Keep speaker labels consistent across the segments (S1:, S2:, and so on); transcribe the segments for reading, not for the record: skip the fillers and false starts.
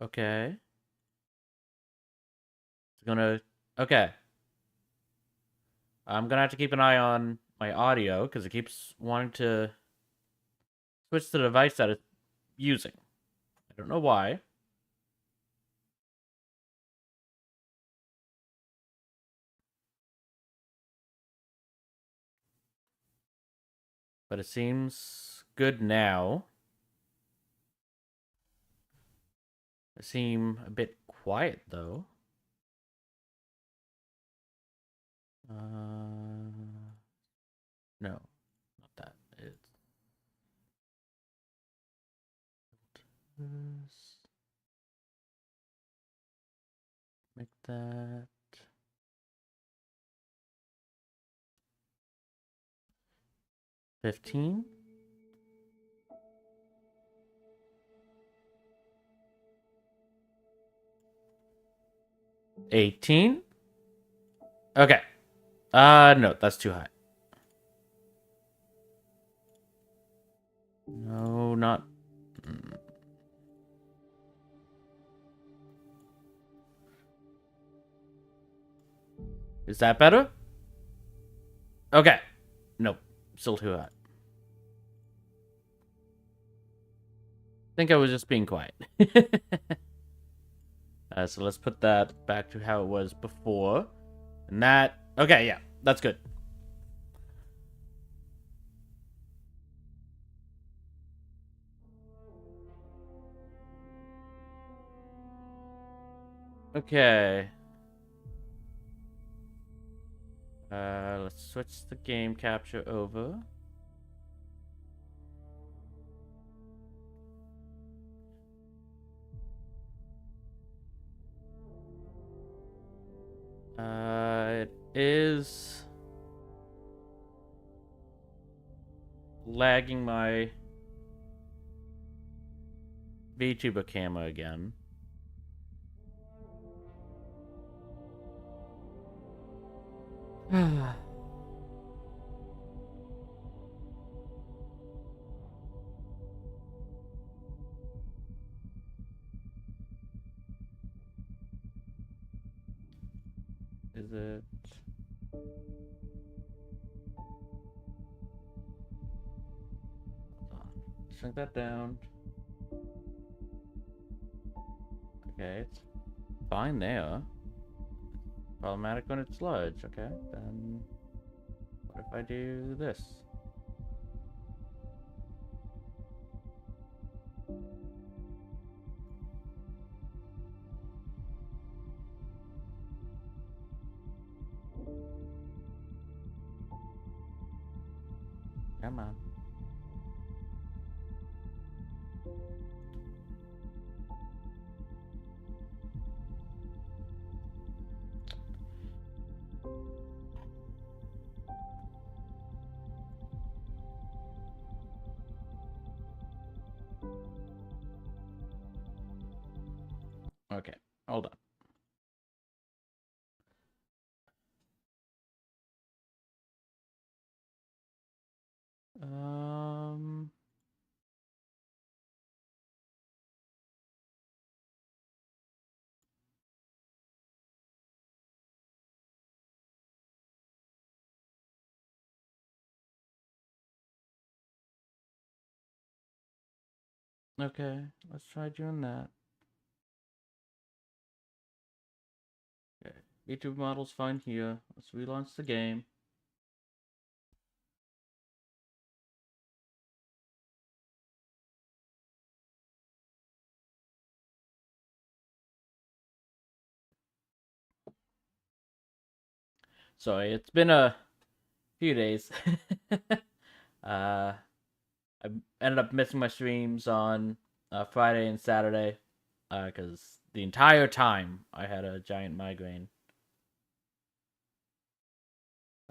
S1: Okay. It's gonna... Okay. I'm gonna have to keep an eye on my audio, because it keeps wanting to switch the device that it's using. I don't know why. But it seems good now. It seems a bit quiet, though. No, not that. It's... Make that 15. 18. Okay. No, that's too high. No, not... Is that better? Okay. Nope. Still too high. I think I was just being quiet. So let's put that back to how it was before. And that... Okay, yeah. That's good. Okay. Let's switch the game capture over. It is lagging my VTuber camera again. Is it... Shrink that down. Okay, it's fine there. Problematic when it's large. Okay, then what if I do this? Come on. Okay, hold on. Okay, let's try doing that. Okay, YouTube model's fine here. Let's relaunch the game. Sorry, it's been a few days. I ended up missing my streams on Friday and Saturday because the entire time I had a giant migraine.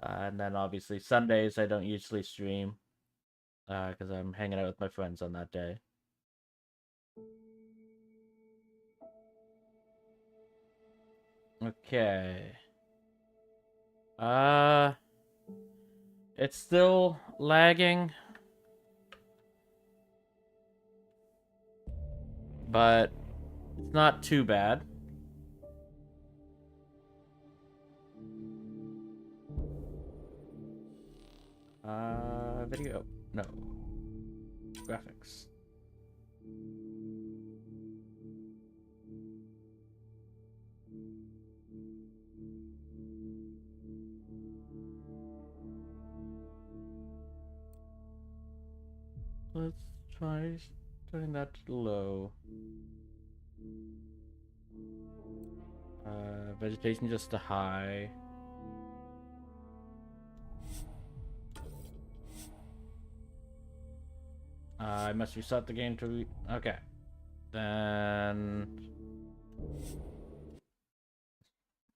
S1: And then obviously Sundays I don't usually stream because I'm hanging out with my friends on that day. Okay. It's still lagging, but It's not too bad. Video. No. Graphics. Let's try turning that to low. Vegetation just to high. I must restart the game to okay. Then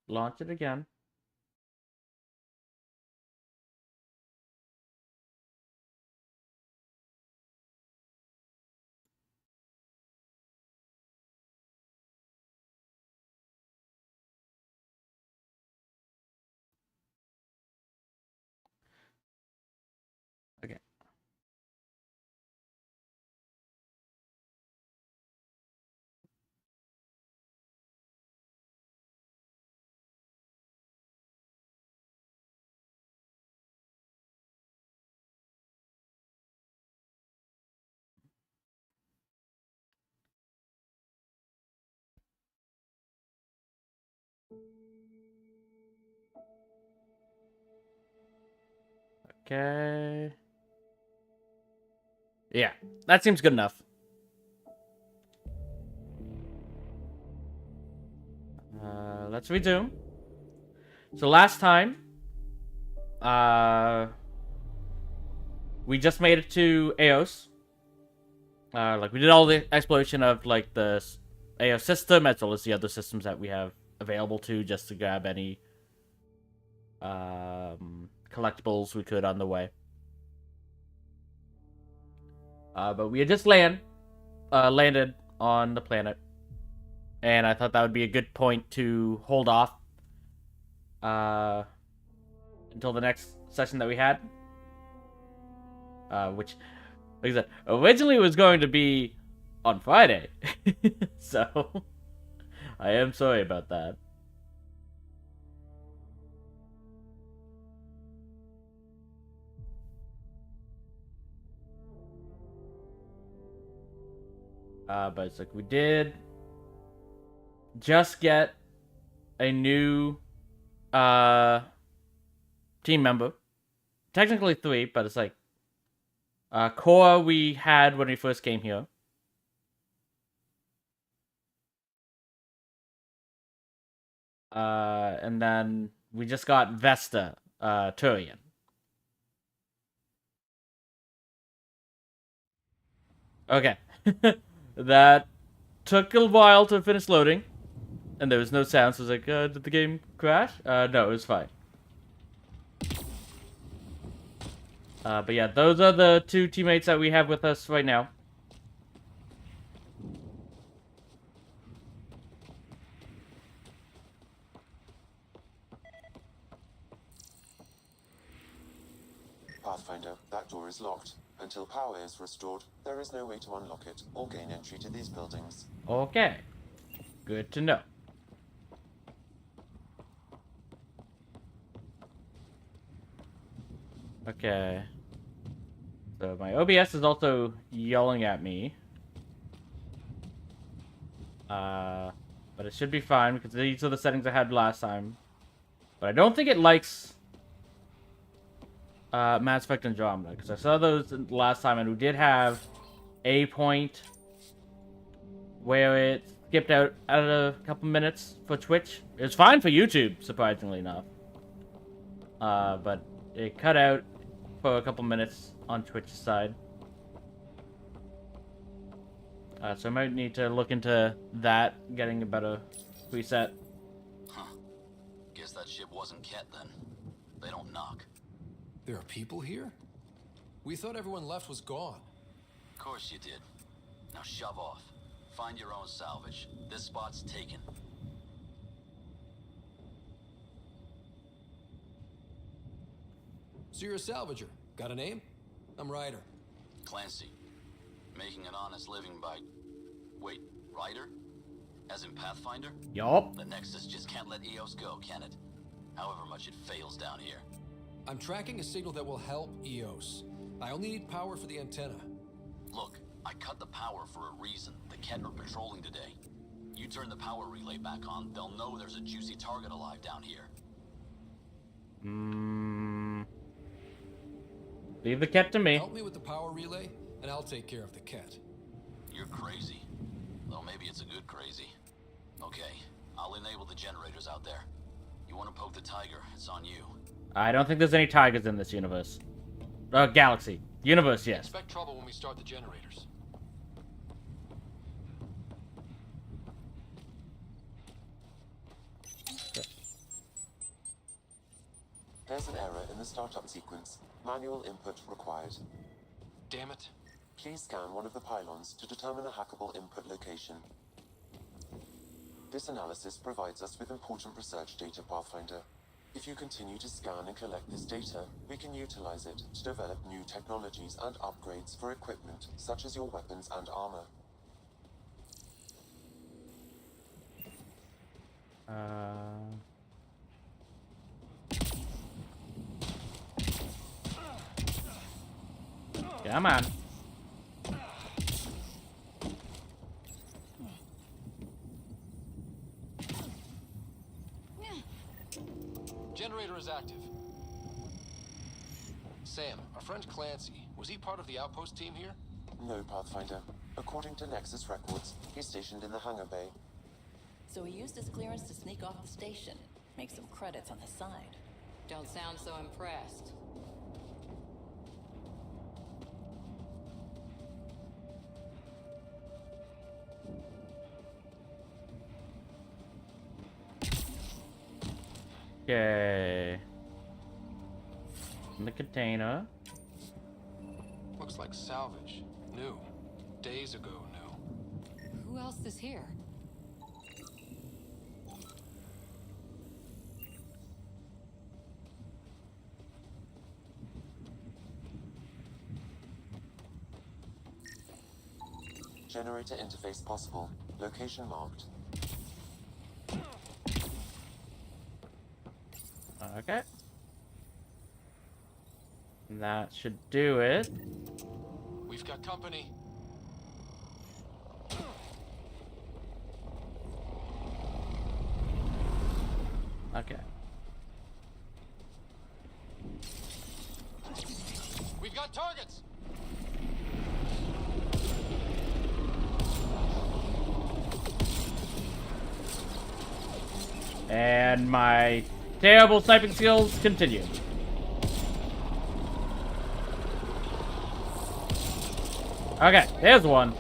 S1: launch it again. Okay. Okay. Yeah, that seems good enough. Let's resume. So last time, we just made it to Eos. Like we did all the exploration of like the Eos system as well as the other systems that we have available to, just to grab any collectibles we could on the way. But we had just landed on the planet, and I thought that would be a good point to hold off until the next session that we had, which, like I said, originally was going to be on Friday. So I am sorry about that. But it's like we did just get a new team member. Technically 3, but it's like Cora we had when we first came here. And then we just got Vesta, Turian. Okay. That took a while to finish loading. And there was no sound, so I was like, did the game crash? No, it was fine. But yeah, those are the 2 teammates that we have with us right now.
S2: Pathfinder, that door is locked. Until power is restored, there is no way to unlock it or gain entry to these buildings.
S1: Okay. Good to know. Okay. So my OBS is also yelling at me. But it should be fine because these are the settings I had last time. But I don't think it likes Mass Effect Andromeda, because I saw those last time and we did have a point where it skipped out at a couple minutes for Twitch. It was fine for YouTube, surprisingly enough. But it cut out for a couple minutes on Twitch's side. So I might need to look into that, getting a better preset.
S3: Huh. Guess that ship wasn't Ket then. They don't knock.
S4: There are people here? We thought everyone left was gone.
S3: Of course you did. Now shove off. Find your own salvage. This spot's taken.
S4: So you're a salvager. Got a name? I'm Ryder.
S3: Clancy. Making an honest living by... Wait, Ryder? As in Pathfinder?
S1: Yup.
S3: The Nexus just can't let EOS go, can it? However much it fails down here.
S4: I'm tracking a signal that will help EOS. I only need power for the antenna.
S3: Look, I cut the power for a reason. The Ket are patrolling today. You turn the power relay back on, they'll know there's a juicy target alive down here.
S1: Leave the cat to me.
S4: Help me with the power relay, and I'll take care of the cat.
S3: You're crazy. Though maybe it's a good crazy. Okay, I'll enable the generators out there. You want to poke the tiger, it's on you.
S1: I don't think there's any tigers in this universe. Galaxy. Universe, yes.
S4: Expect trouble when we start the generators.
S2: There's an error in the startup sequence. Manual input required.
S4: Damn it.
S2: Please scan one of the pylons to determine a hackable input location. This analysis provides us with important research data, Pathfinder. If you continue to scan and collect this data, we can utilize it to develop new technologies and upgrades for equipment, such as your weapons and armor.
S1: Come on.
S4: Generator is active. Sam, our friend Clancy, was he part of the outpost team here?
S2: No, Pathfinder. According to Nexus records, he's stationed in the hangar bay.
S5: So he used his clearance to sneak off the station, make some credits on the side.
S6: Don't sound so impressed.
S1: Okay. In the container.
S4: Looks like salvage. New. Days ago new.
S6: Who else is here?
S2: Generator interface possible. Location marked.
S1: Okay. That should do it.
S4: We've got company.
S1: Okay.
S4: We've got targets!
S1: And my terrible sniping skills continue. Okay, there's one.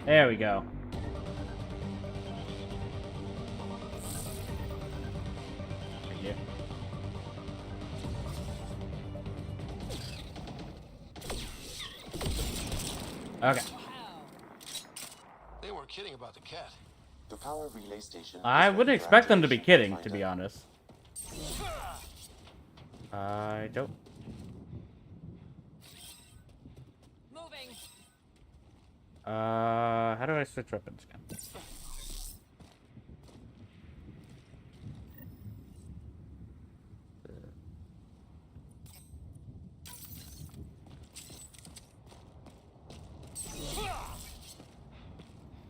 S1: There we go. Thank you. Okay.
S4: They weren't kidding about the cat.
S2: The power relay station.
S1: I
S2: is
S1: wouldn't
S2: ready for
S1: expect them to be
S2: activation,
S1: kidding, to be
S2: Pathfinder.
S1: honest. I don't.
S6: Moving.
S1: How do I switch weapons again?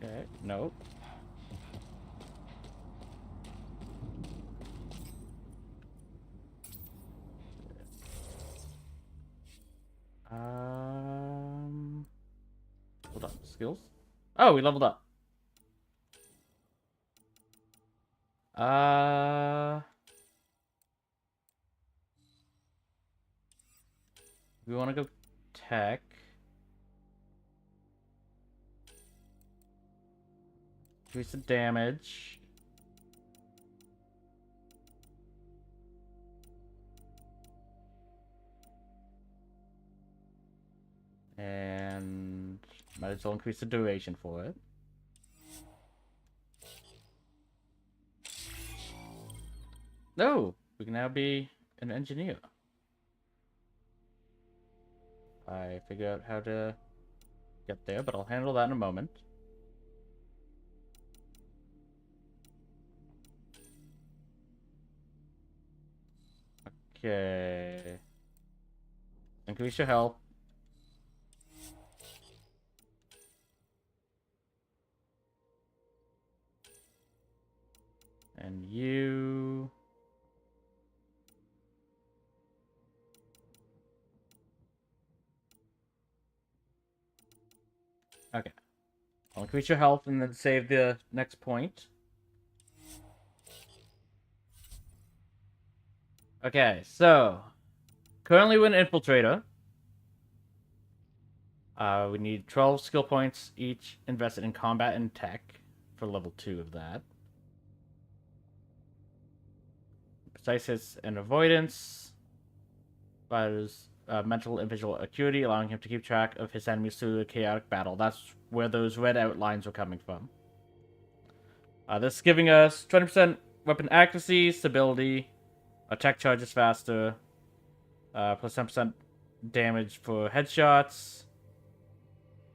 S1: Okay, nope. Hold on, skills? Oh, we leveled up. We want to go tech. Increase the damage. And might as well increase the duration for it. No, we can now be an engineer. I figure out how to get there, but I'll handle that in a moment. Okay. Increase your health. And you... Okay. I'll increase your health and then save the next point. Okay, so... Currently we're an infiltrator. We need 12 skill points each invested in combat and tech for level 2 of that. Precise hits and avoidance. Provides mental and visual acuity, allowing him to keep track of his enemies through a chaotic battle. That's where those red outlines were coming from. This is giving us 20% weapon accuracy, stability, attack charges faster, plus 10% damage for headshots.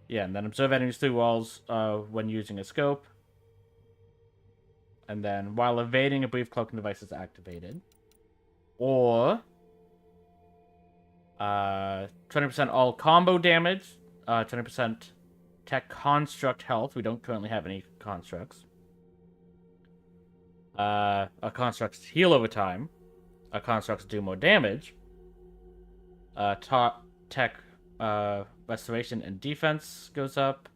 S1: Yeah, and then observe enemies through walls when using a scope. And then while evading, a brief cloaking device is activated. Or 20% all combo damage, 20% tech construct health. We don't currently have any constructs. Our constructs heal over time. Our constructs do more damage. Tech restoration and defense goes up.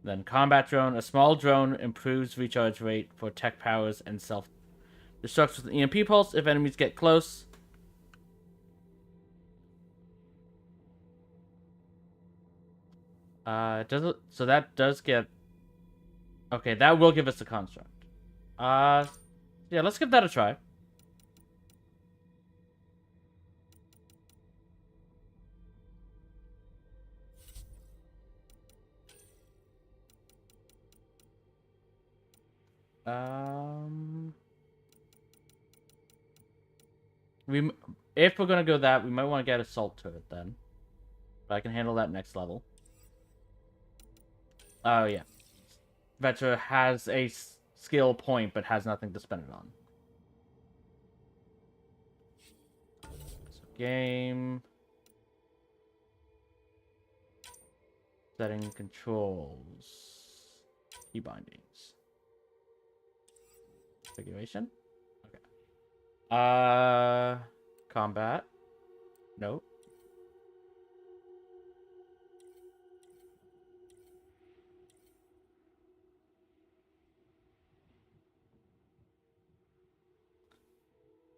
S1: Then combat drone. A small drone improves recharge rate for tech powers and self-destructs with an EMP pulse if enemies get close. Does it? So that does get... Okay, that will give us the construct. Yeah, let's give that a try. If we're gonna go that, we might want to get assault turret then. But I can handle that next level. Oh yeah, Vetra has a skill point, but has nothing to spend it on. So game. Setting controls. Key bindings. Configuration. Okay. Combat. Nope.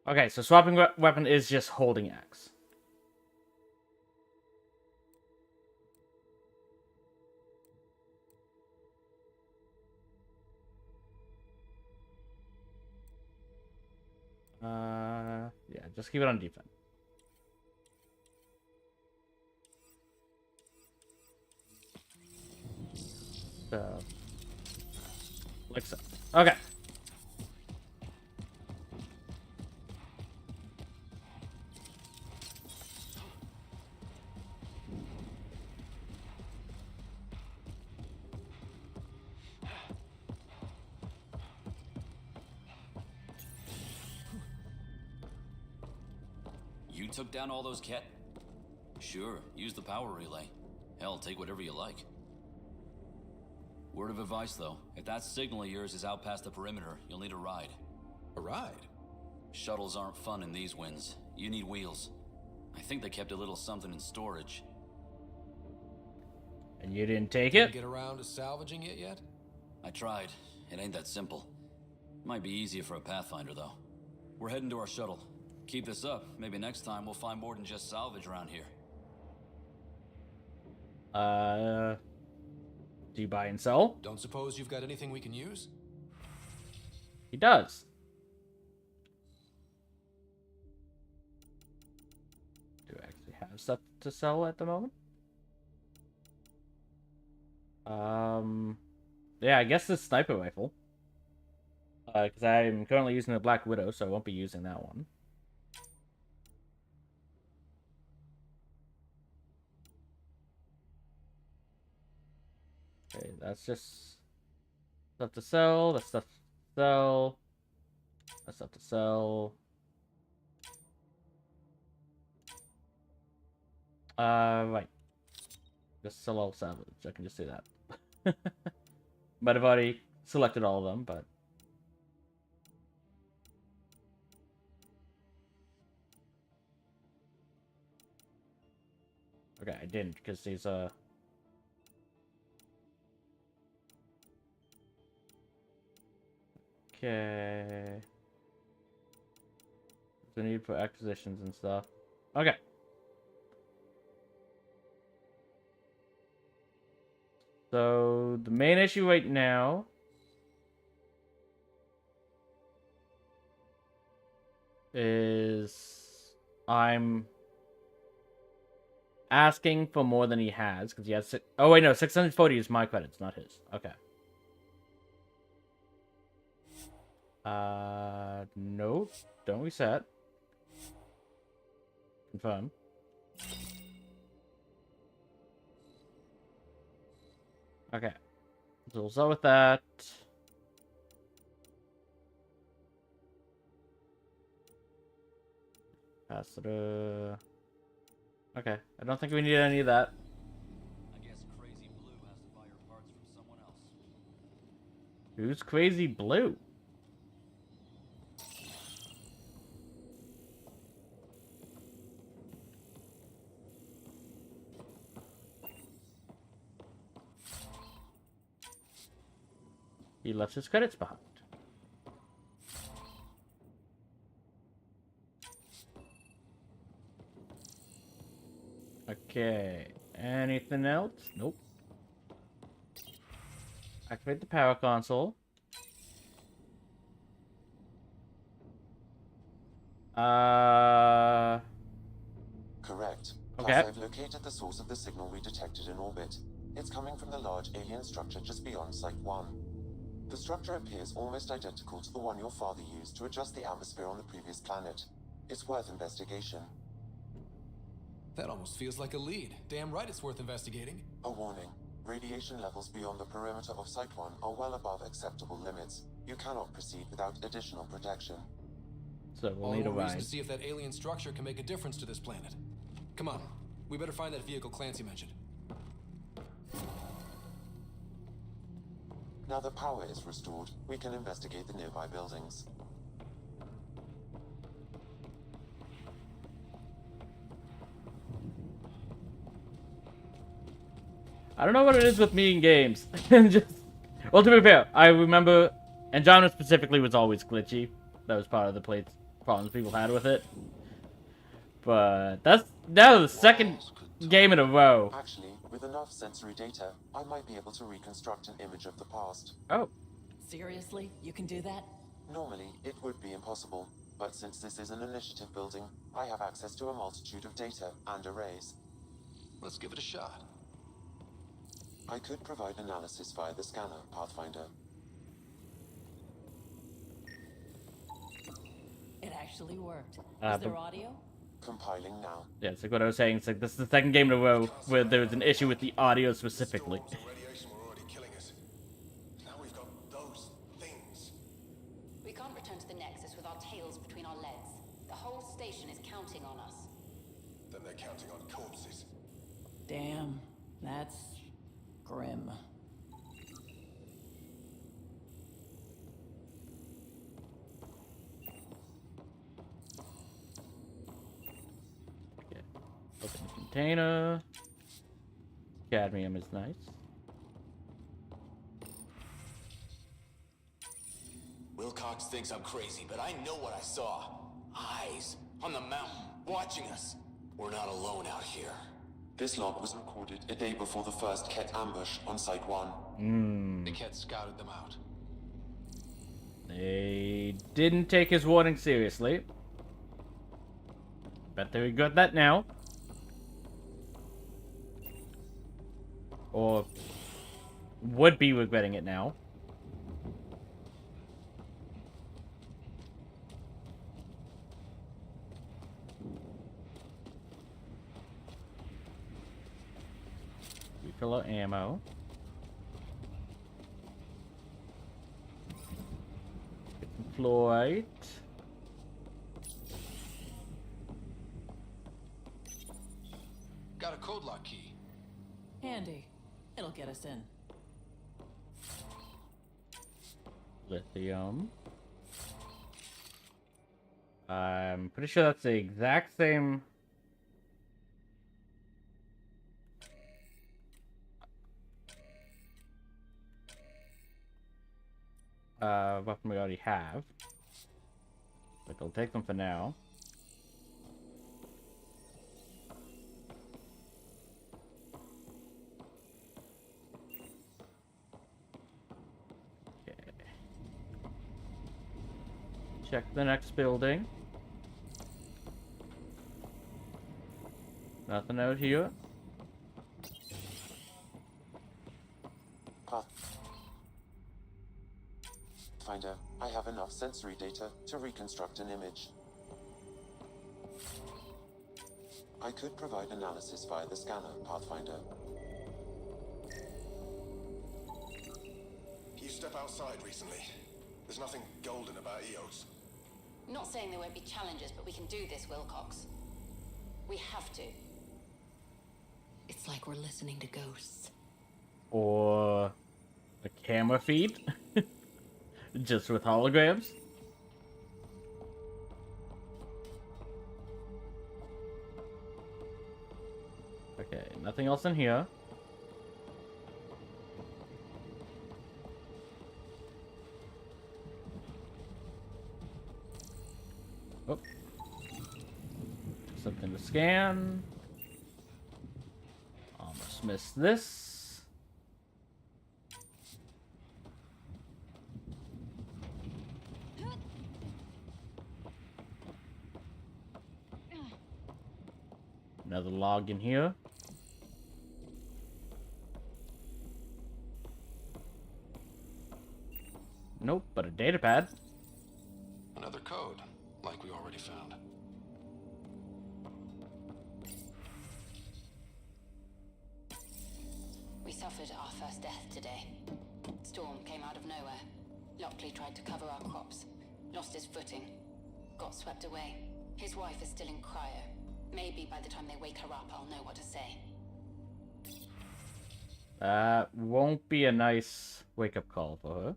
S1: Okay, so swapping weapon is just holding X. Yeah, just keep it on defense. So, like so. Okay.
S3: You took down all those Ket? Sure, use the power relay. Hell, take whatever you like. Word of advice, though. If that signal of yours is out past the perimeter, you'll need a ride.
S4: A ride?
S3: Shuttles aren't fun in these winds. You need wheels. I think they kept a little something in storage.
S1: And you didn't take
S4: Didn't
S1: it?
S4: get around to salvaging it yet?
S3: I tried. It ain't that simple. Might be easier for a Pathfinder, though. We're heading to our shuttle. Keep this up. Maybe next time we'll find more than just salvage around here.
S1: Do you buy and sell?
S4: Don't suppose you've got anything we can use?
S1: He does. Do I actually have stuff to sell at the moment? Yeah, I guess this sniper rifle. Because I'm currently using the Black Widow, so I won't be using that one. Okay, that's just stuff to sell. That's stuff to sell. That's stuff to sell. Right. Just sell all salvage. I can just do that. But I've already selected all of them, but... Okay, I didn't, because these, Okay... The need for acquisitions and stuff. Okay. So, the main issue right now... is... I'm... asking for more than he has, because he has... Oh, wait, no, 640 is my credits, not his. Okay. No. Don't reset. Confirm. Okay. So we'll start with that. Capacitor. Okay. I don't think we need any of that.
S3: I guess Crazy Blue has to buy your parts from someone else.
S1: Who's Crazy Blue? He left his credits behind. Okay. Anything else? Nope. Activate the power console.
S2: Correct.
S1: Okay.
S2: Plus, I've located the source of the signal we detected in orbit. It's coming from the large alien structure just beyond Site 1. The structure appears almost identical to the one your father used to adjust the atmosphere on the previous planet. It's worth investigation.
S4: That almost feels like a lead. Damn right it's worth investigating.
S2: A warning. Radiation levels beyond the perimeter of Site 1 are well above acceptable limits. You cannot proceed without additional protection.
S1: So we'll
S4: All the
S1: need a
S4: more reason
S1: ride.
S4: to see if that alien structure can make a difference to this planet. Come on. We better find that vehicle Clancy mentioned.
S2: Now that power is restored, we can investigate the nearby buildings.
S1: I don't know what it is with me in games. Just, well, to be fair, I remember Andromeda specifically was always glitchy. That was part of the problems people had with it. But that's now the second game in a row.
S2: Actually, with enough sensory data, I might be able to reconstruct an image of the past.
S1: Oh,
S5: Seriously? You can do that?
S2: Normally, it would be impossible, but since this is an initiative building, I have access to a multitude of data and arrays.
S4: Let's give it a shot.
S2: I could provide analysis via the scanner, Pathfinder.
S5: It actually worked.
S1: Ah,
S5: Is there
S1: but-
S5: audio?
S2: Compiling now.
S1: yeah, it's like what I was saying. It's like this is the second game in a row where there was an issue with the audio specifically.
S7: Storms and radiation were already killing us. Now we've got those things.
S8: We can't return to the Nexus with our tails between our legs. The whole station is counting on us.
S7: Then they're counting on corpses.
S5: Damn, that's grim.
S1: Okay. Open the container. Cadmium is nice.
S9: Wilcox thinks I'm crazy, but I know what I saw. Eyes on the mountain, watching us. We're not alone out here.
S2: This log was recorded a day before the first Ket ambush on Site 1.
S4: The Ket scouted them out.
S1: They didn't take his warning seriously. Bet they regret that now. Or would be regretting it now. Refill our ammo. Get some fluorite.
S4: Got a code lock key.
S5: Handy. It'll get us in.
S1: Lithium. I'm pretty sure that's the exact same. Weapon we already have. But I'll take them for now. Okay. Check the next building. Nothing out here.
S2: Pathfinder, I have enough sensory data to reconstruct an image. I could provide analysis via the scanner, Pathfinder.
S7: You step outside recently. There's nothing golden about EOS.
S8: Not saying there won't be challenges, but we can do this, Wilcox. We have to.
S5: It's like we're listening to ghosts.
S1: Or a camera feed. Just with holograms. Okay, nothing else in here. Oh. Something to scan. Almost missed this. Another log in here. Nope, but a data pad.
S4: Another code, like we already found.
S8: We suffered our first death today. Storm came out of nowhere. Lockley tried to cover our crops. Lost his footing. Got swept away. His wife is still in cryo. Maybe by the time they wake her up, I'll know what to say.
S1: That won't be a nice wake-up call for her.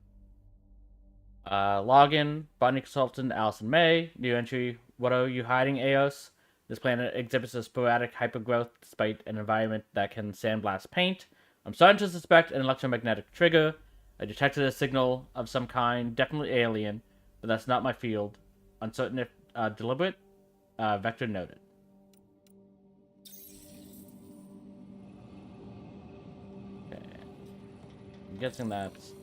S1: Login, botany consultant Allison May. New entry, what are you hiding, Eos? This planet exhibits a sporadic hypergrowth despite an environment that can sandblast paint. I'm starting to suspect an electromagnetic trigger. I detected a signal of some kind, definitely alien, but that's not my field. Uncertain if deliberate. Vector noted. Okay. I'm guessing that's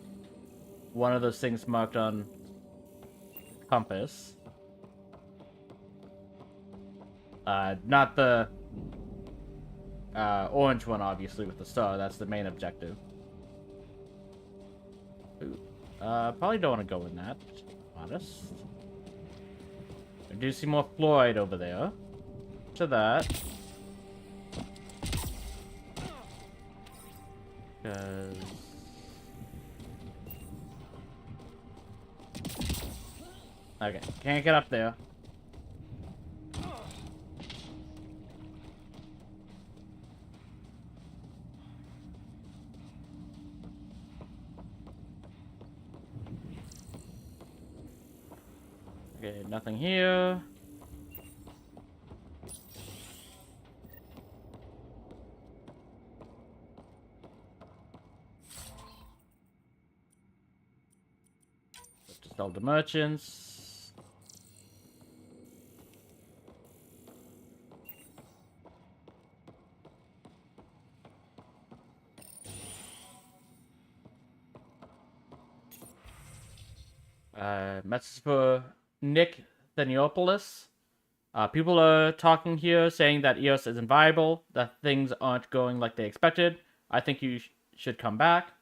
S1: one of those things marked on compass. Not the orange one, obviously, with the star. That's the main objective. Ooh. Probably don't want to go in that, to be honest. I do see more fluoride over there. To that. Because... Okay, can't get up there. Okay, nothing here. Just all the merchants. Message for Nick Theniopoulos. People are talking here saying that EOS isn't viable, that things aren't going like they expected. I think you should come back.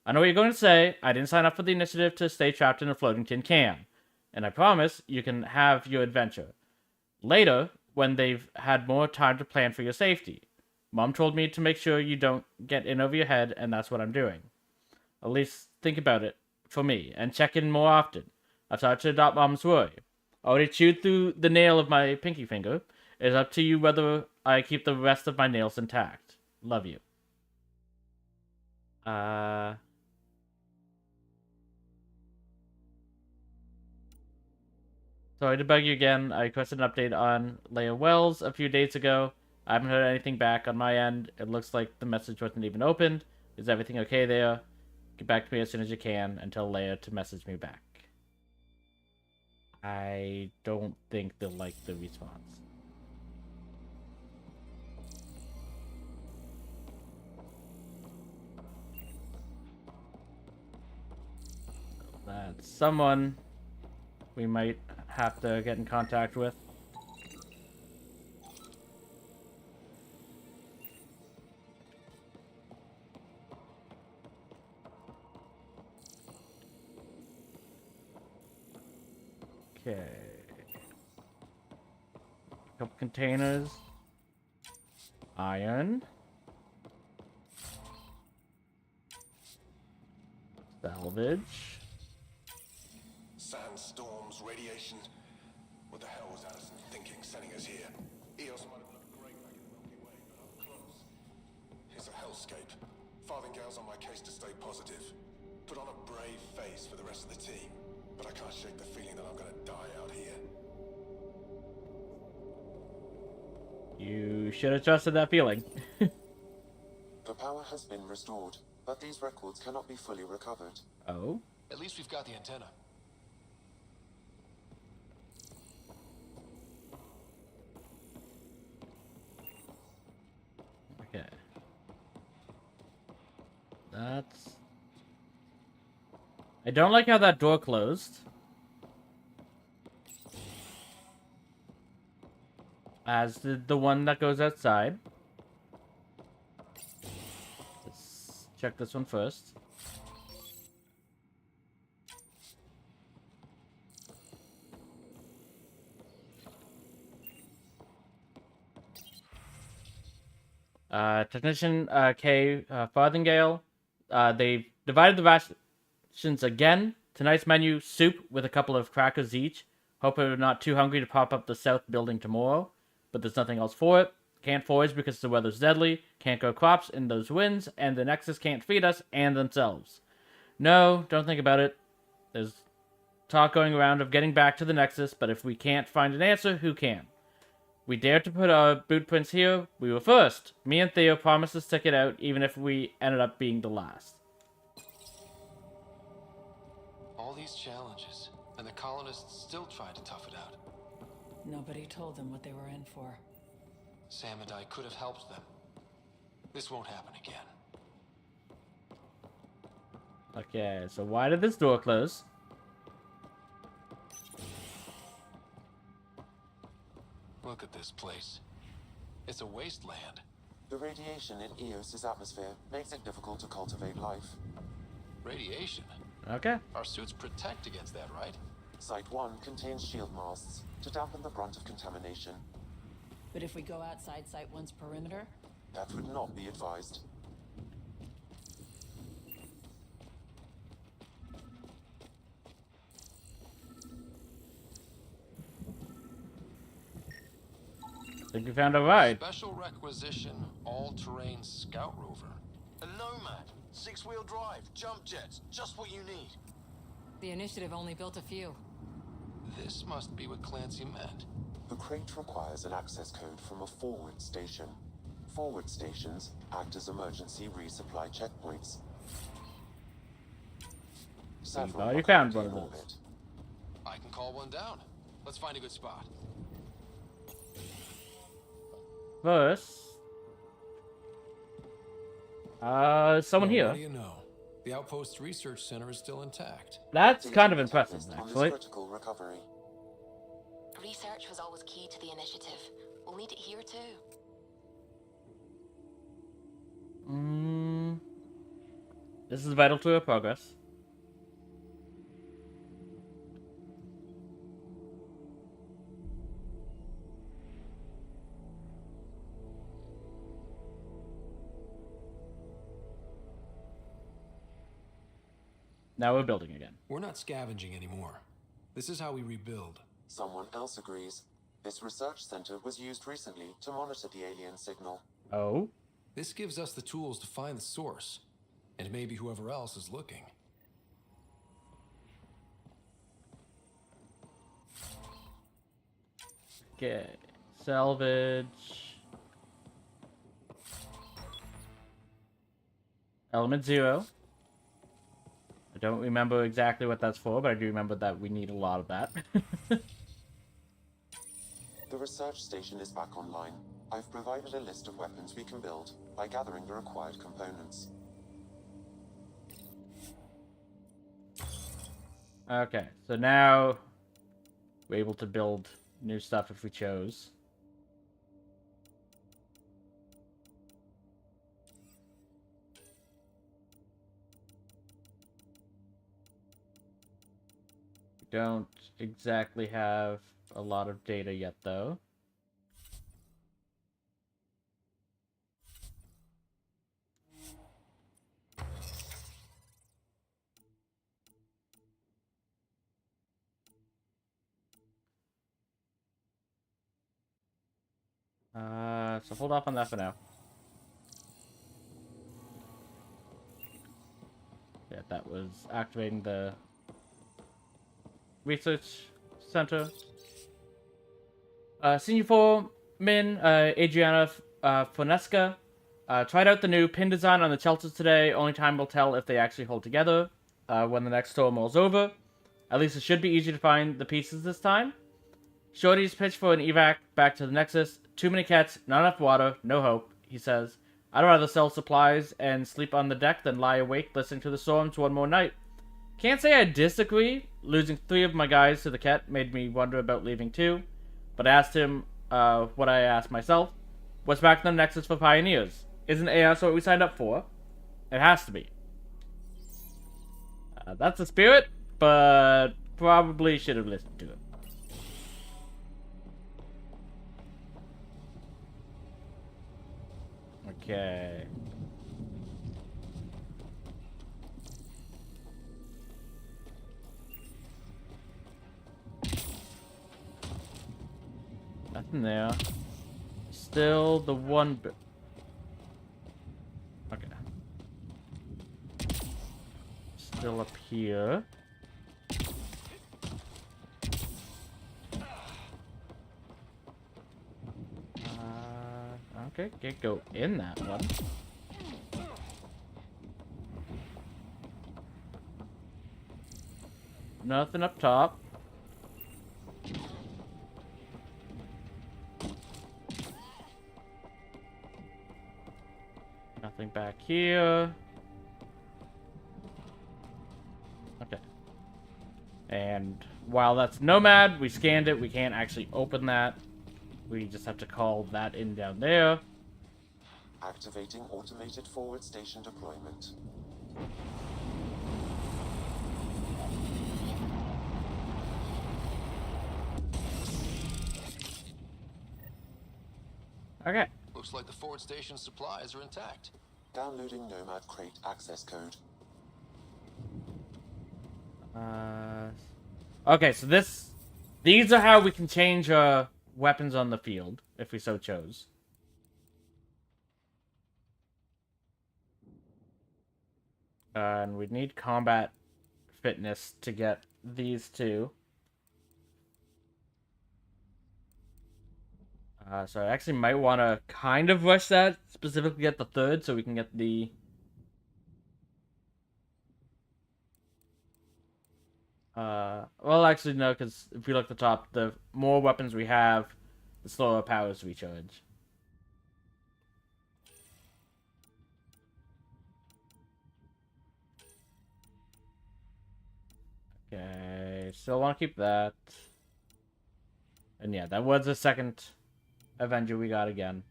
S1: I know what you're going to say. I didn't sign up for the initiative to stay trapped in a floating tin can. And I promise you can have your adventure. Later, when they've had more time to plan for your safety. Mom told me to make sure you don't get in over your head, and that's what I'm doing. At least think about it for me, and check in more often. I've started to adopt Mom's worry. Already chewed through the nail of my pinky finger. It's up to you whether I keep the rest of my nails intact. Love you. Sorry to bug you again. I requested an update on Leia Wells a few days ago. I haven't heard anything back on my end. It looks like the message wasn't even opened. Is everything okay there? Get back to me as soon as you can and tell Leia to message me back. I don't think they'll like the response. That's someone we might have to get in contact with. Okay. Couple containers. Iron. Salvage.
S7: Sandstorms, radiation. What the hell was Addison thinking sending us here? Eos might have looked great back in the Milky Way, but up close, it's a hellscape. Farthingale's on my case to stay positive. Put on a brave face for the rest of the team, but I can't shake the feeling that I'm gonna die out here.
S1: You should have trusted that feeling.
S2: The power has been restored, but these records cannot be fully recovered.
S1: Oh?
S4: At least we've got the antenna.
S1: Okay. That's... I don't like how that door closed. As did the one that goes outside. Let's check this one first. Technician K Farthingale. They've divided the rations again. Tonight's menu: soup with a couple of crackers each. Hope we're not too hungry to pop up the south building tomorrow. But there's nothing else for it. Can't forage because the weather's deadly. Can't grow crops in those winds, and the Nexus can't feed us and themselves. No, don't think about it. There's talk going around of getting back to the Nexus, but if we can't find an answer, who can? We dared to put our boot prints here. We were first. Me and Theo promised to stick it out, even if we ended up being the last.
S4: All these challenges, and the colonists still tried to tough it out.
S5: Nobody told them what they were in for.
S4: Sam and I could have helped them. This won't happen again.
S1: Okay, so why did this door close?
S4: Look at this place. It's a wasteland.
S2: The radiation in Eos's atmosphere makes it difficult to cultivate life.
S4: Radiation?
S1: Okay.
S4: Our suits protect against that, right?
S2: Site 1 contains shield masts to dampen the brunt of contamination.
S5: But if we go outside Site 1's perimeter,
S2: That would not be advised.
S1: I think we found a ride.
S4: Special requisition, all-terrain scout rover.
S7: A Nomad, 6-wheel drive, jump jets, just what you need.
S6: The initiative only built a few.
S4: This must be what Clancy meant.
S2: The crate requires an access code from a forward station. Forward stations act as emergency resupply checkpoints. Several
S1: already
S2: are
S1: found
S2: currently
S1: one of
S2: in
S1: those.
S2: orbit.
S4: I can call one down. Let's find a good spot.
S1: First... someone
S4: Well,
S1: here.
S4: What do you know? The Outpost Research Center is still intact.
S1: That's kind of impressive,
S2: On this
S1: actually.
S2: critical recovery.
S8: Research was always key to the initiative. We'll need it here too.
S1: This is vital to our progress. Now we're building again.
S4: We're not scavenging anymore. This is how we rebuild.
S2: Someone else agrees. This research center was used recently to monitor the alien signal.
S1: Oh?
S4: This gives us the tools to find the source, and maybe whoever else is looking.
S1: Okay. Salvage. Element 0. I don't remember exactly what that's for, but I do remember that we need a lot of that.
S2: The research station is back online. I've provided a list of weapons we can build by gathering the required components.
S1: Okay, so now we're able to build new stuff if we chose. We don't exactly have a lot of data yet, though. So hold off on that for now. Yeah, that was activating the research center. Senior Foreman Adriana Fonesca tried out the new pin design on the shelters today. Only time will tell if they actually hold together when the next storm rolls over. At least it should be easy to find the pieces this time. Shorty's pitched for an evac back to the Nexus. Too many cats, not enough water, no hope, he says. I'd rather sell supplies and sleep on the deck than lie awake listening to the storms one more night. Can't say I disagree. Losing 3 of my guys to the cat made me wonder about leaving too. But I asked him what I asked myself. What's back in the Nexus for pioneers? Isn't AS what we signed up for? It has to be. That's the spirit, but probably should have listened to it. Okay. Nothing there. Still the one bit. Okay. Still up here. Okay, can't go in that one. Nothing up top. Nothing back here. Okay. And while that's Nomad, we scanned it. We can't actually open that. We just have to call that in down there.
S2: Activating automated forward station deployment.
S1: Okay.
S4: Looks like the forward station supplies are intact.
S2: Downloading Nomad Crate access code.
S1: Okay, so these are how we can change weapons on the field, if we so chose. And we need combat fitness to get these two. So I actually might want to kind of rush that, specifically get the 3rd, so we can get the... well, actually, no, because if we look at the top, the more weapons we have, the slower powers recharge. Okay, still want to keep that. And yeah, that was the second Avenger we got again.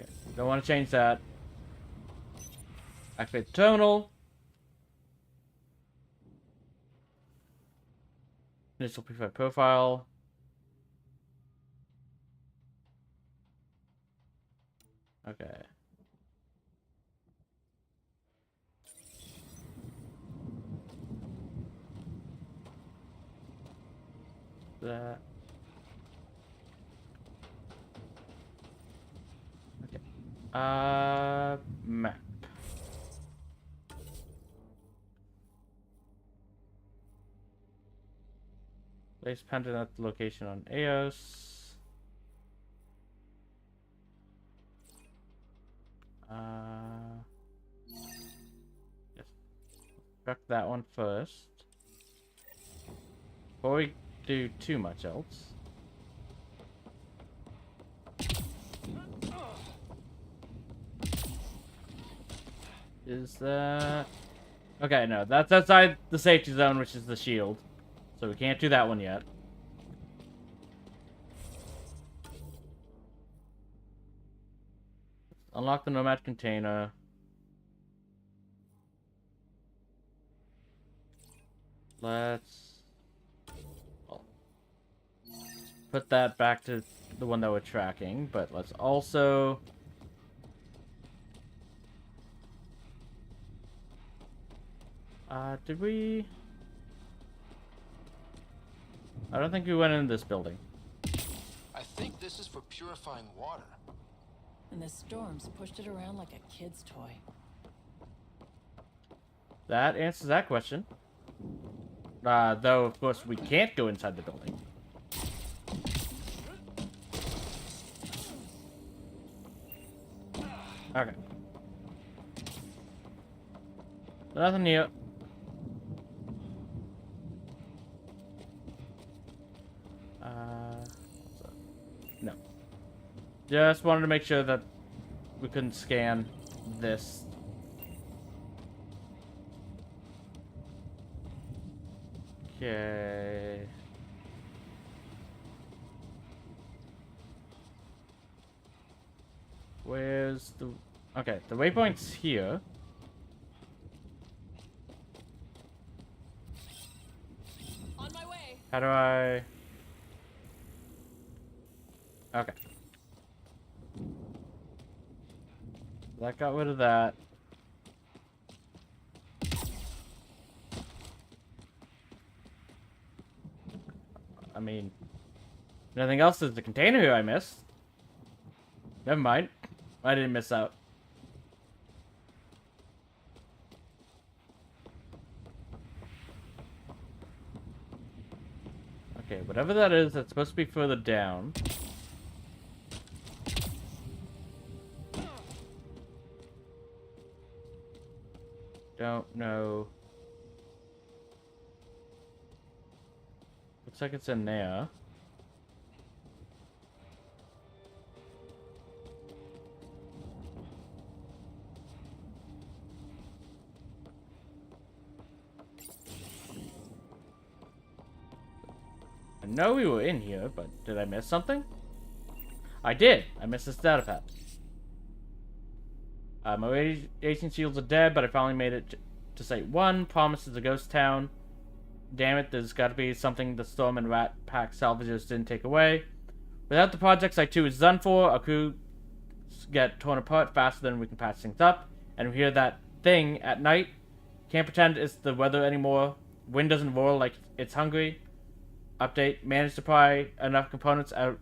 S1: Okay. Don't want to change that. Activate the terminal. Initial preferred profile. Okay. That. Okay. Map. Place pendant at the location on Eos. Yes. Check that one first. Before we do too much else. Is that... Okay, no, that's outside the safety zone, which is the shield. So we can't do that one yet. Unlock the Nomad container. Let's put that back to the one that we're tracking, but let's also... did we... I don't think we went in this building.
S4: I think this is for purifying water.
S5: And the storms pushed it around like a kid's toy.
S1: That answers that question. Though, of course, we can't go inside the building. Okay. Nothing here. No. Just wanted to make sure that we couldn't scan this. Okay. Where's the... Okay, the waypoint's here.
S5: On my way.
S1: How do I... Okay. That got rid of that. I mean... Nothing else is the container here I missed. Never mind. I didn't miss out. Okay, whatever that is, that's supposed to be further down. Don't know. Looks like it's in there. I know we were in here, but did I miss something? I did. I missed this data pad. My radiation shields are dead, but I finally made it to Site 1. Promise is a ghost town. Damn it, there's gotta be something the Storm and Rat Pack salvagers didn't take away. Without the project, Site 2 is done for. Our crews get torn apart faster than we can patch things up. And we hear that thing at night. Can't pretend it's the weather anymore. Wind doesn't roar like it's hungry. Update, managed to pry enough components out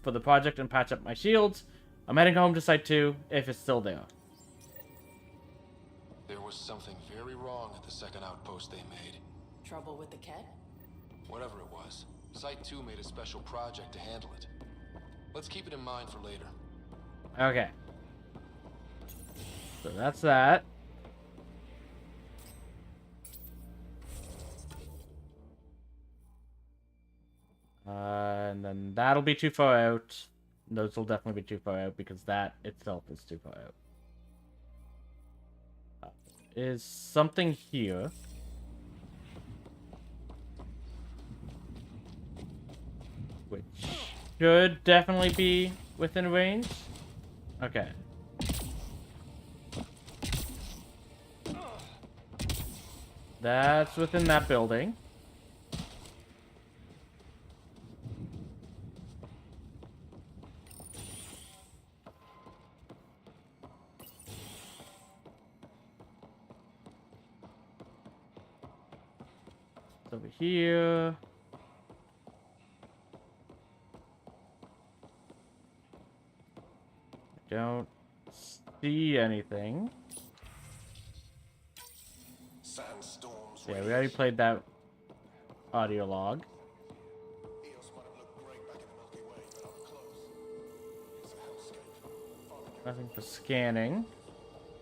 S1: for the project and patch up my shields. I'm heading home to Site 2, if it's still there.
S4: There was something very wrong at the second outpost they made.
S5: Trouble with the cat?
S4: Whatever it was, Site 2 made a special project to handle it. Let's keep it in mind for later.
S1: Okay. So that's that. And then that'll be too far out. Those will definitely be too far out because that itself is too far out. Is something here? Which should definitely be within range. Okay. That's within that building. It's over here. Don't see anything.
S7: Sandstorms.
S1: Yeah, we already played that audio log.
S7: Eos might have looked great back in the Milky Way, but up close, it's a hellscape. Farming guys
S1: Nothing for scanning.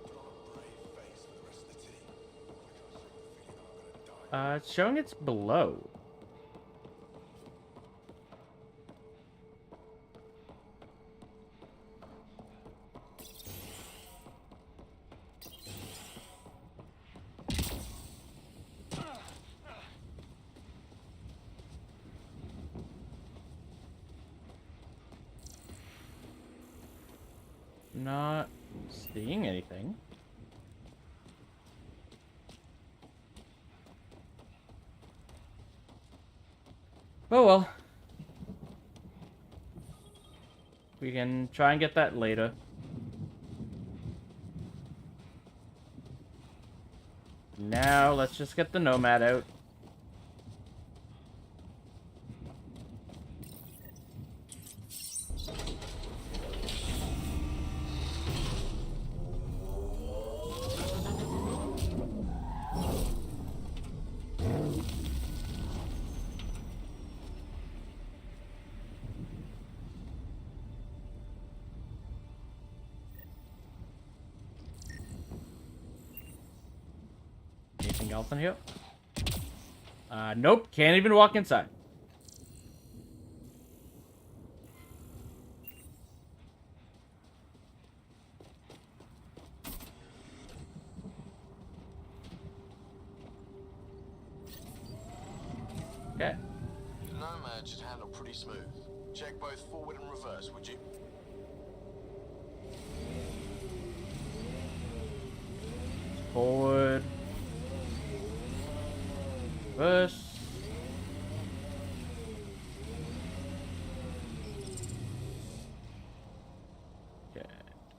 S7: put on a brave face for the rest of the team. I can't shake the feeling that I'm gonna die.
S1: It's showing it's below. Not seeing anything. Oh well. We can try and get that later. Now, let's just get the Nomad out. Anything else in here? Nope. Can't even walk inside. Okay.
S4: The Nomad should handle pretty smooth. Check both forward and reverse, would you?
S1: Forward. Reverse. Okay.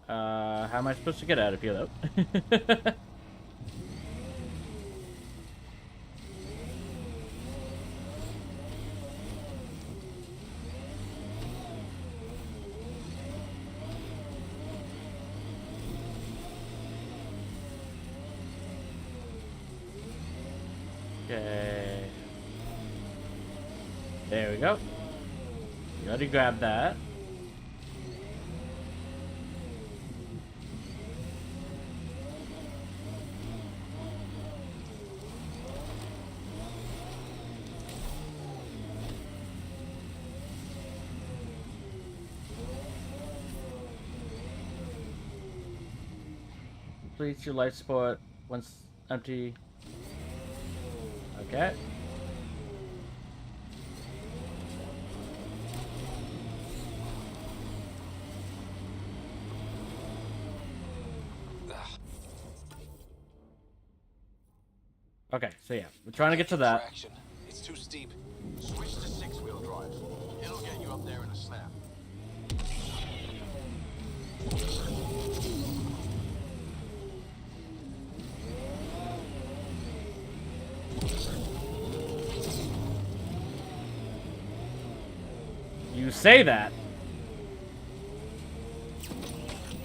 S1: How am I supposed to get out of here, though? Okay. There we go. You already grabbed that. Complete your life support once empty. Okay. Okay, so yeah, we're trying to get to that.
S4: Traction. It's too steep. Switch to six-wheel drive. It'll get you up there in a snap.
S1: You say that.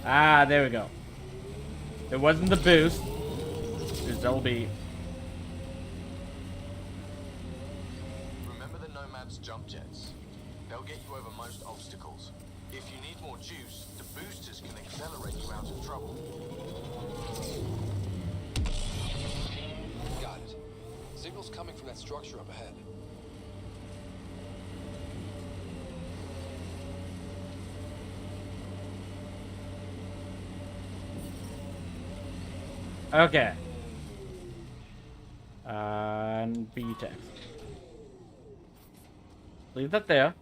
S1: Ah, there we go. It wasn't the boost. It was LB.
S4: Remember the Nomad's jump jets? They'll get you over most obstacles. If you need more juice, the boosters can accelerate you out of trouble. Got it. Signal's coming from that structure up ahead.
S1: Okay. And B text. Leave that there.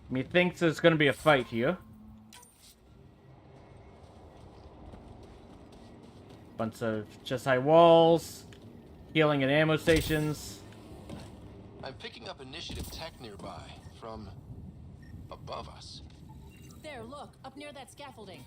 S1: Methinks there's gonna be a fight here. Bunch of chest high walls, healing and ammo stations.
S4: I'm picking up initiative tech nearby from above us.
S6: There, look, up near that scaffolding.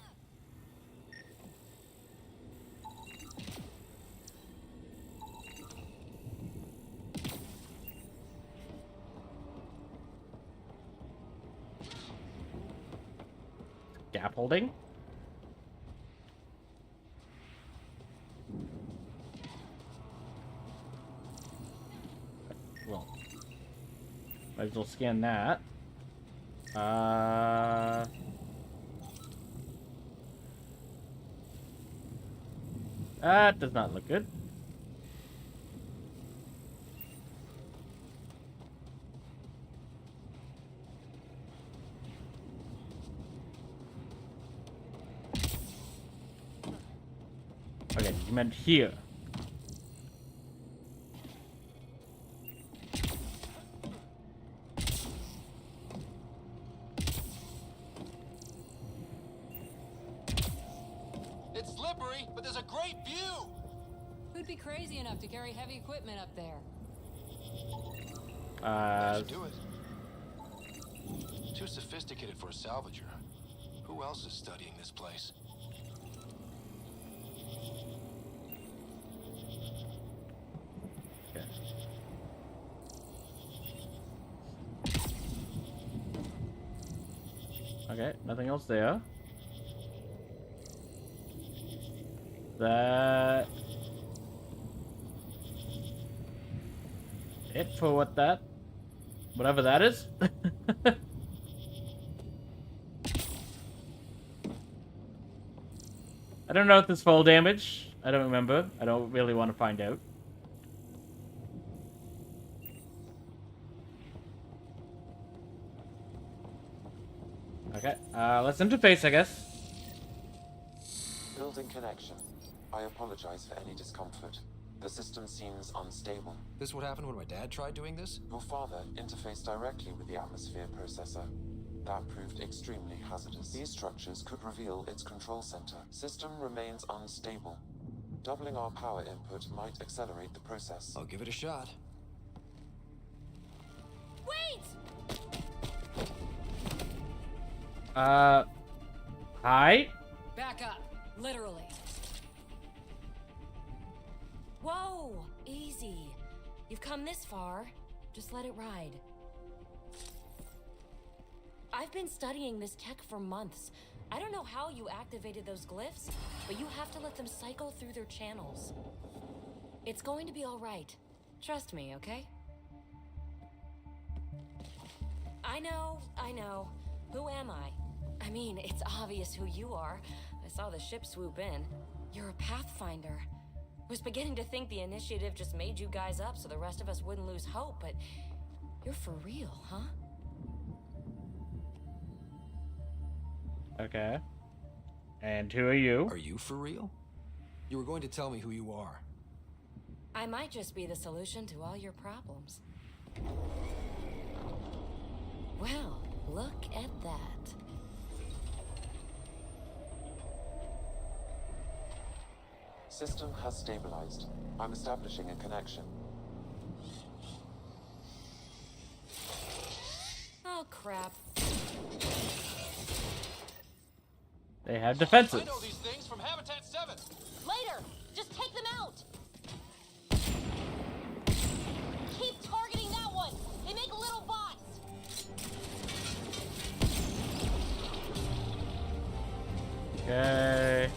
S1: Scaffolding. Well, might as well scan that. That does not look good. Okay, you meant here.
S4: It's slippery, but there's a great view!
S6: Who'd be crazy enough to carry heavy equipment up there?
S4: That should do it. Too sophisticated for a salvager. Who else is studying this place?
S1: Okay. Okay, nothing else there. That it for whatever that is. I don't know if this fall damage. I don't remember. I don't really want to find out. Okay, let's interface, I guess.
S2: Building connection. I apologize for any discomfort. The system seems unstable.
S4: This what happened when my dad tried doing this?
S2: Your father interfaced directly with the atmosphere processor. That proved extremely hazardous. These structures could reveal its control center. System remains unstable. Doubling our power input might accelerate the process.
S4: I'll give it a shot.
S6: Wait!
S1: Hi?
S6: Back up. Literally.
S10: Whoa! Easy. You've come this far. Just let it ride. I've been studying this tech for months. I don't know how you activated those glyphs, but you have to let them cycle through their channels. It's going to be all right. Trust me, okay? I know. Who am I? I mean, it's obvious who you are. I saw the ship swoop in. You're a Pathfinder. Was beginning to think the initiative just made you guys up so the rest of us wouldn't lose hope, but you're for real, huh?
S1: Okay. And who are you?
S4: Are you for real? You were going to tell me who you are.
S10: I might just be the solution to all your problems. Well, look at that.
S2: System has stabilized. I'm establishing a connection.
S10: Oh, crap.
S1: They have defenses.
S4: I know these things from Habitat 7.
S10: Later! Just take them out! Keep targeting that one! They make little bots!
S1: Okay.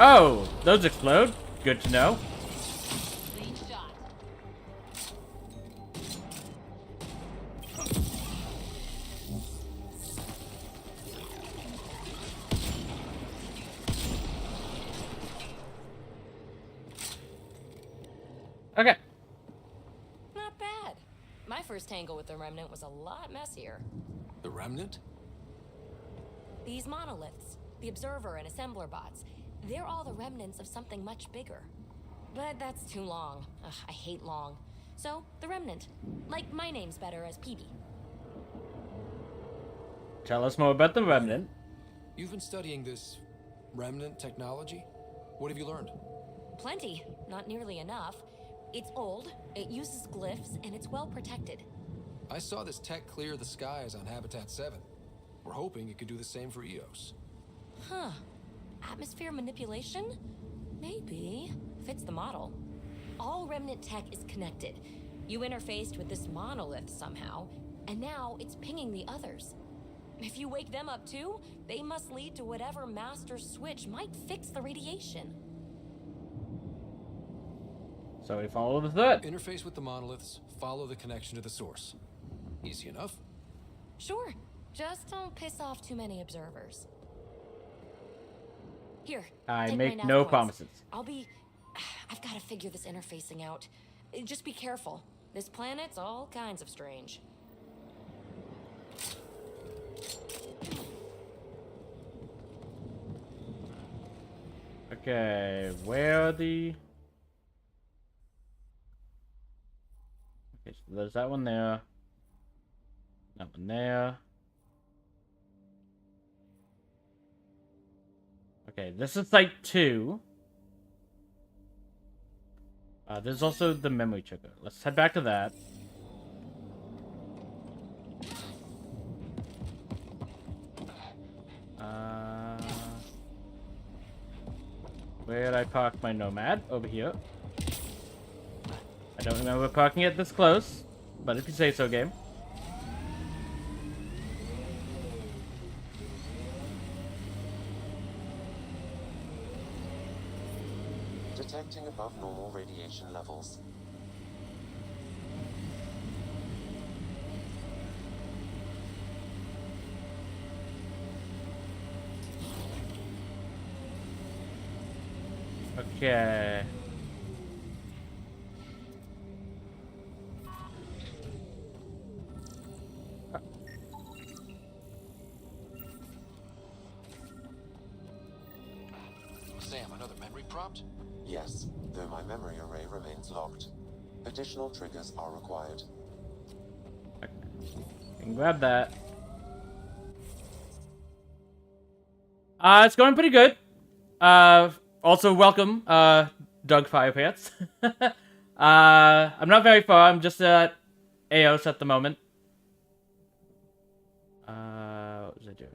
S1: Oh, those explode. Good to know.
S6: Clean shot.
S1: Okay.
S10: Not bad. My first tangle with the Remnant was a lot messier.
S4: The Remnant?
S10: These monoliths, the Observer and Assembler bots, they're all the remnants of something much bigger. But that's too long. Ugh, I hate long. So, the Remnant. Like, my name's better as PB.
S1: Tell us more about the Remnant.
S11: You've been studying this remnant technology? What have you learned?
S10: Plenty. Not nearly enough. It's old, it uses glyphs, and it's well protected.
S11: I saw this tech clear the skies on Habitat 7. We're hoping it could do the same for EOS.
S10: Huh. Atmosphere manipulation? Maybe. Fits the model. All remnant tech is connected. You interfaced with this monolith somehow, and now it's pinging the others. If you wake them up too, they must lead to whatever master switch might fix the radiation.
S1: So we follow the thread.
S11: Interface with the monoliths, follow the connection to the source. Easy enough.
S10: Sure. Just don't piss off too many observers. Here.
S1: I
S10: take
S1: make
S10: my
S1: no
S10: nav coins.
S1: promises.
S10: I've got to figure this interfacing out. Just be careful. This planet's all kinds of strange.
S1: Okay, where are the... Okay, so there's that one there. That one there. Okay, this is Site 2. There's also the memory trigger. Let's head back to that. Where did I park my Nomad? Over here. I don't remember parking it this close, but if you say so, game.
S2: Detecting above normal radiation levels.
S1: Okay.
S11: Sam, another memory prompt?
S2: Yes, though my memory array remains locked. Additional triggers are required.
S1: Okay. You can grab that. It's going pretty good. Also welcome, Doug Firepants. I'm not very far. I'm just at Eos at the moment. What was I doing?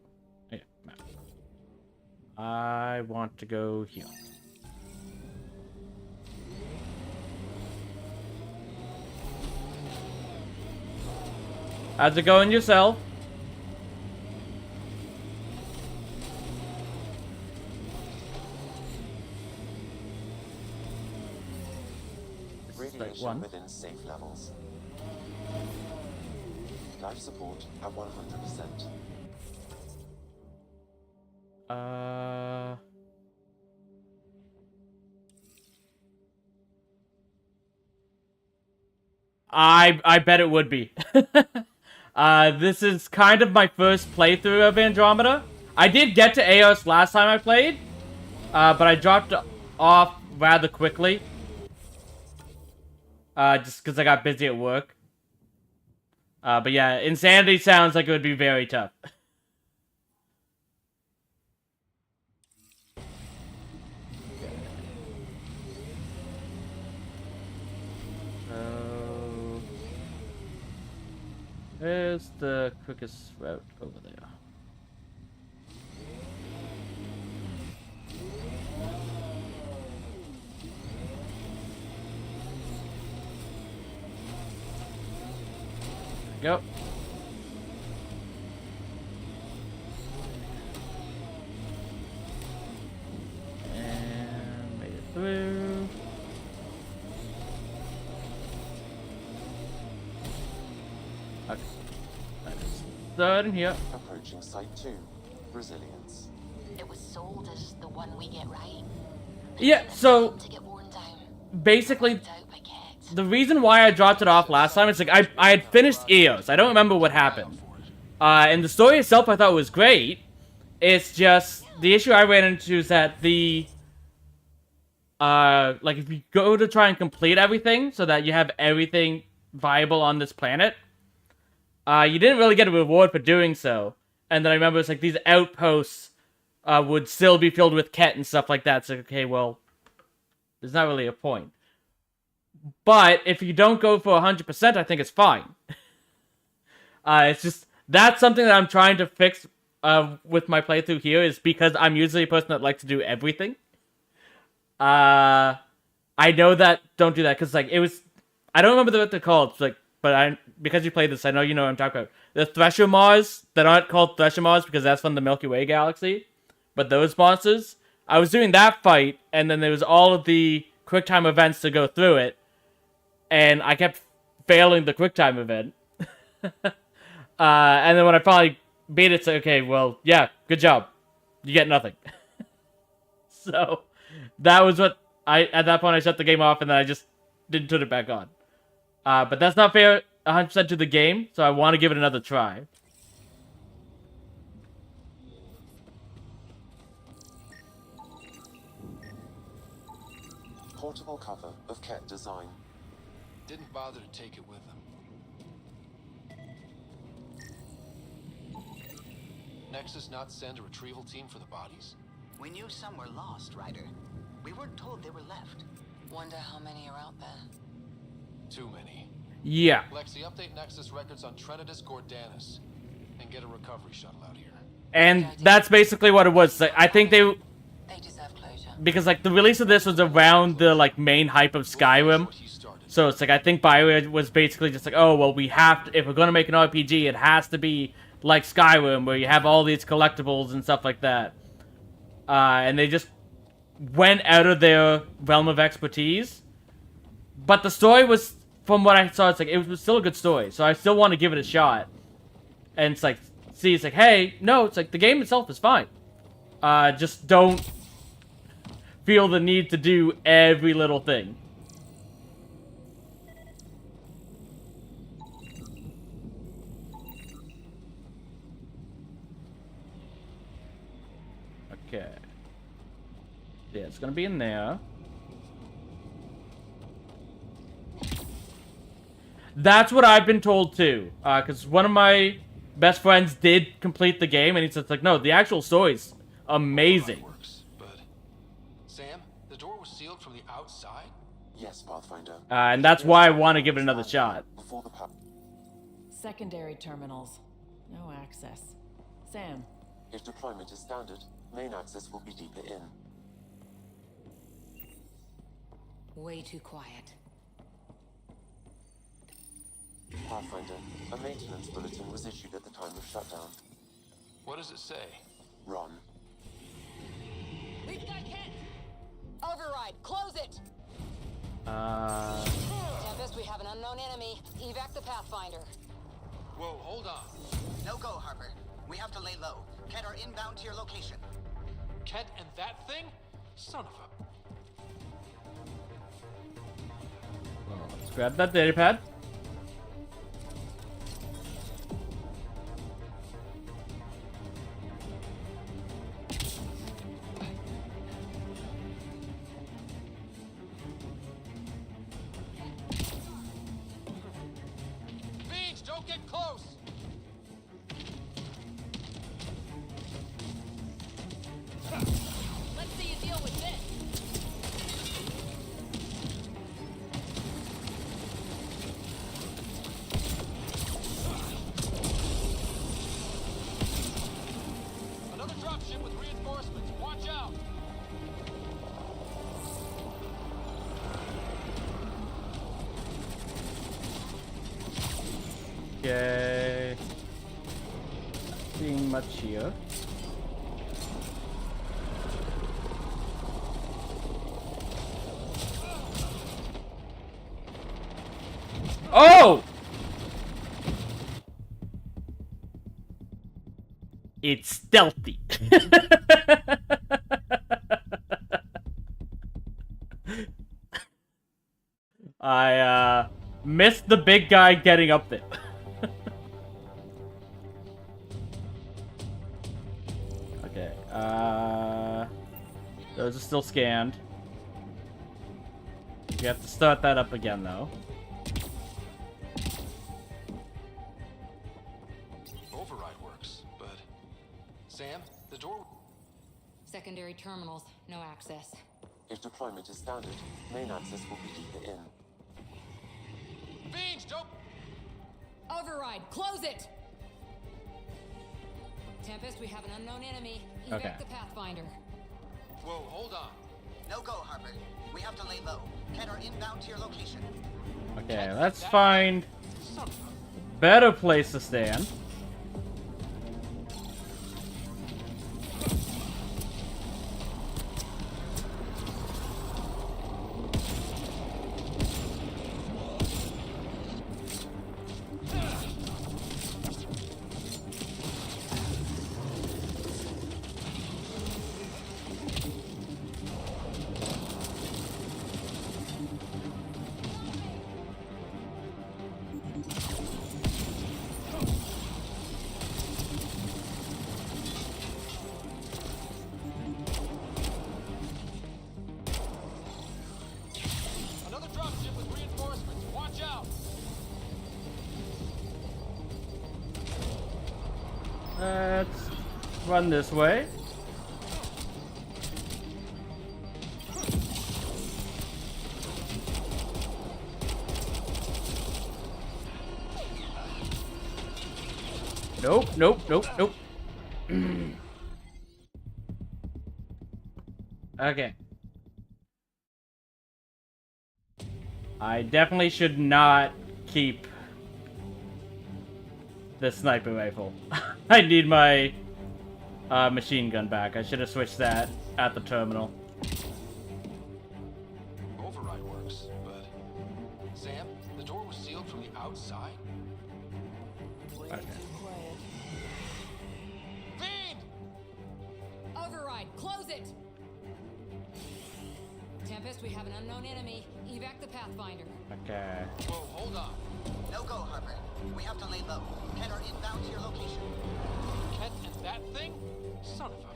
S1: Yeah, map. I want to go here. How's it going yourself?
S2: Radiation within safe levels. Life support at 100%.
S1: I bet it would be. This is kind of my first playthrough of Andromeda. I did get to Eos last time I played, but I dropped off rather quickly. Just because I got busy at work. But yeah, Insanity sounds like it would be very tough. Where's the quickest route over there? Go. And made it through. Okay. That is third in here.
S2: Approaching Site 2. Resilience.
S8: It was sold as the one we get right.
S1: Yeah, so
S8: To get worn down.
S1: basically
S8: Out by Ket.
S1: the reason why I dropped it off last time is like I had finished Eos. I don't remember what happened. And the story itself I thought was great. It's just the issue I ran into is that the like if you go to try and complete everything so that you have everything viable on this planet, you didn't really get a reward for doing so. And then I remember it's like these outposts would still be filled with Ket and stuff like that. So, okay, well, there's not really a point. But if you don't go for 100%, I think it's fine. It's just, that's something that I'm trying to fix with my playthrough here, is because I'm usually a person that likes to do everything. I know that, don't do that, because, like, it was, I don't remember what they're called, like, but because you played this, I know you know what I'm talking about. The Thresher Mars, that aren't called Thresher Mars because that's from the Milky Way galaxy, but those monsters, I was doing that fight, and then there was all of the QuickTime events to go through it, and I kept failing the QuickTime event. And then when I finally beat it, it's like, okay, well, yeah, good job. You get nothing. So, that was what at that point I shut the game off, and then I just didn't turn it back on. But that's not fair 100% to the game, so I want to give it another try.
S2: Portable cover of Ket design.
S11: Didn't bother to take it with them. Nexus not send a retrieval team for the bodies?
S12: We knew some were lost, Ryder. We weren't told they were left.
S5: Wonder how many are out there.
S11: Too many.
S1: Yeah.
S11: Lexi, update Nexus records on Trinitas Gordanis and get a recovery shuttle out here.
S1: And that's basically what it was. Like, I think they
S5: deserve closure.
S1: Because, like, the release of this was around the, like, main hype of Skyrim. So it's like, I think BioWare was basically just like, oh, well, we have to, if we're going to make an RPG, it has to be like Skyrim, where you have all these collectibles and stuff like that. And they just went out of their realm of expertise. But the story was, from what I saw, it's like, it was still a good story. So I still want to give it a shot. And it's like, see, it's like, hey, no, it's like, the game itself is fine. Just don't feel the need to do every little thing. Okay. Yeah, it's gonna be in there. That's what I've been told too. Because one of my best friends did complete the game, and he's just like, no, the actual story's amazing.
S11: But Sam, the door was sealed from the outside?
S2: Yes, Pathfinder.
S1: And that's why I want to give it another shot.
S2: Before the
S5: Secondary terminals. No access. Sam.
S2: If deployment is standard, main access will be deeper in.
S8: Way too quiet.
S2: Pathfinder, a maintenance bulletin was issued at the time of shutdown.
S11: What does it say?
S2: Run.
S12: We've got Ket! Override, close it!
S8: Tempest, we have an unknown enemy. Evac the Pathfinder.
S11: Whoa, hold on.
S12: No go, Harper. We have to lay low. Ket are inbound to your location.
S11: Ket and that thing? Son of a...
S1: Well, let's grab that data pad.
S11: Beach, don't get close!
S6: Let's see you deal with this.
S11: Another dropship with reinforcements. Watch out!
S1: Okay. Seeing much here. Oh! It's stealthy. I missed the big guy getting up there. Okay, those are still scanned. You have to start that up again, though.
S11: Override works, but... Sam, the door...
S6: Secondary terminals, no access.
S2: If deployment is standard, main access will be deeper in.
S4: Fiends, don't...
S6: Override, close it! Tempest, we have an unknown enemy. Evac
S1: Okay.
S6: the Pathfinder.
S4: Whoa, hold on.
S12: No go, Harper. We have to lay low. Ken are inbound to your location.
S1: Okay, let's find better place to stand.
S4: Another dropship with reinforcements. Watch out.
S1: Let's run this way. Nope, nope, nope, nope. Okay. I definitely should not keep the sniper rifle. I need my machine gun back. I should have switched that at the terminal.
S11: Override works, but... Sam, the door was sealed from the outside?
S1: Okay.
S4: Fiend!
S6: Override, close it! Tempest, we have an unknown enemy. Evac the Pathfinder.
S1: Okay.
S4: Whoa, hold on.
S12: No go, Harper. We have to lay low. Ken are inbound to your location.
S4: Ken and that thing? Son of a...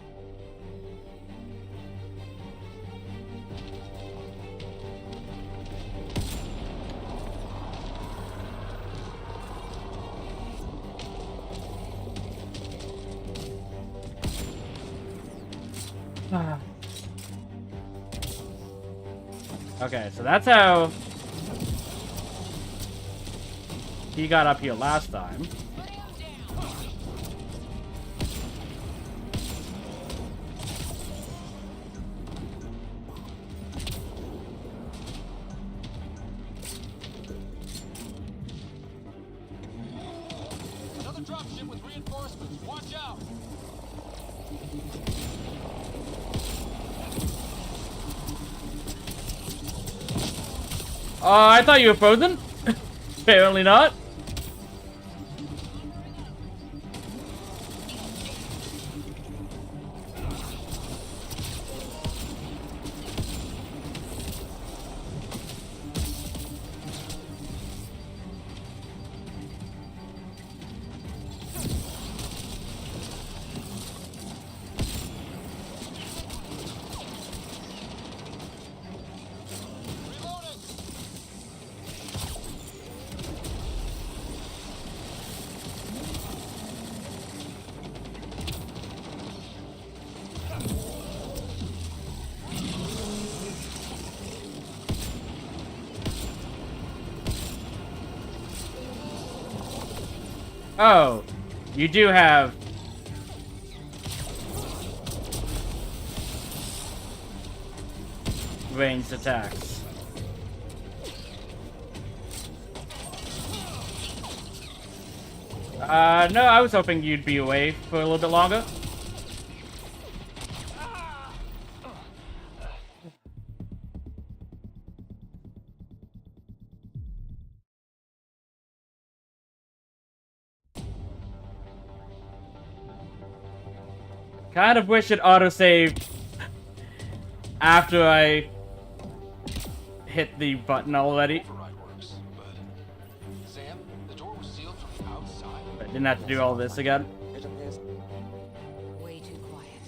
S1: Okay, so that's how he got up here last time.
S4: Another dropship with reinforcements. Watch out.
S1: I thought you were frozen. Apparently not. Oh, you do have ranged attacks. No, I was hoping you'd be away for a little bit longer. Kind of wish it autosaved after I hit the button already.
S11: Override works, but... Sam, the door was sealed from the outside?
S1: I didn't have to do all this again.
S2: It appears
S6: Way too quiet.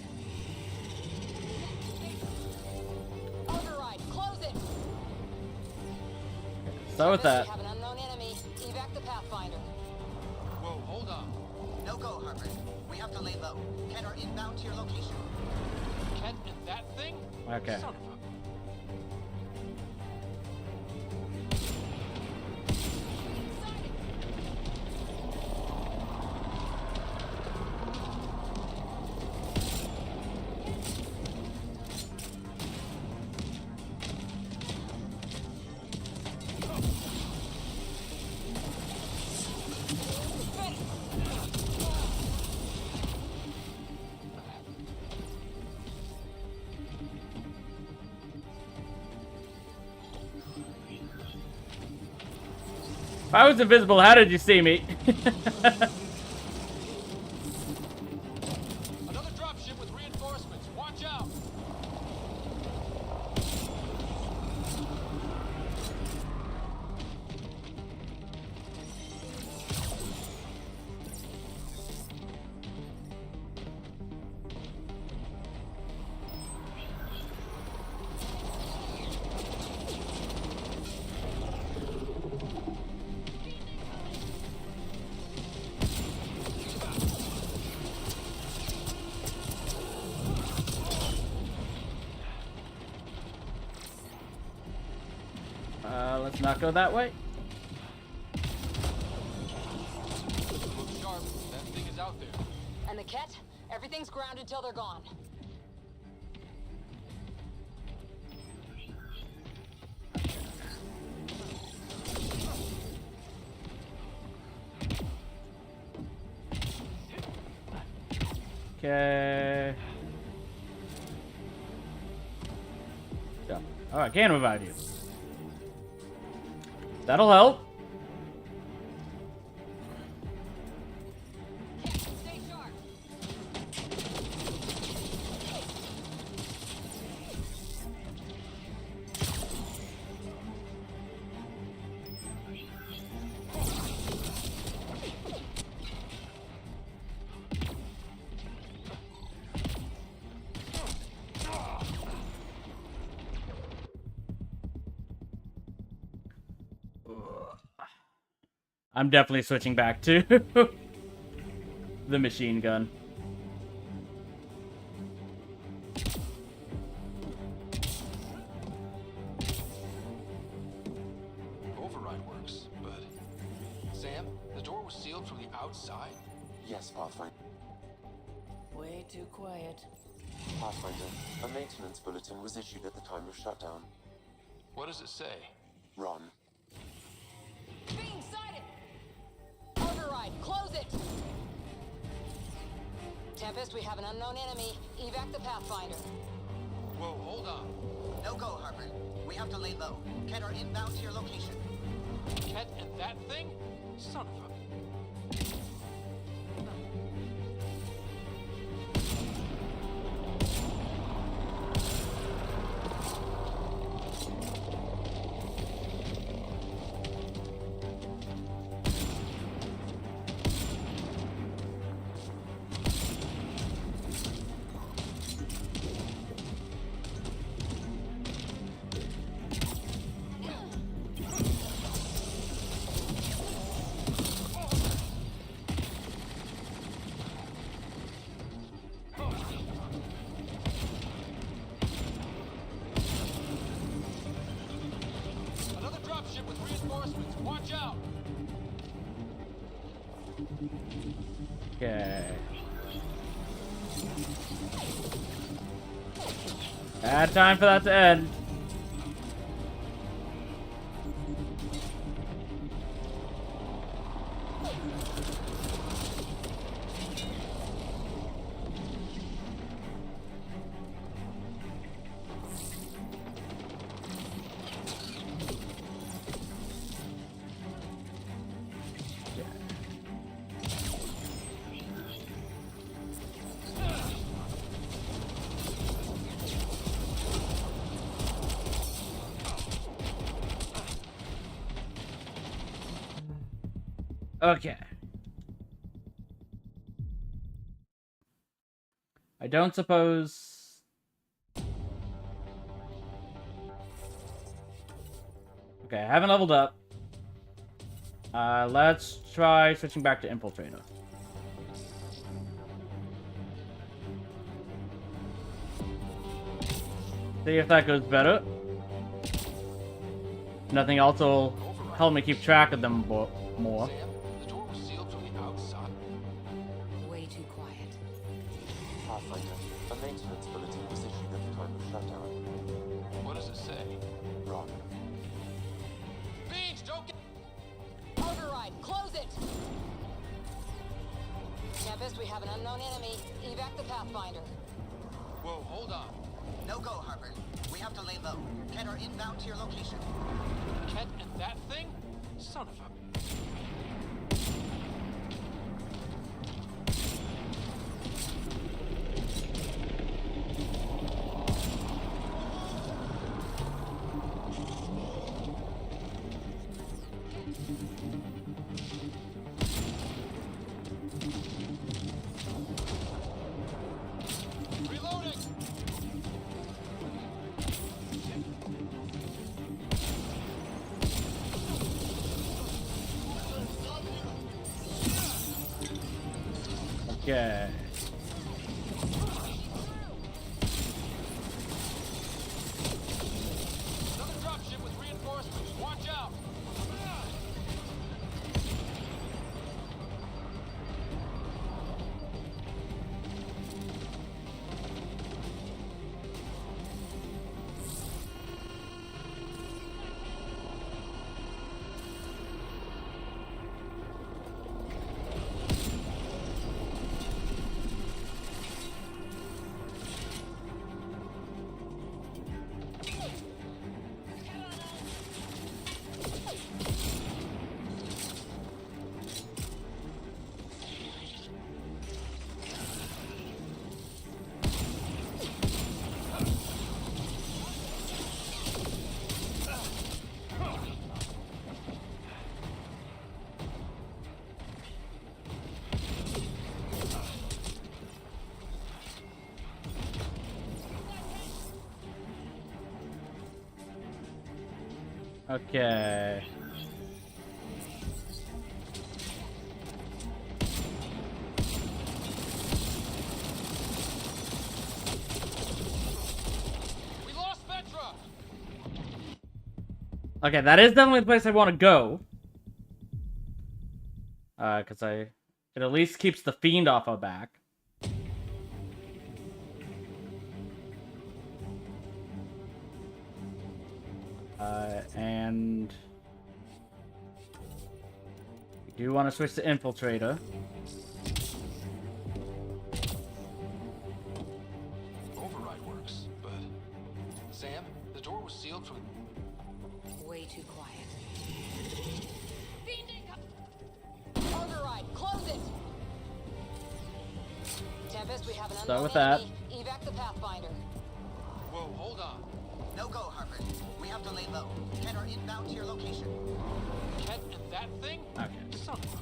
S6: Override, close it!
S1: Start with that.
S6: We have an unknown enemy. Evac the Pathfinder.
S4: Whoa, hold on.
S12: No go, Harper. We have to lay low. Ken are inbound to your location.
S11: Ket and that thing?
S1: Okay.
S11: Son of a...
S1: If I was invisible, how did you see me?
S11: Another dropship with reinforcements. Watch out!
S1: Let's not go that way.
S11: Look sharp. That thing is out there.
S6: And the Ket? Everything's grounded till they're gone.
S1: Okay. Yeah. Oh, I can revive you. That'll help.
S6: Stay sharp.
S1: I'm definitely switching back to the machine gun.
S11: Override works, but... Sam, the door was sealed from the outside?
S2: Yes, Pathfinder.
S5: Way too quiet.
S2: Pathfinder, a maintenance bulletin was issued at the time of shutdown.
S11: What does it say?
S2: Run.
S6: Being sighted! Override, close it! Tempest, we have an unknown enemy. Evac the Pathfinder.
S11: Whoa, hold on.
S12: No go, Harper. We have to lay low. Ket are inbound to your location.
S11: Ket and that thing? Son of a... Another dropship with reinforcements. Watch out!
S1: Okay. Bad time for that to end. Okay. I don't suppose... Okay, I haven't leveled up. Let's try switching back to See if that goes better. Nothing else will help me keep track of them more.
S11: Sam, the door was sealed from the outside.
S5: Way too quiet.
S2: Pathfinder, a maintenance bulletin was issued at the time of shutdown.
S11: What does it say?
S2: Wrong.
S11: Beach, don't get...
S10: Override, close it! Tempest, we have an unknown enemy. Evac the Pathfinder.
S11: Whoa, hold on.
S12: No go, Harper. We have to lay low. Kedar inbound to your location.
S11: Ket and that thing? Son of a...
S4: Reloading!
S1: Okay.
S4: Another dropship with reinforcements. Watch out!
S1: Okay.
S4: We lost Petra!
S1: Okay, that is definitely the place I want to go. Cause it at least keeps the fiend off our back. And we do want to switch to Infiltrator.
S11: Override works, but... Sam, the door was sealed from...
S5: Way too quiet.
S10: Override, close it! Tempest, we have an
S1: Start
S10: unknown
S1: with that.
S10: enemy. Evac the Pathfinder.
S11: Whoa, hold on.
S12: No go, Harper. We have to lay low. Kedar inbound to your location.
S11: Ket and that thing?
S1: Okay.
S11: Son of a...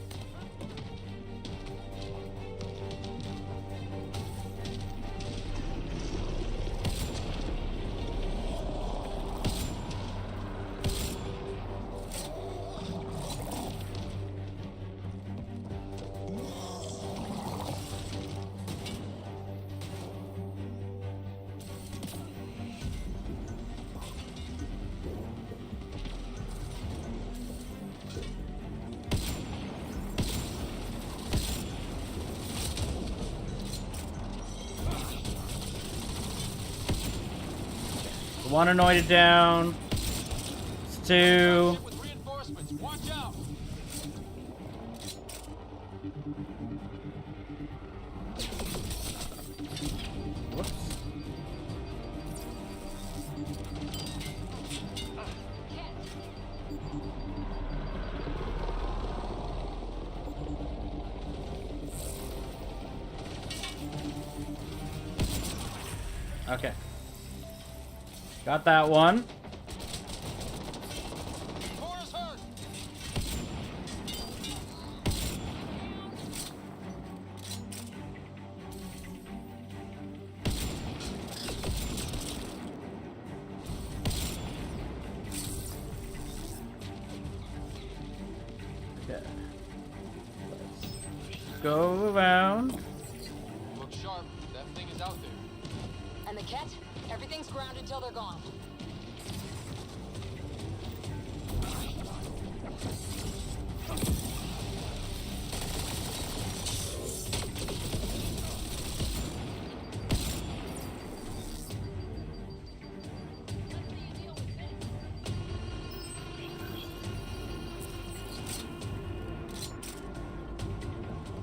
S1: One anointed down. It's two.
S4: Dropship with reinforcements. Watch out!
S1: Whoops. Okay. Got that one.
S4: Cora's hurt!
S1: Okay. Let's go around.
S4: Look sharp. That thing is out there.
S10: And the Ket?
S6: Everything's grounded till they're gone.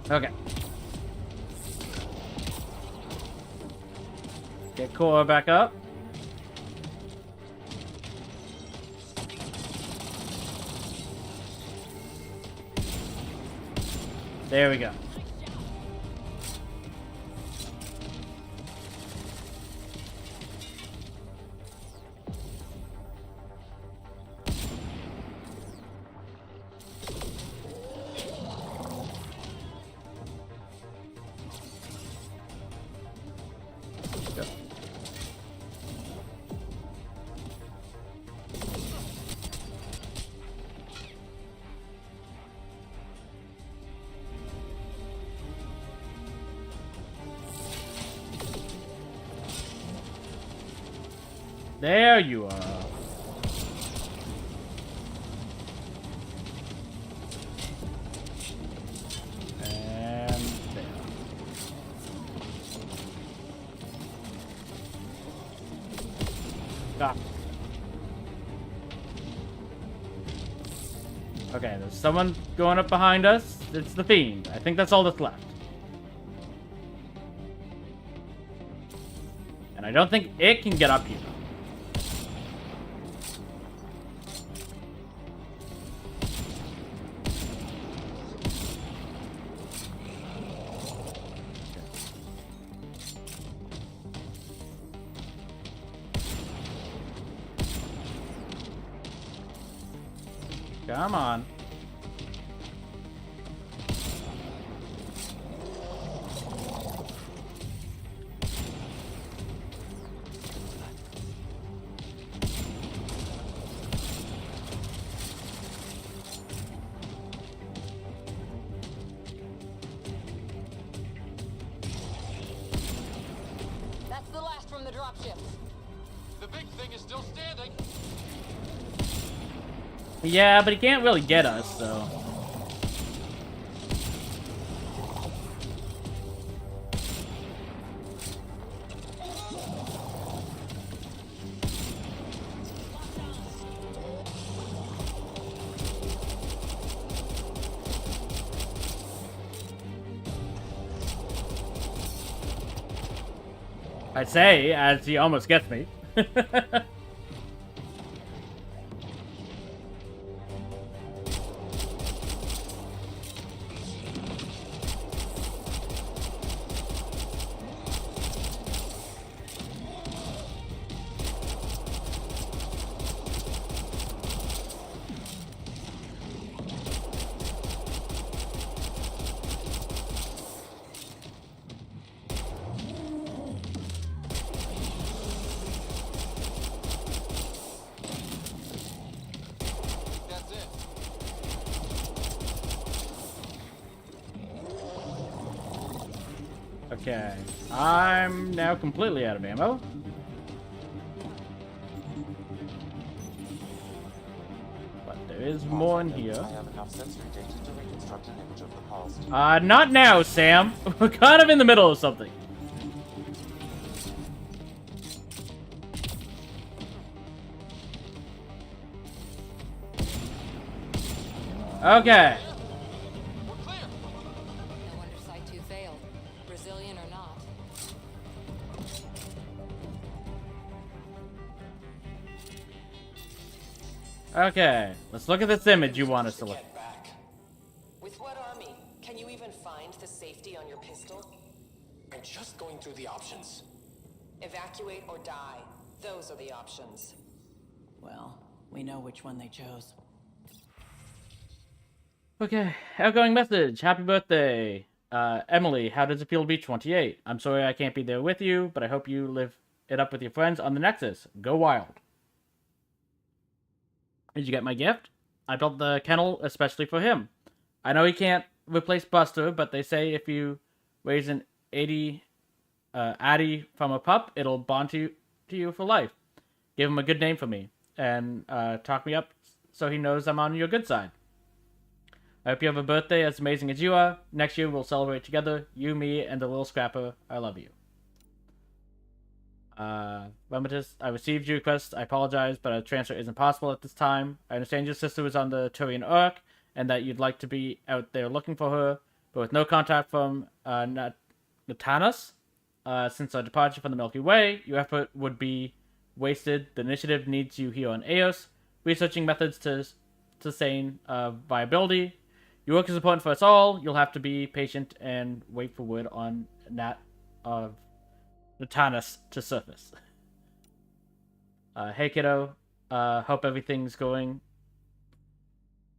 S1: Okay. Get Cora back up. There we go. There you are. And there. Stop. Okay, there's someone going up behind us. It's the Fiend. I think that's all that's left. And I don't think it can get up here. Come on.
S6: That's the last from the dropship.
S4: The big thing is still standing.
S1: Yeah, but he can't really get us, so. I'd say, as he almost gets me.
S4: That's it.
S1: Okay, I'm now completely out of ammo. But there is more in here.
S2: I have enough sensory data to reconstruct an image of the past.
S1: Not now, Sam. We're kind of in the middle of something. Okay.
S4: We're clear.
S6: No wonder Site 2 failed. Brazilian or not.
S1: Okay, let's look at this image you want us to look at.
S13: Get back. With what army? Can you even find the safety on your pistol?
S11: I'm just going through the options.
S13: Evacuate or die. Those are the options.
S5: Well, we know which one they chose.
S1: Okay, outgoing message. Happy birthday. Emily, how does it feel to be 28? I'm sorry I can't be there with you, but I hope you live it up with your friends on the Nexus. Go wild. Did you get my gift? I built the kennel especially for him. I know he can't replace Buster, but they say if you raise an Addy from a pup, it'll bond to you for life. Give him a good name for me, and talk me up so he knows I'm on your good side. I hope you have a birthday as amazing as you are. Next year we'll celebrate together. You, me, and the little scrapper. I love you. Limitus, I received your request. I apologize, but a transfer isn't possible at this time. I understand your sister was on the Turian Ark, and that you'd like to be out there looking for her, but with no contact from Natanas, since our departure from the Milky Way, your effort would be wasted. The initiative needs you here on Eos, researching methods to sustain viability. Your work is important for us all. You'll have to be patient and wait for word on Natanas to surface. Hey kiddo, hope everything's going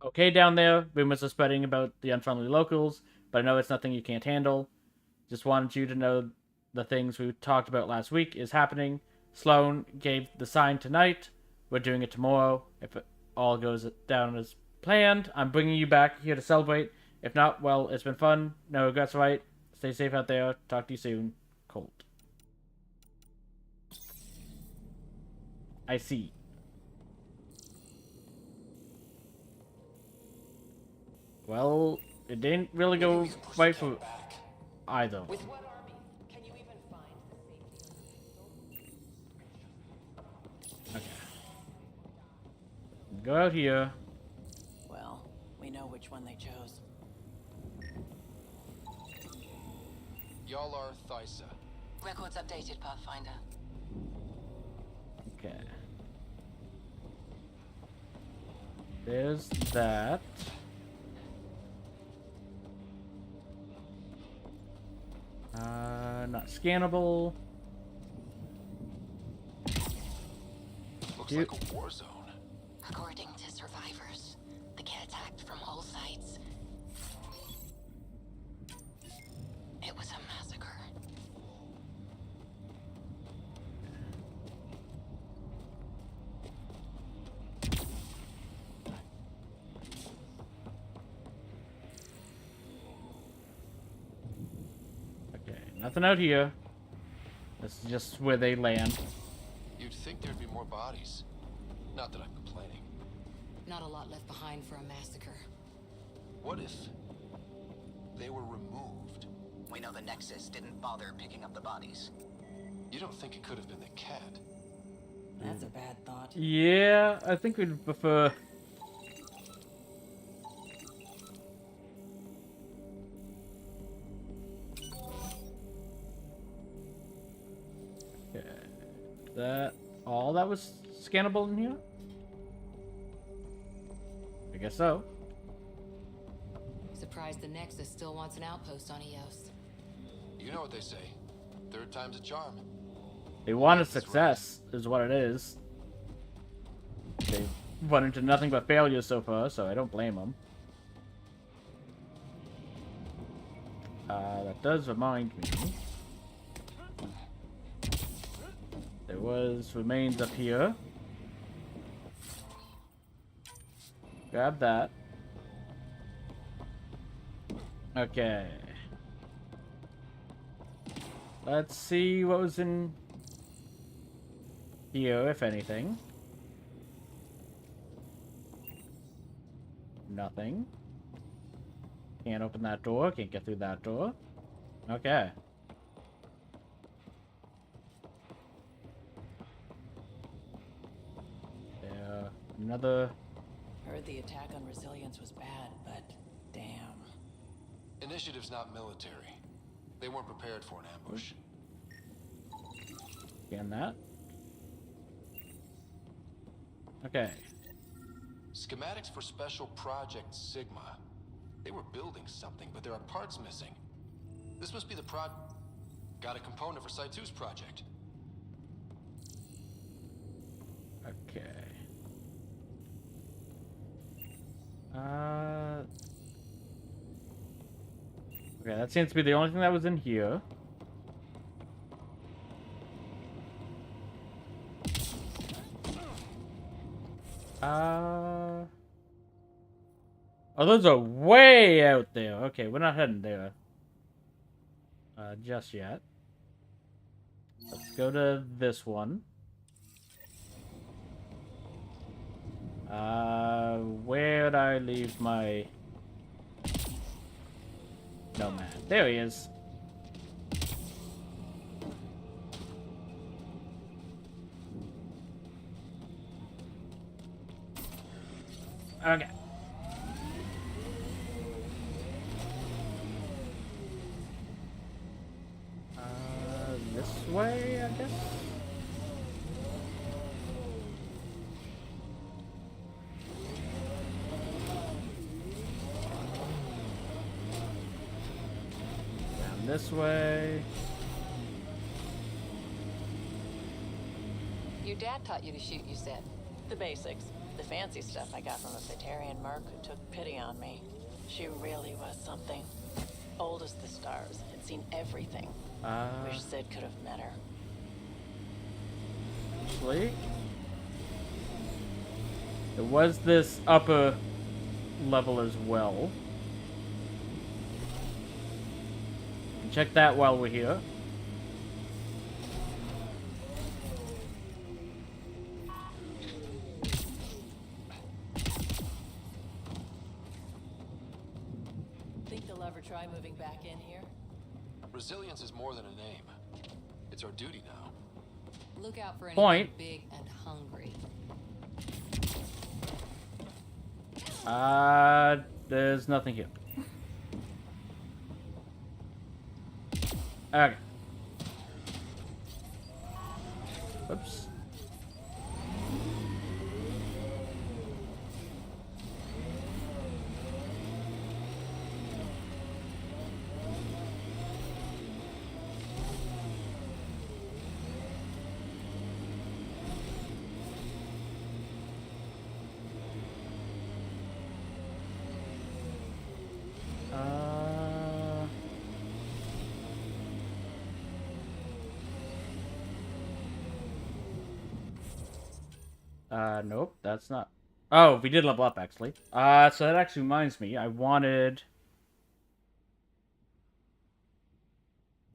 S1: okay down there. Rumors are spreading about the unfriendly locals, but I know it's nothing you can't handle. Just wanted you to know the things we talked about last week is happening. Sloan gave the sign tonight. We're doing it tomorrow. If it all goes down as planned, I'm bringing you back here to celebrate. If not, well, it's been fun. No regrets, right? Stay safe out there. Talk to you soon. Colt. I see. Well, it didn't really go right for either.
S13: With what army can you even find the safety
S1: Okay. Go out here.
S5: Well, we know which one they chose.
S11: Y'all are Thysa.
S8: Records updated, Pathfinder.
S1: Okay. There's that. Not scannable.
S11: Looks like a war zone.
S8: According to survivors, they get attacked from all sides. It was a massacre.
S1: Okay, nothing out here. This is just where they land.
S11: You'd think there'd be more bodies. Not that I'm complaining.
S6: Not a lot left behind for a massacre.
S11: What if they were removed?
S12: We know the Nexus didn't bother picking up the bodies.
S11: You don't think it could have been the cat?
S5: That's a bad thought.
S1: Yeah, I think we'd prefer... Okay. That... all that was scannable in here? I guess so.
S6: Surprised the Nexus still wants an outpost on Eos.
S11: You know what they say. Third time's a charm.
S1: They wanted success, is what it is. They've run into nothing but failure so far, so I don't blame them. That does remind me. There was remains up here. Grab that. Okay. Let's see what was in here, if anything. Nothing. Can't open that door. Can't get through that door. Okay. There. Another...
S5: Heard the attack on Resilience was bad, but damn.
S11: Initiative's not military. They weren't prepared for an ambush.
S1: Scan that. Okay.
S11: Schematics for Special Project Sigma. They were building something, but there are parts missing. This must be the got a component for Site 2's project.
S1: Okay. Okay, that seems to be the only thing that was in here. Oh, those are way out there. Okay, we're not heading there. Just yet. Let's go to this one. Where'd I leave my... Nomad? There he is. Okay. This way, I guess? Down this way.
S5: Your dad taught you to shoot, you said.
S13: The basics. The fancy stuff I got from a Cytarian merc who took pity on me. She really was something. Old as the stars. Had seen everything. Wish Sid could have met her.
S1: Actually, there was this upper level as well. Check that while we're here.
S13: Think they'll ever try moving back in here?
S11: Resilience is more than a name. It's our duty now.
S6: Look out for anything
S1: Point.
S6: big and hungry.
S1: There's nothing here. Okay. Oops. Nope, that's not... Oh, we did level up, actually. So that actually reminds me, I wanted...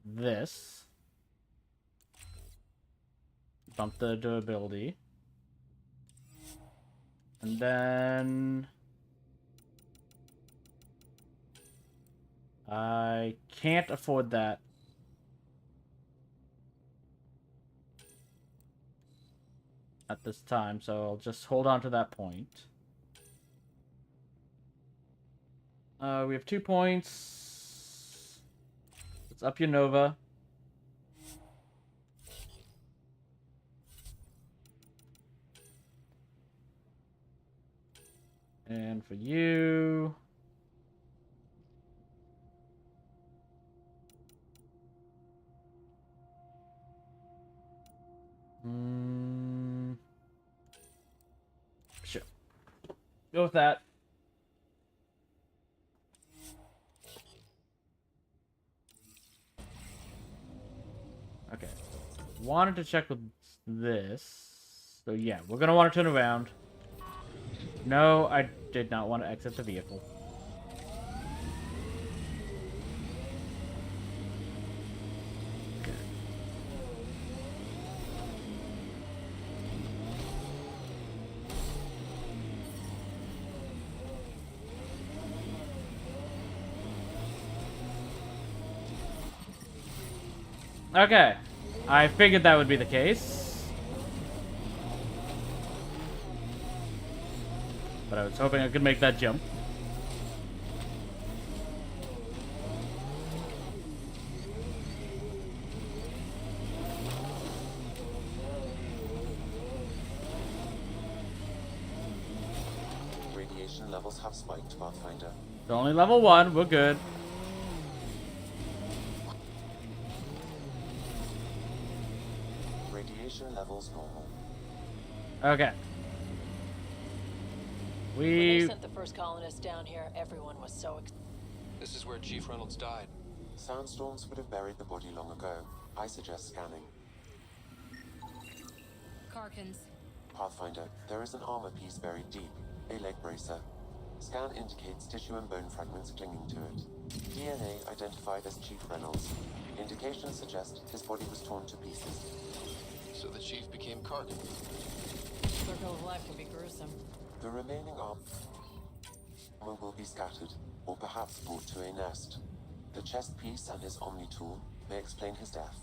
S1: this. Bump the durability. And then... I can't afford that. At this time, so I'll just hold on to that point. We have 2 points. Let's up your Nova. And for you... Sure. Go with that. Okay. Wanted to check with this. So yeah, we're gonna want to turn around. No, I did not want to exit the vehicle. Okay, I figured that would be the case. But I was hoping I could make that jump.
S2: Radiation levels have spiked, Pathfinder.
S1: It's only level 1, we're good.
S2: Radiation levels normal.
S1: Okay.
S13: When they sent the first colonists down here, everyone was so
S11: This is where Chief Reynolds died.
S2: Sandstorms would have buried the body long ago. I suggest scanning.
S6: Karkins.
S2: Pathfinder, there is an armor piece buried deep. A leg bracer. Scan indicates tissue and bone fragments clinging to it. DNA identified as Chief Reynolds. Indications suggest his body was torn to pieces.
S11: So the Chief became Karkin.
S13: Circle of life can be gruesome.
S2: The remaining armor will be scattered, or perhaps brought to a nest. The chest piece and his Omni tool may explain his death.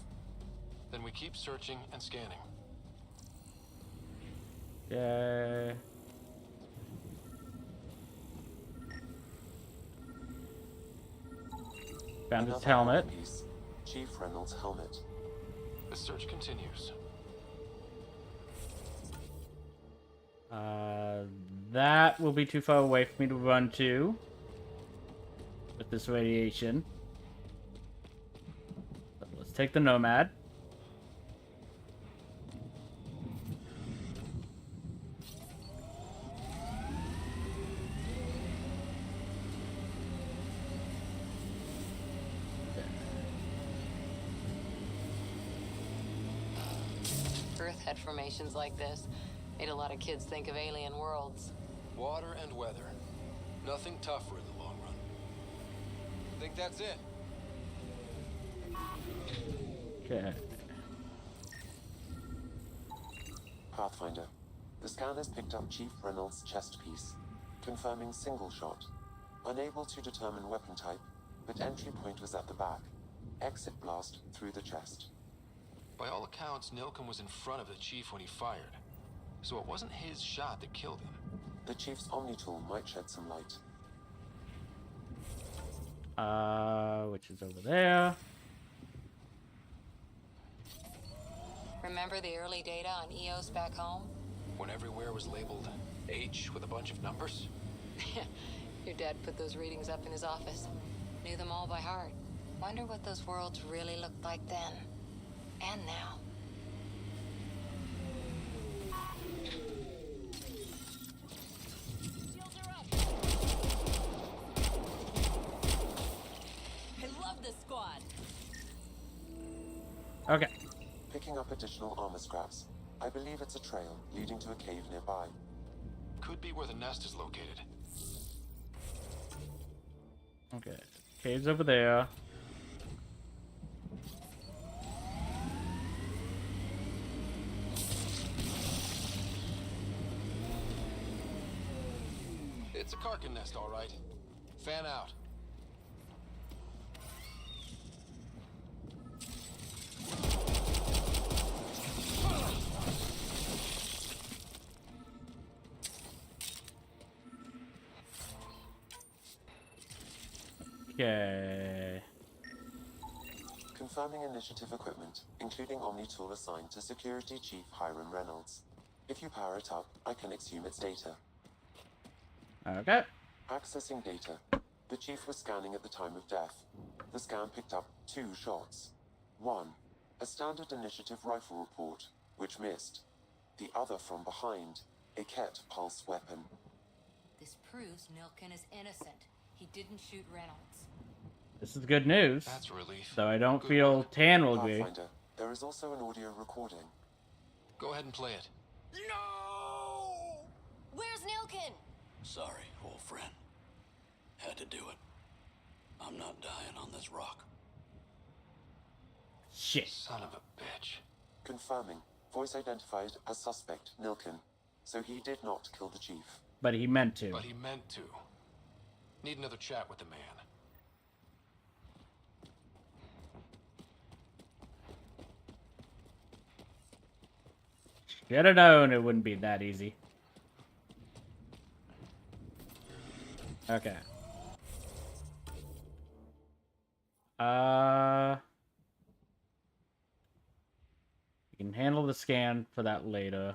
S11: Then we keep searching and scanning.
S1: Okay. Found his
S2: Another
S1: helmet.
S2: armor piece, Chief Reynolds' helmet.
S11: The search continues.
S1: That will be too far away for me to run to with this radiation. So let's take the Nomad.
S6: Earth had formations like this. Made a lot of kids think of alien worlds.
S11: Water and weather. Nothing tougher in the long run. Think that's it?
S1: Okay.
S2: Pathfinder. The scanners picked up Chief Reynolds' chest piece, confirming single shot. Unable to determine weapon type, but entry point was at the back. Exit blast through the chest.
S11: By all accounts, Nilken was in front of the Chief when he fired. So it wasn't his shot that killed him.
S2: The Chief's Omni tool might shed some light.
S1: Which is over there.
S6: Remember the early data on EOS back home?
S11: When everywhere was labeled H with a bunch of numbers?
S6: Your dad put those readings up in his office. Knew them all by heart. Wonder what those worlds really looked like then. And now. I love this squad.
S1: Okay.
S2: Picking up additional armor scraps. I believe it's a trail leading to a cave nearby.
S11: Could be where the nest is located.
S1: Okay. Cave's over there.
S11: It's a Karkin nest, all right. Fan out.
S1: Okay.
S2: Confirming initiative equipment, including Omni tool assigned to Security Chief Hiram Reynolds. If you power it up, I can exhume its data.
S1: Okay.
S2: Accessing data. The Chief was scanning at the time of death. The scan picked up 2 shots. One, a standard initiative rifle report, which missed. The other from behind, a Ket pulse weapon.
S14: This proves Nilken is innocent. He didn't shoot Reynolds.
S1: This is good news.
S11: That's a relief.
S1: So I don't feel Tan will be.
S2: Pathfinder, there is also an audio recording.
S11: Go ahead and play it.
S10: No! Where's Nilken?
S3: Sorry, old friend. Had to do it. I'm not dying on this rock.
S1: Shit.
S11: Son of a bitch.
S2: Confirming. Voice identified as suspect, Nilken. So he did not kill the Chief.
S1: But he meant to.
S11: But he meant to. Need another chat with the man.
S1: Should have known it wouldn't be that easy. Okay. We can handle the scan for that later.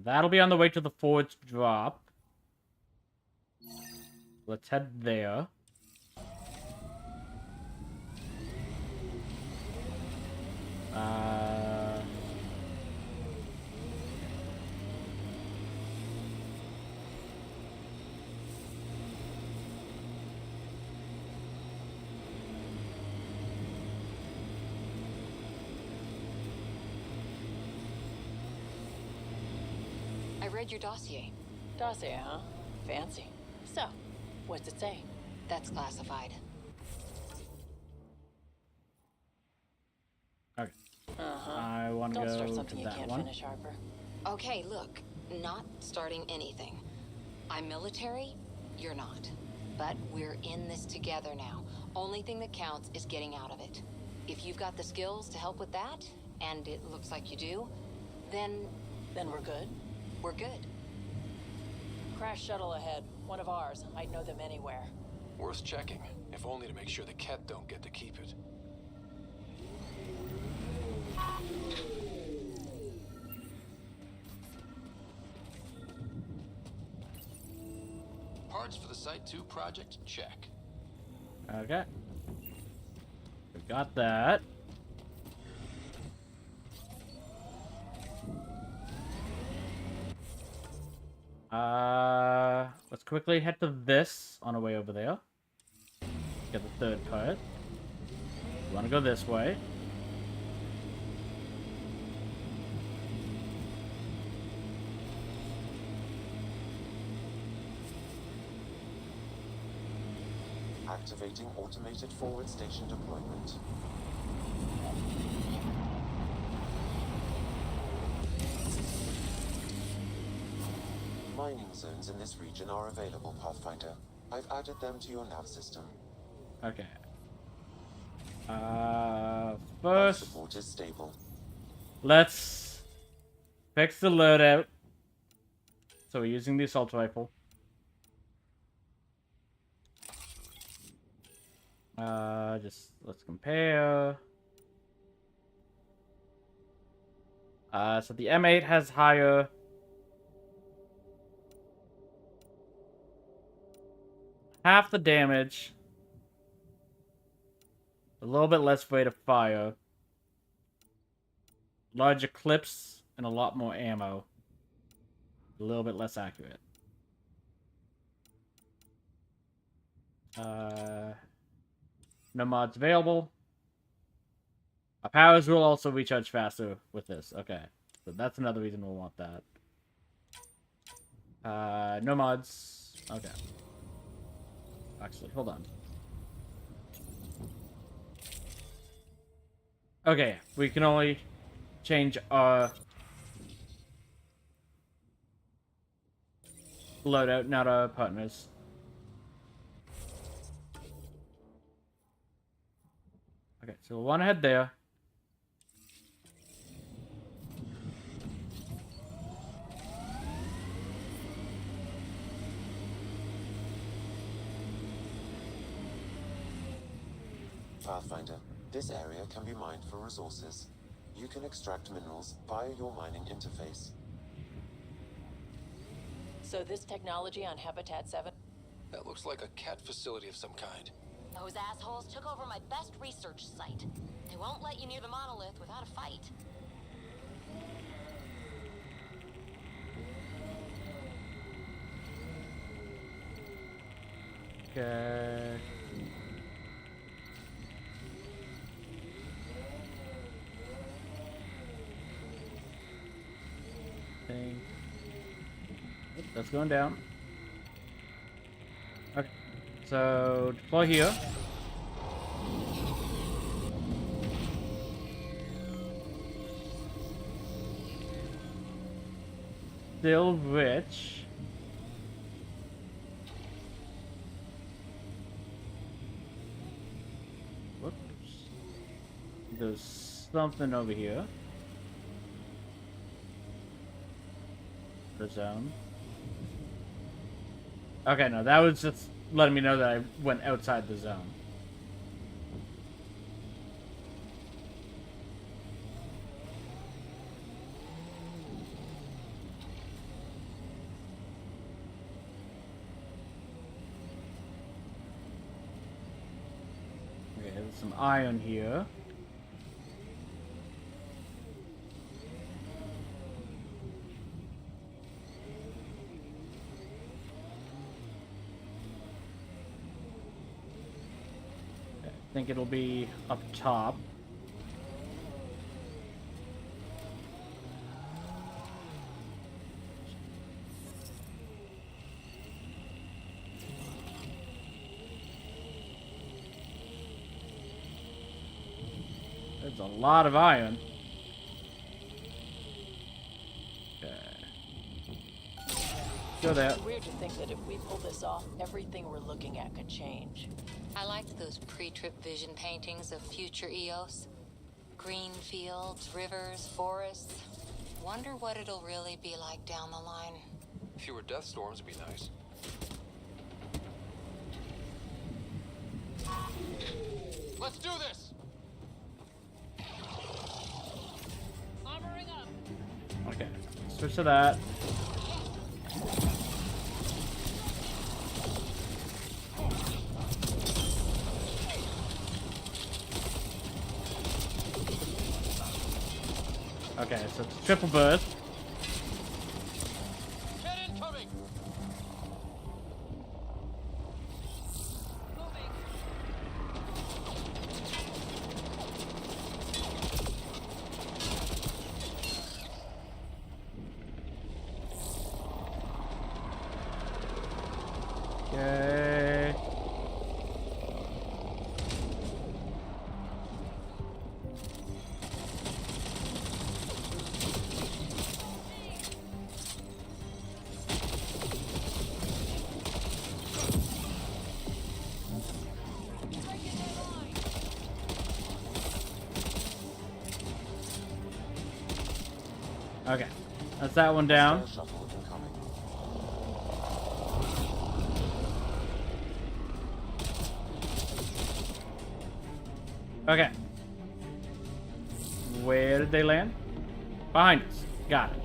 S1: That'll be on the way to the forge drop. Let's head there.
S6: I read your dossier.
S13: Dossier, huh? Fancy. So, what's it say?
S6: That's classified.
S1: Okay. I want to
S13: Don't
S1: go
S13: start
S1: to
S13: something you
S1: that
S13: can't
S1: one.
S13: finish, Harper.
S6: Okay, look. not starting anything. I'm military, you're not. But we're in this together now. Only thing that counts is getting out of it. If you've got the skills to help with that, and it looks like you do, then
S13: we're good?
S6: We're good.
S13: Crash shuttle ahead. One of ours. I'd know them anywhere.
S11: Worth checking, if only to make sure the Ket don't get to keep it. Parts for the Site 2 project? Check.
S1: Okay. We got that. Let's quickly head to this on our way over there. Get the third part. We want to go this way.
S2: Activating automated forward station deployment. Mining zones in this region are available, Pathfinder. I've added them to your nav system.
S1: Okay.
S2: Life
S1: First,
S2: support is stable.
S1: let's fix the loadout. So we're using the assault rifle. Just let's compare. So the M8 has higher half the damage, a little bit less rate of fire, larger clips, and a lot more ammo. A little bit less accurate. No mods available. Our powers will also recharge faster with this. Okay. So that's another reason we'll want that. No mods. Okay. Actually, hold on. Okay, we can only change our loadout, not our partners. Okay, so we'll want to head there.
S2: Pathfinder, this area can be mined for resources. You can extract minerals via your mining interface.
S13: So this technology on Habitat 7?
S11: That looks like a cat facility of some kind.
S10: Those assholes took over my best research site. They won't let you near the monolith without a fight.
S1: Okay. That's going down. Okay. So, deploy here. Still rich. Whoops. There's something over here. The zone. Okay, no, that was just letting me know that I went outside the zone. Okay, there's some iron here. I think it'll be up top. There's a lot of iron. Okay. Go there.
S13: It's weird to think that if we pull this off, everything we're looking at could change.
S6: I liked those pre-trip vision paintings of future Eos. Green fields, rivers, forests. Wonder what it'll really be like down the line.
S11: Fewer death storms would be nice. Let's do this!
S14: Armoring up.
S1: Okay. Switch to that. Okay, so it's triple burst.
S11: Get incoming!
S1: Okay. Okay, that's that one down.
S2: Shuttle incoming.
S1: Okay. Where did they land? Behind us. Got it.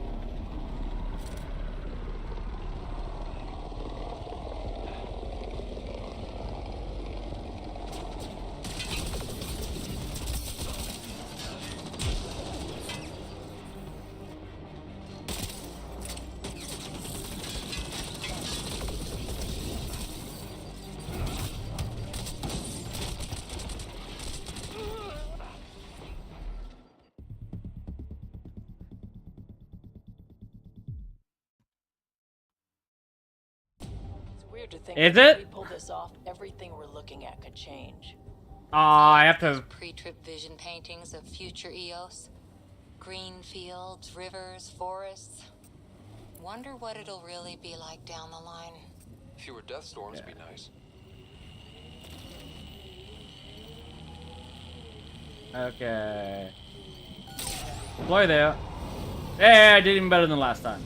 S13: Weird to think
S1: Is
S13: that if
S1: it?
S13: we pull this off, everything we're looking at could change.
S1: I have to.
S6: Pre-trip vision paintings of future Eos. Green fields, rivers, forests. Wonder what it'll really be like down the line.
S11: Fewer death storms would be nice.
S1: Okay. Deploy there. Hey, I did even better than last time.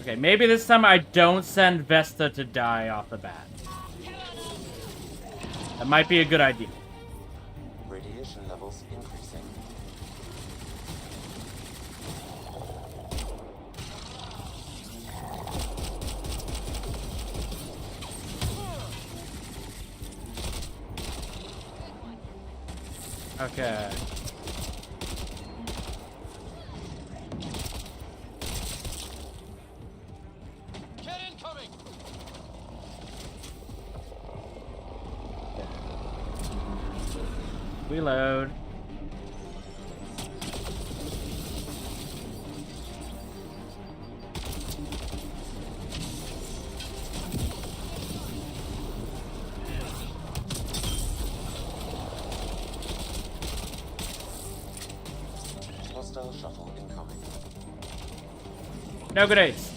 S1: Okay, maybe this time I don't send Vesta to die off the bat. That might be a good idea.
S2: Radiation levels increasing.
S1: Okay.
S11: Get incoming!
S1: Reload.
S2: Hostile shuttle incoming.
S1: No grenades.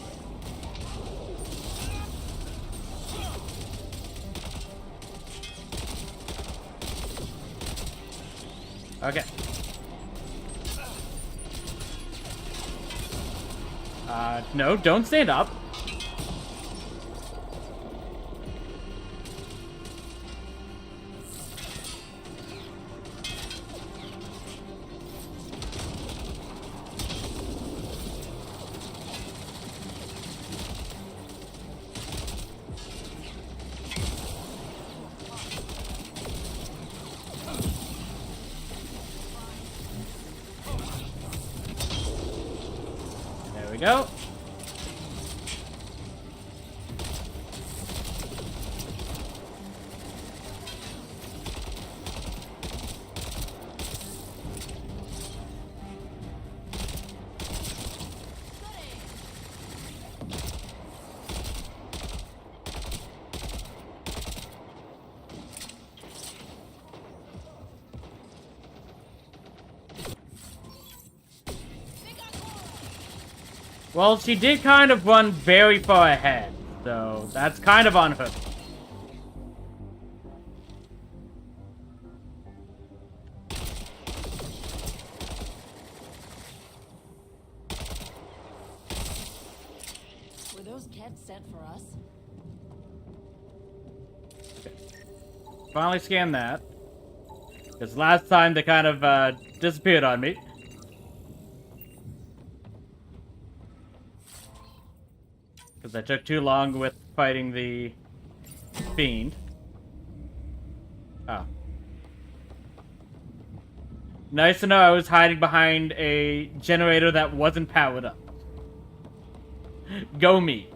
S1: Okay. No, don't stand up. There we go. Well, she did kind of run very far ahead, so that's kind of on her.
S5: Were those Keds sent for us?
S1: Finally scanned that. Because last time they kind of disappeared on me. Because I took too long with fighting the fiend. Oh. Nice to know I was hiding behind a generator that wasn't powered up. Go me.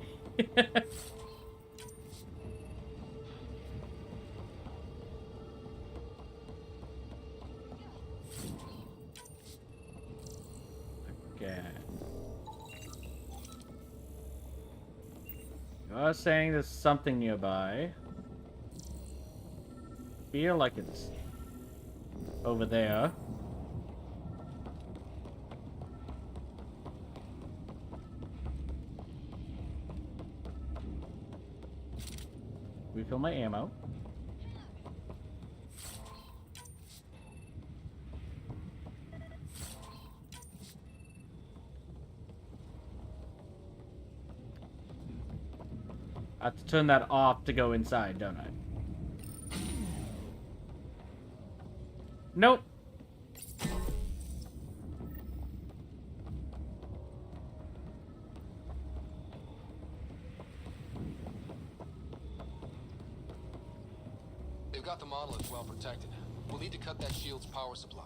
S1: Okay. I was saying there's something nearby. Feel like it's over there. Refill my ammo. I have to turn that off to go inside, don't I? Nope.
S11: They've got the monolith well protected. We'll need to cut that shield's power supply.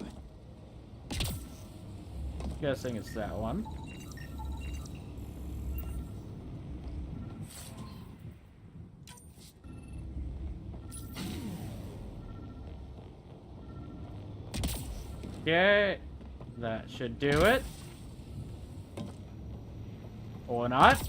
S1: Guessing it's that one. Okay, that should do it. Or not.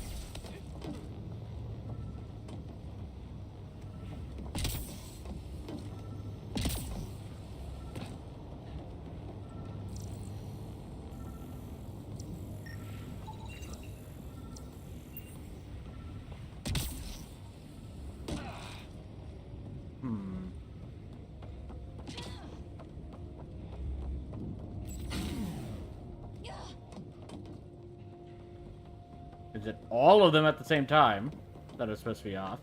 S1: Is it all of them at the same time that are supposed to be off?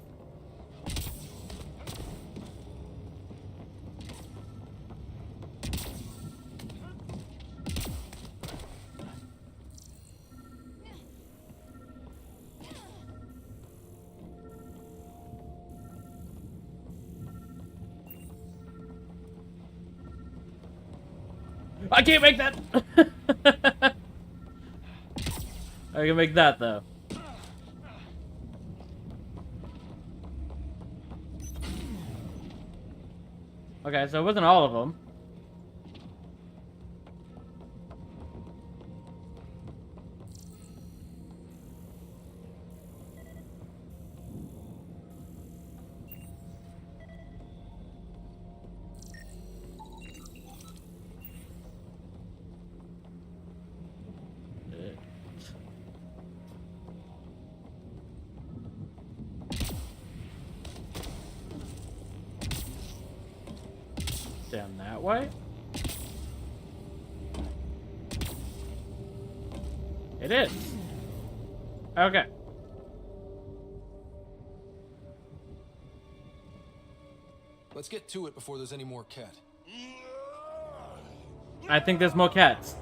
S1: I can't make that! I can make that, though. Okay, so it wasn't all of them. Down that way? It is. Okay.
S11: Let's get to it before there's any more cat.
S1: I think there's more cats.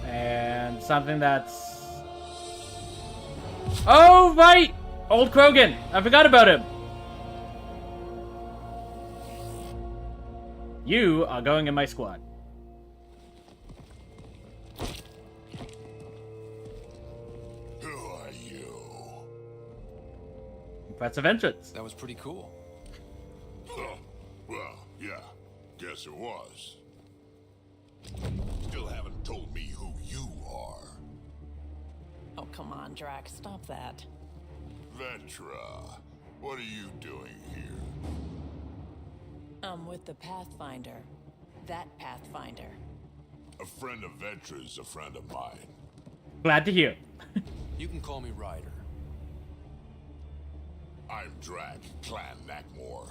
S1: And something that's... Oh, right! Old Krogan! I forgot about him! You are going in my squad.
S7: Who are you?
S1: Impressive entrance.
S11: That was pretty cool.
S7: Huh. Well, yeah. Guess it was. Still haven't told me who you are.
S13: Oh, come on, Drax. Stop that.
S7: Vetra, what are you doing here?
S13: I'm with the Pathfinder. That Pathfinder.
S7: A friend of Vetra's a friend of mine.
S1: Glad to hear.
S11: You can call me Ryder.
S7: I'm Drac, Clan Nakmor.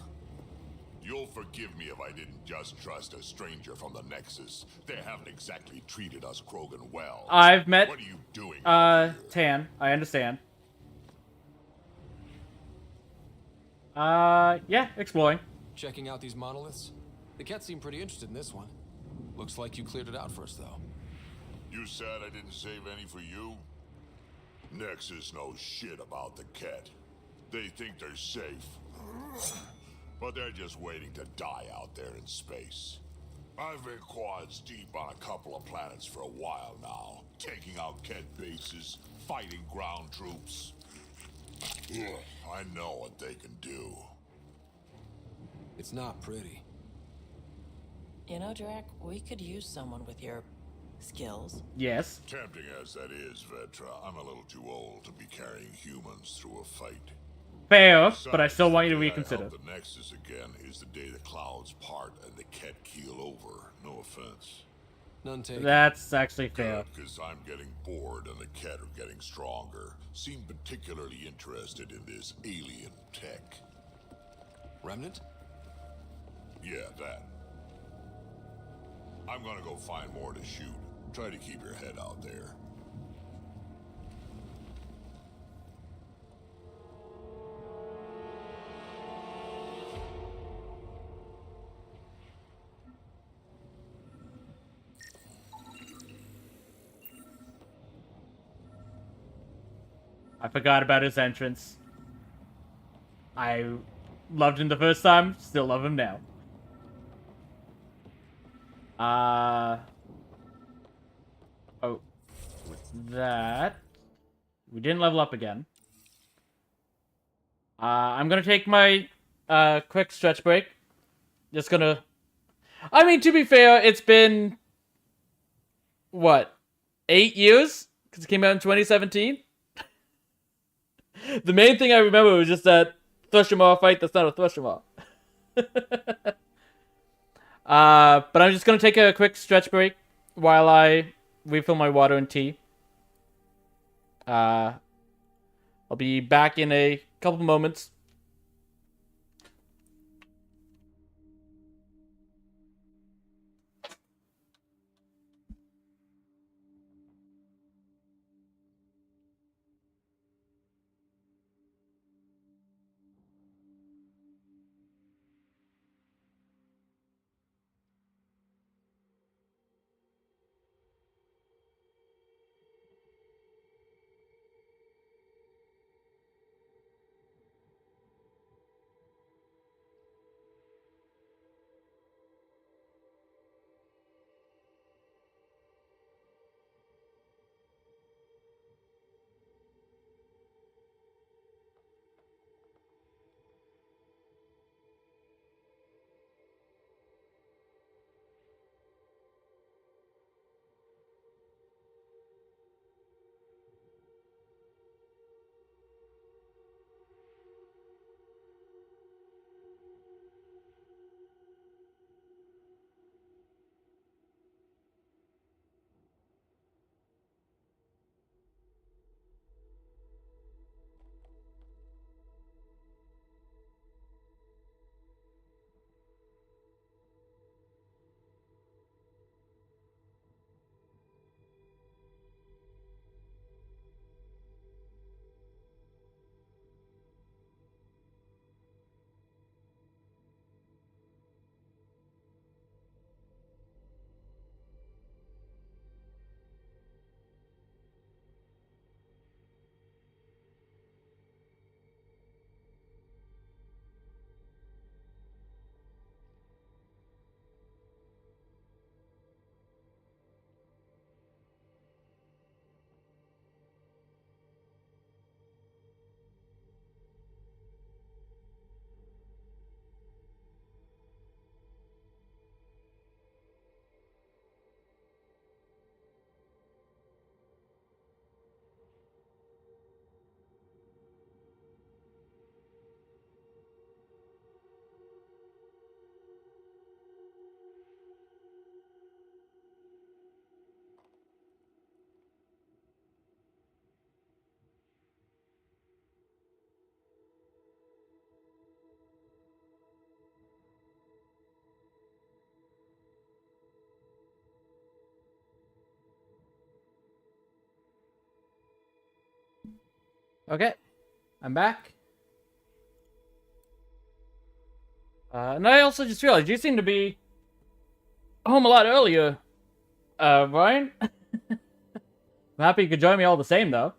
S7: You'll forgive me if I didn't just trust a stranger from the Nexus. They haven't exactly treated us Krogan well.
S1: I've met
S7: What are you doing?
S1: Tan. I understand. Yeah, exploring.
S11: Checking out these monoliths? The Ket seemed pretty interested in this one. Looks like you cleared it out first, though.
S7: You said I didn't save any for you? Nexus knows shit about the Ket. They think they're safe. But they're just waiting to die out there in space. I've been quads deep on a couple of planets for a while now, taking out Ket bases, fighting ground troops. I know what they can do.
S11: It's not pretty.
S13: You know, Drac, we could use someone with your skills.
S1: Yes.
S7: Tempting as that is, Vetra, I'm a little too old to be carrying humans through a fight.
S1: Fair,
S7: Besides,
S1: but I still want you to
S7: the day
S1: reconsider.
S7: I help the Nexus again is the day the clouds part and the Ket keel over. No offense.
S11: None taken.
S1: That's actually fair.
S7: Because I'm getting bored and the Ket are getting stronger. Seem particularly interested in this alien tech.
S11: Remnant?
S7: Yeah, that. I'm gonna go find more to shoot. Try to keep your head out there.
S1: I forgot about his entrance. I loved him the first time, still love him now. Oh, what's that? We didn't level up again. I'm gonna take my quick stretch break. Just gonna. I mean, to be fair, it's been what, 8 years? Because it came out in 2017. The main thing I remember was just that Thrushimar fight that's not a Thrushimar. But I'm just gonna take a quick stretch break while I refill my water and tea. I'll be back in a couple moments. Okay, I'm back. And I also just realized you seem to be home a lot earlier, Ryan. I'm happy you could join me all the same, though.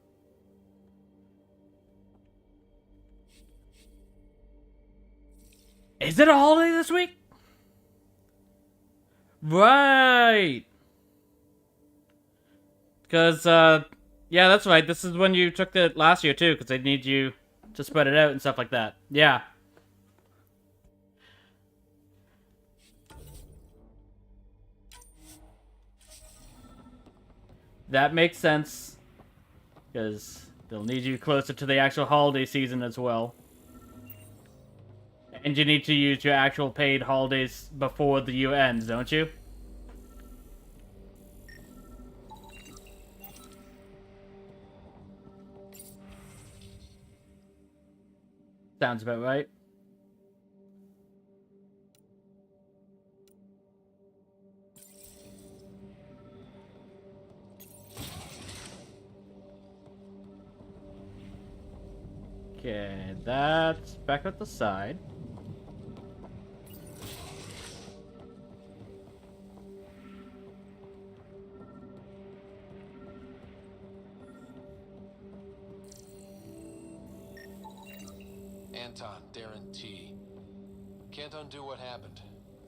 S1: Is it a holiday this week? Right. Because, yeah, that's right. This is when you took it last year, too, because they need you to spread it out and stuff like that. Yeah. That makes sense. Because they'll need you closer to the actual holiday season as well. And you need to use your actual paid holidays before the year ends, don't you? Sounds about right. Okay, that's back at the side.
S11: Anton, Darren T. Can't undo what happened,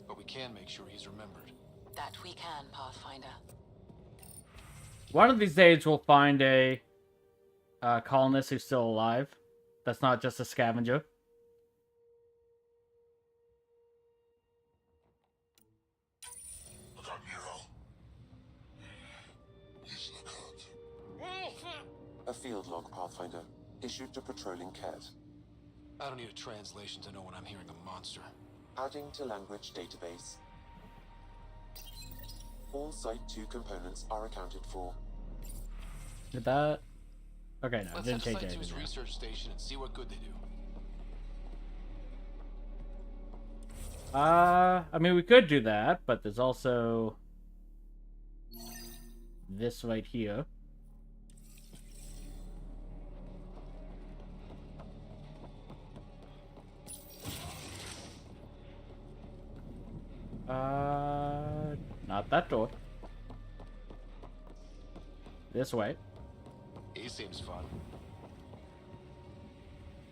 S11: but we can make sure he's remembered.
S8: That we can, Pathfinder.
S1: One of these days we'll find a colonist who's still alive. That's not just a scavenger.
S2: A field log, Pathfinder, issued to patrolling Cat.
S11: I don't need a translation to know when I'm hearing a monster.
S2: Adding to language database. All Site 2 components are accounted for.
S1: Did that? Okay, no, it
S11: Let's
S1: didn't
S11: head
S1: change
S11: to Site 2's
S1: anything.
S11: research station and see what good they do.
S1: I mean, we could do that, but there's also this right here. Not that door. This way.
S11: He seems fun.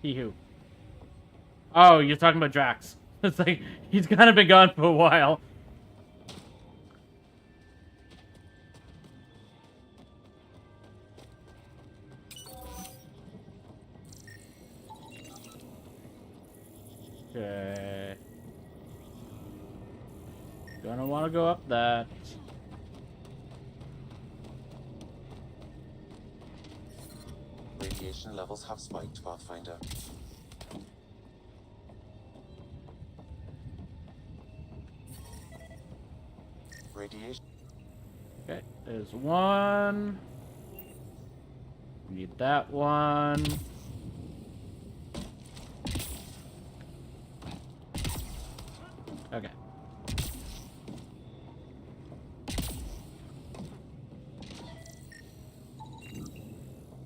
S1: He who? Oh, you're talking about Drax. It's like, he's kind of been gone for a while. Okay. Gonna want to go up that.
S2: Radiation levels have spiked, Pathfinder. Radiation.
S1: Okay, there's one. Need that one. Okay.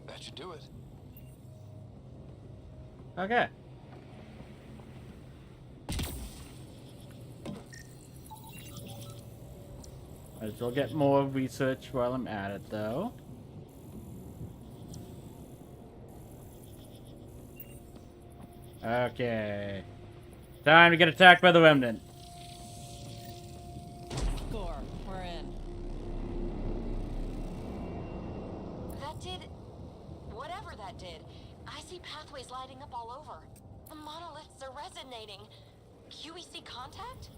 S11: That should do it.
S1: Okay. Might as well get more research while I'm at it, though. Okay. Time to get attacked by the Remnant.
S13: Score. We're in.
S10: That did... whatever that did. I see pathways lighting up all over. The monoliths are resonating. QEC contact?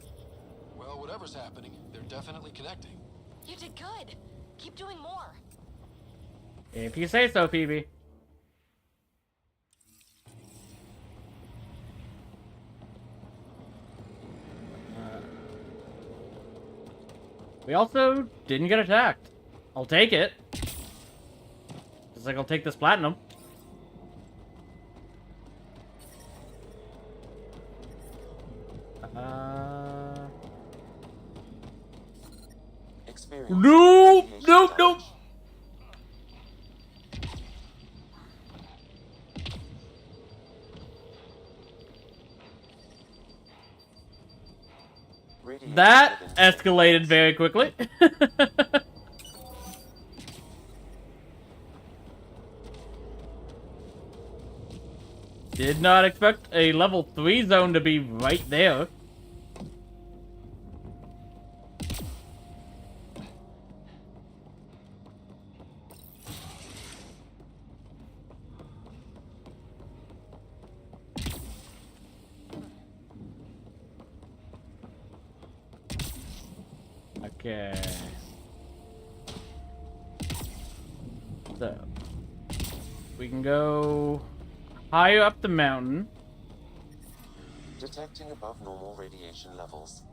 S11: Well, whatever's happening, they're definitely connecting.
S10: You did good. Keep doing more.
S1: If you say so, Phoebe. We also didn't get attacked. I'll take it. Just like I'll take this platinum.
S2: Experience.
S1: Nope! Nope! Nope!
S2: Radiation
S1: That
S2: within
S1: escalated very quickly. Did not expect a level 3 zone to be right there. Okay. So, we can go higher up the mountain.
S2: Detecting above normal radiation levels.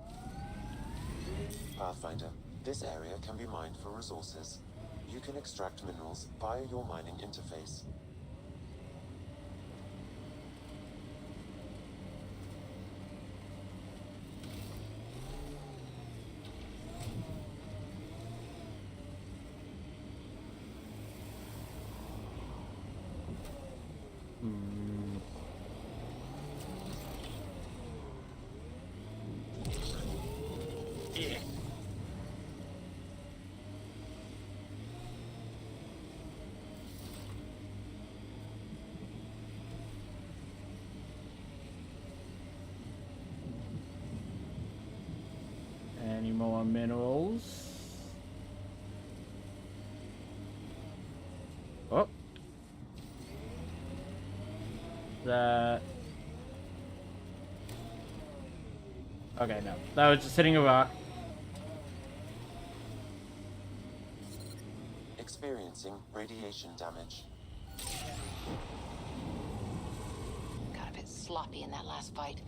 S2: Pathfinder, this area can be mined for resources. You can extract minerals via your mining interface.
S1: Any more minerals? Oh. That. Okay, no. That was just hitting a rock.
S2: Experiencing radiation damage.
S6: Got a bit sloppy in that last fight.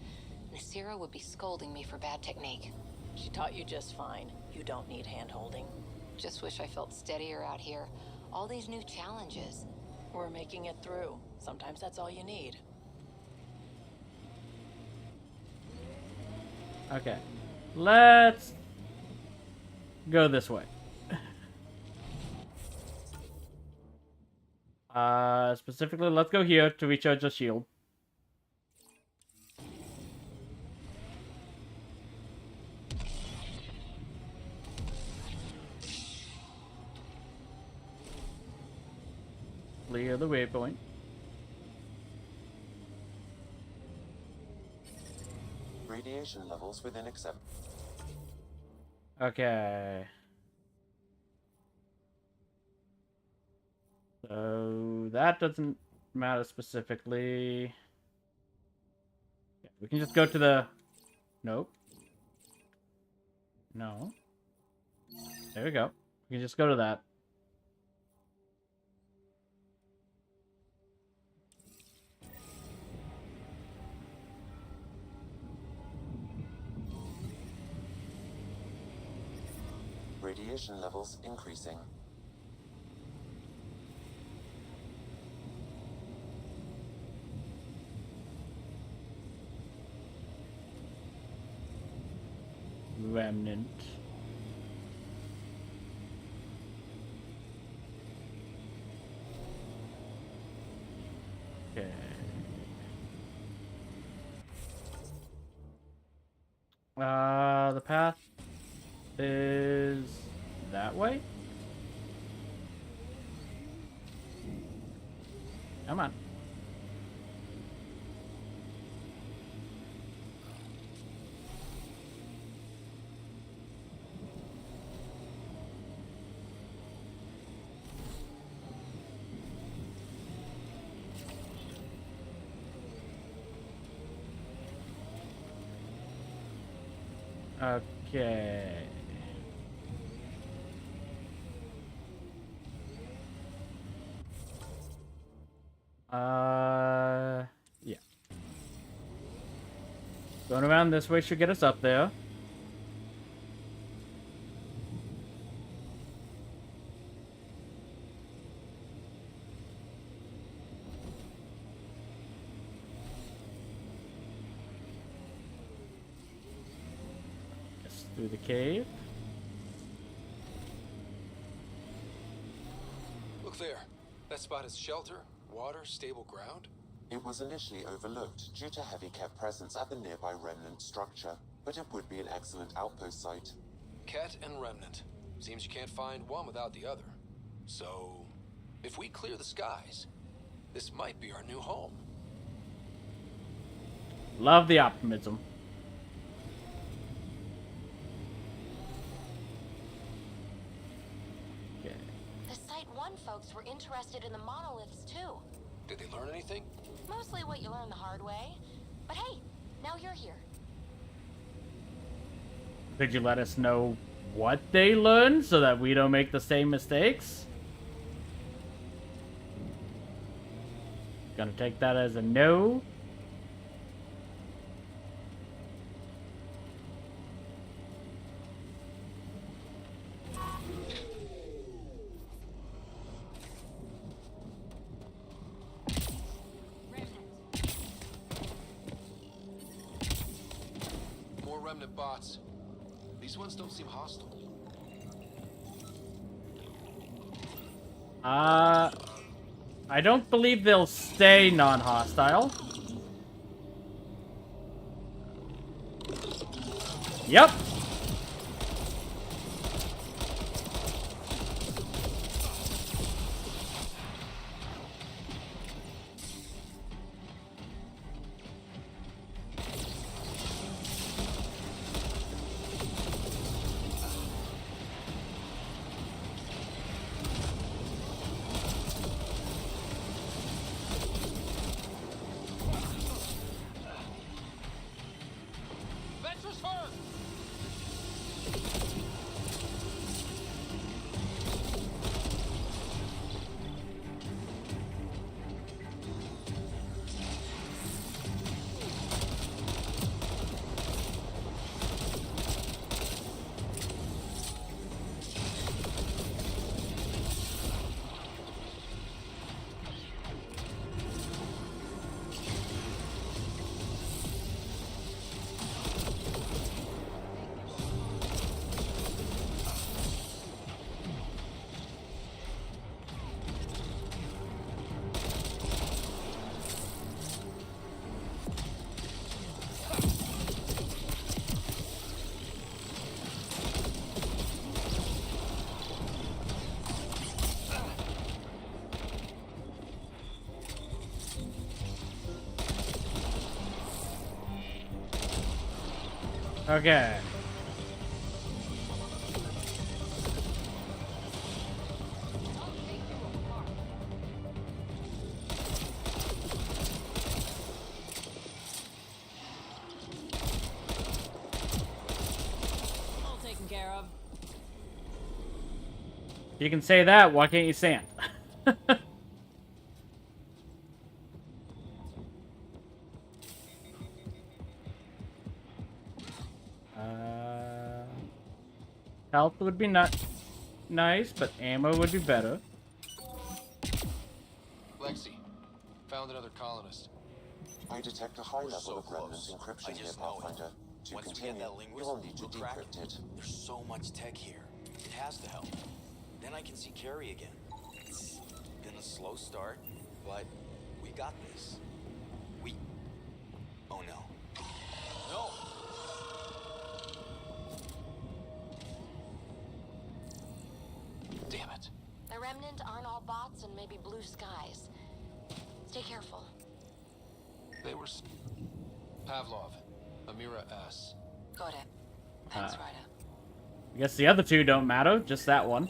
S6: Nasira would be scolding me for bad technique.
S13: She taught you just fine. You don't need hand-holding.
S6: Just wish I felt steadier out here. All these new challenges.
S13: We're making it through. Sometimes that's all you need.
S1: Okay. Let's go this way. Specifically, let's go here to recharge the shield. Clear the waypoint.
S2: Radiation levels within accept.
S1: Okay. So that doesn't matter specifically. Yeah, we can just go to the... Nope. No. There we go. We can just go to that.
S2: Radiation levels increasing.
S1: Remnant. Okay. The path is that way? Come on. Okay. Yeah. Going around this way should get us up there. Just through the cave.
S11: Look there. That spot is shelter, water, stable ground.
S2: It was initially overlooked due to heavy kept presence at the nearby remnant structure. but it would be an excellent outpost site.
S11: Ket and Remnant. Seems you can't find one without the other. So, if we clear the skies, this might be our new home.
S1: Love the optimism. Okay.
S15: The Site 1 folks were interested in the monoliths too.
S11: Did they learn anything?
S15: Mostly what you learn the hard way. But hey, now you're here.
S1: Could you let us know what they learned so that we don't make the same mistakes? Gonna take that as a no.
S11: More Remnant bots. These ones don't seem hostile.
S1: I don't believe they'll stay non-hostile. Yep.
S11: Venture's hurt!
S1: Okay.
S10: All taken care of.
S1: You can say that, why can't you stand? Health would be nice, but ammo would be better.
S11: Lexi, found another colonist.
S2: I detect a high level of remnant encryption here, Pathfinder. To
S9: Once we
S2: continue,
S9: get that
S2: you
S9: linguist,
S2: will need to
S9: we'll crack
S2: decrypt it.
S9: There's so much tech here. It has to help. Then I can see Carrie again. It's been a slow start, but we got this. Oh no. No!
S11: Damn it.
S15: The Remnant aren't all bots and maybe blue skies. Stay careful.
S11: They were... Pavlov. Amira S.
S15: Got it. Thanks, Ryder.
S1: I guess the other two don't matter, just that one.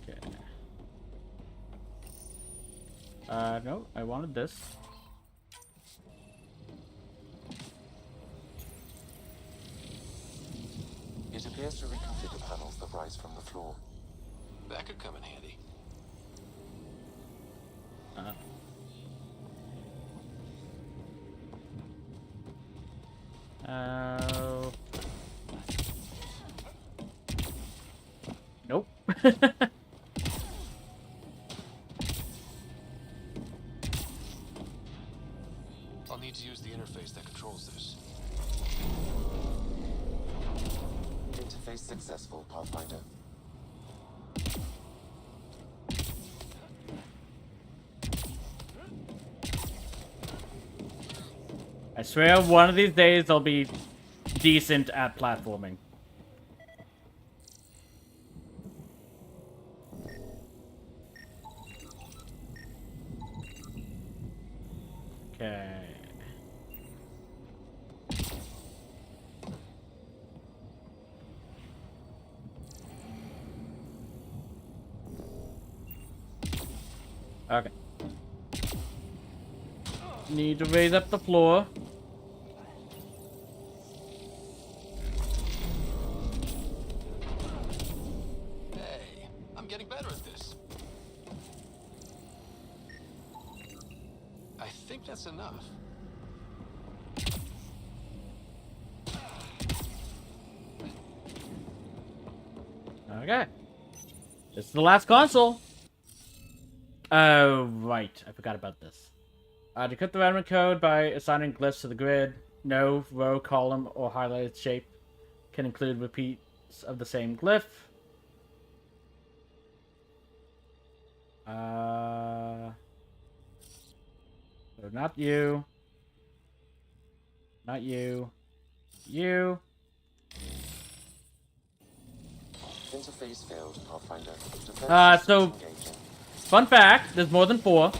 S1: Okay. No, I wanted this.
S2: It appears to reconfigure panels that rise from the floor.
S11: That could come in handy.
S1: Nope.
S11: I'll need to use the interface that controls this.
S2: Interface successful, Pathfinder.
S1: I swear one of these days I'll be decent at platforming. Okay. Okay. Need to raise up the floor.
S11: Hey, I'm getting better at this. I think that's enough.
S1: Okay. This is the last console. Oh, right. I forgot about this. Decrypt the random code by assigning glyphs to the grid. No row, column, or highlighted shape can include repeats of the same glyph. So not you. Not you. You.
S2: Interface failed, Pathfinder.
S1: So, fun fact, there's more than 4.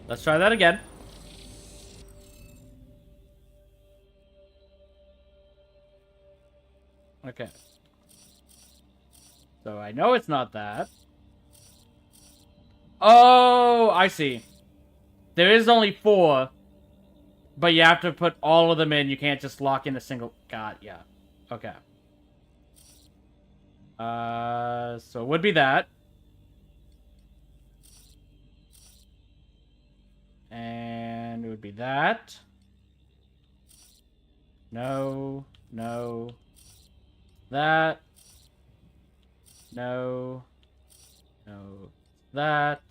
S1: Let's try that again. Okay. So I know it's not that. Oh, I see. There is only 4. But you have to put all of them in. You can't just lock in a single... God, yeah. Okay. So it would be that. And it would be that. No. No. That. No. No. That.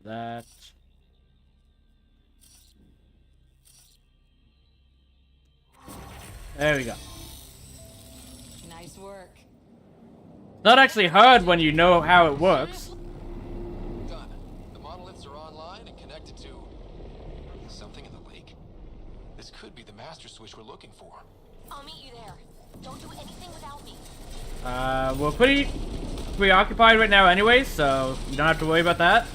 S1: That. There we go.
S5: Nice work.
S1: Not actually hard when you know how it works.
S11: Done. The monoliths are online and connected to something in the lake. This could be the master switch we're looking for.
S15: I'll meet you there. Don't do anything without me.
S1: We're pretty preoccupied right now anyways, so you don't have to worry about that.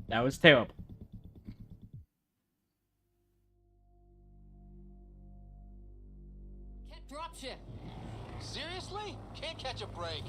S1: That was terrible.
S14: Can't drop ship.
S11: Seriously? Can't catch a break.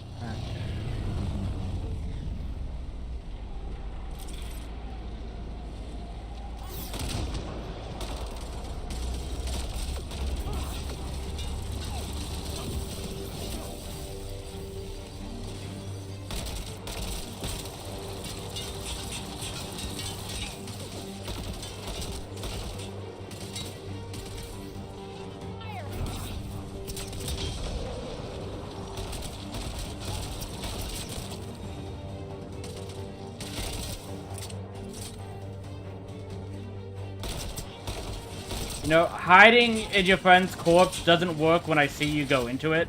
S1: You know, hiding in your friend's corpse doesn't work when I see you go into it.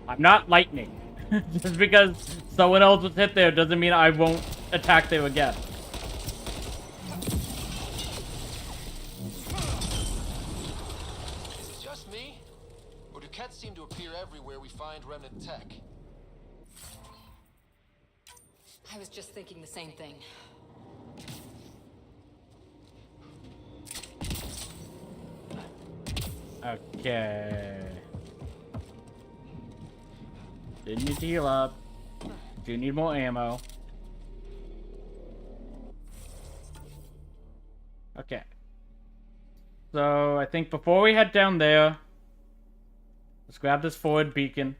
S1: I'm not lightning. Just because someone else was hit there doesn't mean I won't attack there again.
S11: Is it just me? Or do cats seem to appear everywhere we find remnant tech?
S14: I was just thinking the same thing.
S1: Okay. Didn't need to heal up. Do need more ammo. So I think before we head down there, let's grab this forward beacon.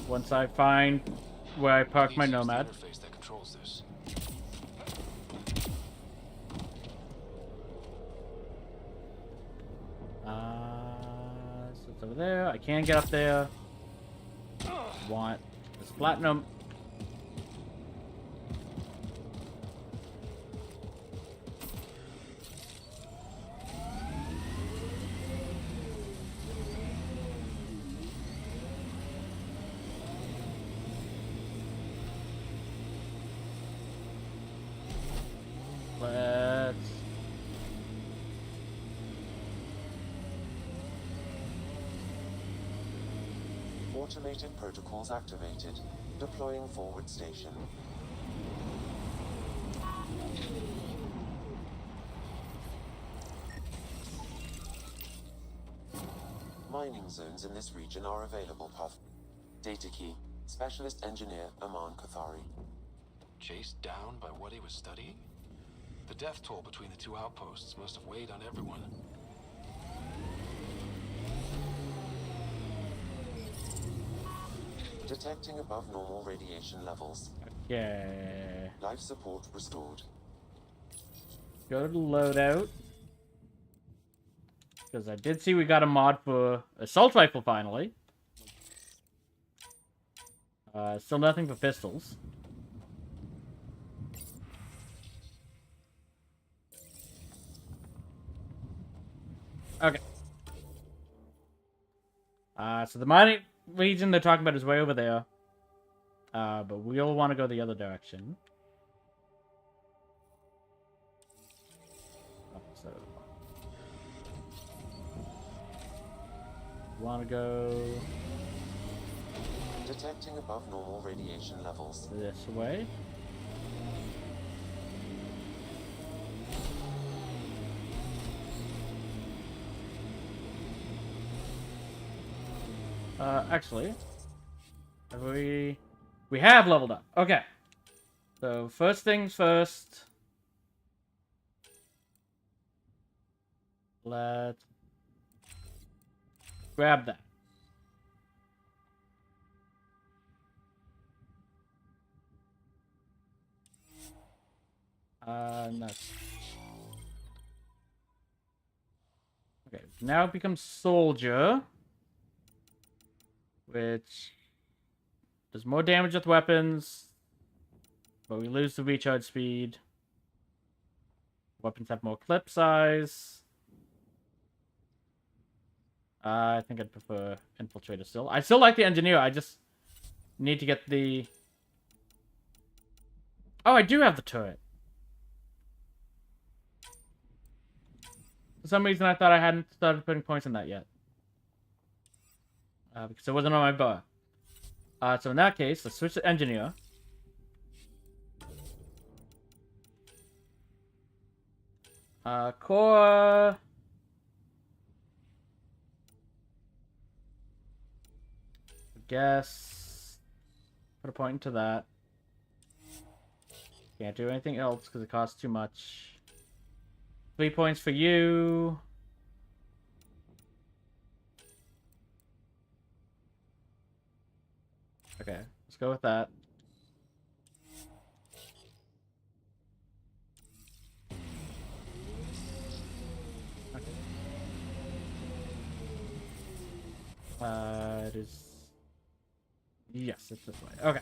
S1: Once I find where I park my Nomad.
S11: Interface that controls this.
S1: So it's over there. I can get up there. Want this platinum. Let's...
S2: Automated protocols activated. Deploying forward station. Mining zones in this region are available, Path. Data key. Specialist engineer Aman Kathari.
S11: Chased down by what he was studying? The death toll between the two outposts must have weighed on everyone.
S2: Detecting above normal radiation levels.
S1: Okay.
S2: Life support restored.
S1: Go to loadout. Because I did see we got a mod for assault rifle finally. Still nothing for pistols. Okay. So the mining region they're talking about is way over there. But we'll want to go the other direction. So... want to go...
S2: Detecting above normal radiation levels.
S1: This way. Actually, have we have leveled up. Okay. So first things first. Let's grab that. No. Okay, now it becomes soldier. Which does more damage with weapons, but we lose the recharge speed. Weapons have more clip size. I think I'd prefer infiltrator still. I still like the engineer. I just need to get the... Oh, I do have the turret. For some reason, I thought I hadn't started putting points in that yet. Because it wasn't on my bar. So in that case, let's switch to engineer. Core... guess... put a point into that. Can't do anything else because it costs too much. 3 points for you. Okay, let's go with that. Okay. It is... yes, it's this way. Okay.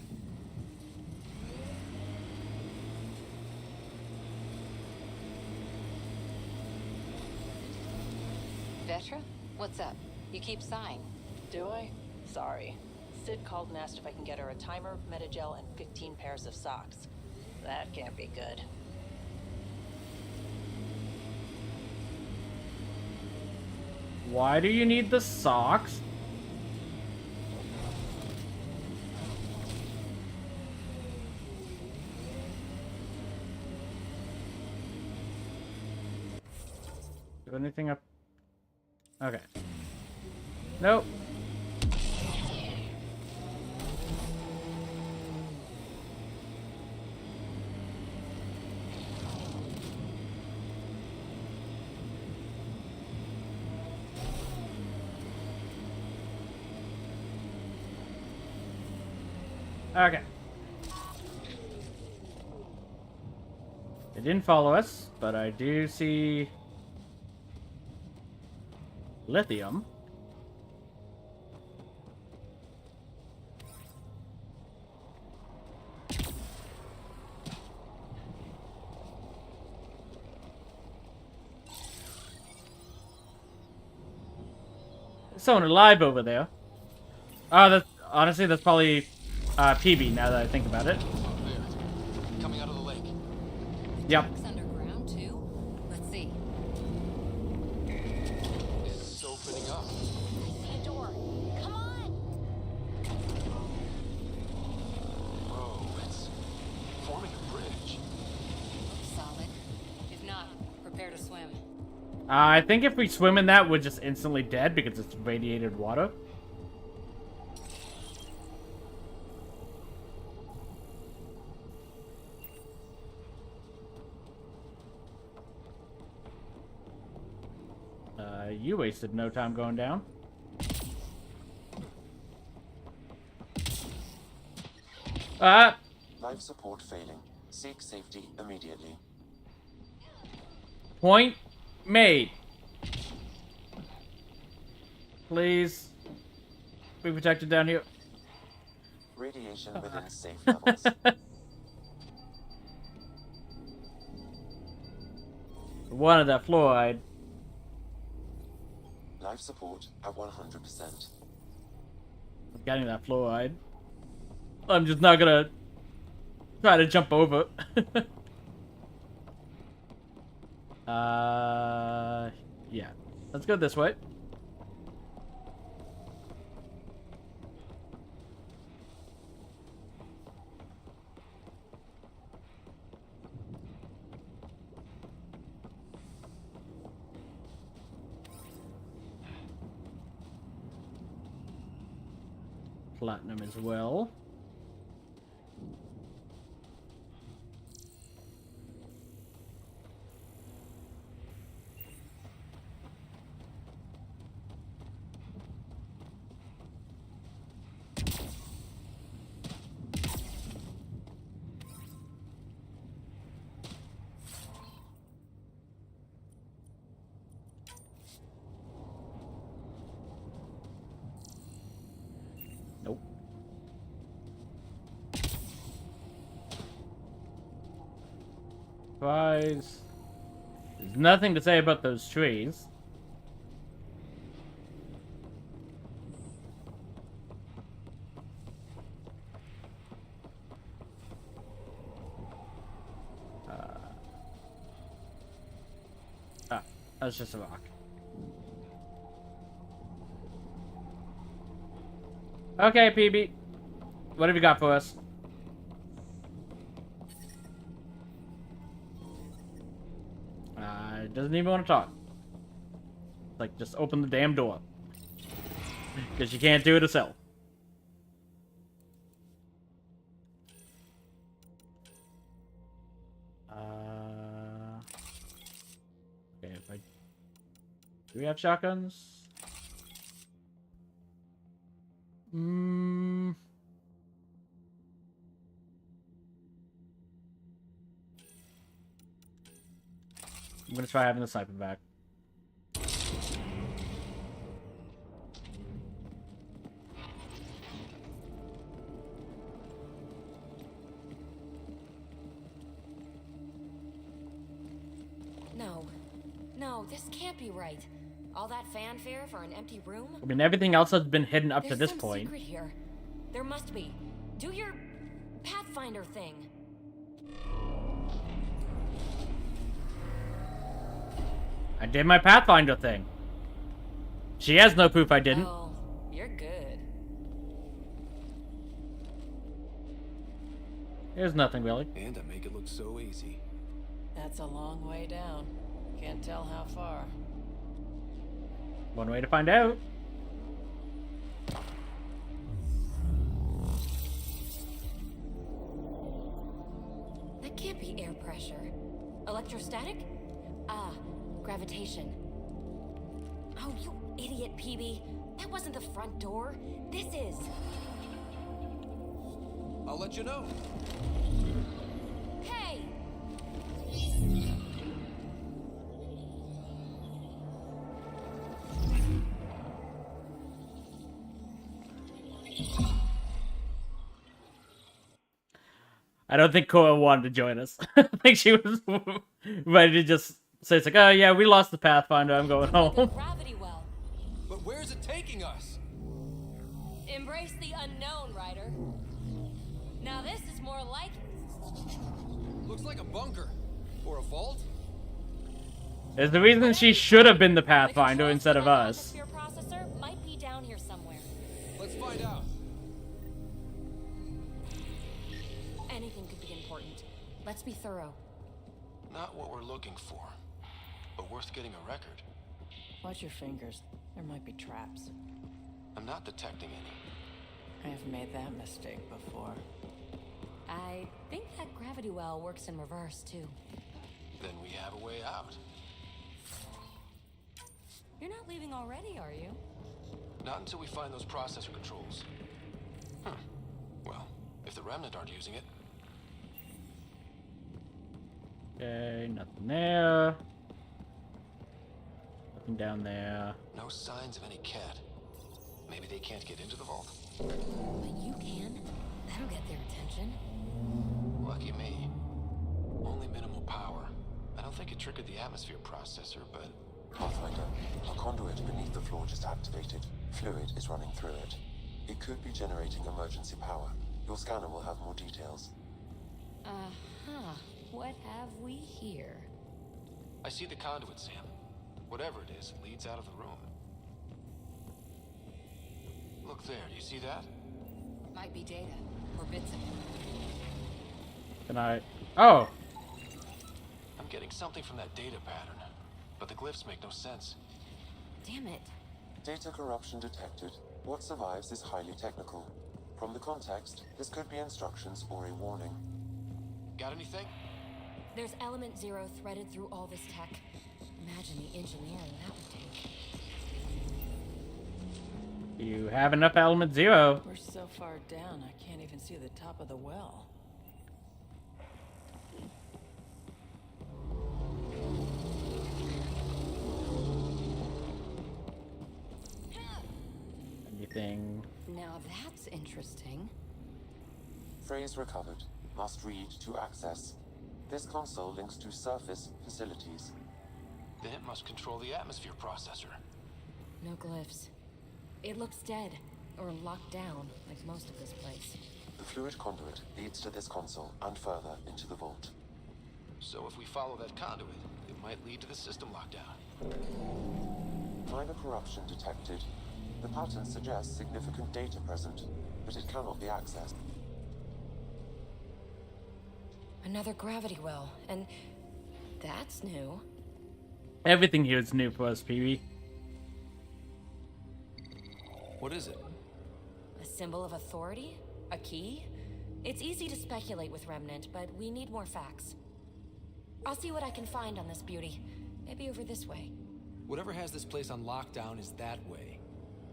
S6: Vetra? What's up? You keep sighing.
S13: Do I? Sorry. Sid called and asked if I can get her a timer, metagel, and 15 pairs of socks. That can't be good.
S1: Why do you need the socks? Do anything up? Okay. Nope. Okay. They didn't follow us, but I do see lithium. Someone alive over there. Oh, that's honestly that's probably PB now that I think about it.
S11: There. Coming out of the lake.
S1: Yep.
S14: Truck's underground too. Let's see.
S11: It's opening up.
S15: I see a door. Come on!
S11: Whoa, it's forming a bridge.
S14: Solid. If not, prepare to swim.
S1: I think if we swim in that, we're just instantly dead because it's radiated water. You wasted no time going down.
S2: Life support failing. Seek safety immediately.
S1: Point made. Please be protected down here.
S2: Radiation within safe levels.
S1: One of that fluoride.
S2: Life support at 100%.
S1: I'm getting that fluoride. I'm just not gonna try to jump over. Yeah. Let's go this way. Platinum as well. Nope. Prize. There's nothing to say about those trees. That's just a rock. Okay, PB. What have you got for us? Doesn't even want to talk. Like, just open the damn door. Because you can't do it yourself. Okay, if I... Do we have shotguns? I'm gonna try having the sniper back.
S10: No, this can't be right. All that fanfare for an empty room?
S1: I mean, everything else has been hidden up to
S10: There's
S1: this
S10: some
S1: point.
S10: secret here. There must be. Do your Pathfinder thing.
S1: I did my Pathfinder thing. She has no proof I didn't.
S10: Oh, you're good.
S1: There's nothing really.
S9: And I make it look so easy.
S13: That's a long way down. Can't tell how far.
S1: One way to find out.
S10: That can't be air pressure. Electrostatic? Ah, gravitation. Oh, you idiot, PB. That wasn't the front door. This is.
S11: I'll let you know.
S10: Hey!
S1: I don't think Cora wanted to join us. I think she was ready to just say, it's like, oh yeah, we lost the Pathfinder, I'm going home.
S10: Gravity well.
S11: But where's it taking us?
S10: Embrace the unknown, Ryder. Now this is more like it.
S11: Looks like a bunker. Or a vault?
S1: There's the reason she should have been the Pathfinder instead of us.
S10: Atmosphere processor might be down here somewhere.
S11: Let's find out.
S10: Anything could be important. Let's be thorough.
S11: Not what we're looking for, but worth getting a record.
S13: Watch your fingers. There might be traps.
S11: I'm not detecting any.
S13: I have made that mistake before.
S10: I think that gravity well works in reverse, too.
S11: Then we have a way out.
S10: You're not leaving already, are you?
S11: Not until we find those processor controls. Well, if the Remnant aren't using it.
S1: Okay, nothing there. Nothing down there.
S11: No signs of any cat. Maybe they can't get into the vault.
S10: But you can. That'll get their attention.
S11: Lucky me. Only minimal power. I don't think it triggered the atmosphere processor, but...
S2: Pathfinder, a conduit beneath the floor just activated. Fluid is running through it. It could be generating emergency power. Your scanner will have more details.
S10: Uh-huh. What have we here?
S11: I see the conduit, Sam. Whatever it is, leads out of the room. Look there, do you see that?
S14: Might be data, or bits of it.
S1: Can I... Oh!
S11: I'm getting something from that data pattern, but the glyphs make no sense.
S10: Damn it.
S2: Data corruption detected. What survives is highly technical. From the context, this could be instructions or a warning.
S11: Got anything?
S10: There's element 0 threaded through all this tech. Imagine the engineering that would take.
S1: You have enough element 0.
S13: We're so far down, I can't even see the top of the well.
S1: Anything?
S10: Now that's interesting.
S2: Phrase recovered. Must read to access. This console links to surface facilities.
S11: Then it must control the atmosphere processor.
S10: No glyphs. It looks dead, or locked down, like most of this place.
S2: The fluid conduit leads to this console and further into the vault.
S11: So if we follow that conduit, it might lead to the system lockdown.
S2: Minor corruption detected. The pattern suggests significant data present, but it cannot be accessed.
S10: Another gravity well, and that's new.
S1: Everything here is new for us, PB.
S11: What is it?
S10: A symbol of authority? A key? It's easy to speculate with Remnant, but we need more facts. I'll see what I can find on this beauty. Maybe over this way.
S11: Whatever has this place on lockdown is that way.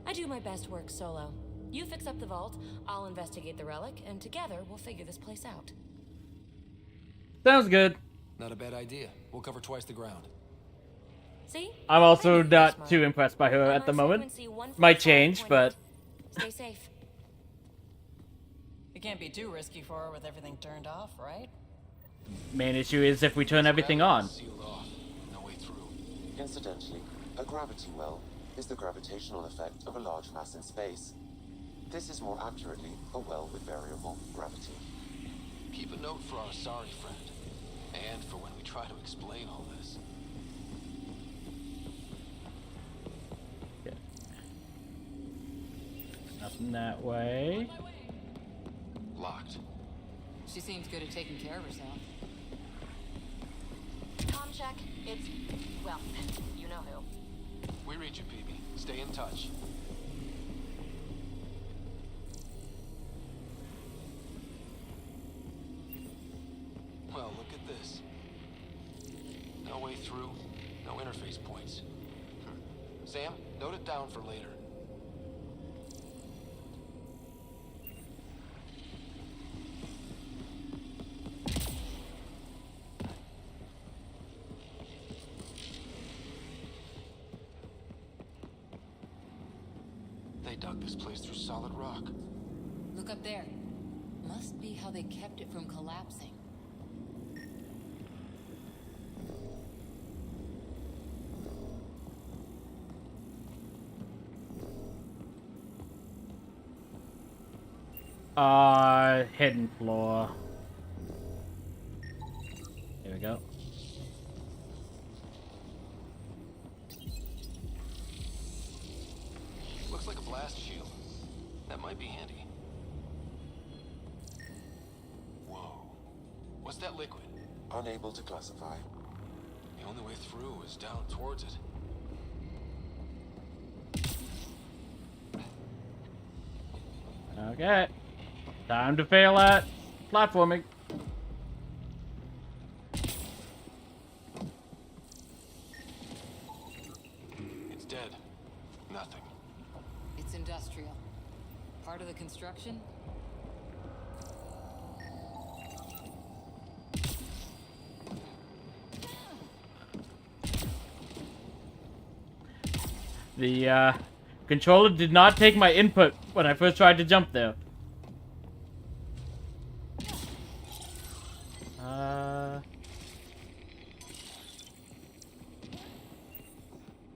S10: I do my best work solo. You fix up the vault, I'll investigate the relic, and together we'll figure this place out.
S1: Sounds good.
S11: Not a bad idea. We'll cover twice the ground.
S10: See?
S1: I'm also not too impressed by her at the moment. Might change, but...
S10: Stay safe.
S13: It can't be too risky for her with everything turned off, right?
S1: Main issue is if we turn everything on.
S11: Sealed off. No way through.
S2: Incidentally, a gravity well is the gravitational effect of a large mass in space. This is more accurately a well with variable gravity.
S11: Keep a note for our sorry friend. And for when we try to explain all this.
S1: Okay. Nothing that way.
S11: Locked.
S14: She seems good at taking care of herself.
S15: Com check. It's, well, you know who.
S11: We read you, PB. Stay in touch. Well, look at this. No way through, no interface points. Sam, note it down for later. they dug this place through solid rock.
S14: Look up there. Must be how they kept it from collapsing.
S1: Hidden floor. Here we go.
S11: Looks like a blast shield. That might be handy. Whoa. What's that liquid?
S2: Unable to classify.
S11: The only way through is down towards it.
S1: Okay. Time to fail at platforming.
S11: It's dead. Nothing.
S14: It's industrial. Part of the construction?
S1: The controller did not take my input when I first tried to jump there.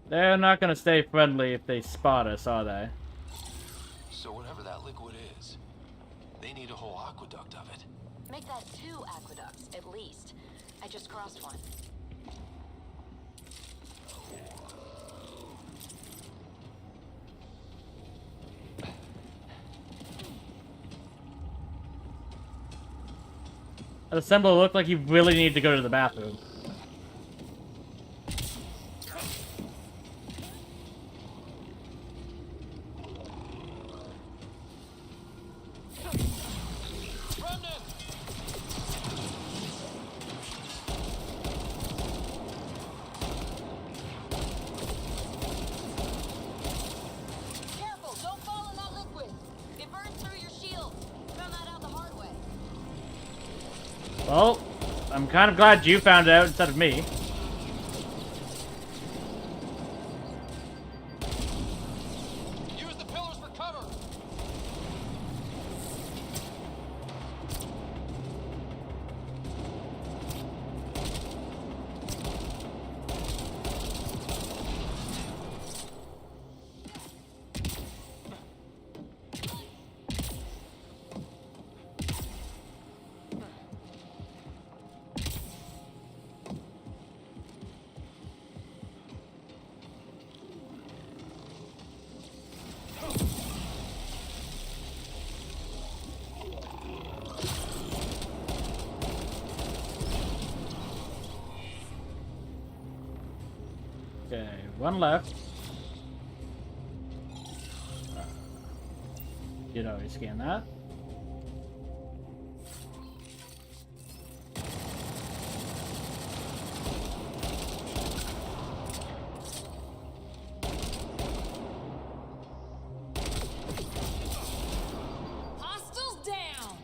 S1: They're not gonna stay friendly if they spot us, are they?
S11: So whatever that liquid is, they need a whole aqueduct of it.
S6: Make that 2 aqueducts, at least. I just crossed one.
S1: The assembler looked like he really needed to go to the bathroom.
S6: Careful, don't fall in that liquid. It burns through your shield. Found that out the hard way.
S1: Well, I'm kind of glad you found it out instead of me.
S11: Use the pillars for cover.
S1: Okay, one left. Did I already scan that?
S14: Hostiles down!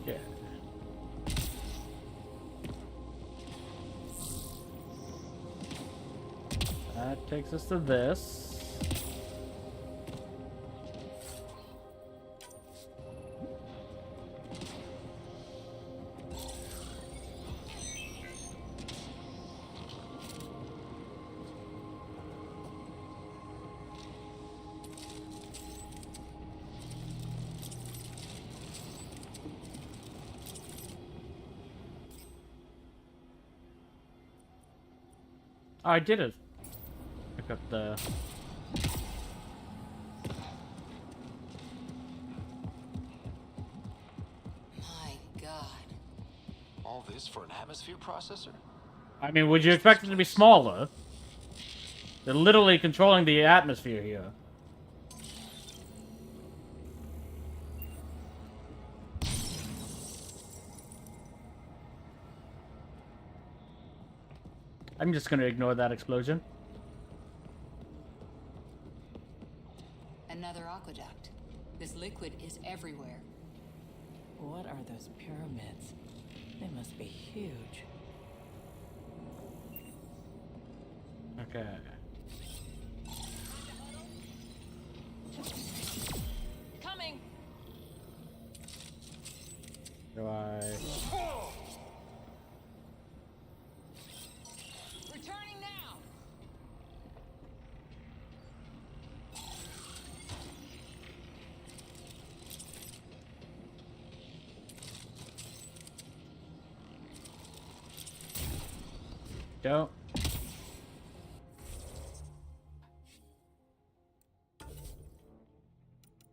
S1: Yeah. That takes us to this. Oh, I did it. Pick up the...
S14: My God.
S11: All this for an atmosphere processor?
S1: I mean, would you expect it to be smaller? They're literally controlling the atmosphere here. I'm just gonna ignore that explosion.
S14: Another aqueduct. This liquid is everywhere.
S13: What are those pyramids? They must be huge.
S1: Okay.
S5: Coming.
S1: Do I?
S5: Returning now.
S1: Don't.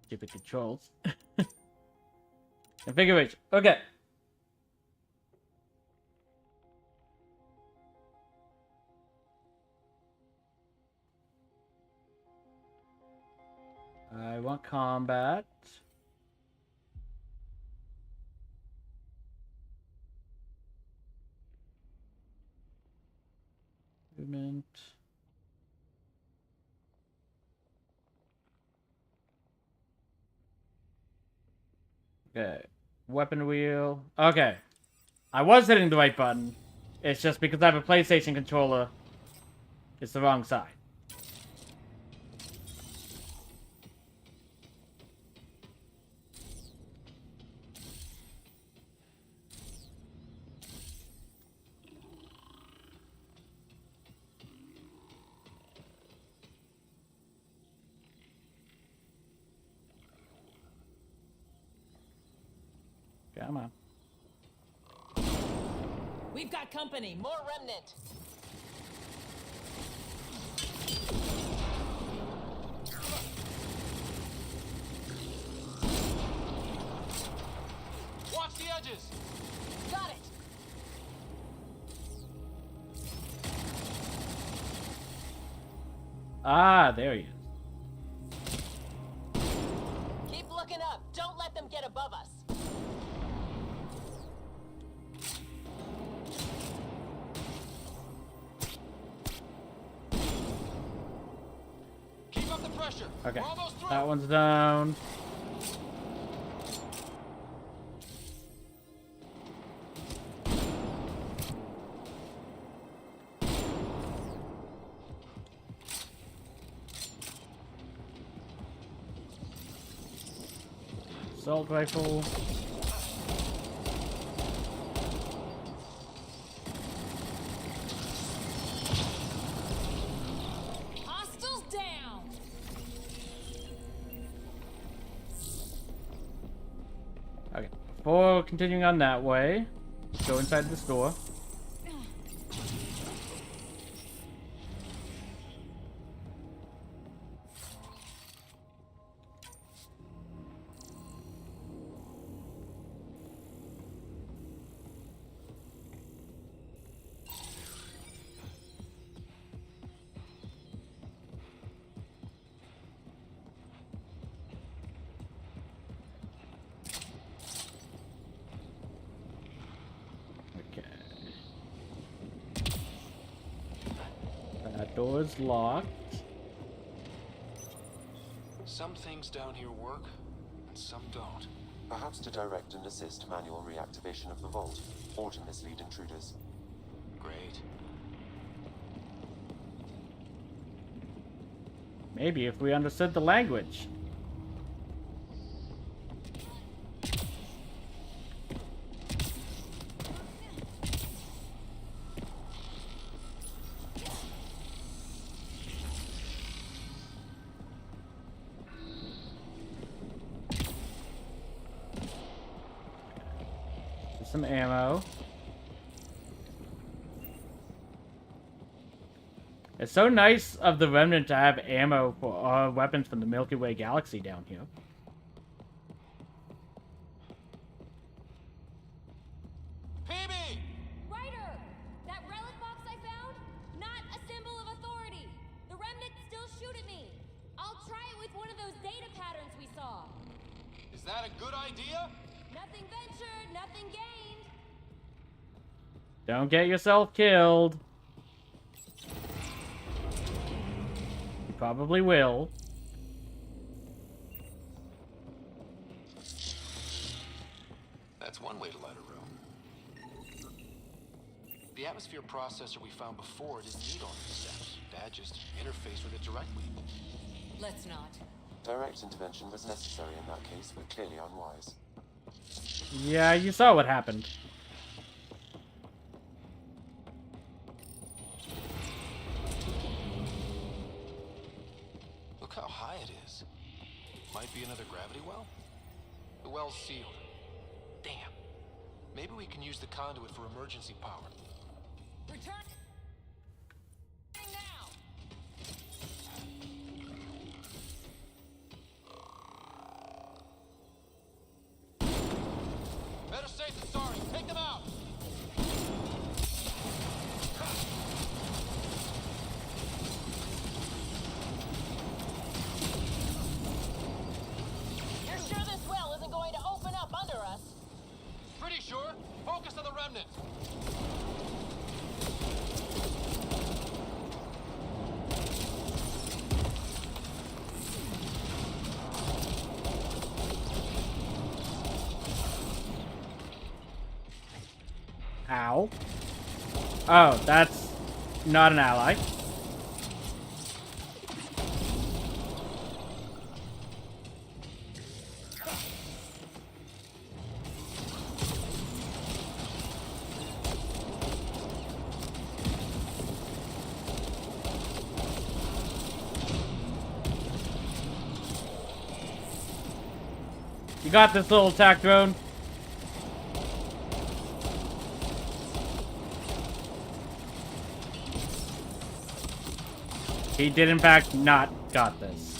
S1: Stupid controls. Configuration. Okay. I want combat. Movement. Okay. Weapon wheel. Okay. I was hitting the right button. It's just because I have a PlayStation controller. It's the wrong side. Come on.
S5: We've got company. More remnant.
S11: Watch the edges!
S5: Got it.
S1: Ah, there he is.
S5: Keep looking up. Don't let them get above us.
S11: Keep up the pressure.
S1: Okay.
S11: We're almost through.
S1: That one's down. Assault rifle.
S5: Hostiles down.
S1: Okay. Before continuing on that way, go inside the store. Okay. That door's locked.
S11: Some things down here work, and some don't.
S2: Perhaps to direct and assist manual reactivation of the vault, or to mislead intruders.
S11: Great.
S1: Maybe if we understood the language. Some ammo. It's so nice of the Remnant to have ammo for weapons from the Milky Way galaxy down here.
S11: PB!
S10: Ryder! That relic box I found? Not a symbol of authority. The remnants still shoot at me. I'll try it with one of those data patterns we saw.
S11: Is that a good idea?
S10: Nothing ventured, nothing gained.
S1: Don't get yourself killed. You probably will.
S11: That's one way to light a room. The atmosphere processor we found before didn't need all these steps. Dad just interfaced with it directly.
S14: Let's not.
S2: Direct intervention was necessary in that case, but clearly unwise.
S1: Yeah, you saw what happened.
S11: Look how high it is. Might be another gravity well? The well's sealed. Damn. Maybe we can use the conduit for emergency power.
S14: Return now.
S11: Better safe than sorry. Take them out!
S13: You're sure this well isn't going to open up under us?
S11: Pretty sure. Focus on the remnant.
S1: Ow. Oh, that's not an ally. You got this, little attack drone. He did, in fact, not got this.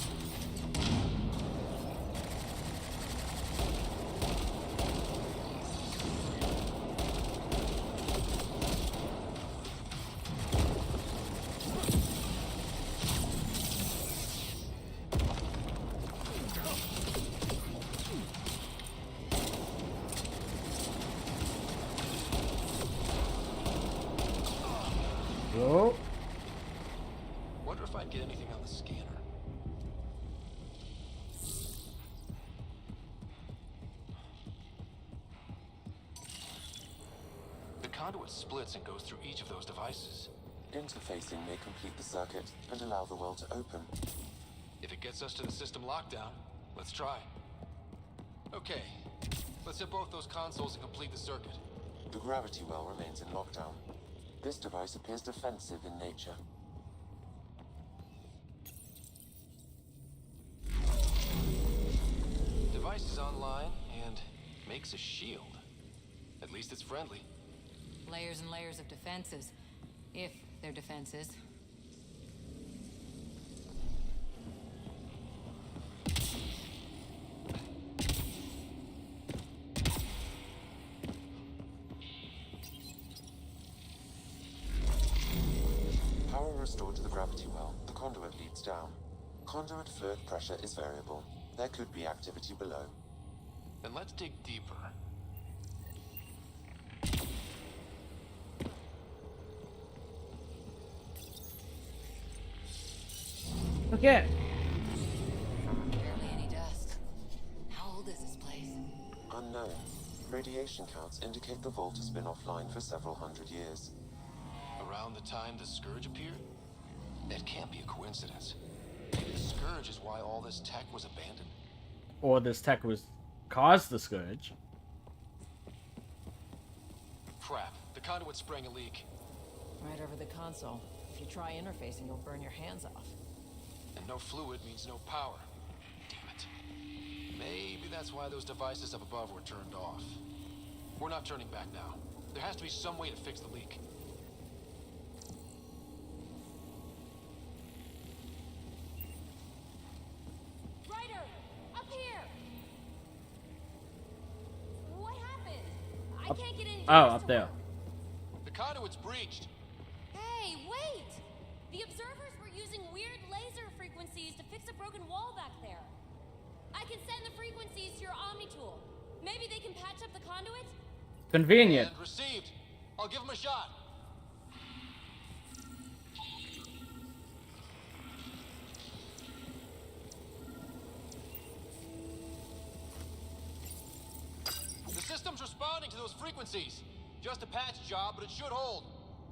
S1: Whoa.
S11: Wonder if I'd get anything on the scanner. The conduit splits and goes through each of those devices.
S2: Interfacing may complete the circuit and allow the well to open.
S11: If it gets us to the system lockdown, let's try. Okay, let's hit both those consoles and complete the circuit.
S2: The gravity well remains in lockdown. This device appears defensive in nature.
S11: Device is online and makes a shield. At least it's friendly.
S14: Layers and layers of defenses. If they're defenses.
S2: Power restored to the gravity well. The conduit leads down. Conduit fluid pressure is variable. There could be activity below.
S11: Then let's dig deeper.
S1: Okay.
S14: Barely any dust. How old is this place?
S2: Unknown. Radiation counts indicate the vault has been offline for several hundred years.
S11: Around the time the Scourge appeared? That can't be a coincidence. Maybe the Scourge is why all this tech was abandoned.
S1: Or this tech was caused the Scourge.
S11: Crap, the conduit sprang a leak.
S13: Right over the console. If you try interfacing, you'll burn your hands off.
S11: And no fluid means no power. Damn it. Maybe that's why those devices up above were turned off. We're not turning back now. There has to be some way to fix the leak.
S10: Ryder! Up here! What happened? I can't get any.
S1: Oh, up there.
S11: The conduit's breached.
S10: Hey, wait! The observers were using weird laser frequencies to fix a broken wall back there. I can send the frequencies to your Omni tool. Maybe they can patch up the conduit?
S1: Convenient.
S11: And received. I'll give him a shot. The system's responding to those frequencies. Just a patch job, but it should hold.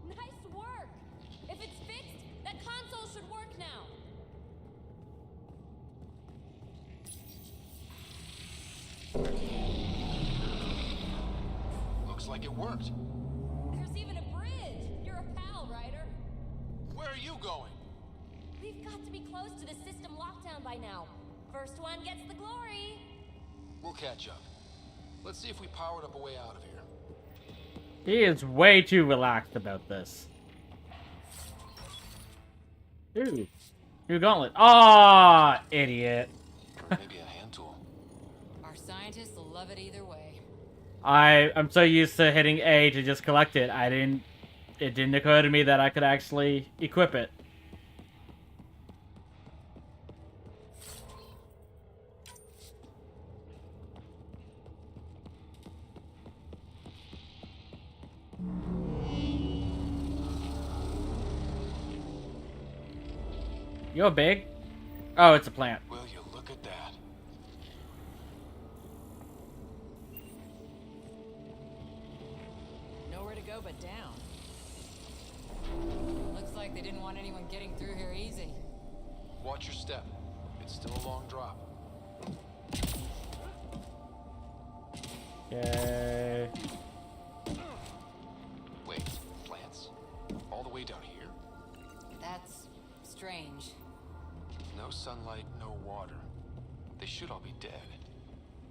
S10: Nice work! If it's fixed, that console should work now.
S11: Looks like it worked.
S10: There's even a bridge. You're a pal, Ryder.
S11: Where are you going?
S10: We've got to be close to the system lockdown by now. First one gets the glory.
S11: We'll catch up. Let's see if we powered up a way out of here.
S1: He is way too relaxed about this. Ooh. New gauntlet. Ah, idiot.
S11: Maybe a hand tool.
S14: Our scientists will love it either way.
S1: I'm so used to hitting A to just collect it. It didn't occur to me that I could actually equip it. You're big. Oh, it's a plant.
S11: Will you look at that?
S14: Nowhere to go but down. Looks like they didn't want anyone getting through here easy.
S11: Watch your step. It's still a long drop.
S1: Okay.
S11: Wait, plants? All the way down here?
S14: That's strange.
S11: No sunlight, no water. They should all be dead.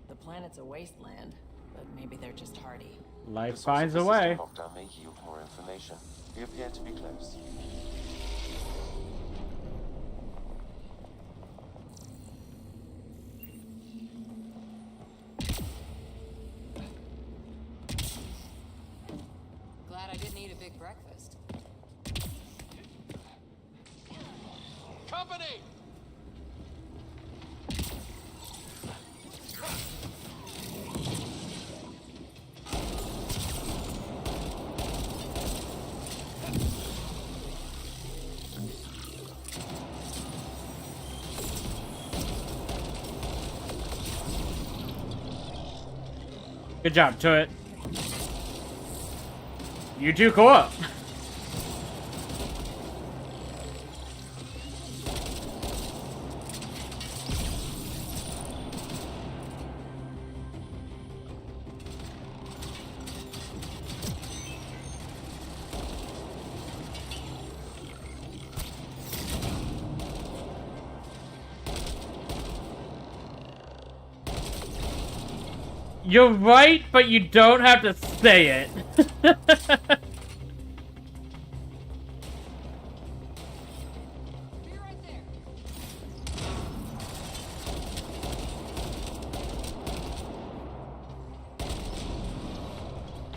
S13: The planet's a wasteland, but maybe they're just hardy.
S1: Life
S2: The source
S1: finds
S2: of
S1: a
S2: the
S1: way.
S2: system lockdown may yield more information. We appear to be close.
S14: Glad I didn't eat a big breakfast.
S11: Company!
S1: Good job, Turret. You two co-op. You're right, but you don't have to say it.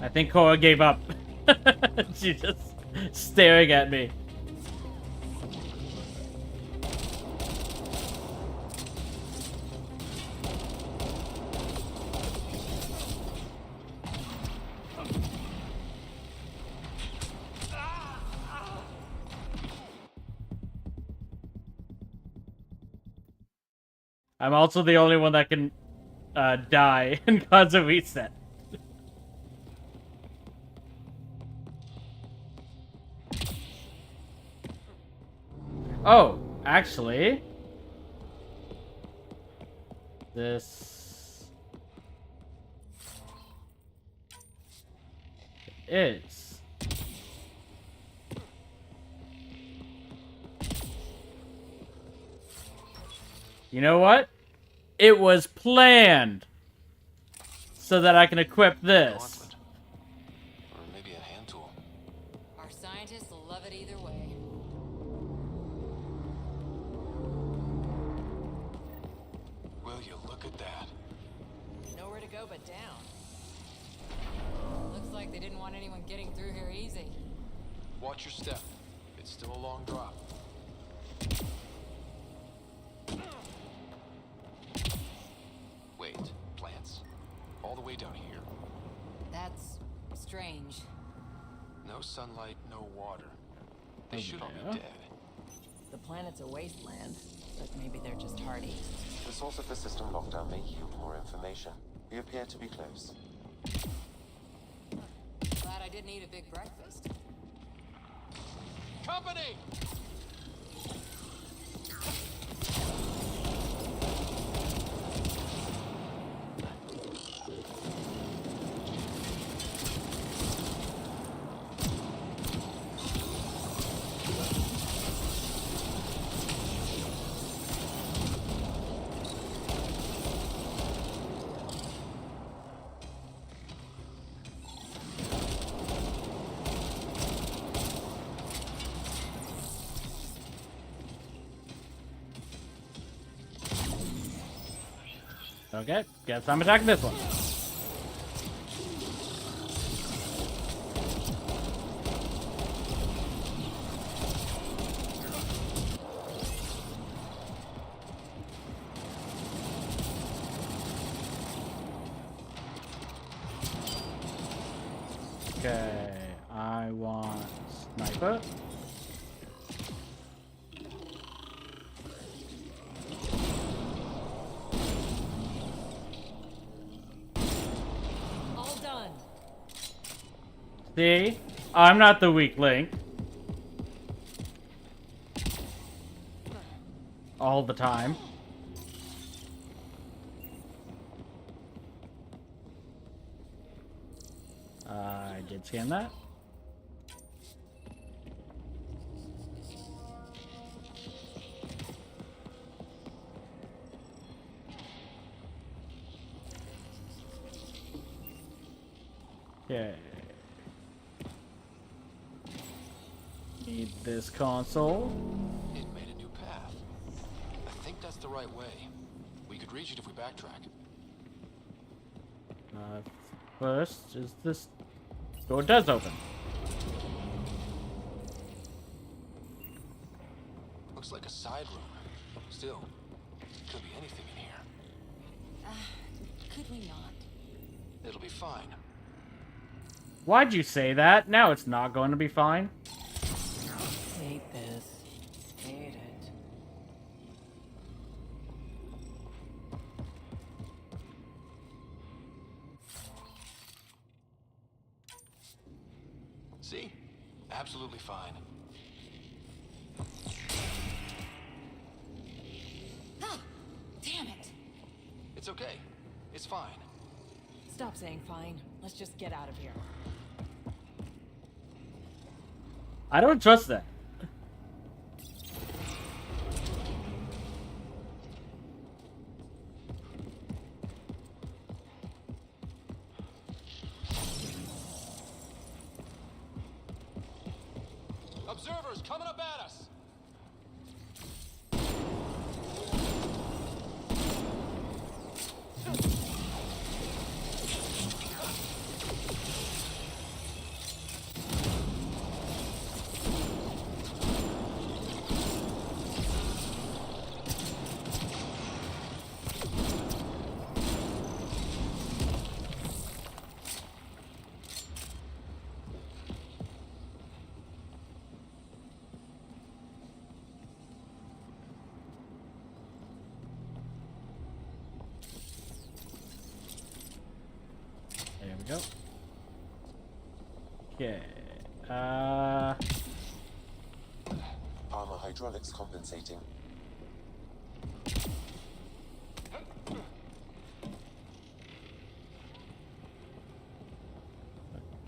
S1: I think Cora gave up. She's just staring at me. I'm also the only one that can die and cause a reset. Oh, actually, this is. You know what? It was planned so that I can equip this.
S11: Or maybe a hand tool.
S14: Our scientists will love it either way.
S11: Will you look at that?
S14: Nowhere to go but down. Looks like they didn't want anyone getting through here easy.
S11: Watch your step. It's still a long drop. Wait, plants? All the way down here?
S14: That's strange.
S11: No sunlight, no water. They should all be dead.
S13: The planet's a wasteland, but maybe they're just hardy.
S2: The source of the system lockdown may yield more information. We appear to be close.
S14: Glad I didn't eat a big breakfast.
S11: company!
S1: Okay, guess I'm attacking this one. Okay, I want sniper.
S10: All done.
S1: See? I'm not the weak link. All the time. I did scan that. Okay. Need this console.
S11: It made a new path. I think that's the right way. We could reach it if we backtrack.
S1: First, is this door does open.
S11: Looks like a side room. Still, could be anything in here.
S5: Could we not?
S11: It'll be fine.
S1: Why'd you say that? Now it's not going to be fine.
S13: Hate this. Hate it.
S11: See? Absolutely fine.
S8: Ah, damn it.
S11: It's okay. It's fine.
S13: Stop saying fine. Let's just get out of here.
S1: I don't trust that.
S11: Observers coming up at us!
S1: There we go. Okay.
S2: Armor hydraulics compensating.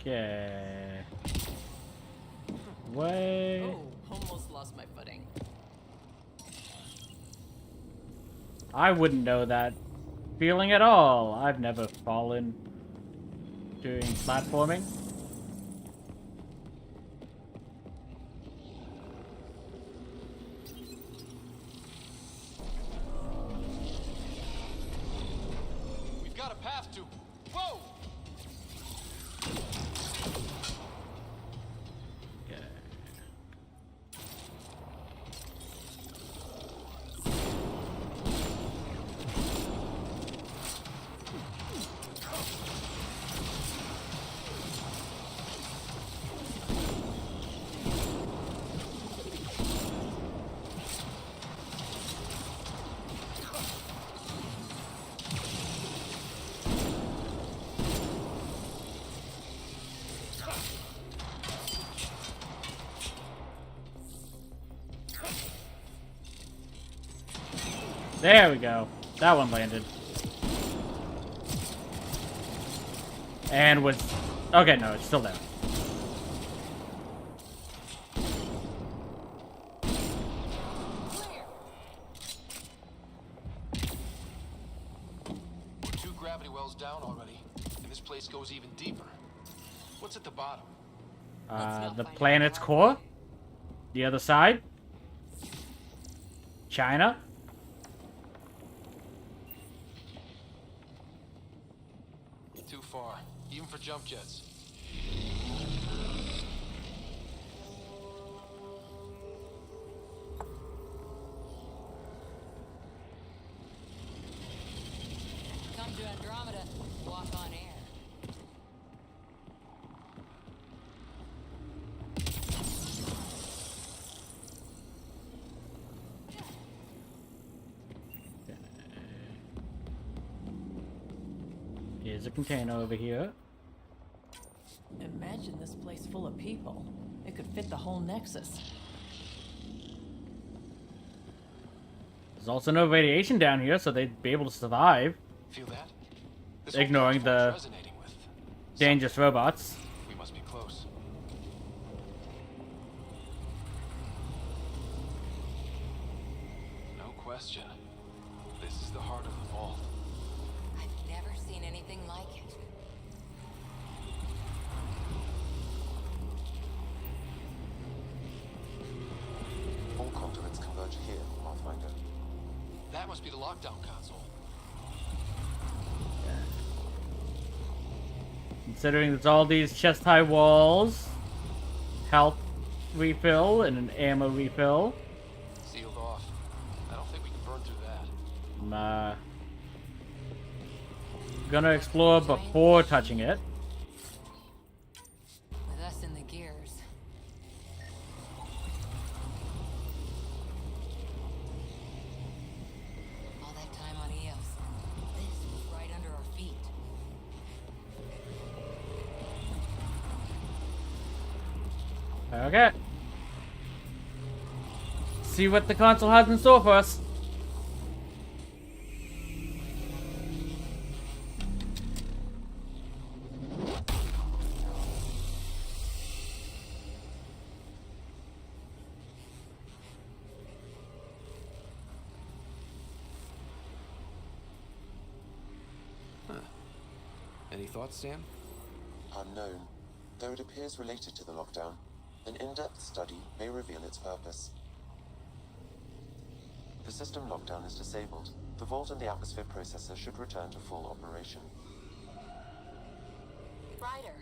S1: Okay. Way.
S13: Oh, almost lost my footing.
S1: I wouldn't know that feeling at all. I've never fallen doing platforming.
S11: We've got a path to... Whoa!
S1: Okay. There we go. That one landed. And was... Okay, no, it's still there.
S11: We're 2 gravity wells down already, and this place goes even deeper. What's at the bottom?
S1: The planet's core? The other side? China?
S11: Too far, even for jump jets.
S14: Come to Andromeda, walk on air.
S1: Here's a container over here.
S13: Imagine this place full of people. It could fit the whole Nexus.
S1: There's also no radiation down here, so they'd be able to survive.
S11: Feel that?
S1: Ignoring the dangerous robots.
S11: We must be close. No question. This is the heart of the vault.
S6: I've never seen anything like it.
S2: All conduits converge here, Pathfinder.
S11: That must be the lockdown console.
S1: Considering there's all these chest-high walls, health refill, and an ammo refill.
S11: Sealed off. I don't think we can burn through that.
S1: I'm gonna explore before touching it.
S14: With us in the gears.
S6: All that time on Eos. This was right under our feet.
S1: Okay. See what the console has in store for us.
S11: Any thoughts, Sam?
S2: Unknown. Though it appears related to the lockdown, an in-depth study may reveal its purpose. The system lockdown is disabled. The vault and the atmosphere processor should return to full operation.
S15: Ryder,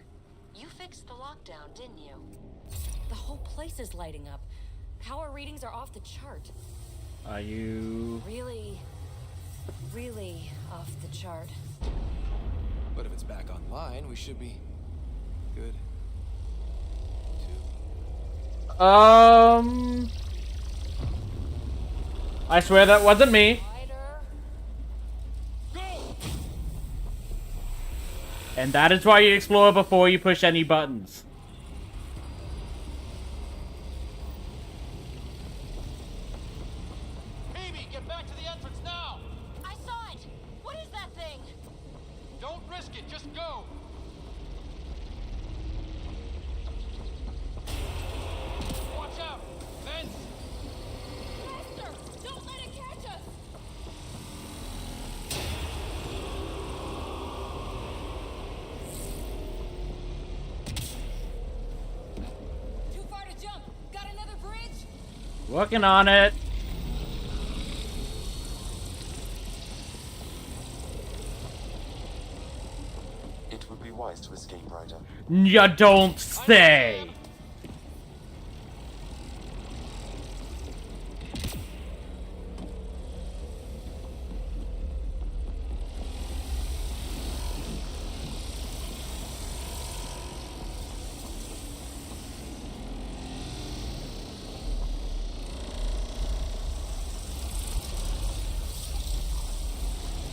S15: you fixed the lockdown, didn't you?
S10: The whole place is lighting up. Power readings are off the chart.
S1: Are you...
S10: Really, really off the chart.
S11: But if it's back online, we should be good.
S1: I swear that wasn't me. And that is why you explore before you push any buttons.
S11: Amy, get back to the entrance now!
S15: I saw it! What is that thing?
S11: Don't risk it, just go! Watch out! Vents!
S10: Faster! Don't let it catch us! Too far to jump! Got another bridge?
S1: Working on it.
S2: It would be wise to escape, Ryder.
S1: You don't say.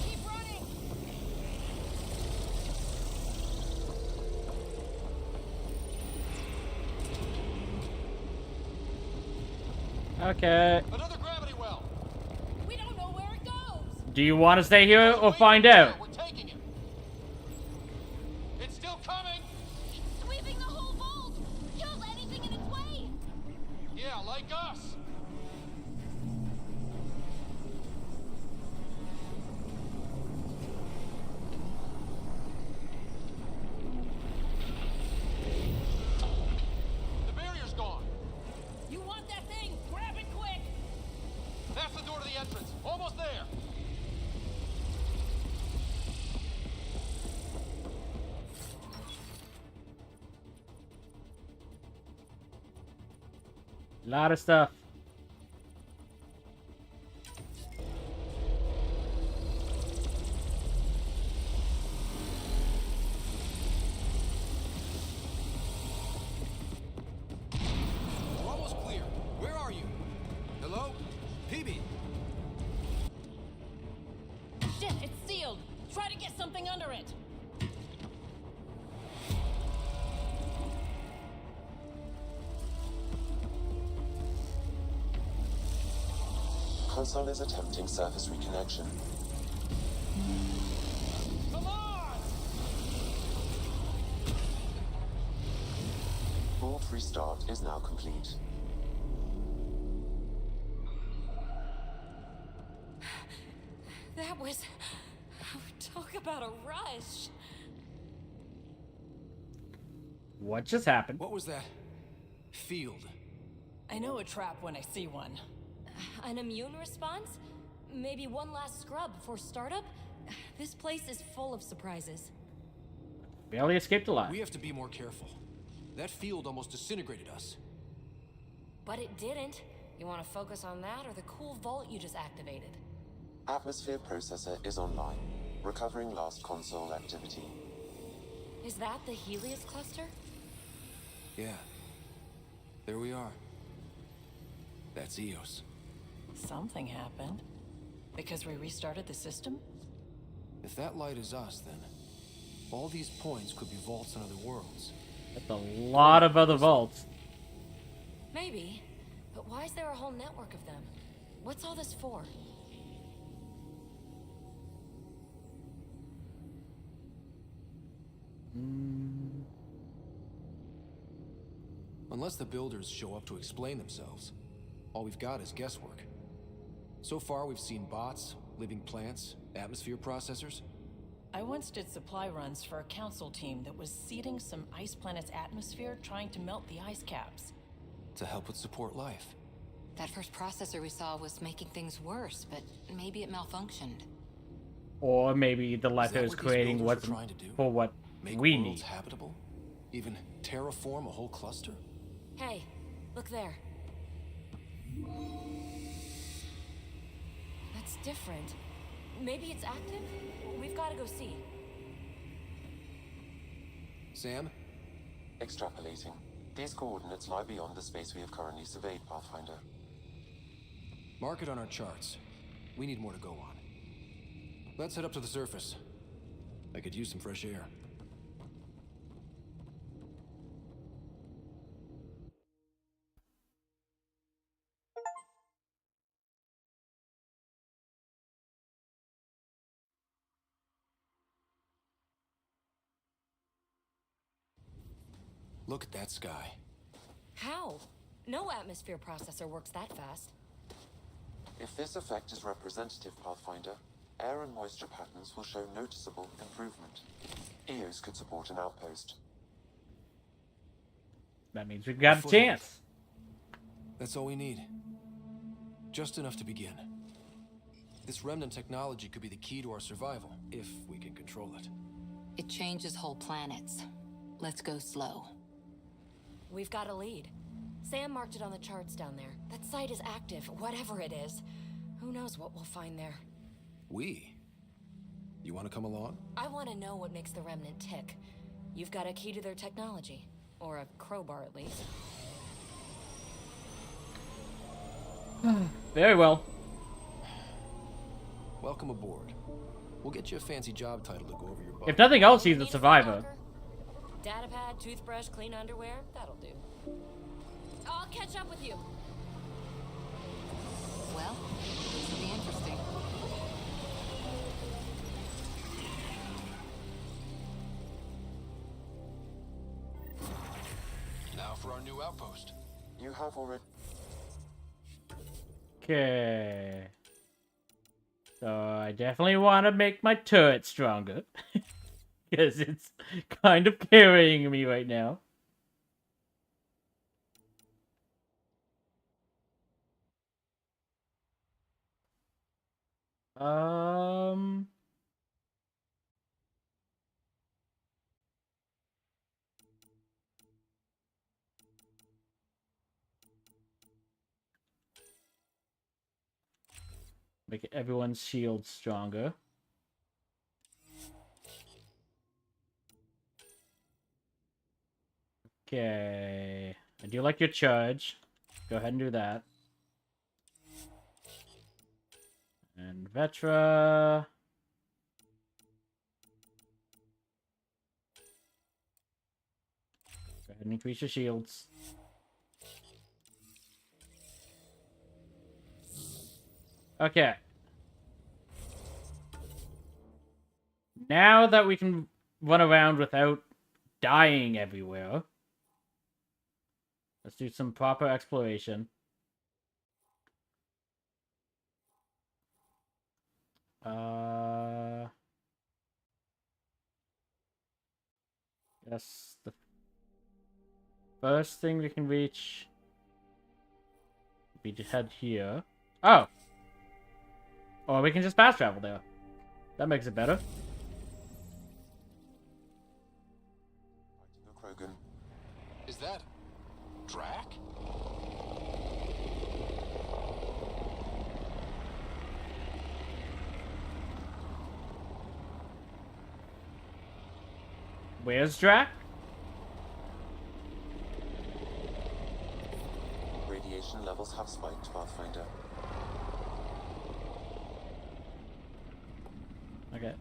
S10: Keep running!
S1: Okay.
S11: Another gravity well!
S10: We don't know where it goes!
S1: Do you want to stay here or find out?
S11: We're taking it. It's still coming.
S15: It's sweeping the whole vault. Kills anything in its way.
S11: Yeah, like us. The barrier's gone.
S5: You want that thing? Grab it quick!
S11: That's the door to the entrance. Almost there.
S1: Lot of stuff.
S11: We're almost clear. Where are you? Hello? PB.
S5: Shit, it's sealed! Try to get something under it!
S2: Console is attempting surface reconnection.
S11: Come on!
S2: Vault restart is now complete.
S10: That was... Talk about a rush.
S1: What just happened?
S11: What was that? Field.
S5: I know a trap when I see one.
S10: An immune response? Maybe one last scrub before startup? This place is full of surprises.
S1: Barely escaped alive.
S11: We have to be more careful. That field almost disintegrated us.
S10: But it didn't. You want to focus on that or the cool vault you just activated?
S2: Atmosphere processor is online, recovering last console activity.
S10: Is that the Helios cluster?
S11: Yeah. There we are. That's Eos.
S13: Something happened. Because we restarted the system?
S11: If that light is us, then all these points could be vaults on other worlds.
S1: That's a lot of other vaults.
S10: Maybe. But why is there a whole network of them? What's all this for?
S11: Unless the builders show up to explain themselves, all we've got is guesswork. So far, we've seen bots, living plants, atmosphere processors.
S13: I once did supply runs for a council team that was seeding some ice planet's atmosphere, trying to melt the ice caps.
S11: To help with support life.
S6: That first processor we saw was making things worse, but maybe it malfunctioned.
S1: Or maybe the life
S11: Is that
S1: it was
S11: what these
S1: creating
S11: builders
S1: wasn't
S11: are trying to do?
S1: for what
S11: Make
S1: we
S11: worlds
S1: need.
S11: habitable? Even terraform a whole cluster?
S10: Hey, look there. That's different. Maybe it's active? We've got to go see.
S11: Sam?
S2: Extrapolating. These coordinates lie beyond the space we have currently surveyed, Pathfinder.
S11: Mark it on our charts. We need more to go on. Let's head up to the surface. I could use some fresh air. Look at that sky.
S10: How? No atmosphere processor works that fast.
S2: If this effect is representative, Pathfinder, air and moisture patterns will show noticeable improvement. Eos could support an outpost.
S1: That means we've got a chance.
S11: That's all we need. Just enough to begin. This remnant technology could be the key to our survival, if we can control it.
S6: It changes whole planets. Let's go slow.
S10: We've got a lead. Sam marked it on the charts down there. That site is active, whatever it is. Who knows what we'll find there.
S11: We? You want to come along?
S10: I want to know what makes the Remnant tick. You've got a key to their technology. Or a crowbar, at least.
S1: Very well.
S11: Welcome aboard. We'll get you a fancy job title to go over your butt.
S1: If nothing else, he's a survivor.
S10: Datapad, toothbrush, clean underwear, that'll do. I'll catch up with you.
S6: Well, this will be interesting.
S11: Now for our new outpost.
S2: You have already...
S1: Okay. So I definitely want to make my turret stronger. Because it's kind of carrying me right now. Make everyone's shield stronger. Okay. I do like your charge. Go ahead and do that. And Vetra. Go ahead and increase your shields. Okay. Now that we can run around without dying everywhere, let's do some proper exploration. Yes, the first thing we can reach would be to head here. Oh! Or we can just fast travel there. That makes it better.
S2: Krogan.
S11: Is that Drac?
S1: Where's Drac?
S2: Radiation levels have spiked, Pathfinder.
S1: Okay.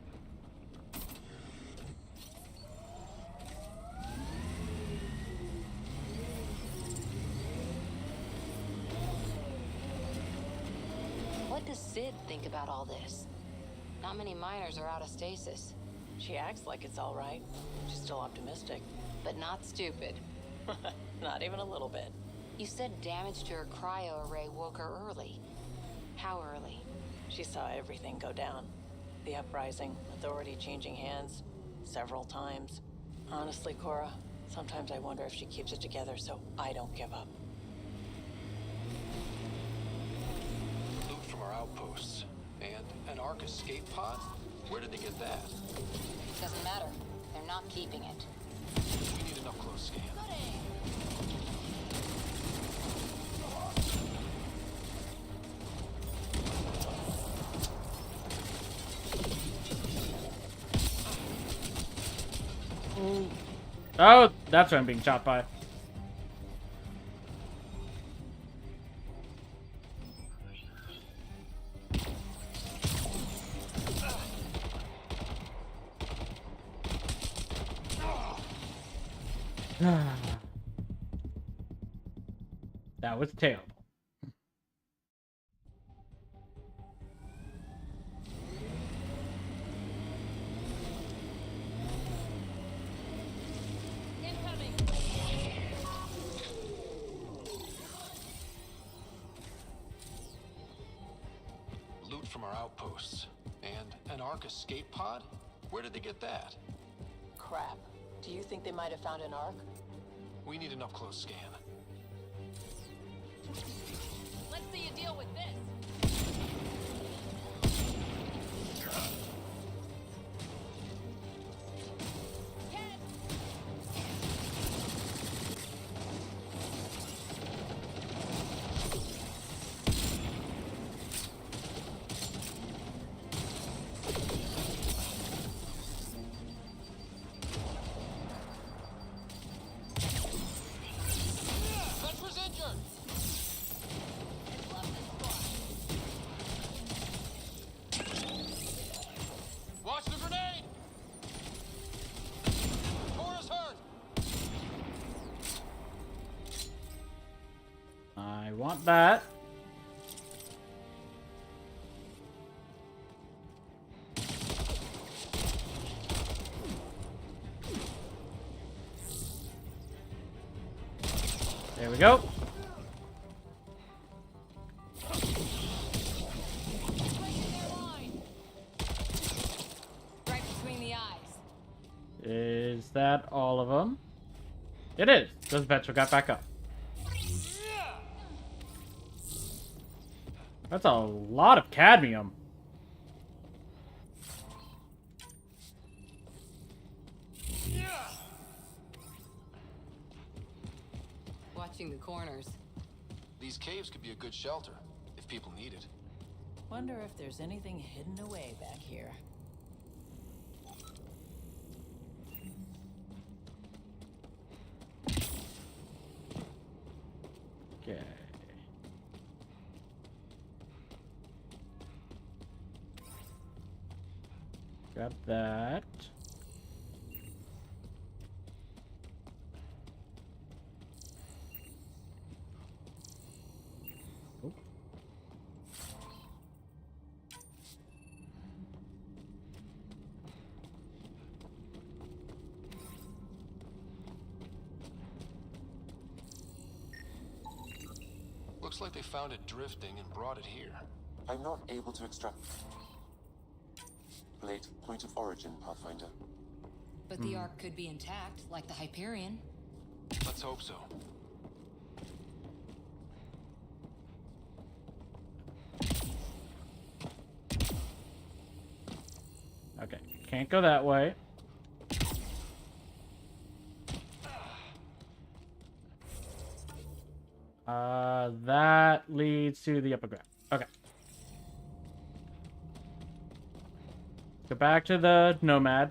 S6: What does Sid think about all this? Not many miners are out of stasis.
S13: She acts like it's all right. She's still optimistic.
S6: But not stupid.
S13: Not even a little bit.
S6: You said damage to her cryo array woke her early. How early?
S13: She saw everything go down. The uprising, authority changing hands, several times. Honestly, Cora, sometimes I wonder if she keeps it together so I don't give up.
S11: Loot from our outposts. And an Ark escape pod? Where did they get that?
S6: Doesn't matter. They're not keeping it.
S11: We need an up-close scan.
S1: Oh, that's what I'm being shot by. That was terrible.
S11: Loot from our outposts. And an Ark escape pod? Where did they get that?
S13: Crap. Do you think they might have found an Ark?
S11: We need an up-close scan.
S15: Let's see you deal with this.
S11: Vetra's injured! Watch the grenade! Cora's hurt!
S1: I want that. There we go.
S8: Right between the eyes.
S1: Is that all of them? It is. Those Vetro got back up. That's a lot of cadmium.
S8: Watching the corners.
S11: These caves could be a good shelter, if people need it.
S13: Wonder if there's anything hidden away back here.
S1: Okay. Got that. Oh.
S11: Looks like they found it drifting and brought it here.
S2: I'm not able to extract... Blade, point of origin, Pathfinder.
S14: But the Ark could be intact, like the Hyperion.
S11: Let's hope so.
S1: Okay, can't go that way. That leads to the upper ground. Okay. Go back to the Nomad.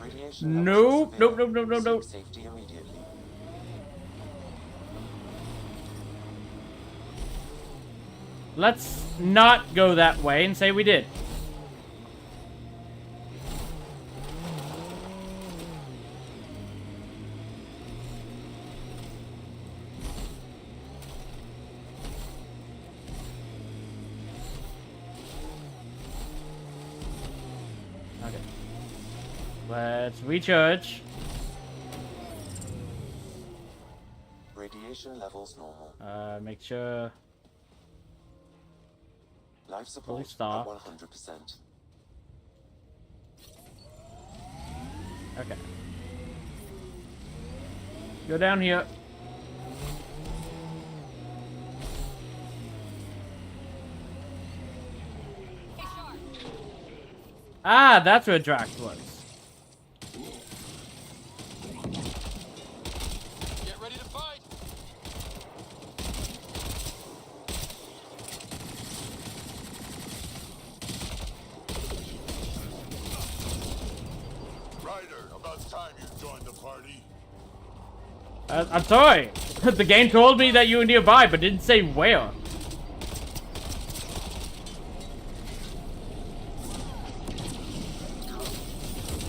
S2: Radiation
S1: Nope,
S2: levels
S1: nope,
S2: are
S1: nope, nope, nope,
S2: severe.
S1: nope.
S2: Seek safety immediately.
S1: Let's not go that way and say we did. Okay. Let's recharge.
S2: Radiation levels normal.
S1: Make sure.
S2: Life support at
S1: stop.
S2: 100%.
S1: Okay. Go down here. Ah, that's where Drax was.
S11: Get ready to fight!
S7: Ryder, about time you joined the party.
S1: I'm sorry. The game told me that you were nearby, but didn't say where.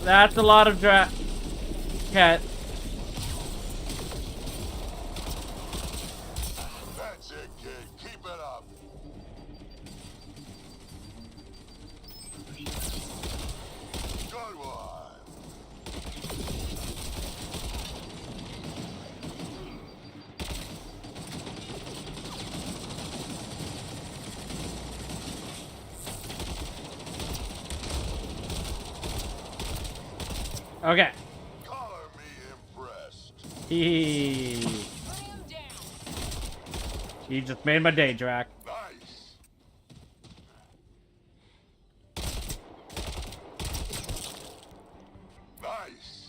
S1: That's a lot of cat.
S7: That's it, kid. Keep it up. Good one.
S1: Okay.
S7: Color me impressed.
S1: He just made my day, Drac.
S7: Nice. Nice.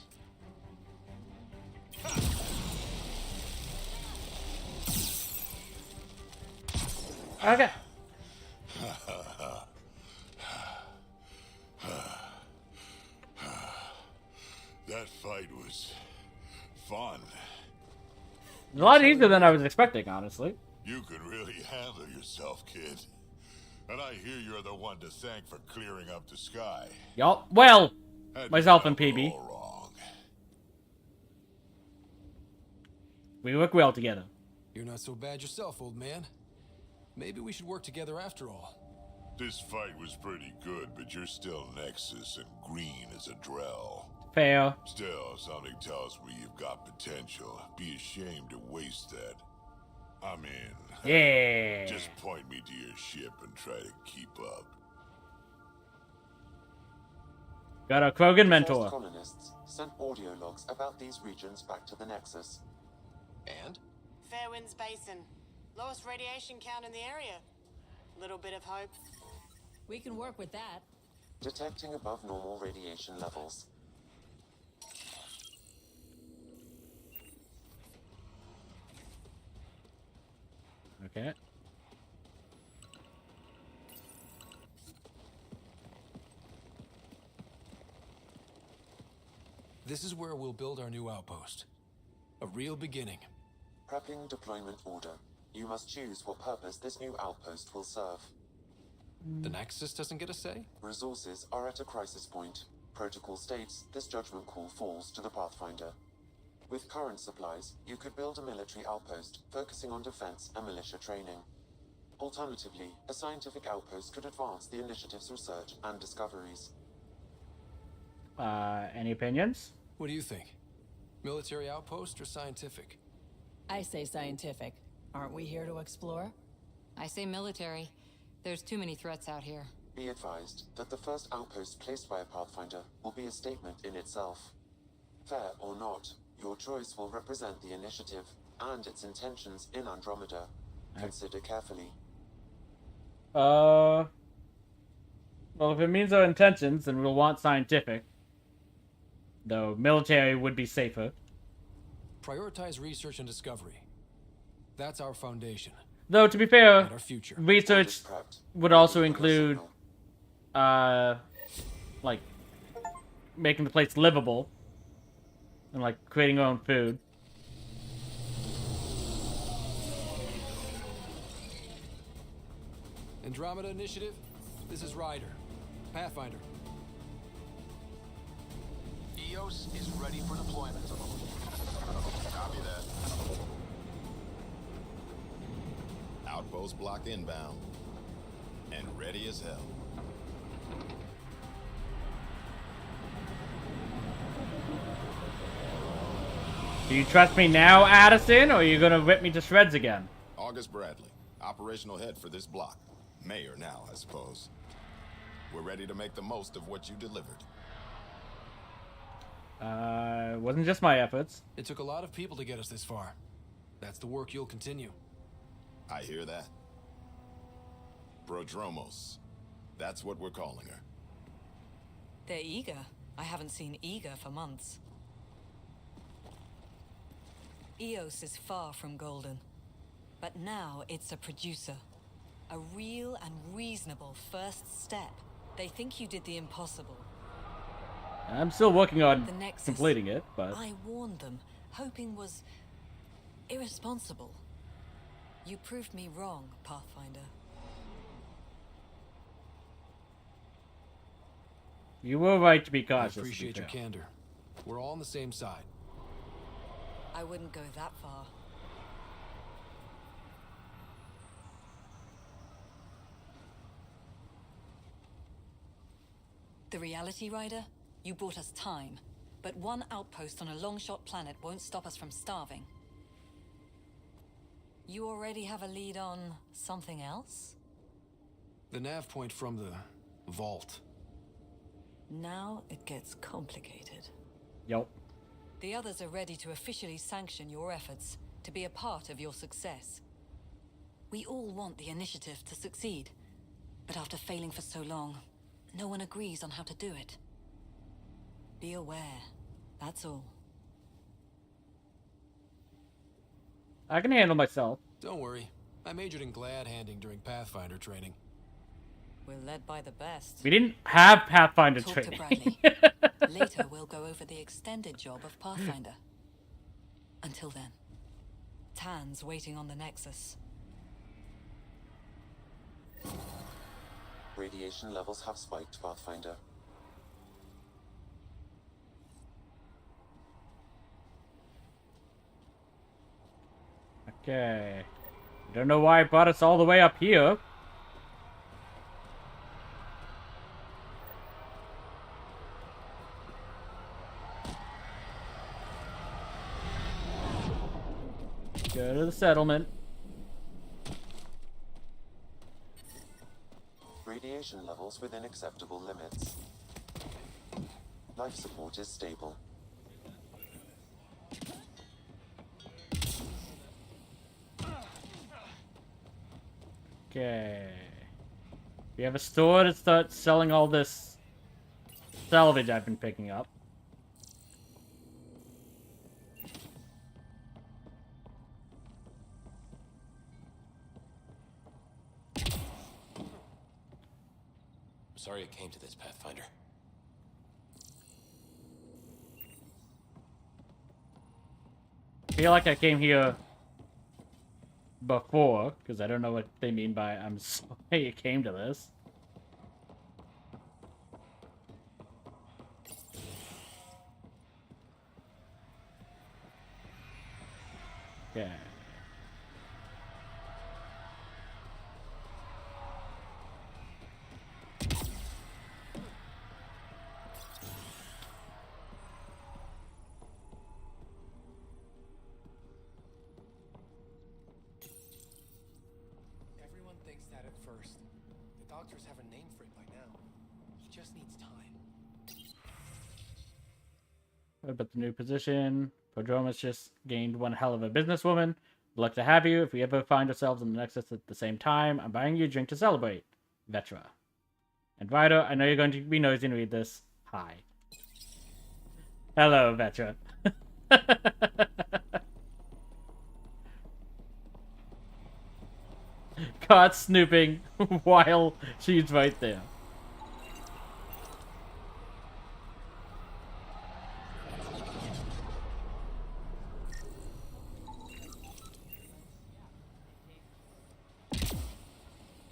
S1: Okay.
S7: That fight was fun.
S1: a lot easier than I was expecting, honestly.
S16: You can really handle yourself, kid. And I hear you're the one to thank for clearing up the sky.
S1: Yup. Well,
S16: Had
S1: myself
S16: to
S1: and
S16: have it
S1: PB.
S16: all wrong.
S1: We work well together.
S11: You're not so bad yourself, old man. Maybe we should work together after all.
S16: This fight was pretty good, but you're still Nexus and green as a Drell.
S1: Fair.
S16: Still, something tells me you've got potential. Be ashamed to waste that. I'm in.
S1: Yeah.
S16: Just point me to your ship and try to keep up.
S1: Got a Krogan
S2: The
S1: mentor.
S2: first colonists sent audio logs about these regions back to the Nexus.
S11: And?
S17: Fairwinds Basin. Lowest radiation count in the area. Little bit of hope.
S5: We can work with that.
S2: Detecting above normal radiation levels.
S1: Okay.
S11: This is where we'll build our new outpost. A real beginning.
S2: Prepping deployment order. You must choose what purpose this new outpost will serve.
S11: The Nexus doesn't get a say?
S2: Resources are at a crisis point. Protocol states this judgment call falls to the Pathfinder. With current supplies, you could build a military outpost focusing on defense and militia training. Alternatively, a scientific outpost could advance the initiative's research and discoveries.
S1: Any opinions?
S11: What do you think? Military outpost or scientific?
S5: I say scientific. Aren't we here to explore?
S6: I say military. There's too many threats out here.
S2: Be advised that the first outpost placed by a Pathfinder will be a statement in itself. Fair or not, your choice will represent the initiative and its intentions in Andromeda. Consider carefully.
S1: Well, if it means our intentions, then we'll want scientific. Though military would be safer.
S11: Prioritize research and discovery. That's our foundation.
S1: Though, to be fair,
S11: And our future.
S1: research would also include, like, making the place livable. And, like, creating our own food.
S11: Andromeda Initiative, this is Ryder. Pathfinder.
S4: EOS is ready for deployment.
S7: Copy that. Outpost block inbound. And ready as hell.
S1: Do you trust me now, Addison, or are you gonna rip me to shreds again?
S7: August Bradley, operational head for this block. Mayor now, I suppose. We're ready to make the most of what you delivered.
S1: Wasn't just my efforts.
S11: It took a lot of people to get us this far. That's the work you'll continue.
S7: I hear that. Prodromos. That's what we're calling her.
S14: They're eager. I haven't seen eager for months. EOS is far from golden. But now it's a producer. A real and reasonable first step. They think you did the impossible.
S1: I'm still working on
S14: The Nexus.
S1: completing it, but...
S14: I warned them, hoping was irresponsible. You proved me wrong, Pathfinder.
S1: You were right to be
S11: I
S1: cautious.
S11: appreciate your candor. We're all on the same side.
S14: I wouldn't go that far. The reality, Rider? You bought us time. But one outpost on a long-shot planet won't stop us from starving. You already have a lead on something else?
S11: The nav point from the vault.
S14: Now it gets complicated.
S1: Yup.
S14: The others are ready to officially sanction your efforts, to be a part of your success. We all want the initiative to succeed, but after failing for so long, no one agrees on how to do it. Be aware, that's all.
S1: I can handle myself.
S11: Don't worry. I majored in glad handing during Pathfinder training.
S14: We're led by the best.
S1: We didn't have Pathfinder
S14: Talk
S1: training.
S14: to Bradley. Later, we'll go over the extended job of Pathfinder. Until then. hands waiting on the Nexus.
S2: Radiation levels have spiked, Pathfinder.
S1: Okay. Don't know why I brought us all the way up here. Go to the settlement.
S2: Radiation levels within acceptable limits. Life support is stable.
S1: Okay. We have a store to start selling all this salvage I've been picking up.
S9: Sorry it came to this, Pathfinder.
S1: I feel like I came here before, because I don't know what they mean by I'm sorry it came to this. Okay.
S11: Everyone thinks that at first. The doctors have a name for it by now. He just needs time.
S1: What about the new position? Prodromus just gained one hell of a businesswoman. Luck to have you. If we ever find ourselves in the Nexus at the same time, I'm buying you a drink to celebrate. Vetra. And Vido, I know you're going to be nosy and read this. Hi. Hello, Vetra. Caught snooping while she's right there.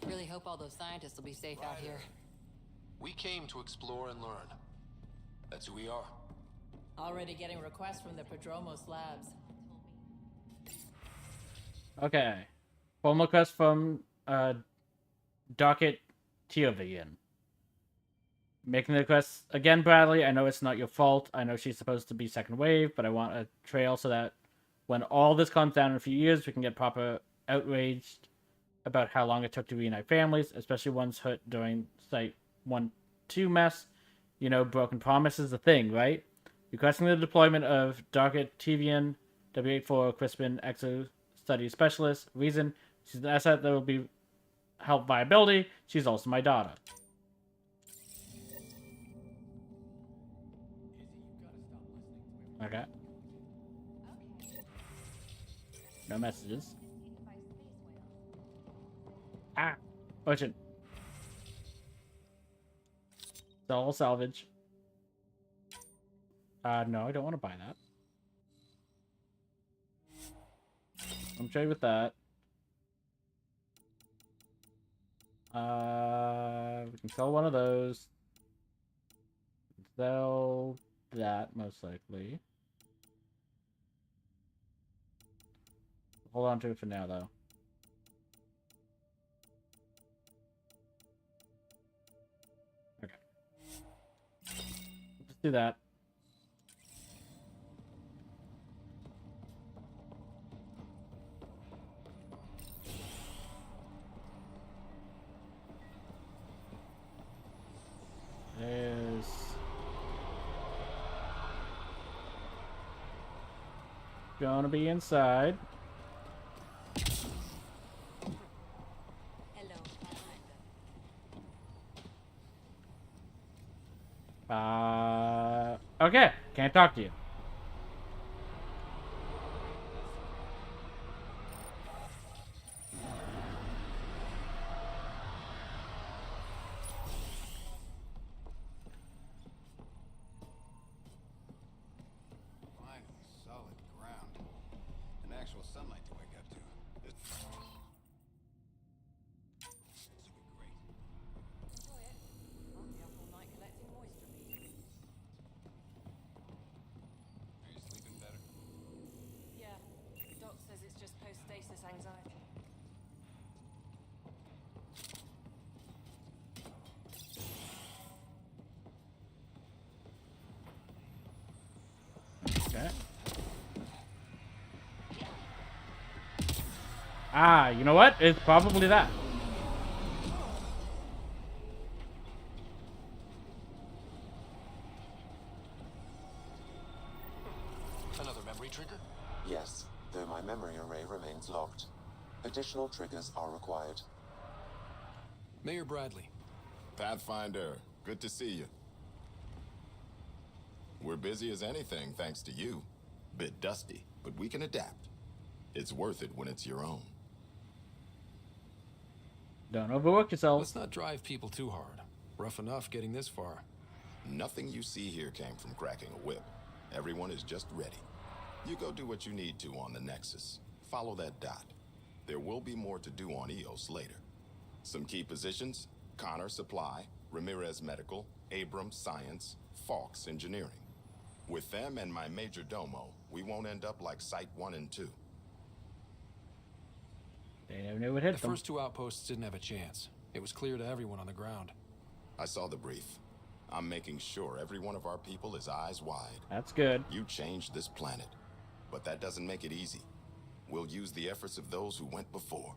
S8: Really hope all those scientists will be safe out here.
S11: We came to explore and learn. That's who we are.
S13: Already getting requests from the Prodromos labs.
S1: Okay. Formal request from Docket Tiovian. Making the request again, Bradley. I know it's not your fault. I know she's supposed to be second wave, but I want a trail so that when all this calms down in a few years, we can get proper outraged about how long it took to reunite families, especially ones hurt during Site 1-2 mess. You know, broken promise is a thing, right? Requesting the deployment of Docket Tivian, W84 Crispin Exo Study Specialist. Reason, she's an asset that will be help viability. She's also my daughter. Okay. No messages. Ah! Ocean. It's all salvage. No, I don't want to buy that. I'm trade with that. We can sell one of those. Sell that, most likely. Hold on to it for now, though. Okay. Let's do that. There's... gonna be inside. Okay. Can't talk to you.
S11: Finally, solid ground. The actual sunlight to wake up to. Are you sleeping better?
S10: Yeah, Doc says it's just post-stasis anxiety.
S1: Okay. Ah, you know what? It's probably that.
S11: Another memory trigger?
S2: Yes, though my memory array remains locked. Additional triggers are required.
S11: Mayor Bradley.
S18: Pathfinder, good to see you. We're busy as anything thanks to you. Bit dusty, but we can adapt. It's worth it when it's your own.
S1: Don't overwork yourself.
S11: Let's not drive people too hard. Rough enough getting this far.
S18: Nothing you see here came from cracking a whip. Everyone is just ready. You go do what you need to on the Nexus. Follow that dot. There will be more to do on EOS later. Some key positions: Connor Supply, Ramirez Medical, Abrams Science, Fawkes Engineering. With them and my major domo, we won't end up like Site 1 and 2.
S1: They never knew what hit
S11: The
S1: them.
S11: first two outposts didn't have a chance. It was clear to everyone on the ground.
S18: I saw the brief. I'm making sure every one of our people is eyes wide.
S1: That's good.
S18: You changed this planet, but that doesn't make it easy. We'll use the efforts of those who went before.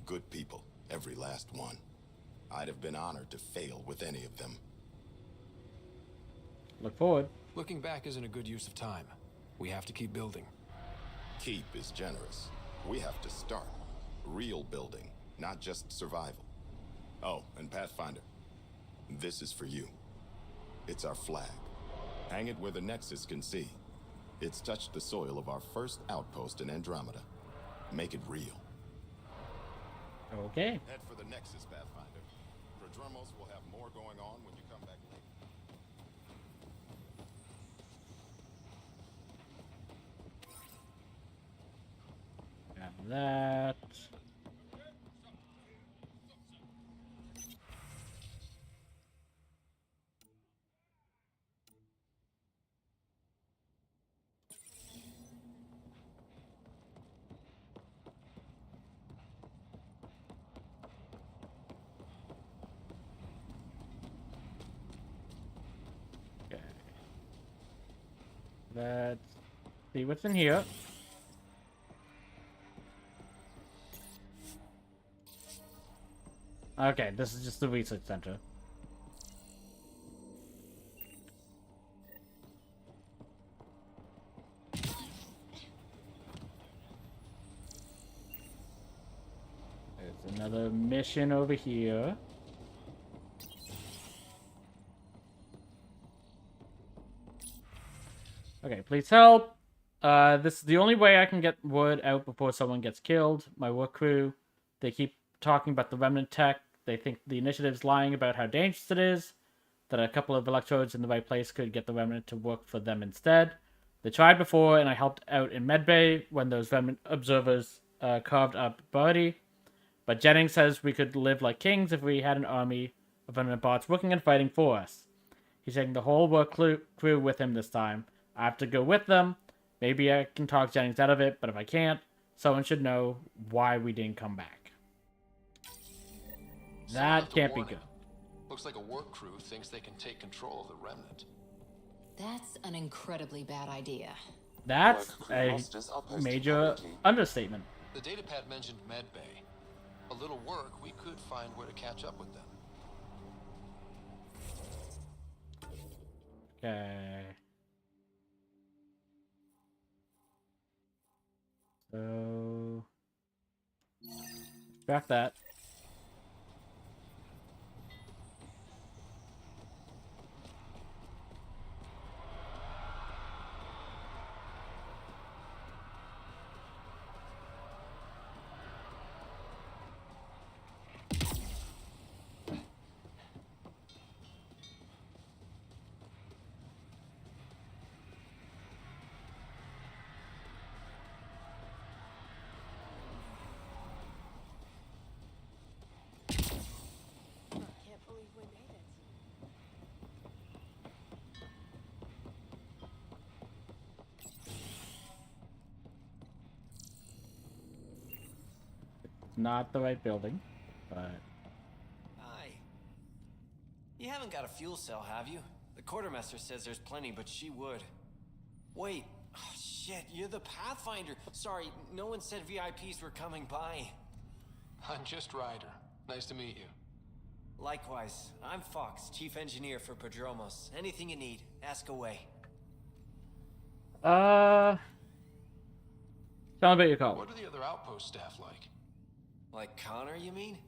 S18: Good people, every last one. I'd have been honored to fail with any of them.
S1: Look forward.
S11: Looking back isn't a good use of time. We have to keep building.
S18: Keep is generous. We have to start. Real building, not just survival. Oh, and Pathfinder, this is for you. It's our flag. Hang it where the Nexus can see. It's touched the soil of our first outpost in Andromeda. Make it real.
S1: Okay.
S18: Head for the Nexus, Pathfinder. Prodromos will have more going on when you come back later.
S1: Grab that. Okay. Let's see what's in here. Okay, this is just the research center. There's another mission over here. Okay, please help. This is the only way I can get word out before someone gets killed. My work crew, they keep talking about the remnant tech. They think the initiative's lying about how dangerous it is, that a couple of electrodes in the right place could get the remnant to work for them instead. They tried before, and I helped out in Medbay when those remnant observers carved up Birdie. But Jennings says we could live like kings if we had an army of remnant bots working and fighting for us. He's taking the whole work crew with him this time. I have to go with them. Maybe I can talk Jennings out of it, but if I can't, someone should know why we didn't come back. That can't be good.
S11: Looks like a work crew thinks they can take control of the remnant.
S6: That's an incredibly bad idea.
S1: That's a major understatement.
S11: The datapad mentioned Medbay. A little work, we could find where to catch up with them.
S1: Okay. So... Back that. not the right building, but...
S19: Hi. You haven't got a fuel cell, have you? The quartermaster says there's plenty, but she would. Wait. Oh, shit, you're the Pathfinder. Sorry, no one said VIPs were coming by.
S11: I'm just Ryder. Nice to meet you.
S19: Likewise. I'm Fox, chief engineer for Prodromos. Anything you need, ask away.
S1: Tell me about your call.
S11: What are the other outpost staff like?
S19: Like Connor, you mean?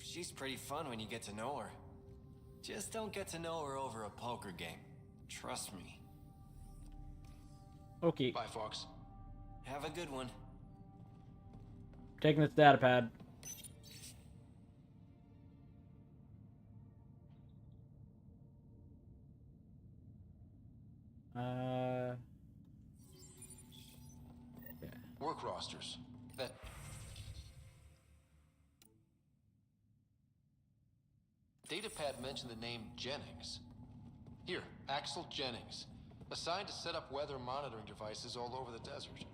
S19: She's pretty fun when you get to know her. Just don't get to know her over a poker game. Trust me.
S1: Okay.
S11: Bye, Fox.
S19: Have a good one.
S1: Taking this data pad.
S11: Work rosters. That... Datapad mentioned the name Jennings. Here, Axel Jennings. Assigned to set up weather monitoring devices all over the desert.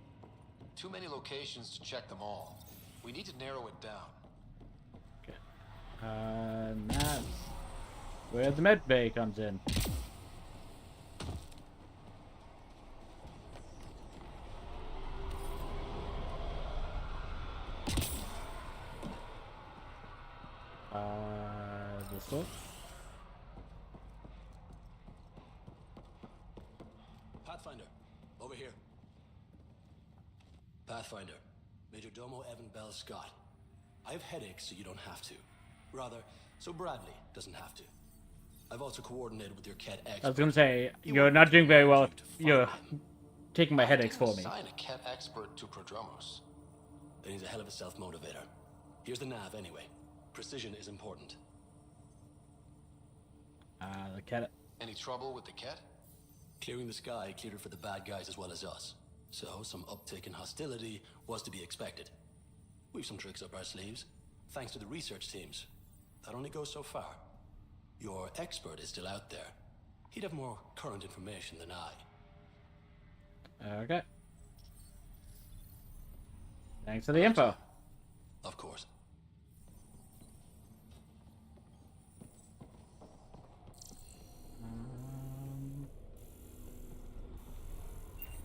S11: Too many locations to check them all. We need to narrow it down.
S1: Okay. That's where the med bay comes in. This way.
S20: Pathfinder, over here. Pathfinder, Major Domo Evan Bell Scott. I have headaches, so you don't have to. Rather, so Bradley doesn't have to. I've also coordinated with your Ket expert.
S1: I was gonna say, you're not doing very well if you're taking my headaches for me.
S11: Assign a Ket expert to Prodromos.
S20: Then he's a hell of a self-motivator. Here's the nav anyway. Precision is important.
S1: The Ket.
S11: Any trouble with the Ket?
S20: Clearing the sky cleared it for the bad guys as well as us. So some uptick in hostility was to be expected. We've some tricks up our sleeves, thanks to the research teams. That only goes so far. Your expert is still out there. He'd have more current information than I.
S1: Okay. Thanks for the info.
S20: Of course.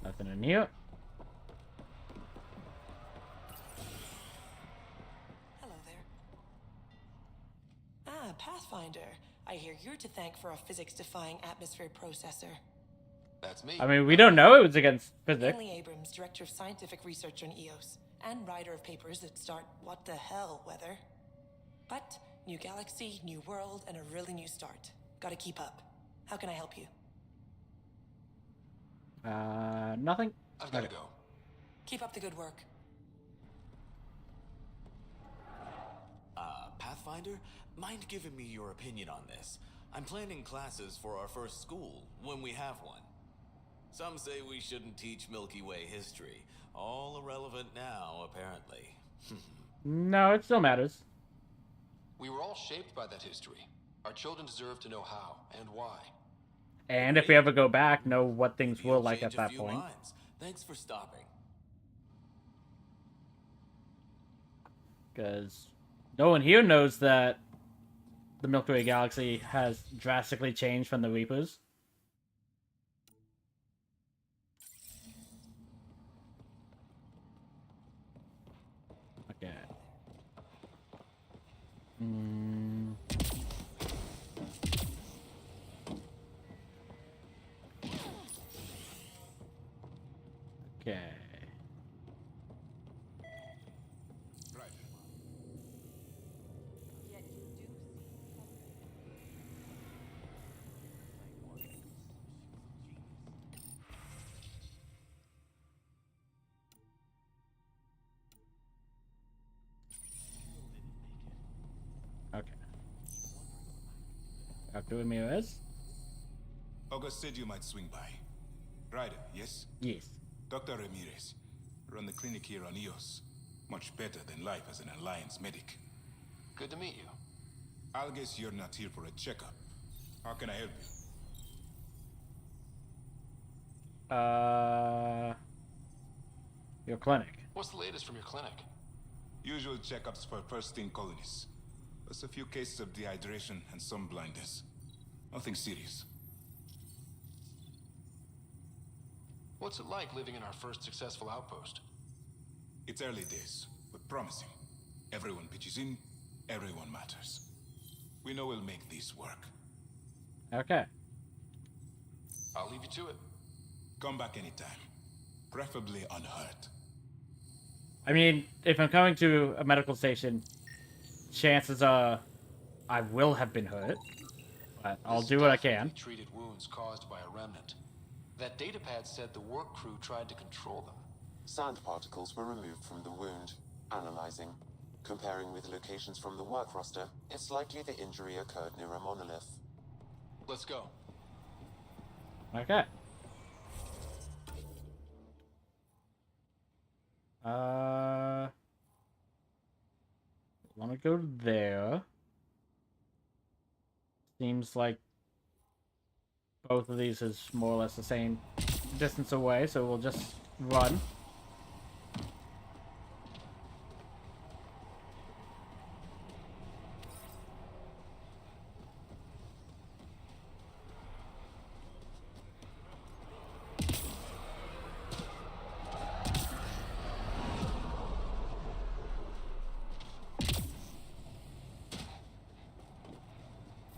S1: Nothing in here.
S21: Hello there. Ah, Pathfinder. I hear you're to thank for a physics-defying atmosphere processor.
S11: That's me.
S1: I mean, we don't know it was against physics.
S21: Finley Abrams, Director of Scientific Research on EOS, and writer of papers that start what the hell weather. But new galaxy, new world, and a really new start. Gotta keep up. How can I help you?
S1: Nothing.
S11: I've gotta go.
S21: Keep up the good work.
S9: Pathfinder, mind giving me your opinion on this? I'm planning classes for our first school, when we have one. Some say we shouldn't teach Milky Way history. All irrelevant now, apparently.
S1: No, it still matters.
S11: We were all shaped by that history. Our children deserve to know how and why.
S1: And if we ever go back, know what things were like at that point.
S9: Minds. Thanks for stopping.
S1: Because no one here knows that the Milky Way galaxy has drastically changed from the Reapers. Okay. Okay. Okay. Dr. Ramirez?
S22: August said you might swing by. Ryder, yes?
S1: Yes.
S22: Dr. Ramirez. Run the clinic here on EOS. Much better than life as an Alliance medic.
S11: Good to meet you.
S22: I'll guess you're not here for a checkup. How can I help you?
S1: Your clinic.
S11: What's the latest from your clinic?
S22: Usual checkups for first-in colonies. Plus a few cases of dehydration and some blindness. Nothing serious.
S11: What's it like living in our first successful outpost?
S22: It's early days, but promising. Everyone pitches in, everyone matters. We know we'll make this work.
S1: Okay.
S11: I'll leave you to it.
S22: Come back anytime. Preferably unhurt.
S1: I mean, if I'm coming to a medical station, chances are I will have been hurt. But I'll do what I can.
S11: Treated wounds caused by a remnant. That datapad said the work crew tried to control them.
S2: Sand particles were removed from the wound. Analyzing. Comparing with locations from the work roster, it's likely the injury occurred near a monolith.
S11: Let's go.
S1: Okay. Want to go there. Seems like both of these is more or less the same distance away, so we'll just run.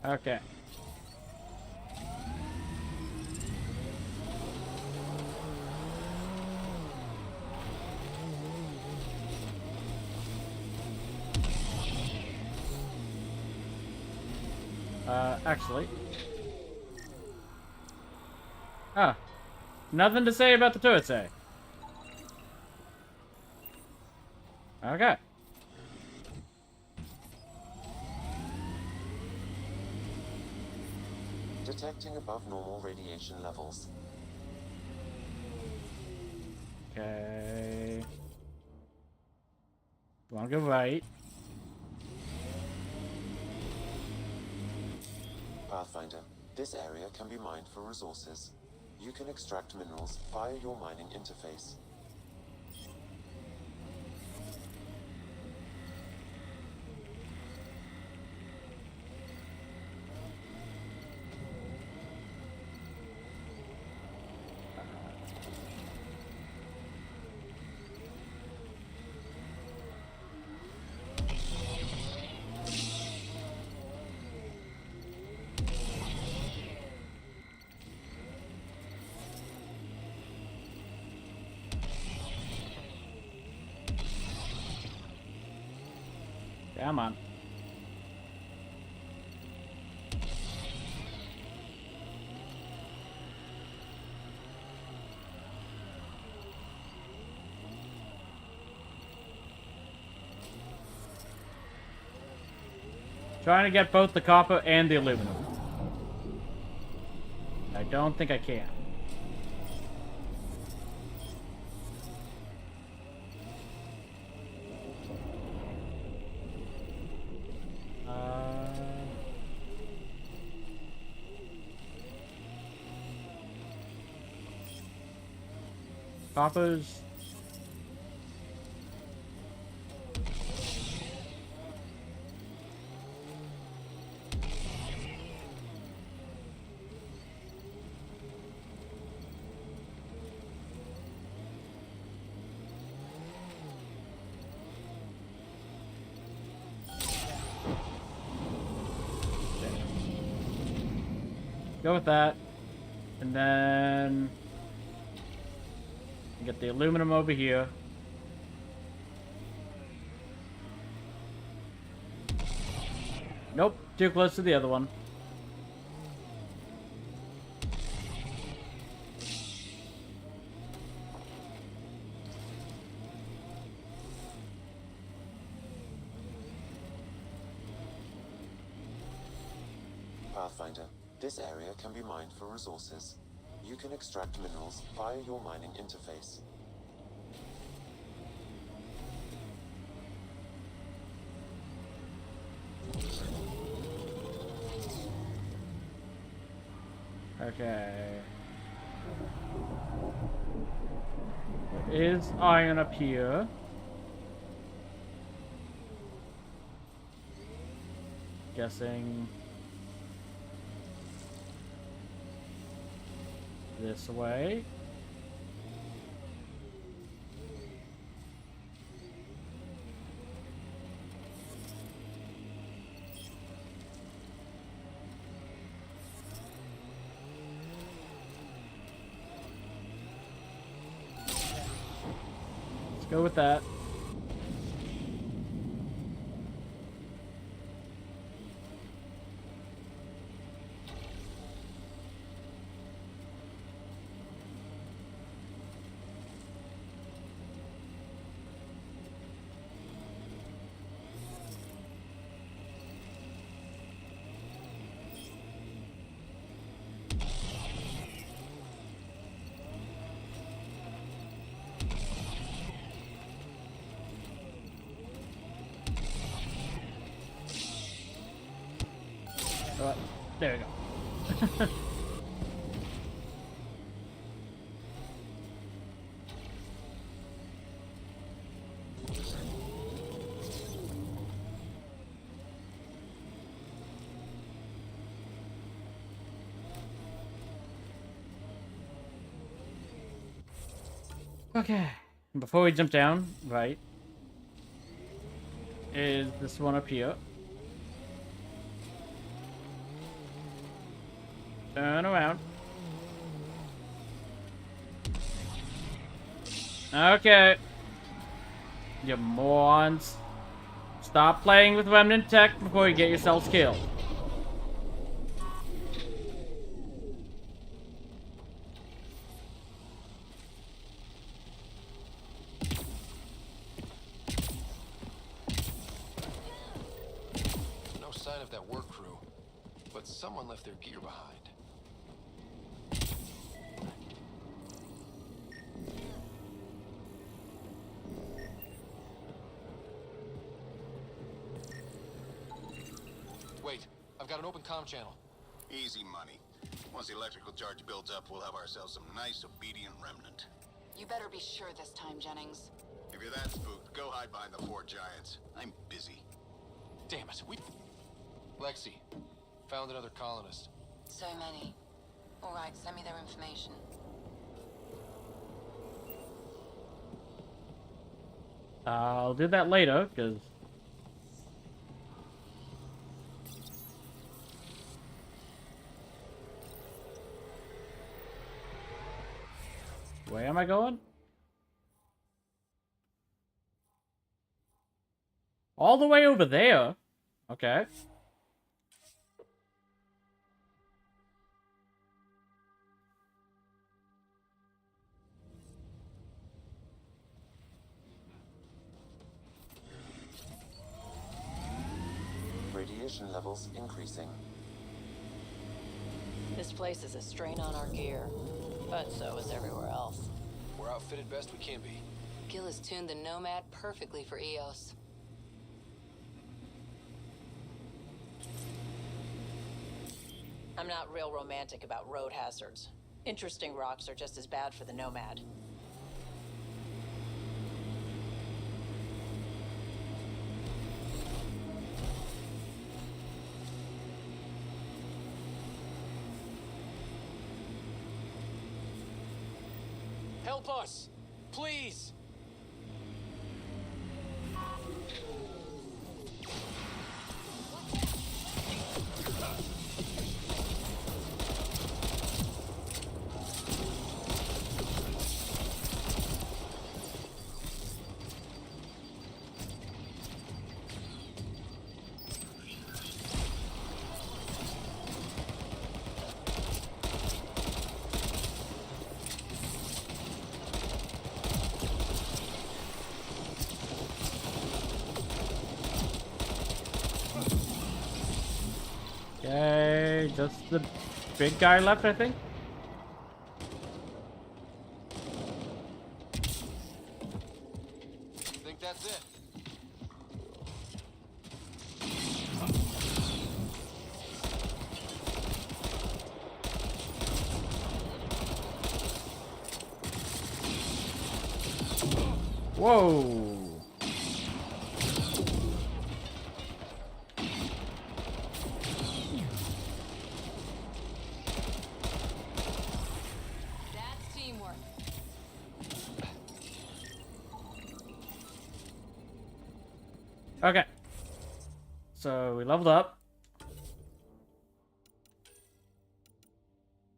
S1: Okay. Actually. Ah. Nothing to say about the turret, eh? Okay.
S2: Detecting above normal radiation levels.
S1: Okay. Want to go right.
S2: Pathfinder, this area can be mined for resources. You can extract minerals via your mining interface.
S1: Come on. Trying to get both the copper and the aluminum. I don't think I can. Coppers. Go with that. And then get the aluminum over here. Nope, too close to the other one.
S2: Pathfinder, this area can be mined for resources. You can extract minerals via your mining interface.
S1: Okay. There is iron up here. guessing this way. Let's go with that. There we go. Okay. Before we jump down, right, is this one up here. Turn around. Okay. You morons. Stop playing with remnant tech before you get yourselves killed.
S11: No sign of that work crew, but someone left their gear behind. Wait, I've got an open comm channel.
S3: Easy money. Once the electrical charge builds up, we'll have ourselves some nice, obedient remnant.
S6: You better be sure this time, Jennings.
S3: If you're that spooked, go hide behind the four giants. I'm busy.
S11: Damn it, Lexi, found another colonist.
S6: So many. All right, send me their information.
S1: I'll do that later, because... Where am I going? All the way over there. Okay.
S2: Radiation levels increasing.
S13: This place is a strain on our gear, but so is everywhere else.
S11: We're outfitted best we can be.
S6: Gil has tuned the Nomad perfectly for EOS.
S13: I'm not real romantic about road hazards. Interesting rocks are just as bad for the Nomad.
S11: Help us! Please!
S1: Okay, just the big guy left, I think.
S11: Think that's it?
S1: Whoa. Okay. So we leveled up.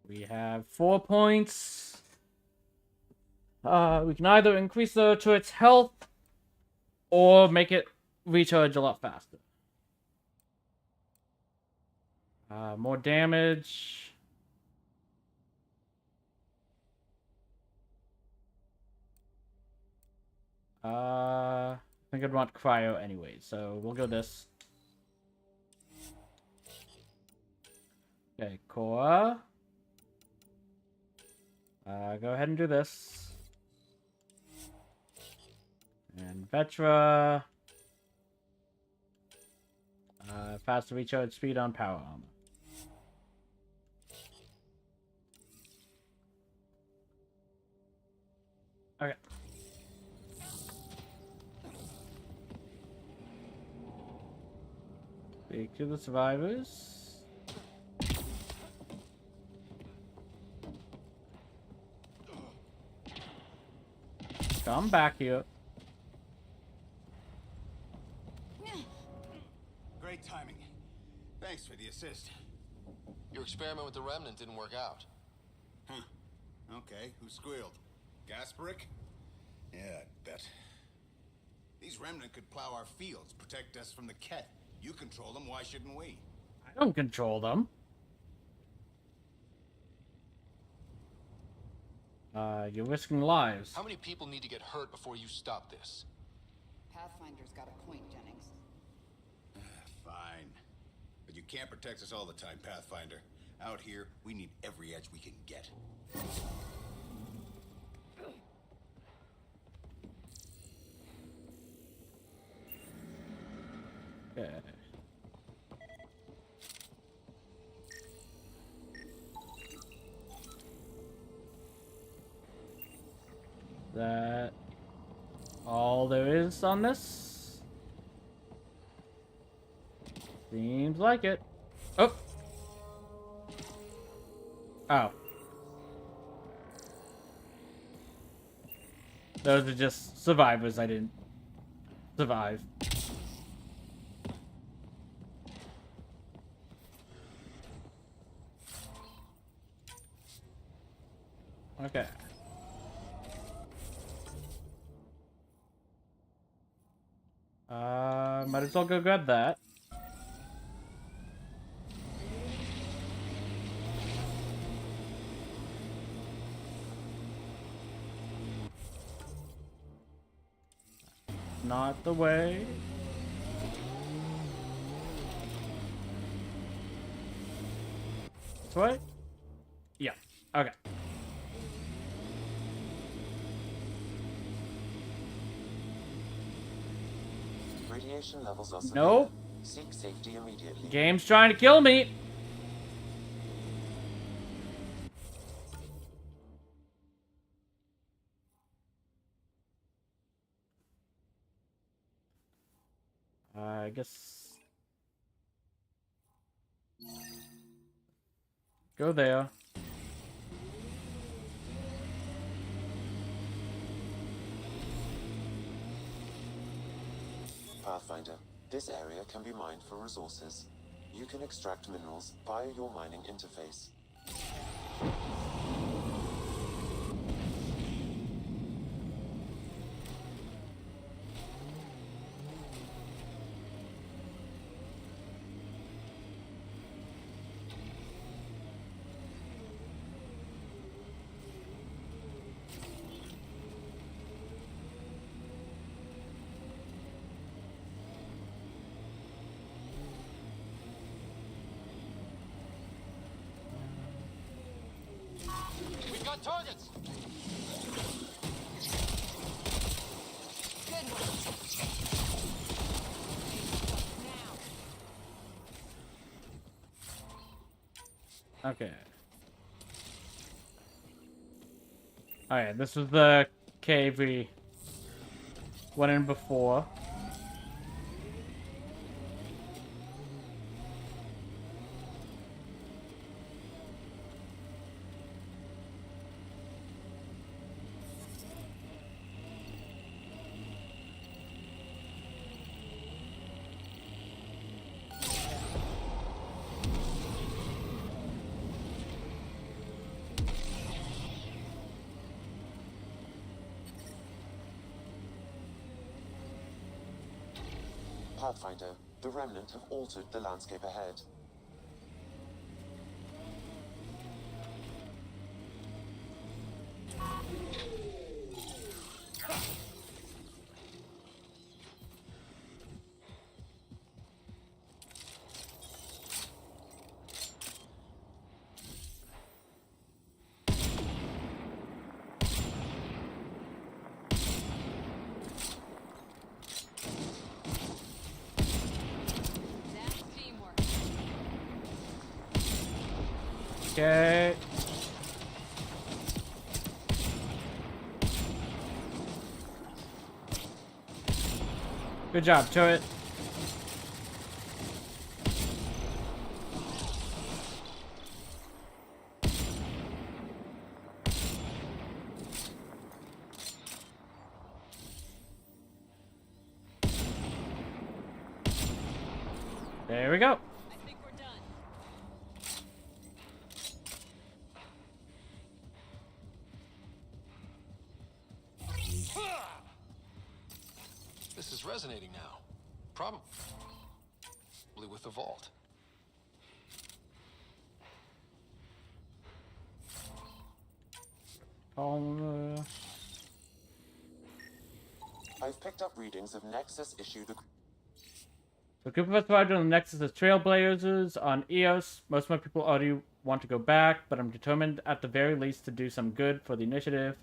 S1: We have 4 points. We can either increase the turret's health or make it recharge a lot faster. More damage. I think I'd want cryo anyway, so we'll go this. Okay, core. Go ahead and do this. And Vetra. Faster recharge speed on power armor. Okay. Speak to the survivors. Come back here.
S3: Great timing. Thanks for the assist.
S11: Your experiment with the remnant didn't work out.
S3: Huh. Okay, who squealed? Gasparic? Yeah, I bet. These remnant could plow our fields, protect us from the Ket. You control them, why shouldn't we?
S1: I don't control them. You're risking lives.
S11: How many people need to get hurt before you stop this?
S8: Pathfinder's got a point, Jennings.
S3: Fine. But you can't protect us all the time, Pathfinder. Out here, we need every edge we can get.
S1: Okay. That all there is on this? Seems like it. Oh. Oh. Those are just survivors I didn't survive. Okay. Might as well go grab that. Not the way. This way? Yeah. Okay.
S2: Radiation levels are severe.
S1: Nope.
S2: Seek safety immediately.
S1: Game's trying to kill me. I guess go there.
S2: Pathfinder, this area can be mined for resources. You can extract minerals via your mining interface.
S11: We've got targets!
S8: Good one.
S1: Okay. Alright, this was the cave we went in before.
S2: Pathfinder, the Remnant have altered the landscape ahead.
S1: Okay. Good job, turret. There we go.
S21: I think we're done.
S11: This is resonating now. Probably with the vault.
S2: I've picked up readings of Nexus issued.
S1: So group of us arrived on the Nexus as Trailblazers on Eos. Most of my people already want to go back, but I'm determined at the very least to do some good for the initiative.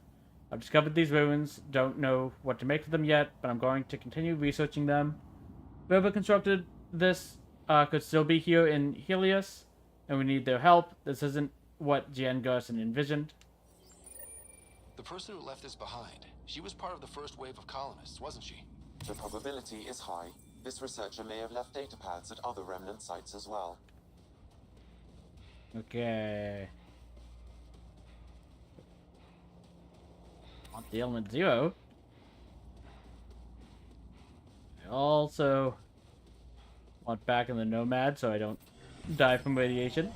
S1: I've discovered these ruins, don't know what to make of them yet, but I'm going to continue researching them. Whoever constructed this could still be here in Helios, and we need their help. This isn't what Jan Garson envisioned.
S11: The person who left this behind, she was part of the first wave of colonists, wasn't she?
S2: The probability is high. This researcher may have left data pads at other remnant sites as well.
S1: Okay. Want the element 0. I also want back in the Nomad so I don't die from radiation.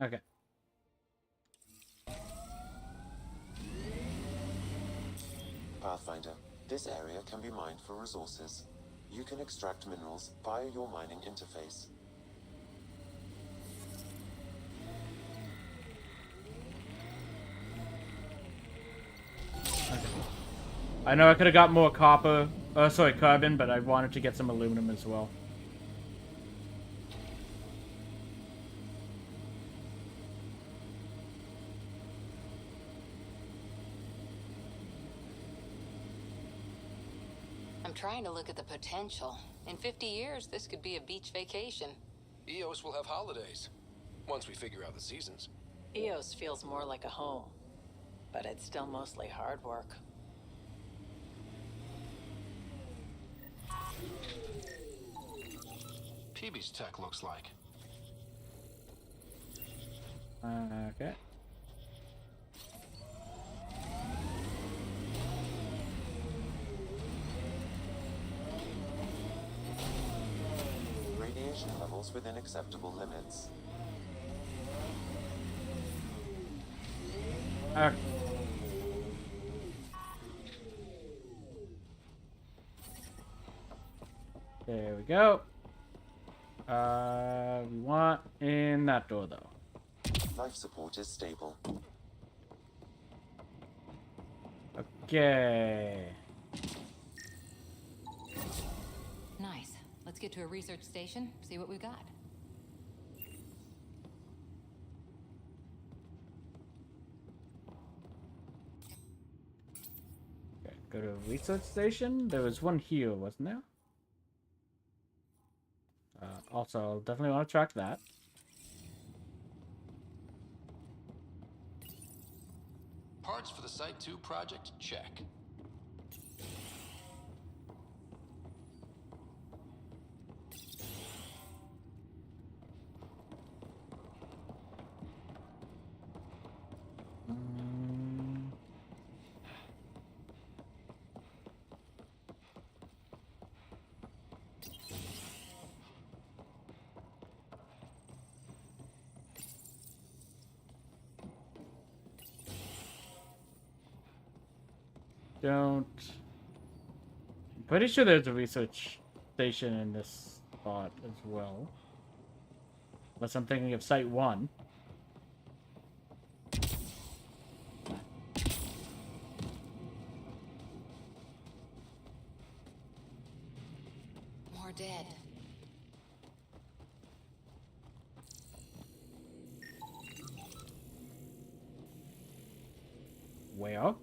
S1: Okay.
S2: Pathfinder, this area can be mined for resources. You can extract minerals via your mining interface.
S1: Okay. I know I could have got more carbon, but I wanted to get some aluminum as well.
S6: I'm trying to look at the potential. In 50 years, this could be a beach vacation.
S11: Eos will have holidays, once we figure out the seasons.
S13: Eos feels more like a home, but it's still mostly hard work.
S11: PB's tech looks like.
S1: Okay.
S2: Radiation levels within acceptable limits.
S1: There we go. We want in that door though.
S2: Life support is stable.
S1: Okay.
S6: Nice. Let's get to a research station, see what we've got.
S1: Okay, go to a research station. There was one here, wasn't there? Also, I'll definitely want to track that.
S11: Parts for the Site 2 project, check.
S1: Don't pretty sure there's a research station in this spot as well. Unless I'm thinking of Site 1.
S6: More dead.
S1: Where?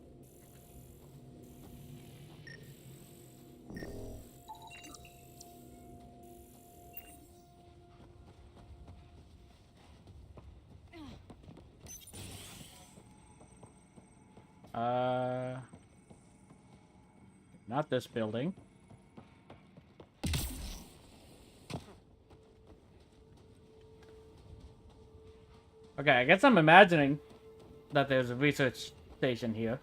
S1: Not this building. Okay, I guess I'm imagining that there's a research station here.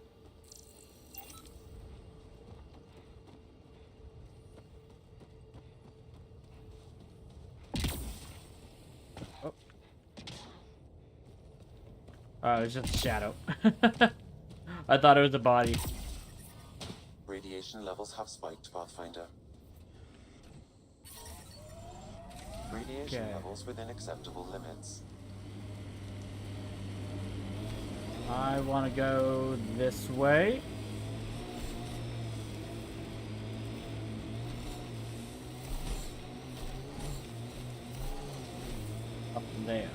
S1: Oh. Oh, it was just a shadow. I thought it was a body.
S2: Radiation levels have spiked, Pathfinder. Radiation
S1: Okay.
S2: levels within acceptable limits.
S1: I want to go this way. Up there.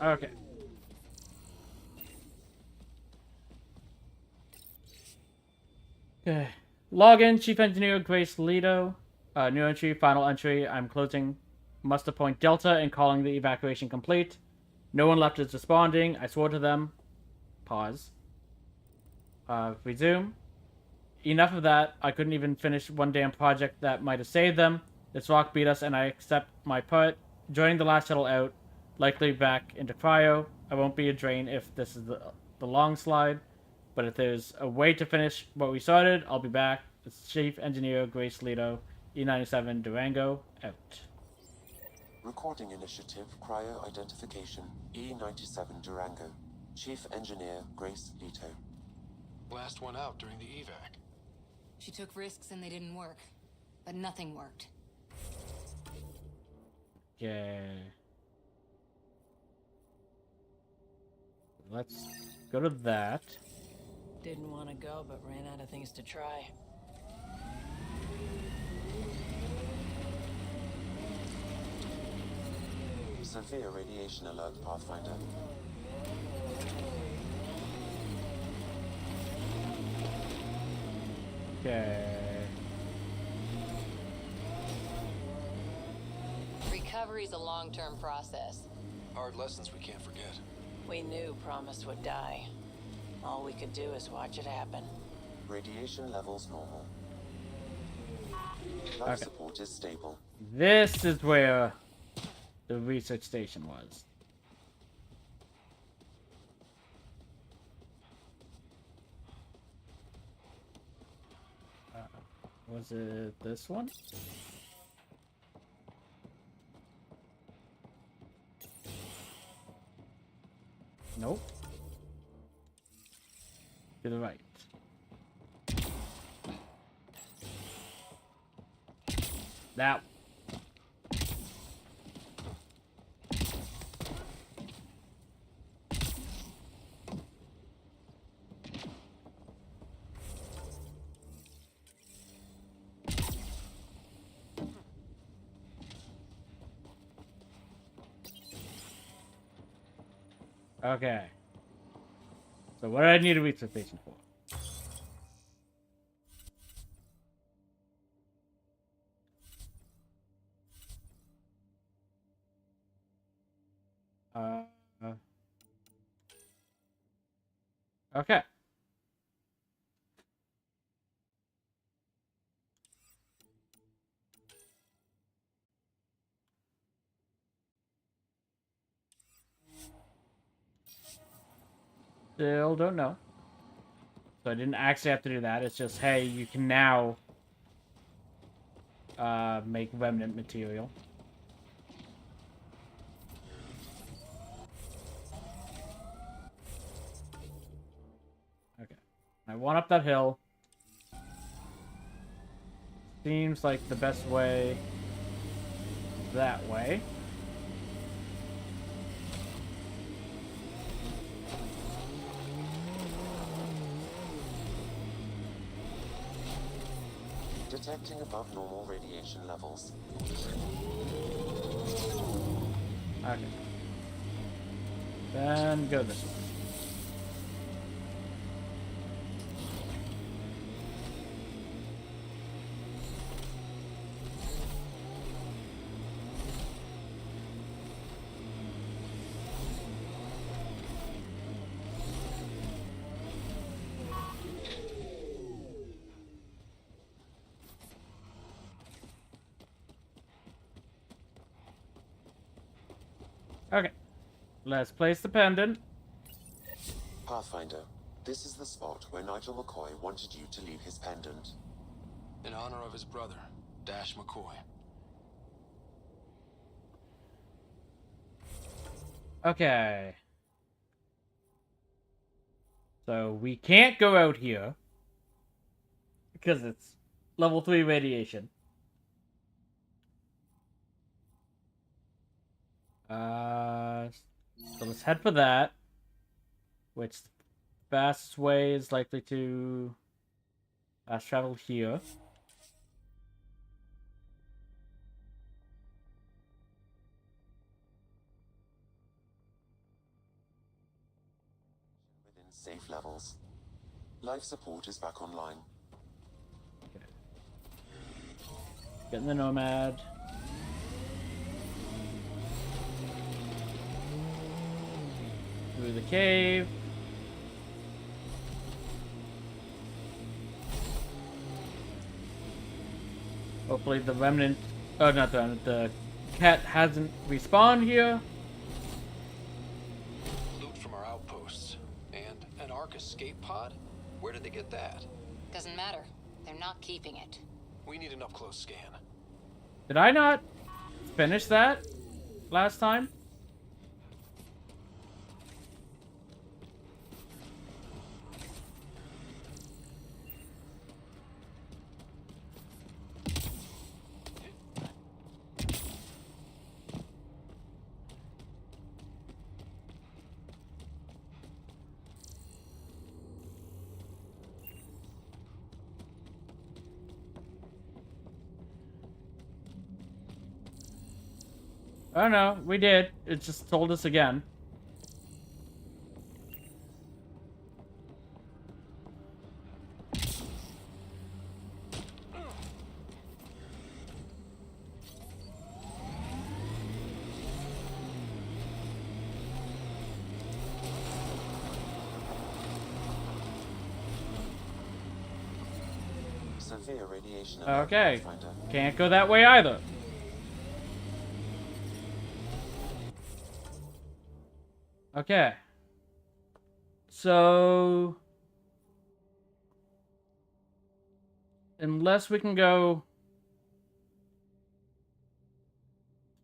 S1: Okay. Okay. Login, Chief Engineer Grace Leto. New entry, final entry. I'm closing muster point Delta and calling the evacuation complete. No one left is responding. I swore to them. Pause. Resume. Enough of that. I couldn't even finish one damn project that might have saved them. This rock beat us and I accept my part. Joining the last shuttle out. Likely back into cryo. I won't be a drain if this is the long slide. But if there's a way to finish what we started, I'll be back. It's Chief Engineer Grace Leto, E97 Durango, out.
S2: Recording initiative, cryo identification, E97 Durango. Chief Engineer Grace Leto.
S11: Last one out during the evac.
S8: She took risks and they didn't work. But nothing worked.
S1: Okay. Let's go to that.
S13: Didn't want to go, but ran out of things to try.
S2: Severe radiation alert, Pathfinder.
S1: Okay.
S6: Recovery's a long-term process.
S11: Hard lessons we can't forget.
S13: We knew Promise would die. All we could do is watch it happen.
S2: Radiation levels normal. Life support is stable.
S1: This is where the research station was. Was it this one? Nope. To the right. That. Okay. So what do I need a research station for? Okay. Still don't know. So I didn't actually have to do that. It's just, hey, you can now make remnant material. Okay. I went up that hill. Seems like the best way that way.
S2: Detecting above normal radiation levels.
S1: Okay. Then go this way. Okay. Let's place the pendant.
S2: Pathfinder, this is the spot where Nigel McCoy wanted you to leave his pendant.
S11: In honor of his brother, Dash McCoy.
S1: Okay. So we can't go out here because it's level 3 radiation. So let's head for that. Which the fastest way is likely to fast travel here.
S2: Within safe levels. Life support is back online.
S1: Okay. Getting the Nomad. Through the cave. Hopefully the remnant, oh not the remnant, the cat hasn't respawned here.
S11: Loot from our outposts. And an Ark escape pod? Where did they get that?
S6: Doesn't matter. They're not keeping it.
S11: We need an up-close scan.
S1: Did I not finish that last time? Oh no, we did. It just told us again.
S2: Severe radiation alert,
S1: Okay.
S2: Pathfinder.
S1: Can't go that way either. Okay. So unless we can go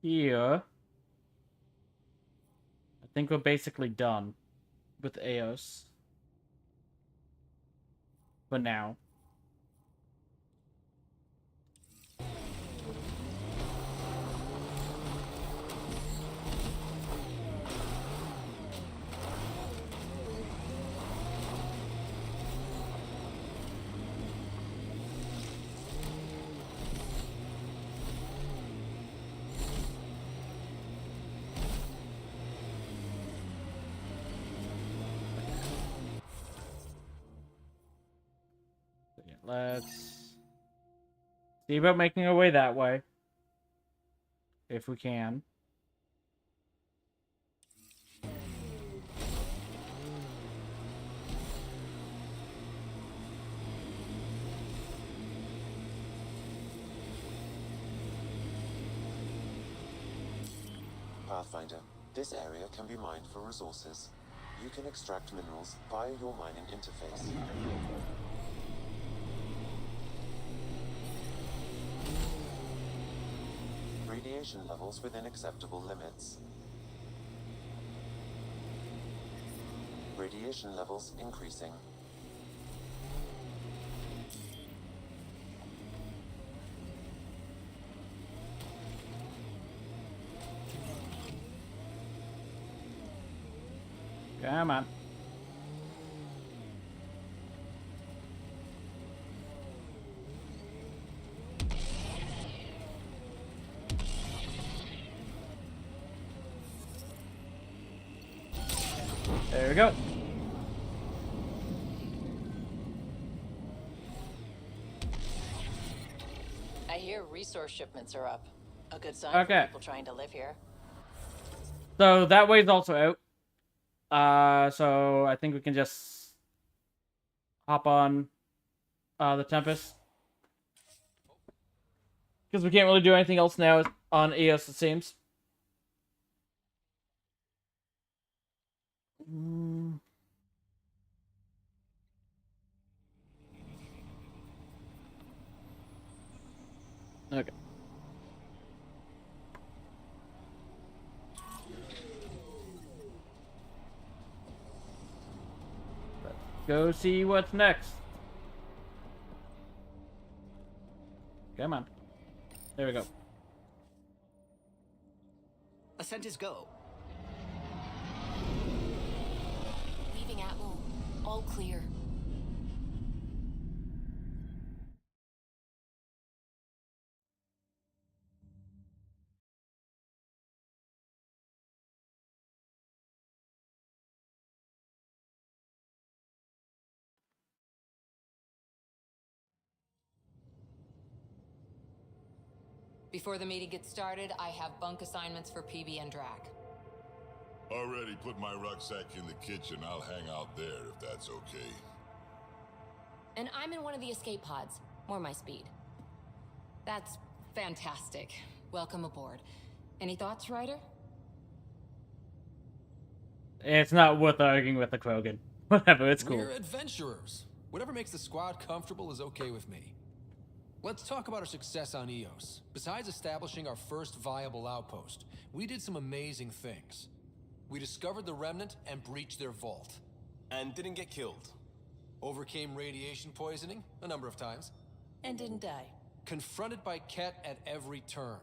S1: here, I think we're basically done with Eos for now. Let's see about making our way that way. If we can.
S2: Pathfinder, this area can be mined for resources. You can extract minerals via your mining interface. Radiation levels within acceptable limits. Radiation levels increasing.
S1: Come on. There we go.
S13: I hear resource shipments are up. A good sign
S1: Okay.
S13: for people trying to live here.
S1: So that way's also out. So I think we can just hop on the Tempest. Because we can't really do anything else now on EOS, it seems. Okay. Let's go see what's next. Come on. There we go.
S12: Ascent is go.
S10: Leaving Atmo. All clear.
S8: Before the meeting gets started, I have bunk assignments for PB and Drac.
S16: Already put my rucksack in the kitchen. I'll hang out there if that's okay.
S10: And I'm in one of the escape pods. More my speed.
S8: That's fantastic. Welcome aboard. Any thoughts, Ryder?
S1: It's not worth arguing with the Krogan. Whatever, it's cool.
S15: We're adventurers. Whatever makes the squad comfortable is okay with me. Let's talk about our success on EOS. Besides establishing our first viable outpost, we did some amazing things. We discovered the Remnant and breached their vault.
S9: And didn't get killed.
S15: Overcame radiation poisoning a number of times.
S13: And didn't die.
S15: Confronted by Ket at every turn.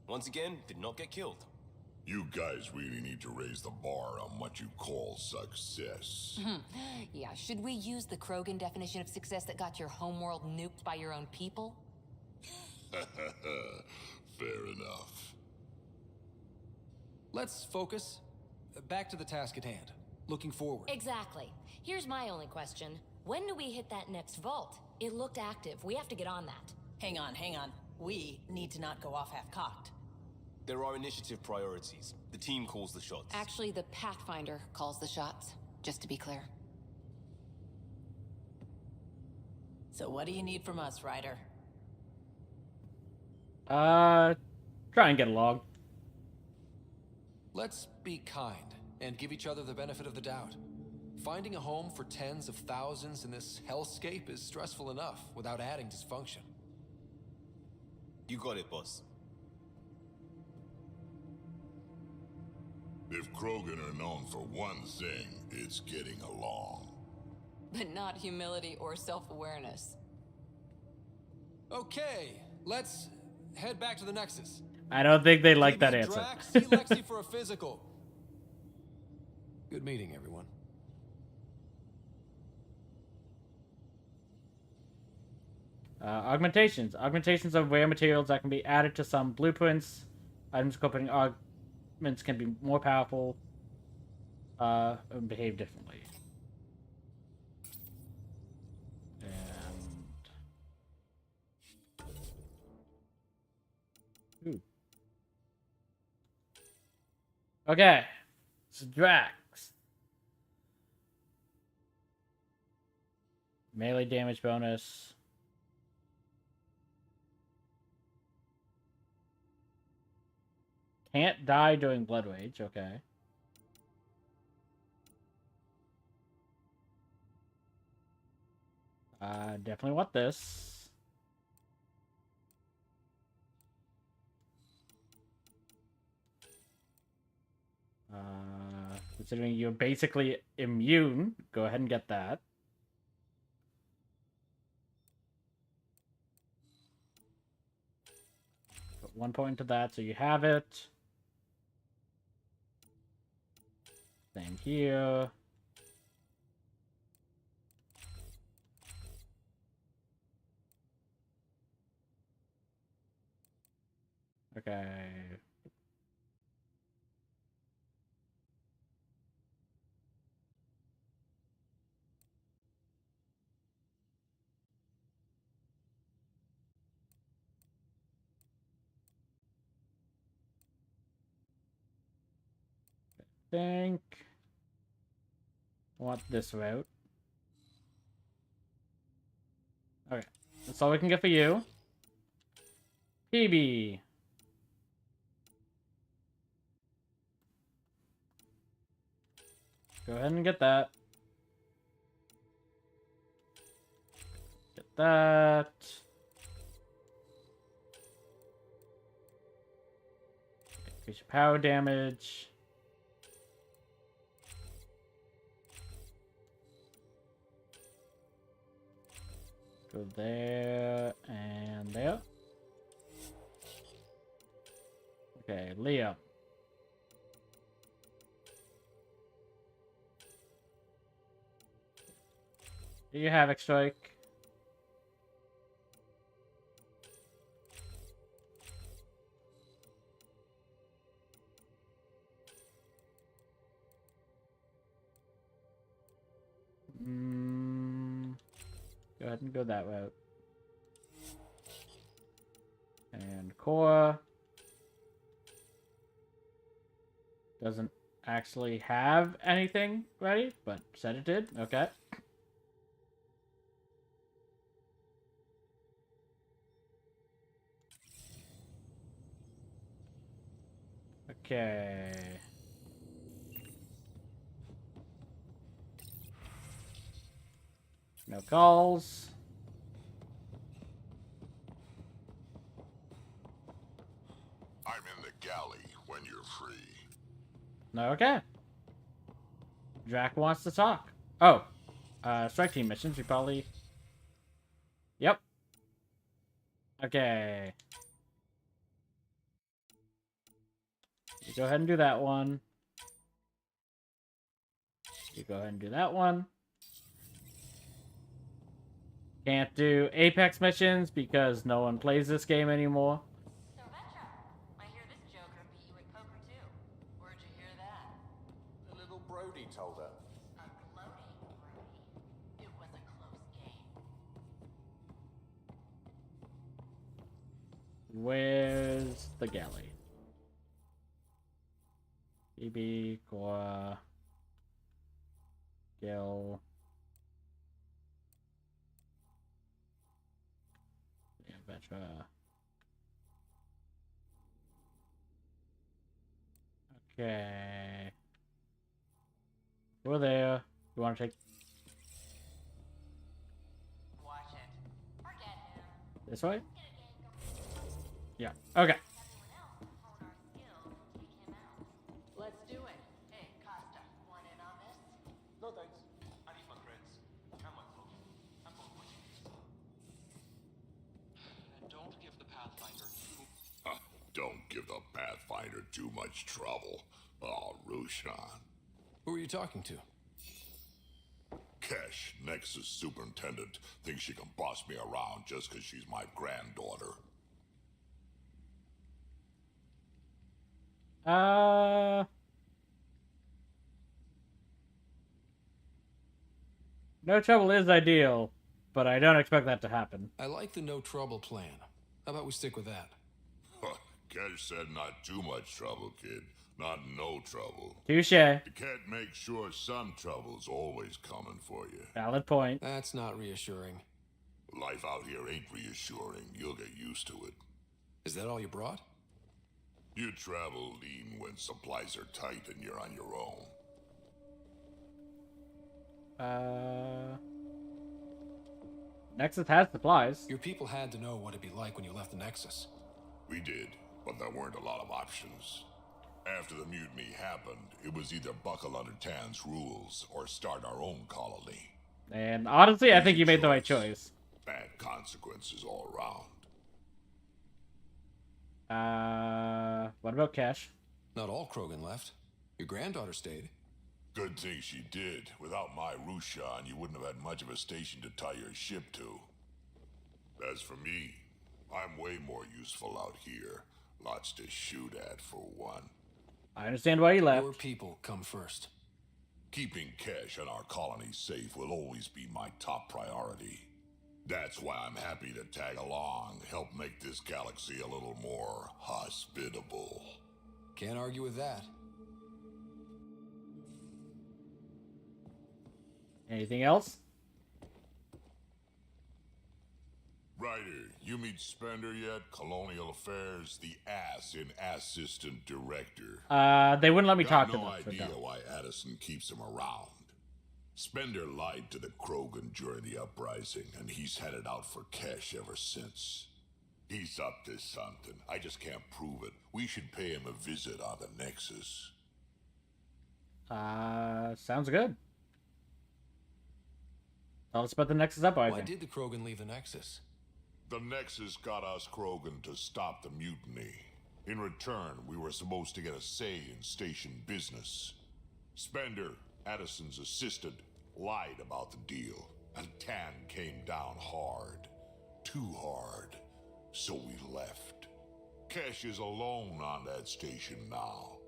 S9: Once again, did not get killed.
S16: You guys really need to raise the bar on what you call success.
S8: Yeah, should we use the Krogan definition of success that got your homeworld nuked by your own people?
S16: Fair enough.
S15: Let's focus. Back to the task at hand. Looking forward.
S10: Exactly. Here's my only question. When do we hit that next vault? It looked active. We have to get on that.
S13: Hang on. We need to not go off half-cocked.
S9: There are initiative priorities. The team calls the shots.
S8: Actually, the Pathfinder calls the shots, just to be clear.
S13: So what do you need from us, Ryder?
S1: Try and get along.
S15: Let's be kind and give each other the benefit of the doubt. Finding a home for tens of thousands in this hellscape is stressful enough without adding dysfunction.
S9: You got it, boss.
S16: If Krogan are known for one thing, it's getting along.
S8: But not humility or self-awareness.
S15: Okay, let's head back to the Nexus.
S1: I don't think they like that answer.
S15: Drac, see Lexi for a physical. Good meeting, everyone.
S1: Augmentations. Augmentations of rare materials that can be added to some blueprints. Items incorporating augments can be more powerful and behave differently. And... Ooh. Okay. So Drax. Melee damage bonus. Can't die during Blood Rage, okay. Definitely want this. Considering you're basically immune, go ahead and get that. Put 1 point into that, so you have it. Same here. Okay. Think I want this route. Okay, that's all we can get for you. PB. Go ahead and get that. Get that. Increase your power damage. Go there and there. Okay, Leo. Do you Havoc Strike? Go ahead and go that route. And Core doesn't actually have anything ready, but said it did. Okay. Okay. No calls.
S16: I'm in the galley when you're free.
S1: Okay. Drac wants to talk. Oh. Strike team missions. We probably... Yep. Okay. You go ahead and do that one. You go ahead and do that one. Can't do Apex missions because no one plays this game anymore.
S10: So, Vetra, I hear this joker beat you at poker too. Where'd you hear that?
S4: The little Brody told her.
S10: A gloating Brody. It was a close game.
S1: Where's the galley? BB, Core, Gil. Yeah, Vetra. Okay. We're there. You want to take
S10: Watch it. Forget him.
S1: this way? Yeah. Okay.
S10: Let's do it. Hey, Costa, want in on this?
S4: No thanks. I need my creds. And my cloak. I'm both what you need. And don't give the Pathfinder too...
S16: Don't give the Pathfinder too much trouble. Oh, Rushan.
S15: Who are you talking to?
S16: Kesh, Nexus Superintendent, thinks she can boss me around just because she's my granddaughter.
S1: No trouble is ideal, but I don't expect that to happen.
S15: I like the no trouble plan. How about we stick with that?
S16: Kesh said not too much trouble, kid. Not no trouble.
S1: Touche.
S16: You can't make sure some trouble's always coming for you.
S1: Valid point.
S15: That's not reassuring.
S16: Life out here ain't reassuring. You'll get used to it.
S15: Is that all you brought?
S16: You travel lean when supplies are tight and you're on your own.
S1: Nexus has supplies.
S15: Your people had to know what it'd be like when you left the Nexus.
S16: We did, but there weren't a lot of options. After the mutiny happened, it was either buckle under Tan's rules or start our own colony.
S1: And honestly, I think you made the right choice.
S16: Bad consequences all around.
S1: What about Cash?
S15: Not all Krogan left. Your granddaughter stayed.
S16: Good thing she did. Without my Rushan, you wouldn't have had much of a station to tie your ship to. As for me, I'm way more useful out here. Lots to shoot at, for one.
S1: I understand why you left.
S15: Your people come first.
S16: Keeping Kesh and our colony safe will always be my top priority. That's why I'm happy to tag along, help make this galaxy a little more hospitable.
S15: Can't argue with that.
S1: Anything else?
S16: Ryder, you meet Spender yet? Colonial Affairs, the ass in assistant director.
S1: They wouldn't let me talk to
S16: Got
S1: them.
S16: no idea why Addison keeps him around. Spender lied to the Krogan during the uprising, and he's headed out for Kesh ever since. He's up to something. I just can't prove it. We should pay him a visit on the Nexus.
S1: Sounds good. Tell us about the Nexus uprising.
S15: Why did the Krogan leave the Nexus?
S16: The Nexus got us Krogan to stop the mutiny. In return, we were supposed to get a say in station business. Spender, Addison's assistant, lied about the deal, and Tan came down hard. Too hard. So we left. Kesh is alone on that station now.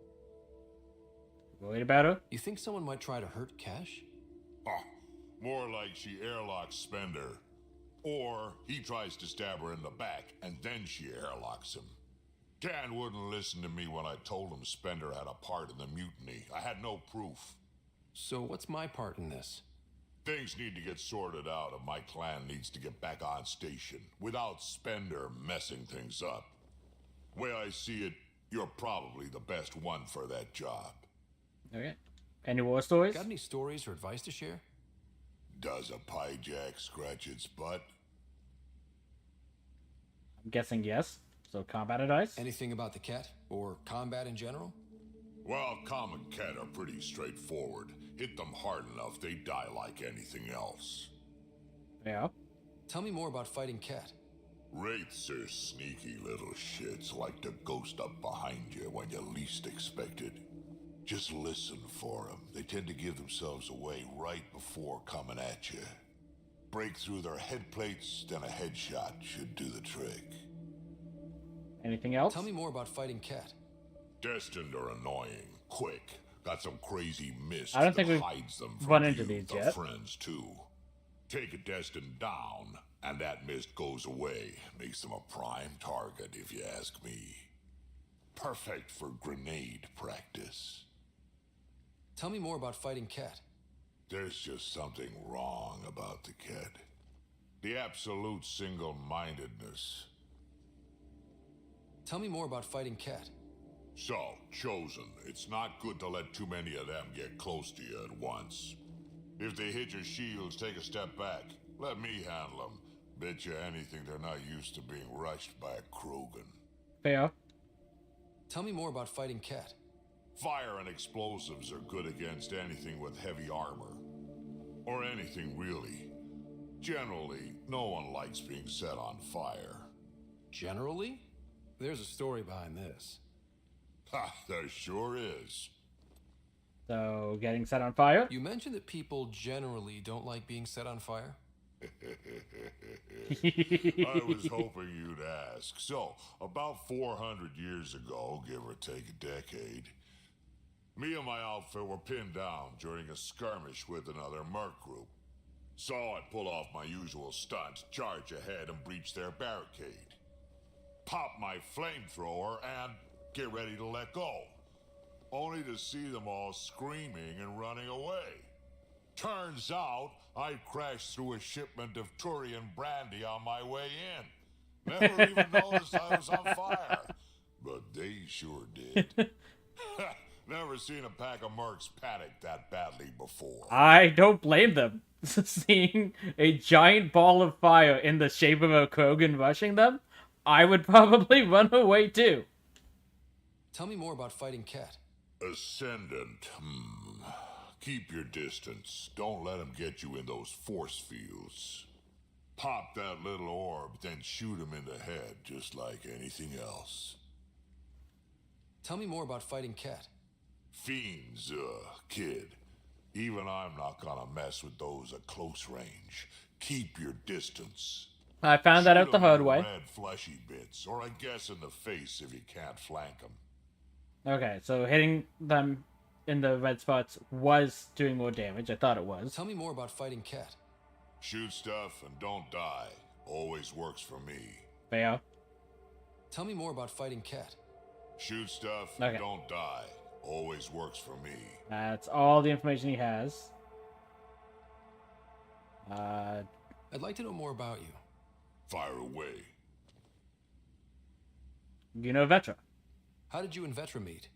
S1: Worried about her?
S15: You think someone might try to hurt Cash?
S16: More like she airlocks Spender. Or he tries to stab her in the back, and then she airlocks him. Tan wouldn't listen to me when I told him Spender had a part in the mutiny. I had no proof.
S15: So what's my part in this?
S16: Things need to get sorted out, and my clan needs to get back on station without Spender messing things up. Way I see it, you're probably the best one for that job.
S1: Okay. Any war stories?
S15: Got any stories or advice to share?
S16: Does a piejack scratch its butt?
S1: I'm guessing yes. So combat advice?
S15: Anything about the Ket? Or combat in general?
S16: Well, common Ket are pretty straightforward. Hit them hard enough, they die like anything else.
S1: Yeah.
S15: Tell me more about fighting Ket.
S16: Wraiths are sneaky little shits, like to ghost up behind you when you least expect it. Just listen for them. They tend to give themselves away right before coming at you. Break through their head plates, then a headshot should do the trick.
S1: Anything else?
S15: Tell me more about fighting Ket.
S16: Destined are annoying, quick. Got some crazy mist
S1: I don't think
S16: that
S1: we've
S16: hides them from
S1: run into
S16: you,
S1: these
S16: the
S1: yet.
S16: friends too. Take a Destined down, and that mist goes away. Makes them a prime target, if you ask me. Perfect for grenade practice.
S15: Tell me more about fighting Ket.
S16: There's just something wrong about the Ket. The absolute single-mindedness.
S15: Tell me more about fighting Ket.
S16: So, Chosen, it's not good to let too many of them get close to you at once. If they hit your shields, take a step back. Let me handle them. Bet you anything they're not used to being rushed by a Krogan.
S1: Fair.
S15: Tell me more about fighting Ket.
S16: Fire and explosives are good against anything with heavy armor. Or anything, really. Generally, no one likes being set on fire.
S15: Generally? There's a story behind this.
S16: Ha, there sure is.
S1: So, getting set on fire?
S15: You mentioned that people generally don't like being set on fire?
S16: I was hoping you'd ask. So, about 400 years ago, give or take a decade, me and my outfit were pinned down during a skirmish with another merc group. So I pull off my usual stunt, charge ahead and breach their barricade. Pop my flamethrower and get ready to let go. Only to see them all screaming and running away. Turns out, I crashed through a shipment of Turian brandy on my way in. Never even noticed I was on fire. But they sure did. Never never seen a pack of mercs panic that badly before.
S1: I don't blame them. Seeing a giant ball of fire in the shape of a Krogan rushing them, I would probably run away too.
S15: Tell me more about fighting Cat.
S16: Ascendant. Keep your distance. Don't let him get you in those force fields. Pop that little orb, then shoot him in the head, just like anything else.
S15: Tell me more about fighting Cat.
S16: Fiends, kid. Even I'm not gonna mess with those at close range. Keep your distance.
S1: I found that out the hard way.
S16: Red fleshy bits, or I guess in the face if you can't flank them.
S1: Okay, so hitting them in the red spots was doing more damage. I thought it was.
S15: Tell me more about fighting Cat.
S16: Shoot stuff and don't die. Always works for me.
S1: Fair.
S15: Tell me more about fighting Cat.
S16: Shoot stuff and don't die. Always works for me.
S1: That's all the information he has.
S15: I'd like to know more about you.
S16: Fire away.
S1: You know Vetra.
S15: How did you and Vetra meet?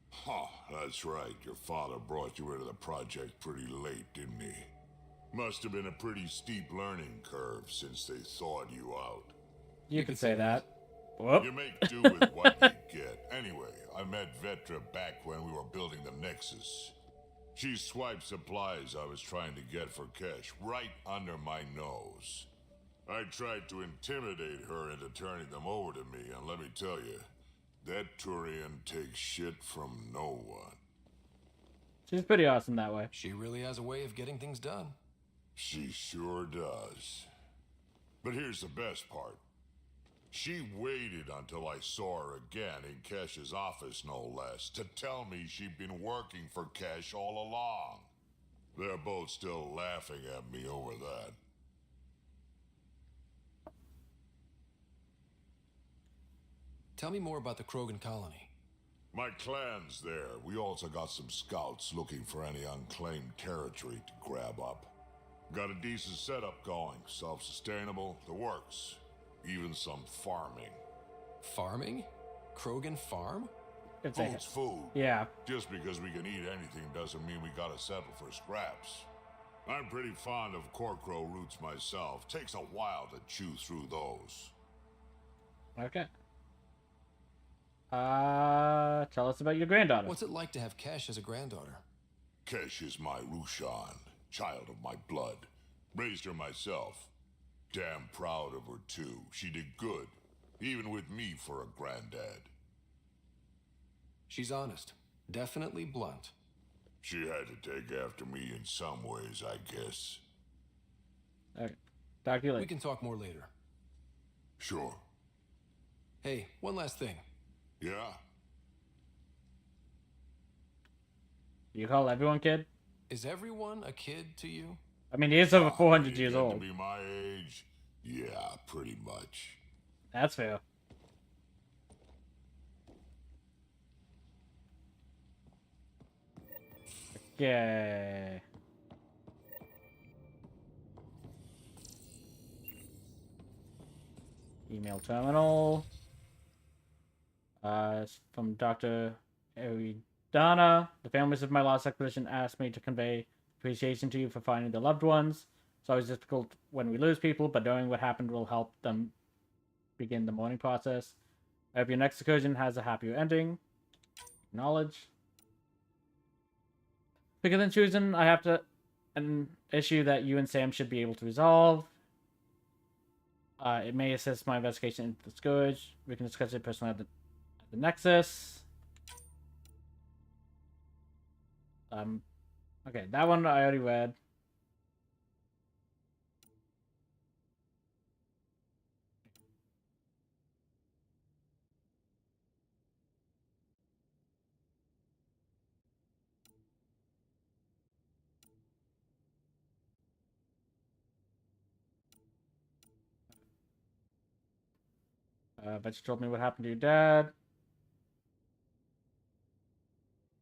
S16: Huh, that's right. Your father brought you into the project pretty late, didn't he? Must have been a pretty steep learning curve since they thawed you out.
S1: You could say that.
S16: Whoop. You make do with what you get. Anyway, I met Vetra back when we were building the Nexus. She swiped supplies I was trying to get for Kesh right under my nose. I tried to intimidate her into turning them over to me, and let me tell you, that Turian takes shit from no one.
S1: She's pretty awesome that way.
S15: She really has a way of getting things done.
S16: She sure does. But here's the best part. She waited until I saw her again in Kesh's office, no less, to tell me she'd been working for Kesh all along. They're both still laughing at me over that.
S15: Tell me more about the Krogan colony.
S16: My clan's there. We also got some scouts looking for any unclaimed territory to grab up. Got a decent setup going. Self-sustainable, the works. Even some farming.
S15: Farming? Krogan farm?
S16: Food's food.
S1: Yeah.
S16: Just because we can eat anything doesn't mean we gotta settle for scraps. I'm pretty fond of Corcrow roots myself. Takes a while to chew through those.
S1: Okay. Tell us about your granddaughter.
S15: What's it like to have Kesh as a granddaughter?
S16: Kesh is my Rushan, child of my blood. Raised her myself. Damn proud of her too. She did good, even with me for a granddad.
S15: She's honest. Definitely blunt.
S16: She had to take after me in some ways, I guess.
S1: Okay. Talk to you later.
S15: We can talk more later.
S16: Sure.
S15: Hey, one last thing.
S16: Yeah?
S1: You call everyone kid?
S15: Is everyone a kid to you?
S1: I mean, he is over 400 years old.
S16: To be my age? Yeah, pretty much.
S1: That's fair. Okay. Email terminal. From Dr. Eridana. The families of my lost expedition asked me to convey appreciation to you for finding their loved ones. It's always difficult when we lose people, but knowing what happened will help them begin the mourning process. I hope your next excursion has a happier ending. Acknowledge. Bigger than choosing, I have an issue that you and Sam should be able to resolve. It may assist my investigation into the Scourge. We can discuss it personally at the Nexus. Okay, that one I already read. But you told me what happened to your dad.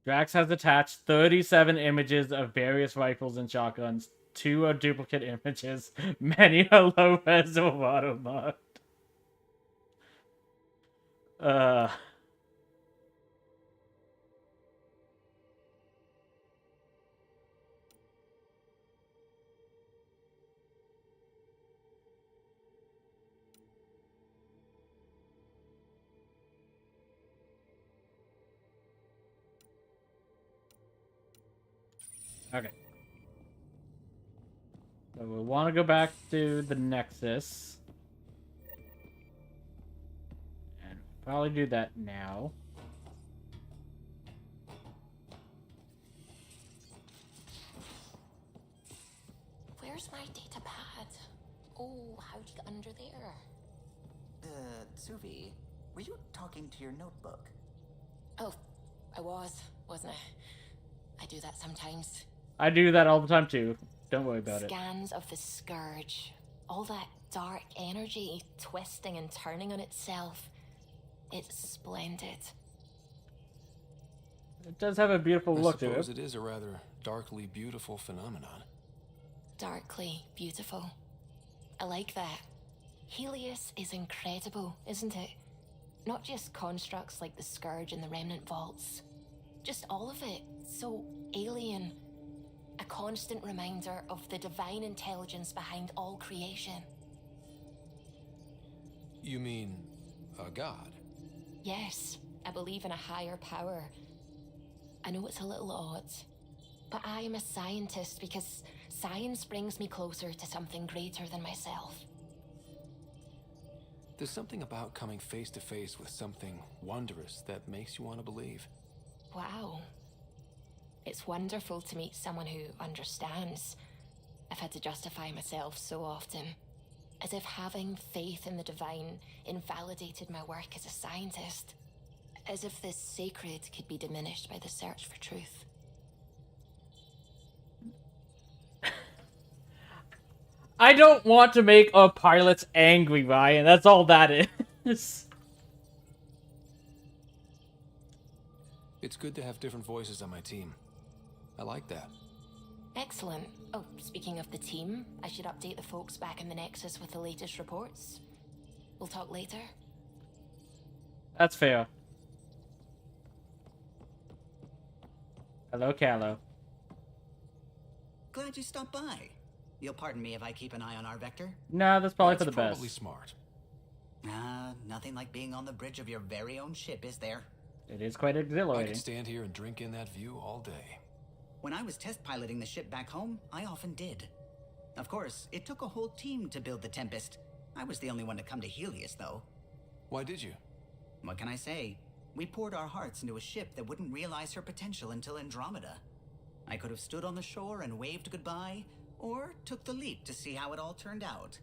S1: Drax has attached 37 images of various rifles and shotguns. 2 are duplicate images. Many are low-res or watermarked. Okay. So we'll want to go back to the Nexus. And probably do that now.
S6: Where's my data pad? Oh, how'd you get under there?
S12: Suvi, were you talking to your notebook?
S6: Oh, I wasn't I? I do that sometimes.
S1: I do that all the time too. Don't worry about it.
S6: Scans of the Scourge. All that dark energy twisting and turning on itself. It's splendid.
S1: It does have a beautiful look to it.
S15: I suppose it is a rather darkly beautiful phenomenon.
S6: Darkly beautiful. I like that. Helios is incredible, isn't it? Not just constructs like the Scourge and the Remnant Vaults. Just all of it. So alien. A constant reminder of the divine intelligence behind all creation.
S15: You mean a god?
S6: Yes, I believe in a higher power. I know it's a little odd, but I am a scientist because science brings me closer to something greater than myself.
S15: There's something about coming face to face with something wondrous that makes you want to believe.
S6: Wow. It's wonderful to meet someone who understands. I've had to justify myself so often, as if having faith in the divine invalidated my work as a scientist. As if this sacred could be diminished by the search for truth.
S1: I don't want to make our pilots angry, Ryan. That's all that is.
S15: It's good to have different voices on my team. I like that.
S6: Excellent. Oh, speaking of the team, I should update the folks back in the Nexus with the latest reports. We'll talk later.
S1: That's fair. Hello, Callow.
S12: Glad you stopped by. You'll pardon me if I keep an eye on our vector?
S1: No, that's probably for the best.
S15: Probably smart.
S12: Nothing like being on the bridge of your very own ship, is there?
S1: It is quite
S15: I
S1: exhilarating.
S15: could stand here and drink in that view all day.
S12: When I was test piloting the ship back home, I often did. Of course, it took a whole team to build the Tempest. I was the only one to come to Helios, though.
S15: Why did you?
S12: What can I say? We poured our hearts into a ship that wouldn't realize her potential until Andromeda. I could have stood on the shore and waved goodbye, or took the leap to see how it all turned out.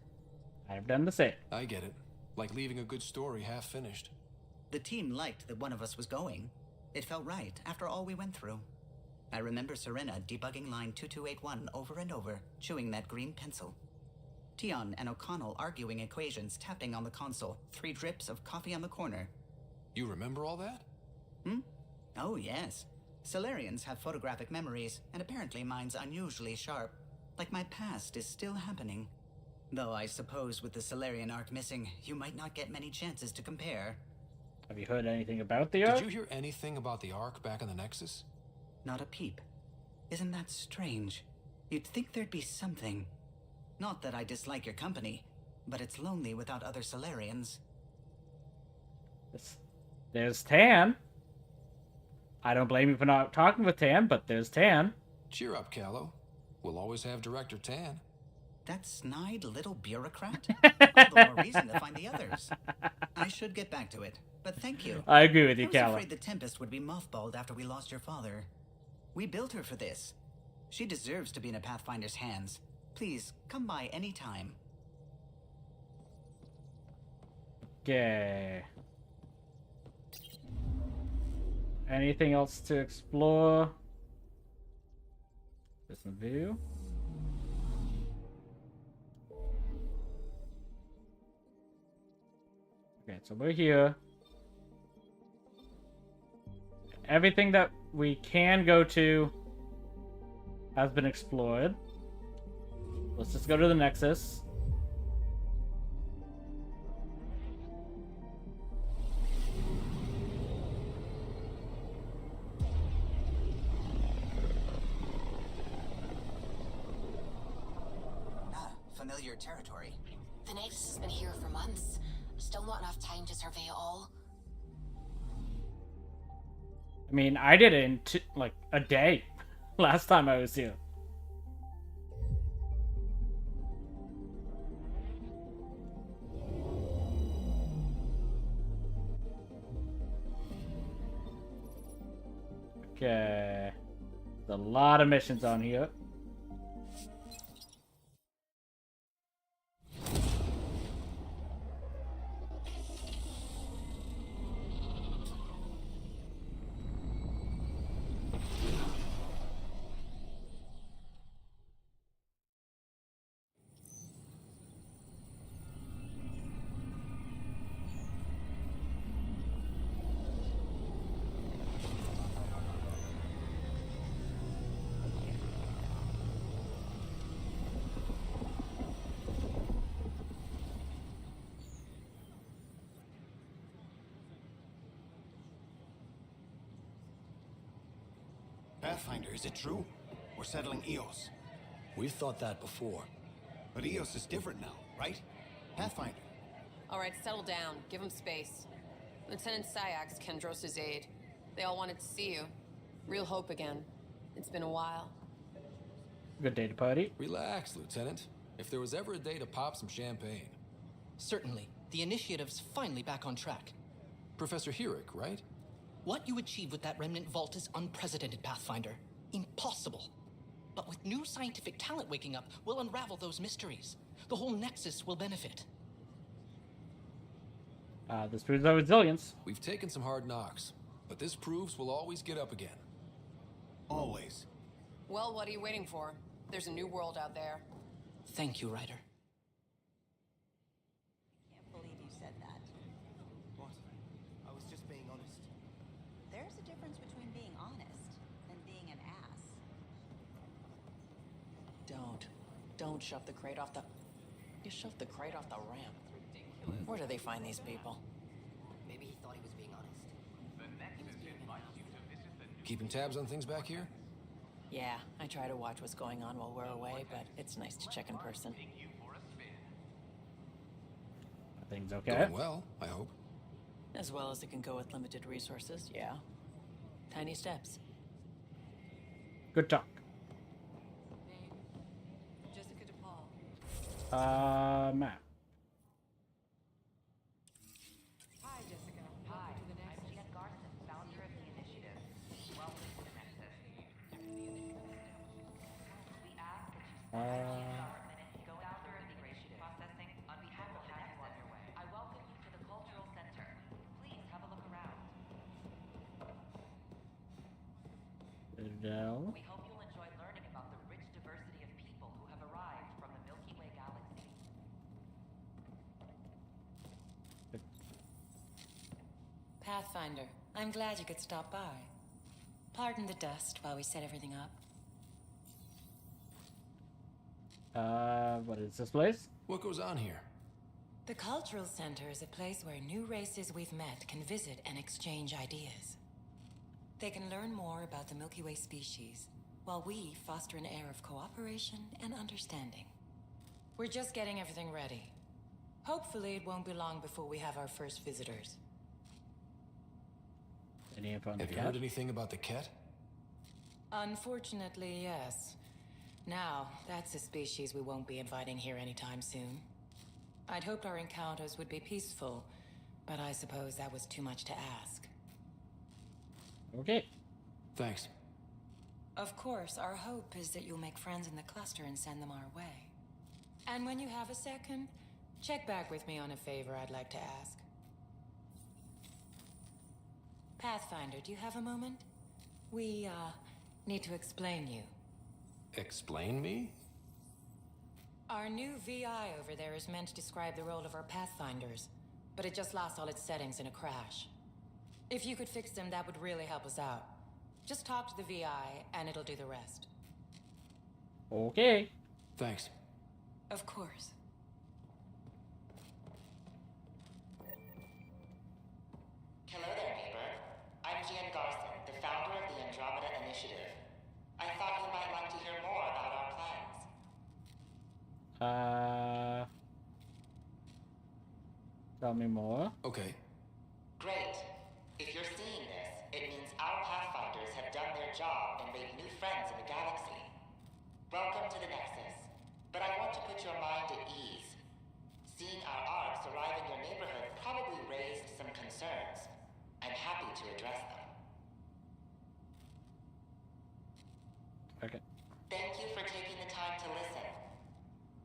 S1: I've done the same.
S15: I get it. Like leaving a good story half finished.
S12: The team liked that one of us was going. It felt right after all we went through. I remember Serena debugging line 2281 over and over, chewing that green pencil. Tion and O'Connell arguing equations, tapping on the console, 3 drips of coffee on the corner.
S15: You remember all that?
S12: Oh, yes. Solarians have photographic memories, and apparently mine's unusually sharp. Like my past is still happening. Though I suppose with the Solarian arc missing, you might not get many chances to compare.
S1: Have you heard anything about the Ark?
S15: Did you hear anything about the Ark back in the Nexus?
S12: Not a peep. Isn't that strange? You'd think there'd be something. Not that I dislike your company, but it's lonely without other Solarians.
S1: There's Tan. I don't blame you for not talking with Tan, but there's Tan.
S15: Cheer up, Callow. We'll always have Director Tan.
S12: That snide little bureaucrat? All the more reason to find the others. I should get back to it, but thank you.
S1: I agree with you,
S12: I was
S1: Callow.
S12: afraid the Tempest would be mothballed after we lost your father. We built her for this. She deserves to be in a Pathfinder's hands. Please, come by any time.
S1: Okay. Anything else to explore? Just a view. Okay, so we're here. Everything that we can go to has been explored. Let's just go to the Nexus.
S12: Familiar territory.
S6: The Nexus has been here for months. Still not enough time to survey it all.
S1: I mean, I did it in like a day. last time I was here. Okay. There's a lot of missions on here.
S3: Pathfinder, is it true? We're settling Eos.
S20: We've thought that before.
S3: But Eos is different now, right? Pathfinder.
S5: All right, settle down. Give him space. Lieutenant Syax, Kendros' aide. They all wanted to see you. Real hope again. It's been a while.
S1: Good day to party.
S15: Relax, Lieutenant. If there was ever a day to pop some champagne.
S17: Certainly. The initiative's finally back on track.
S15: Professor Herrick, right?
S17: What you achieved with that remnant vault is unprecedented, Pathfinder. Impossible. But with new scientific talent waking up, we'll unravel those mysteries. The whole Nexus will benefit.
S1: This proves our resilience.
S15: We've taken some hard knocks, but this proves we'll always get up again.
S3: Always.
S5: Well, what are you waiting for? There's a new world out there.
S17: Thank you, Ryder.
S23: Can't believe you said that.
S3: What? I was just being honest.
S23: There's a difference between being honest and being an ass.
S13: Don't shove the crate off the... You shoved the crate off the ramp. Where do they find these people?
S23: Maybe he thought he was being honest.
S15: Keeping tabs on things back here?
S13: Yeah, I try to watch what's going on while we're away, but it's nice to check in person.
S1: Things okay?
S15: Going well, I hope.
S13: As well as it can go with limited resources, yeah. Tiny steps.
S1: Good talk.
S14: Jessica DePaul.
S1: Map.
S14: Hi, Jessica. Hi. To the next.
S24: I'm Ian Garson, founder of the initiative. Welcome to the Nexus. We ask that you go after immigration processing on behalf of the Nexus. On your way. I welcome you to the Cultural Center. Please have a look around.
S1: No.
S24: We hope you'll enjoy learning about the rich diversity of people who have arrived from the Milky Way galaxy.
S10: Pathfinder, I'm glad you could stop by. Pardon the dust while we set everything up.
S1: What is this place?
S15: What goes on here?
S10: The Cultural Center is a place where new races we've met can visit and exchange ideas. They can learn more about the Milky Way species, while we foster an air of cooperation and understanding. We're just getting everything ready. Hopefully it won't be long before we have our first visitors.
S1: Any info on the
S15: Have you
S1: cat?
S15: heard anything about the cat?
S10: Unfortunately, yes. Now, that's a species we won't be inviting here anytime soon. I'd hoped our encounters would be peaceful, but I suppose that was too much to ask.
S1: Okay.
S15: Thanks.
S10: Of course, our hope is that you'll make friends in the cluster and send them our way. And when you have a second, check back with me on a favor I'd like to ask. Pathfinder, do you have a moment? We, need to explain you.
S15: Explain me?
S10: Our new VI over there is meant to describe the role of our Pathfinders, but it just lost all its settings in a crash. If you could fix them, that would really help us out. Just talk to the VI, and it'll do the rest.
S1: Okay.
S15: Thanks.
S10: Of course.
S23: Hello there, neighbor. I'm Ian Garson, the founder of the Andromeda Initiative. I thought you might like to hear more about our plans.
S1: Tell me more.
S15: Okay.
S23: Great. If you're seeing this, it means our Pathfinders have done their your job and make new friends in the galaxy. Welcome to the Nexus. But I want to put your mind at ease. Seeing our arcs arrive in your neighborhood probably raised some concerns. I'm happy to address them.
S1: Okay.
S23: Thank you for taking the time to listen.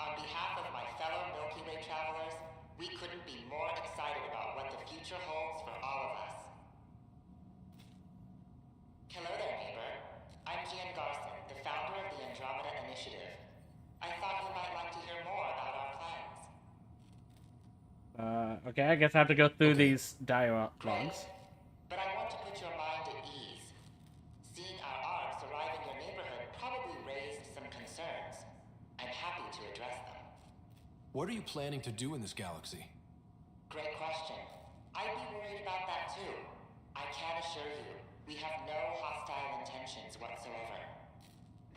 S23: On behalf of my fellow Milky Way travelers, we couldn't be more excited about what the future holds for all of us. Hello there, neighbor. I'm Gian Garson, the founder of the Andromeda Initiative. I thought you might like to hear more about our plans.
S1: Okay, I guess I have to go through these dialogues.
S23: But I want to put your mind at ease. Seeing our arcs arrive in your neighborhood probably raised some concerns. I'm happy to address them.
S15: What are you planning to do in this galaxy?
S23: Great question. I'd be worried about that too. I can assure you, we have no hostile intentions whatsoever.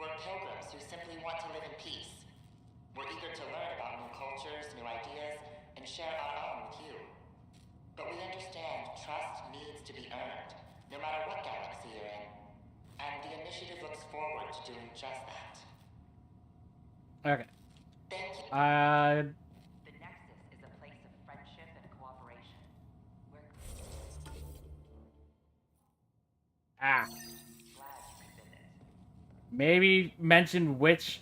S23: We're pilgrims who simply want to live in peace. We're eager to learn about new cultures, new ideas, and share our own with you. But we understand trust needs to be earned, no matter what galaxy you're in. And the initiative looks forward to doing just that.
S1: Okay.
S23: Thank you.
S24: The Nexus is a place of friendship and cooperation.
S1: Ah.
S24: Glad you could visit.
S1: Maybe mention which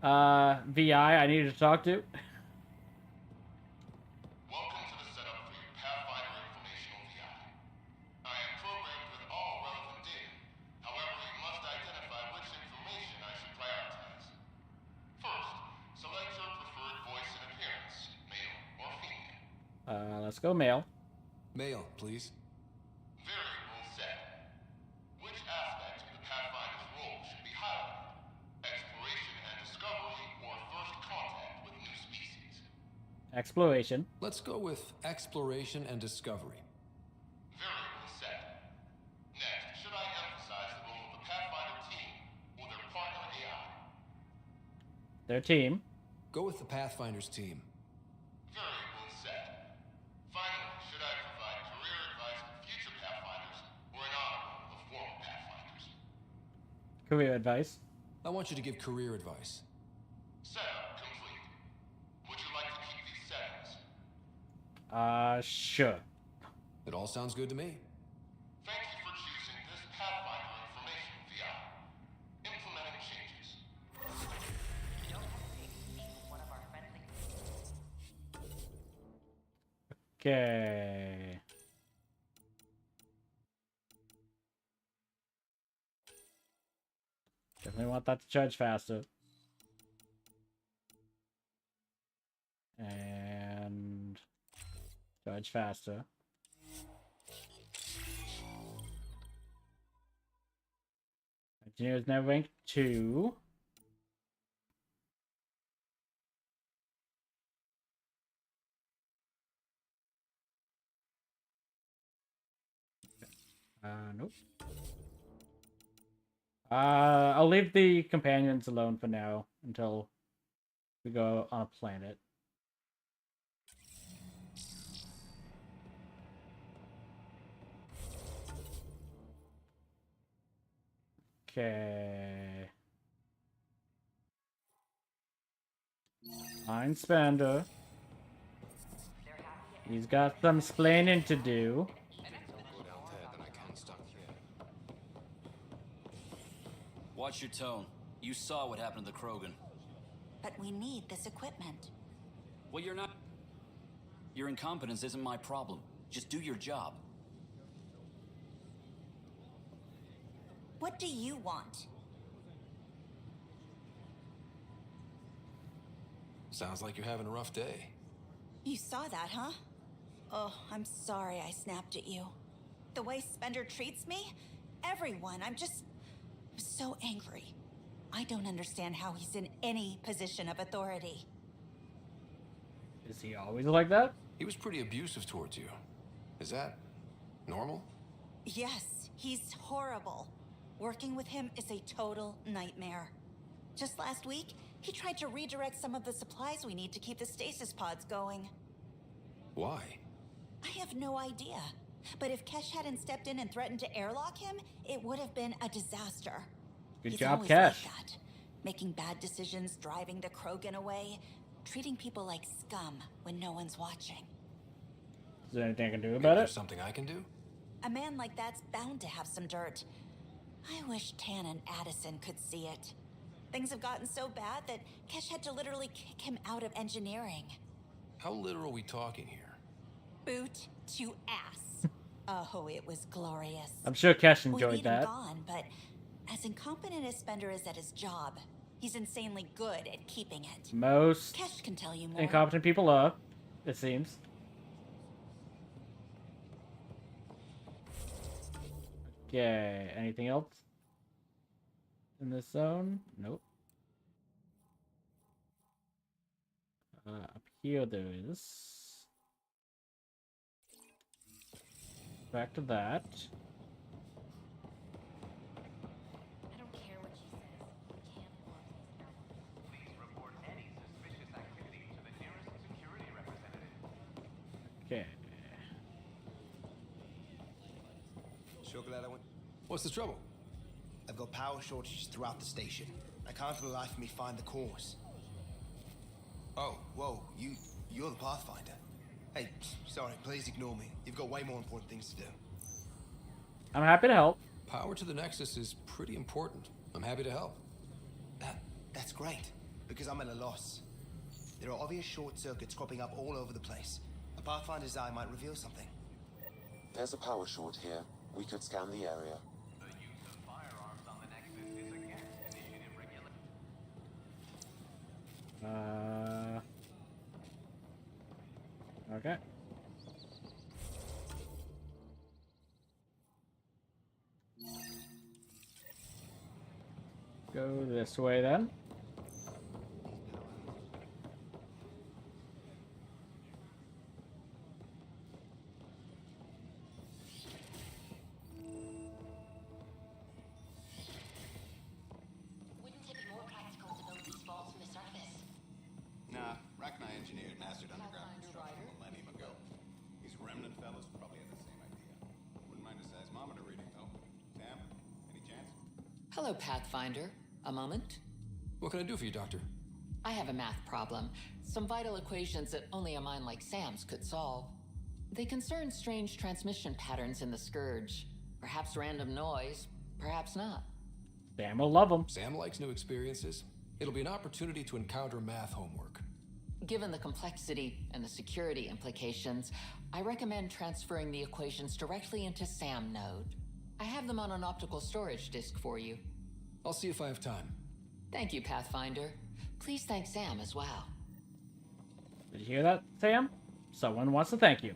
S1: VI I needed to talk to.
S7: Welcome to the setup for your Pathfinder informational VI. I am programmed with all relevant data. However, you must identify which information I should prioritize. First, select your preferred voice and appearance, male or female.
S1: Let's go male.
S15: Male, please.
S7: Variable set. Which aspect of the Pathfinder's role should be highlighted? Exploration and discovery, or first contact with new species?
S1: Exploration.
S15: Let's go with exploration and discovery.
S7: Variable set. Next, should I emphasize the role of the Pathfinder team or their partner AI?
S1: Their team.
S15: Go with the Pathfinder's team.
S7: Variable set. Finally, should I provide career advice for future Pathfinders or an honor of former Pathfinders?
S1: Career advice.
S15: I want you to give career advice.
S7: Setup complete. Would you like to keep these settings?
S1: Sure.
S15: It all sounds good to me.
S7: Thank you for choosing this Pathfinder information VI. Implementing changes.
S24: Don't hesitate to speak with one of our friendly.
S1: Okay. Definitely want that to charge faster. And charge faster. Engineer's now rank 2. Nope. I'll leave the companions alone for now until we go on a planet. Okay. Mind Spender. He's got some splaining to do.
S18: Watch your tone. You saw what happened to the Krogan.
S19: But we need this equipment.
S18: Well, you're not... Your incompetence isn't my problem. Just do your job.
S19: What do you want?
S15: Sounds like you're having a rough day.
S19: You saw that, huh? Oh, I'm sorry I snapped at you. The way Spender treats me? Everyone, I'm so angry. I don't understand how he's in any position of authority.
S1: Is he always like that?
S15: He was pretty abusive towards you. Is that normal?
S19: Yes, he's horrible. Working with him is a total nightmare. Just last week, he tried to redirect some of the supplies we need to keep the stasis pods going.
S15: Why?
S19: I have no idea. But if Kesh hadn't stepped in and threatened to airlock him, it would have been a disaster.
S1: Good
S19: He's
S1: job,
S19: always
S1: Kesh.
S19: like that. Making bad decisions, driving the Krogan away, treating people like scum when no one's watching.
S1: Is there anything I can do
S15: Maybe
S1: about
S15: there's
S1: it?
S15: something I can do?
S19: A man like that's bound to have some dirt. I wish Tan and Addison could see it. Things have gotten so bad that Kesh had to literally kick him out of engineering.
S15: How literal are we talking here?
S19: Boot to ass. Oh, it was glorious.
S1: I'm sure Kesh
S19: We
S1: enjoyed
S19: need
S1: that.
S19: him gone, but as incompetent as Spender is at his job, he's insanely good at keeping it.
S1: Most
S19: Kesh can tell you more.
S1: incompetent people are, it seems. Okay, anything else in this zone? Nope. Up here there is. Back to that.
S10: I don't care what she says. We can't block these airlocks.
S24: Please report any suspicious activity to the nearest security representative.
S1: Okay.
S2: Chocolate,
S15: What's the trouble?
S2: I've got power shortages throughout the station. I can't for the life of me find the cause.
S15: Oh.
S2: Whoa, you're the Pathfinder. Hey, sorry, please ignore me. You've got way more important things to do.
S1: I'm happy to help.
S15: Power to the Nexus is pretty important. I'm happy to help.
S2: That's great, because I'm at a loss. There are obvious short circuits cropping up all over the place. A Pathfinder's eye might reveal something.
S11: There's a power short here. We could scan the area.
S24: The use of firearms on the Nexus is against initiative regulations.
S1: Okay. Go this way then.
S6: Wouldn't it be more practical to build these vaults from the surface?
S3: Nah, Rack and I engineered mastered underground construction a millennium ago. These remnant fellas probably had the same idea. Wouldn't mind a seismometer reading, though. Sam, any chance?
S21: Hello, Pathfinder. A moment?
S15: What can I do for you, Doctor?
S21: I have a math problem. Some vital equations that only a mind like Sam's could solve. They concern strange transmission patterns in the Scourge. Perhaps random noise, perhaps not.
S1: Sam will love them.
S15: Sam likes new experiences. It'll be an opportunity to encounter math homework.
S21: Given the complexity and the security implications, I recommend transferring the equations directly into SAM node. I have them on an optical storage disk for you.
S15: I'll see if I have time.
S21: Thank you, Pathfinder. Please thank Sam as well.
S1: Did you hear that, Sam? Someone wants to thank you.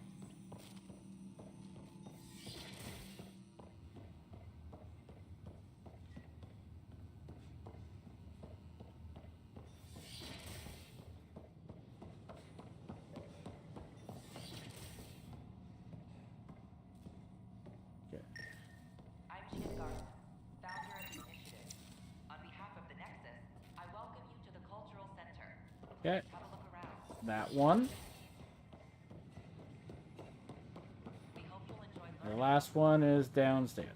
S24: I'm Gina Garth, founder of the initiative. On behalf of the Nexus, I welcome you to the Cultural Center.
S1: Okay.
S24: Have a look around.
S1: That one.
S24: We hope you'll enjoy
S1: The last one is downstairs.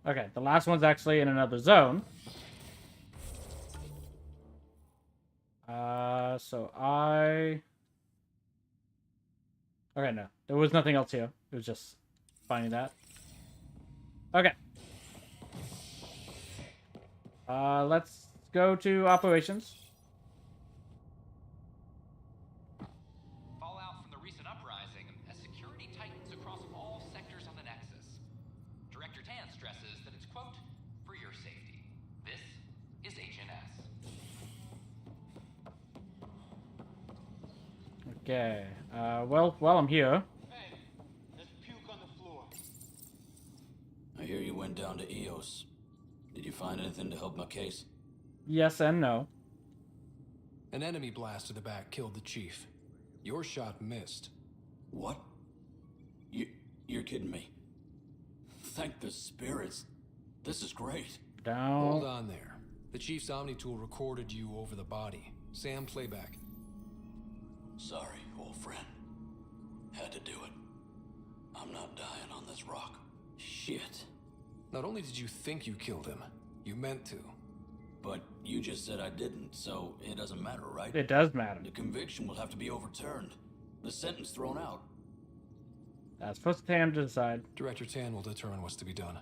S1: Okay, the last one's actually in another zone. So I... Okay, no. There was nothing else here. It was just finding that. Okay. Let's go to operations.
S24: Fallout from the recent uprising has security tightens across all sectors of the Nexus. Director Tan stresses that it's, quote, for your safety. This is HNS.
S1: Okay. Well, while I'm here...
S24: Hey, there's puke on the floor.
S18: I hear you went down to EOS. Did you find anything to help my case?
S1: Yes and no.
S15: An enemy blast to the back killed the chief. Your shot missed.
S18: What? You're kidding me. Thank the spirits. This is great.
S15: Hold on there. The Chief's Omni tool recorded you over the body. Sam, playback.
S20: Sorry, old friend. Had to do it. I'm not dying on this rock. Shit.
S15: Not only did you think you killed him, you meant to.
S20: But you just said I didn't, so it doesn't matter, right?
S1: It does matter.
S20: The conviction will have to be overturned. The sentence thrown out.
S1: That's for Tam to decide.
S15: Director Tan will determine what's to be done.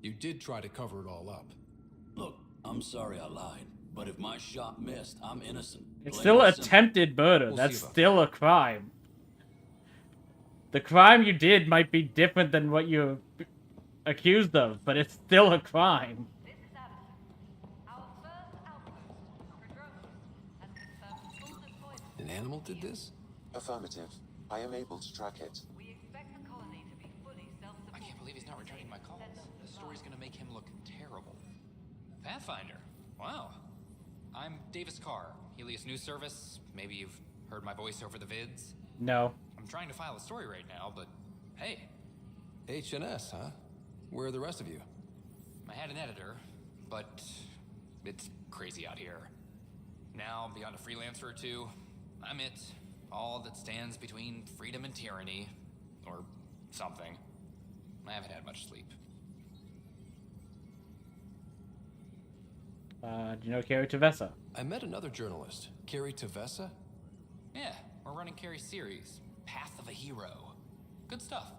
S15: You did try to cover it all up.
S20: Look, I'm sorry I lied, but if my shot missed, I'm innocent.
S1: It's
S20: Plain
S1: still
S20: and simple.
S1: attempted murder.
S15: We'll
S1: That's
S15: see about
S1: still a crime. The crime you did might be different than what you're accused of, but it's still a crime.
S15: An animal did this?
S11: Affirmative. I am able to track it.
S24: I can't believe he's not returning my calls. The story's gonna make him look terrible. Pathfinder. Wow. I'm Davis Carr, Helios News Service. Maybe you've heard my voice over the vids.
S1: No.
S24: I'm trying to file a story right now, but hey.
S15: HNS, huh? Where are the rest of you?
S24: I had an editor, but it's crazy out here. Now, beyond a freelancer or two, I'm it. All that stands between freedom and tyranny. Or something. I haven't had much sleep.
S1: Do you know Carrie Tavessa?
S15: I met another journalist, Carrie Tavessa.
S24: Yeah, we're running Carrie's series, Path of a Hero. Good stuff.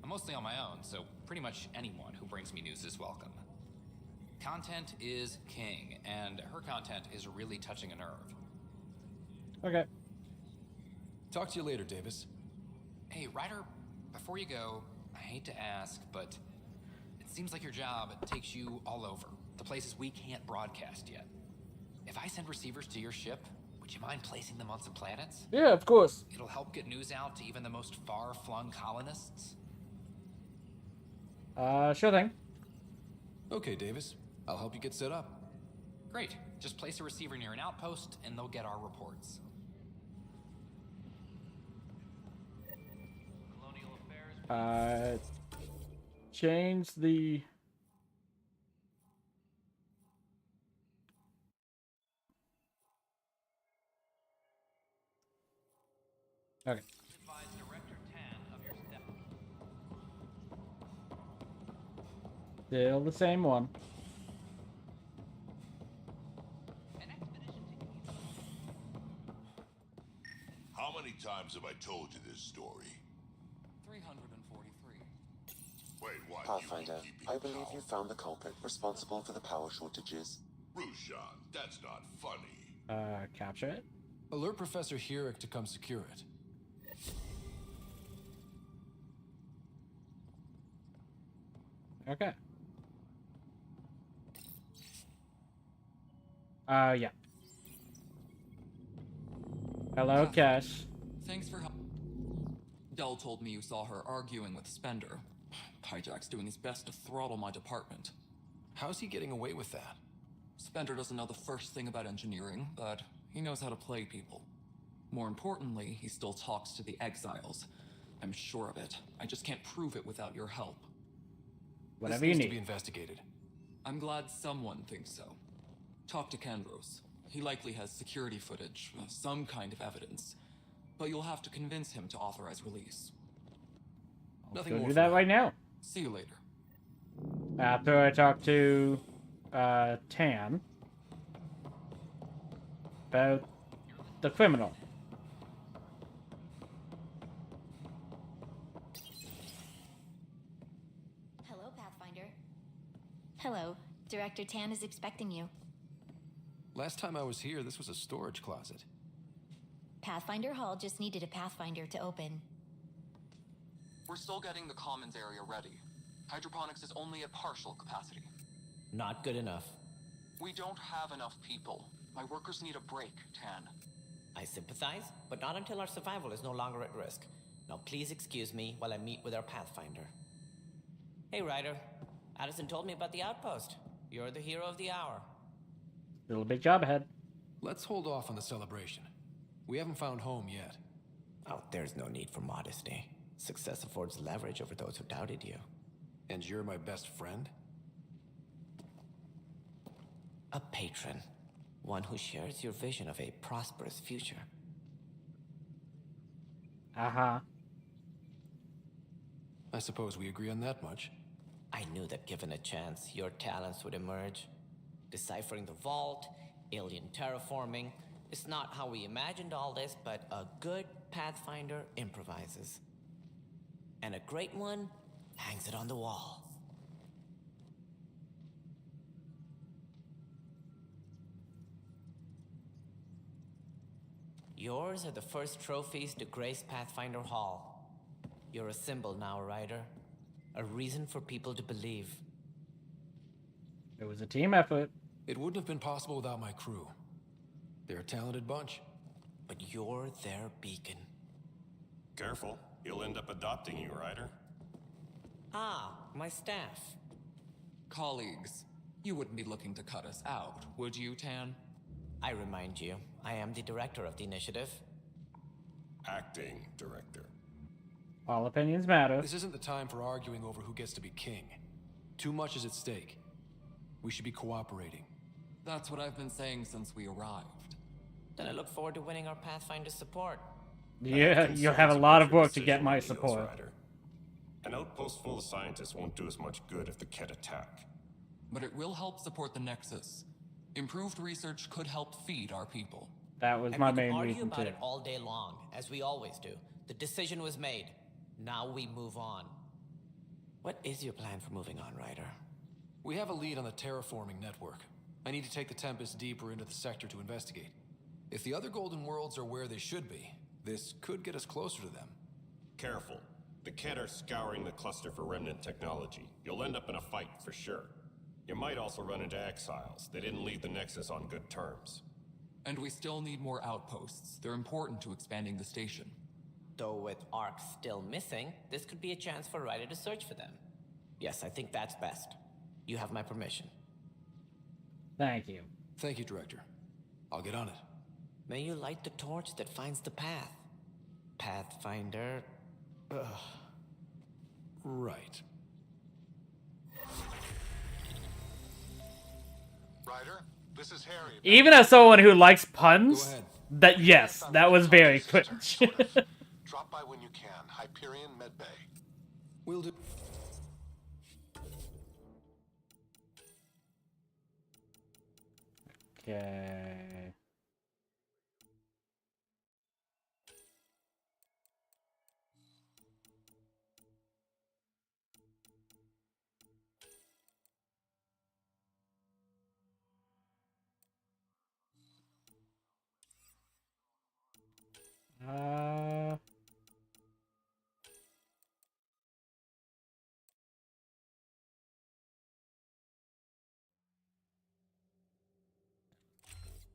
S24: I'm mostly on my own, so pretty much anyone who brings me news is welcome. Content is king, and her content is really touching a nerve.
S1: Okay.
S15: Talk to you later, Davis.
S24: Hey, Ryder, before you go, I hate to ask, but it seems like your job takes you all over, the places we can't broadcast yet. If I send receivers to your ship, would you mind placing them on some planets?
S1: Yeah, of course.
S24: It'll help get news out to even the most far-flung colonists.
S1: Sure thing.
S15: Okay, Davis. I'll help you get set up.
S24: Great. Just place a receiver near an outpost, and they'll get our reports.
S1: Change the... Okay. Still the same one.
S16: How many times have I told you this story?
S18: 343.
S16: Wait, what?
S11: Pathfinder, I believe you found the culprit responsible for the power shortages.
S16: Rushan, that's not funny.
S1: Capture it.
S15: Alert Professor Herrick to come secure it.
S1: Okay. Yeah. Hello, Cash.
S4: Thanks for help. Dell told me you saw her arguing with Spender. Hijack's doing his best to throttle my department.
S15: How's he getting away with that?
S4: Spender doesn't know the first thing about engineering, but he knows how to play people. More importantly, he still talks to the exiles. I'm sure of it. I just can't prove it without your help.
S1: Whatever you
S15: This needs
S1: need.
S15: to be investigated.
S4: I'm glad someone thinks so. Talk to Kandros. He likely has security footage, some kind of evidence. But you'll have to convince him to authorize release.
S1: Nothing more. Do that right now.
S4: See you later.
S1: After I talk to Tan about the criminal.
S8: Hello, Pathfinder. Hello. Director Tan is expecting you.
S15: Last time I was here, this was a storage closet.
S8: Pathfinder Hall just needed a Pathfinder to open.
S4: We're still getting the commons area ready. Hydroponics is only at partial capacity.
S9: Not good enough.
S4: We don't have enough people. My workers need a break, Tan.
S9: I sympathize, but not until our survival is no longer at risk. Now please excuse me while I meet with our Pathfinder. Hey, Ryder. Addison told me about the outpost. You're the hero of the hour.
S1: Little big job ahead.
S15: Let's hold off on the celebration. We haven't found home yet.
S9: Oh, there's no need for modesty. Success affords leverage over those who doubted you.
S15: And you're my best friend?
S9: A patron. One who shares your vision of a prosperous future.
S1: Uh-huh.
S15: I suppose we agree on that much.
S9: I knew that given a chance, your talents would emerge. Deciphering the vault, alien terraforming. It's not how we imagined all this, but a good Pathfinder improvises. And a great one hangs it on the wall. Yours are the first trophies to grace Pathfinder Hall. You're a symbol now, Ryder. A reason for people to believe.
S1: It was a team effort.
S15: It wouldn't have been possible without my crew. They're a talented bunch.
S9: But you're their beacon.
S5: Careful, he'll end up adopting you, Ryder.
S9: Ah, my staff.
S4: Colleagues, you wouldn't be looking to cut us out, would you, Tan?
S9: I remind you, I am the director of the initiative.
S5: Acting director.
S1: All opinions matter.
S15: This isn't the time for arguing over who gets to be king. Too much is at stake. We should be cooperating.
S4: That's what I've been saying since we arrived.
S9: Then I look forward to winning our Pathfinder support.
S1: Yeah, you'll have a lot of work to get my support.
S5: An outpost full of scientists won't do us much good if the Ket attack.
S4: But it will help support the Nexus. Improved research could help feed our people.
S1: That was
S9: And
S1: my
S9: we can
S1: main
S9: argue
S1: reason
S9: about
S1: too.
S9: it all day long, as we always do. The decision was made. Now we move on. What is your plan for moving on, Ryder?
S15: We have a lead on the terraforming network. I need to take the Tempest deeper into the sector to investigate. If the other Golden Worlds are where they should be, this could get us closer to them.
S5: Careful. The Ket are scouring the cluster for remnant technology. You'll end up in a fight, for sure. You might also run into exiles. They didn't leave the Nexus on good terms.
S4: And we still need more outposts. They're important to expanding the station.
S9: Though with Ark still missing, this could be a chance for Ryder to search for them. Yes, I think that's best. You have my permission.
S1: Thank you.
S15: Thank you, Director. I'll get on it.
S9: May you light the torch that finds the path. Pathfinder. Ugh.
S15: Right.
S12: Ryder, this is Harry.
S1: Even as someone who likes puns, that yes, that was very cringe.
S12: Drop by when you can. Hyperion Medbay.
S15: We'll do.
S1: Okay.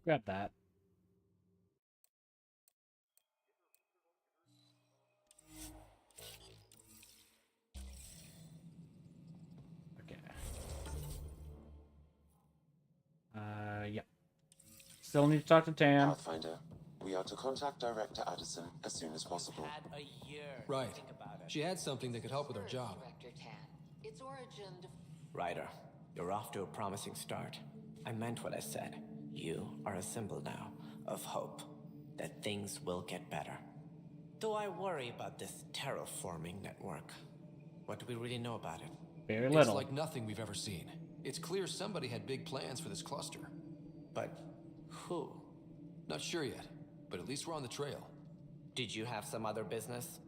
S1: Grab that. Okay. Yeah. Still need to talk to Tam.
S11: Pathfinder, we are to contact Director Addison as soon as possible.
S15: Right. She had something that could help with her job.
S21: Its origin.
S9: Ryder, you're off to a promising start. I meant what I said. You are a symbol now of hope that things will get better. Though I worry about this terraforming network. What do we really know about it?
S1: Very
S15: It's
S1: little.
S15: like nothing we've ever seen. It's clear somebody had big plans for this cluster.
S9: But who?
S15: Not sure yet, but at least we're on the trail.
S9: Did you have some other business?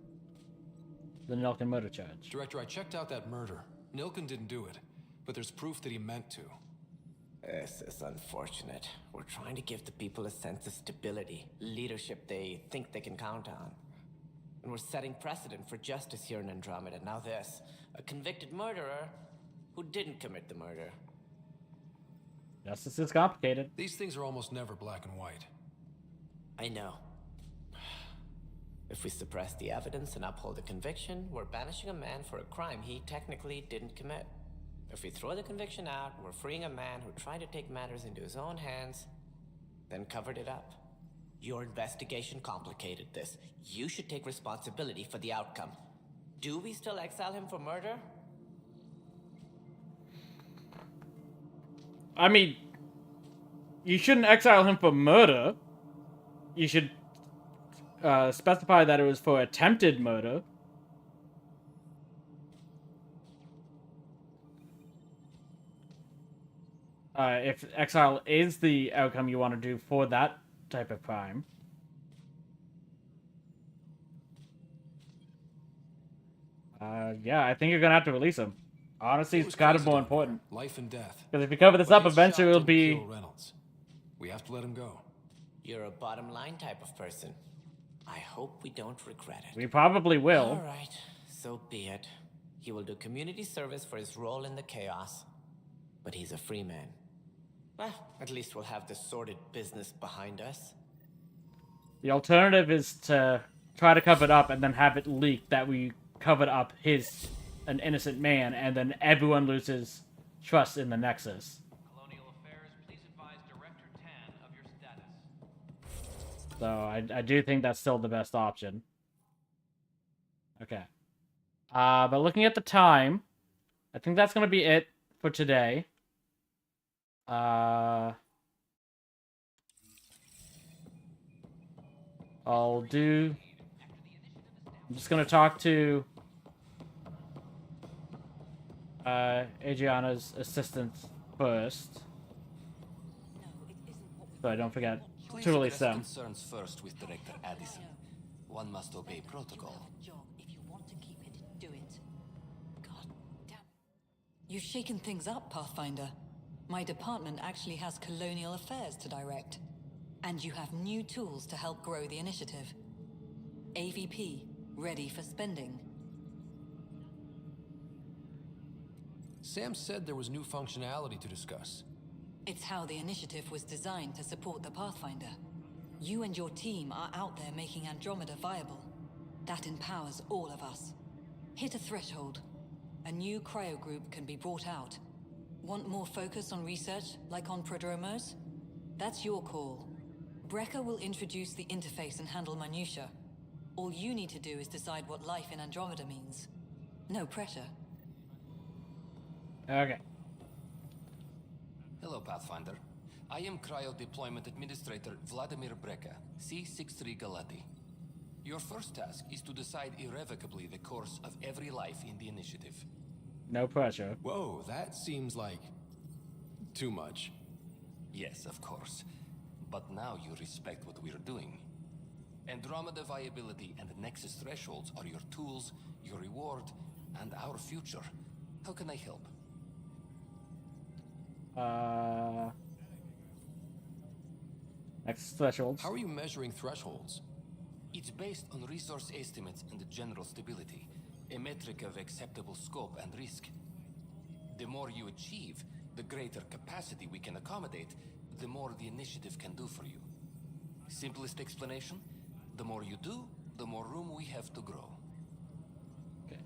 S1: The Nilken murder charge.
S15: Director, I checked out that murder. Nilken didn't do it, but there's proof that he meant to.
S9: This is unfortunate. We're trying to give the people a sense of stability, leadership they think they can count on. And we're setting precedent for justice here in Andromeda. Now this, a convicted murderer who didn't commit the murder.
S1: Justice is complicated.
S15: These things are almost never black and white.
S9: I know. If we suppress the evidence and uphold the conviction, we're banishing a man for a crime he technically didn't commit. If we throw the conviction out, we're freeing a man who tried to take matters into his own hands, then covered it up. Your investigation complicated this. You should take responsibility for the outcome. Do we still exile him for murder?
S1: I mean, you shouldn't exile him for murder. You should specify that it was for attempted murder. If exile is the outcome you want to do for that type of crime. Yeah, I think you're gonna have to release him. Honestly,
S15: It
S1: it's
S15: was
S1: kind of
S15: crazy
S1: more
S15: down there.
S1: important.
S15: Life and death.
S1: Because if you cover this
S15: But
S1: up,
S15: his
S1: eventually
S15: shot
S1: it'll
S15: didn't
S1: be...
S15: kill Reynolds. We have to let him go.
S9: You're a bottom line type of person. I hope we don't regret it.
S1: We probably will.
S9: All right, so be it. He will do community service for his role in the chaos. But he's a free man. Well, at least we'll have the sordid business behind us.
S1: The alternative is to try to cover it up and then have it leaked that we covered up an innocent man, and then everyone loses trust in the Nexus. So I do think that's still the best option. Okay. But looking at the time, I think that's going to be it for today. I'm just going to talk to Adriana's assistant first. So I don't forget to release them.
S20: Concerns first with Director Addison. One must obey protocol.
S13: You've shaken things up, Pathfinder. My department actually has colonial affairs to direct. And you have new tools to help grow the initiative. AVP, ready for spending.
S15: Sam said there was new functionality to discuss.
S13: It's how the initiative was designed to support the Pathfinder. You and your team are out there making Andromeda viable. That empowers all of us. Hit a threshold. A new cryo group can be brought out. Want more focus on research, like on prodromos? That's your call. Brecker will introduce the interface and handle minutiae. All you need to do is decide what life in Andromeda means. No pressure.
S1: Okay.
S20: Hello, Pathfinder. I am Cryo Deployment Administrator Vladimir Brecker, C-63 Galati. Your first task is to decide irrevocably the course of every life in the initiative.
S1: No pressure.
S15: Whoa, that seems like... too much.
S20: Yes, of course. But now you respect what we're doing. Andromeda viability and Nexus thresholds are your tools, your reward, and our future. How can I help?
S1: Nexus thresholds.
S15: How are you measuring thresholds?
S20: It's based on resource estimates and general stability, a metric of acceptable scope and risk. The more you achieve, the greater capacity we can accommodate, the more the initiative can do for you. Simplest explanation, the more you do, the more room we have to grow.
S15: Okay.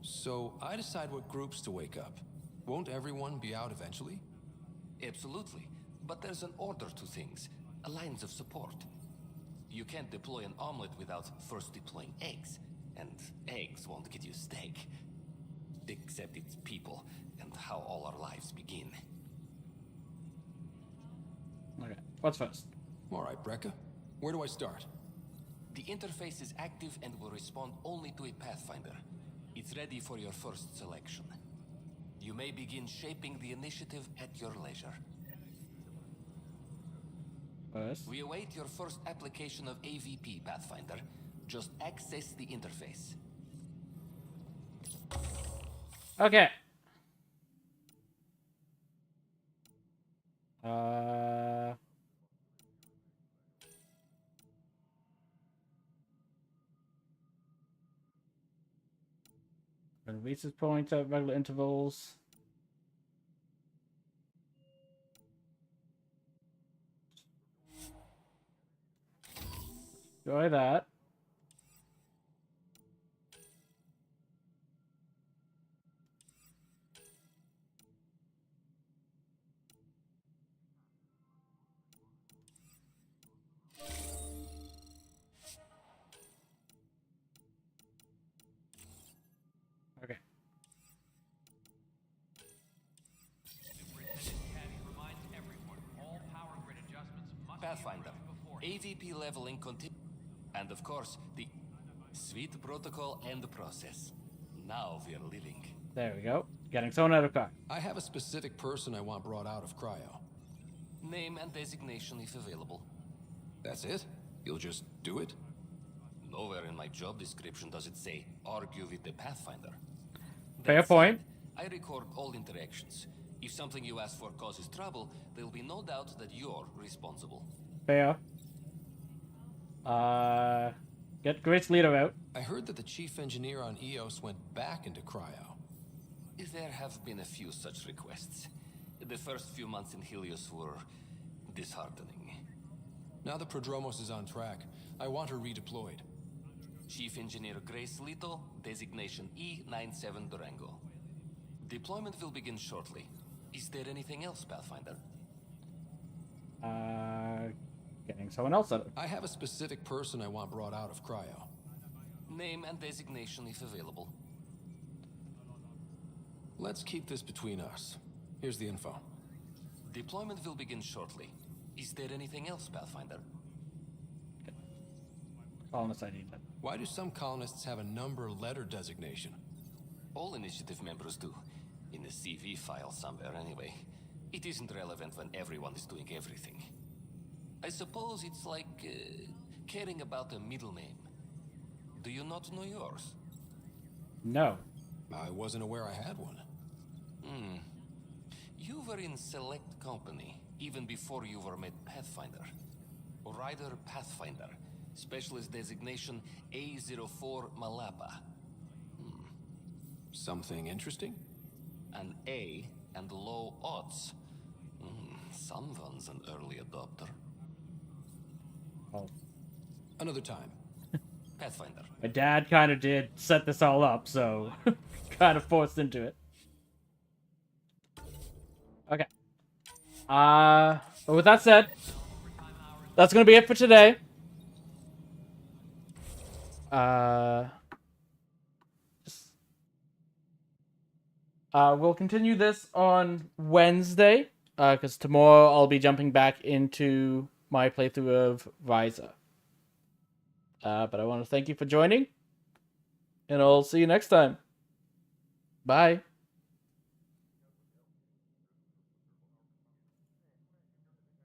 S15: So I decide what groups to wake up. Won't everyone be out eventually?
S20: Absolutely. But there's an order to things, a lines of support. You can't deploy an omelet without first deploying eggs. And eggs won't get you steak. Except it's people, and how all our lives begin.
S1: Okay, what's first?
S15: Alright, Brecker. Where do I start?
S20: The interface is active and will respond only to a Pathfinder. It's ready for your first selection. You may begin shaping the initiative at your leisure.
S1: First.
S20: We await your first application of AVP, Pathfinder. Just access the interface.
S1: Okay. Releases points at regular intervals. Enjoy that. Okay.
S14: Pathfinder, AVP leveling continue, and of course, the sweet protocol and process. Now we are living.
S1: There we go. Getting thrown out of car.
S15: I have a specific person I want brought out of cryo.
S14: Name and designation if available.
S15: That's it? You'll just do it?
S14: Nowhere in my job description does it say, argue with the Pathfinder.
S1: Fair point.
S14: I record all interactions. If something you ask for causes trouble, there will be no doubt that you're responsible.
S1: Fair. Get Great's leader out.
S15: I heard that the chief engineer on EOS went back into cryo.
S14: There have been a few such requests. The first few months in Helios were disheartening.
S15: Now the Prodromos is on track. I want her redeployed.
S14: Chief Engineer Grace Lito, designation E97 Durango. Deployment will begin shortly. Is there anything else, Pathfinder?
S1: Getting someone else out.
S15: I have a specific person I want brought out of cryo.
S14: Name and designation if available.
S15: Let's keep this between us. Here's the info.
S14: Deployment will begin shortly. Is there anything else, Pathfinder?
S1: Colonist ID.
S15: Why do some colonists have a number letter designation?
S14: All initiative members do. In the CV file somewhere, anyway. It isn't relevant when everyone is doing everything. I suppose it's like caring about a middle name. Do you not know yours?
S1: No.
S15: I wasn't aware I had one.
S14: You were in select company, even before you were made Pathfinder. Rider Pathfinder. Specialist designation A04 Malapa.
S15: Something interesting?
S14: An A and low odds. Someone's an early adopter.
S1: Oh.
S15: Another time.
S14: Pathfinder.
S1: My dad kind of did set this all up, so kind of forced into it. Okay. But with that said, that's gonna be it for today. We'll continue this on Wednesday, because tomorrow I'll be jumping back into my playthrough of Ryza. But I want to thank you for joining, and I'll see you next time. Bye.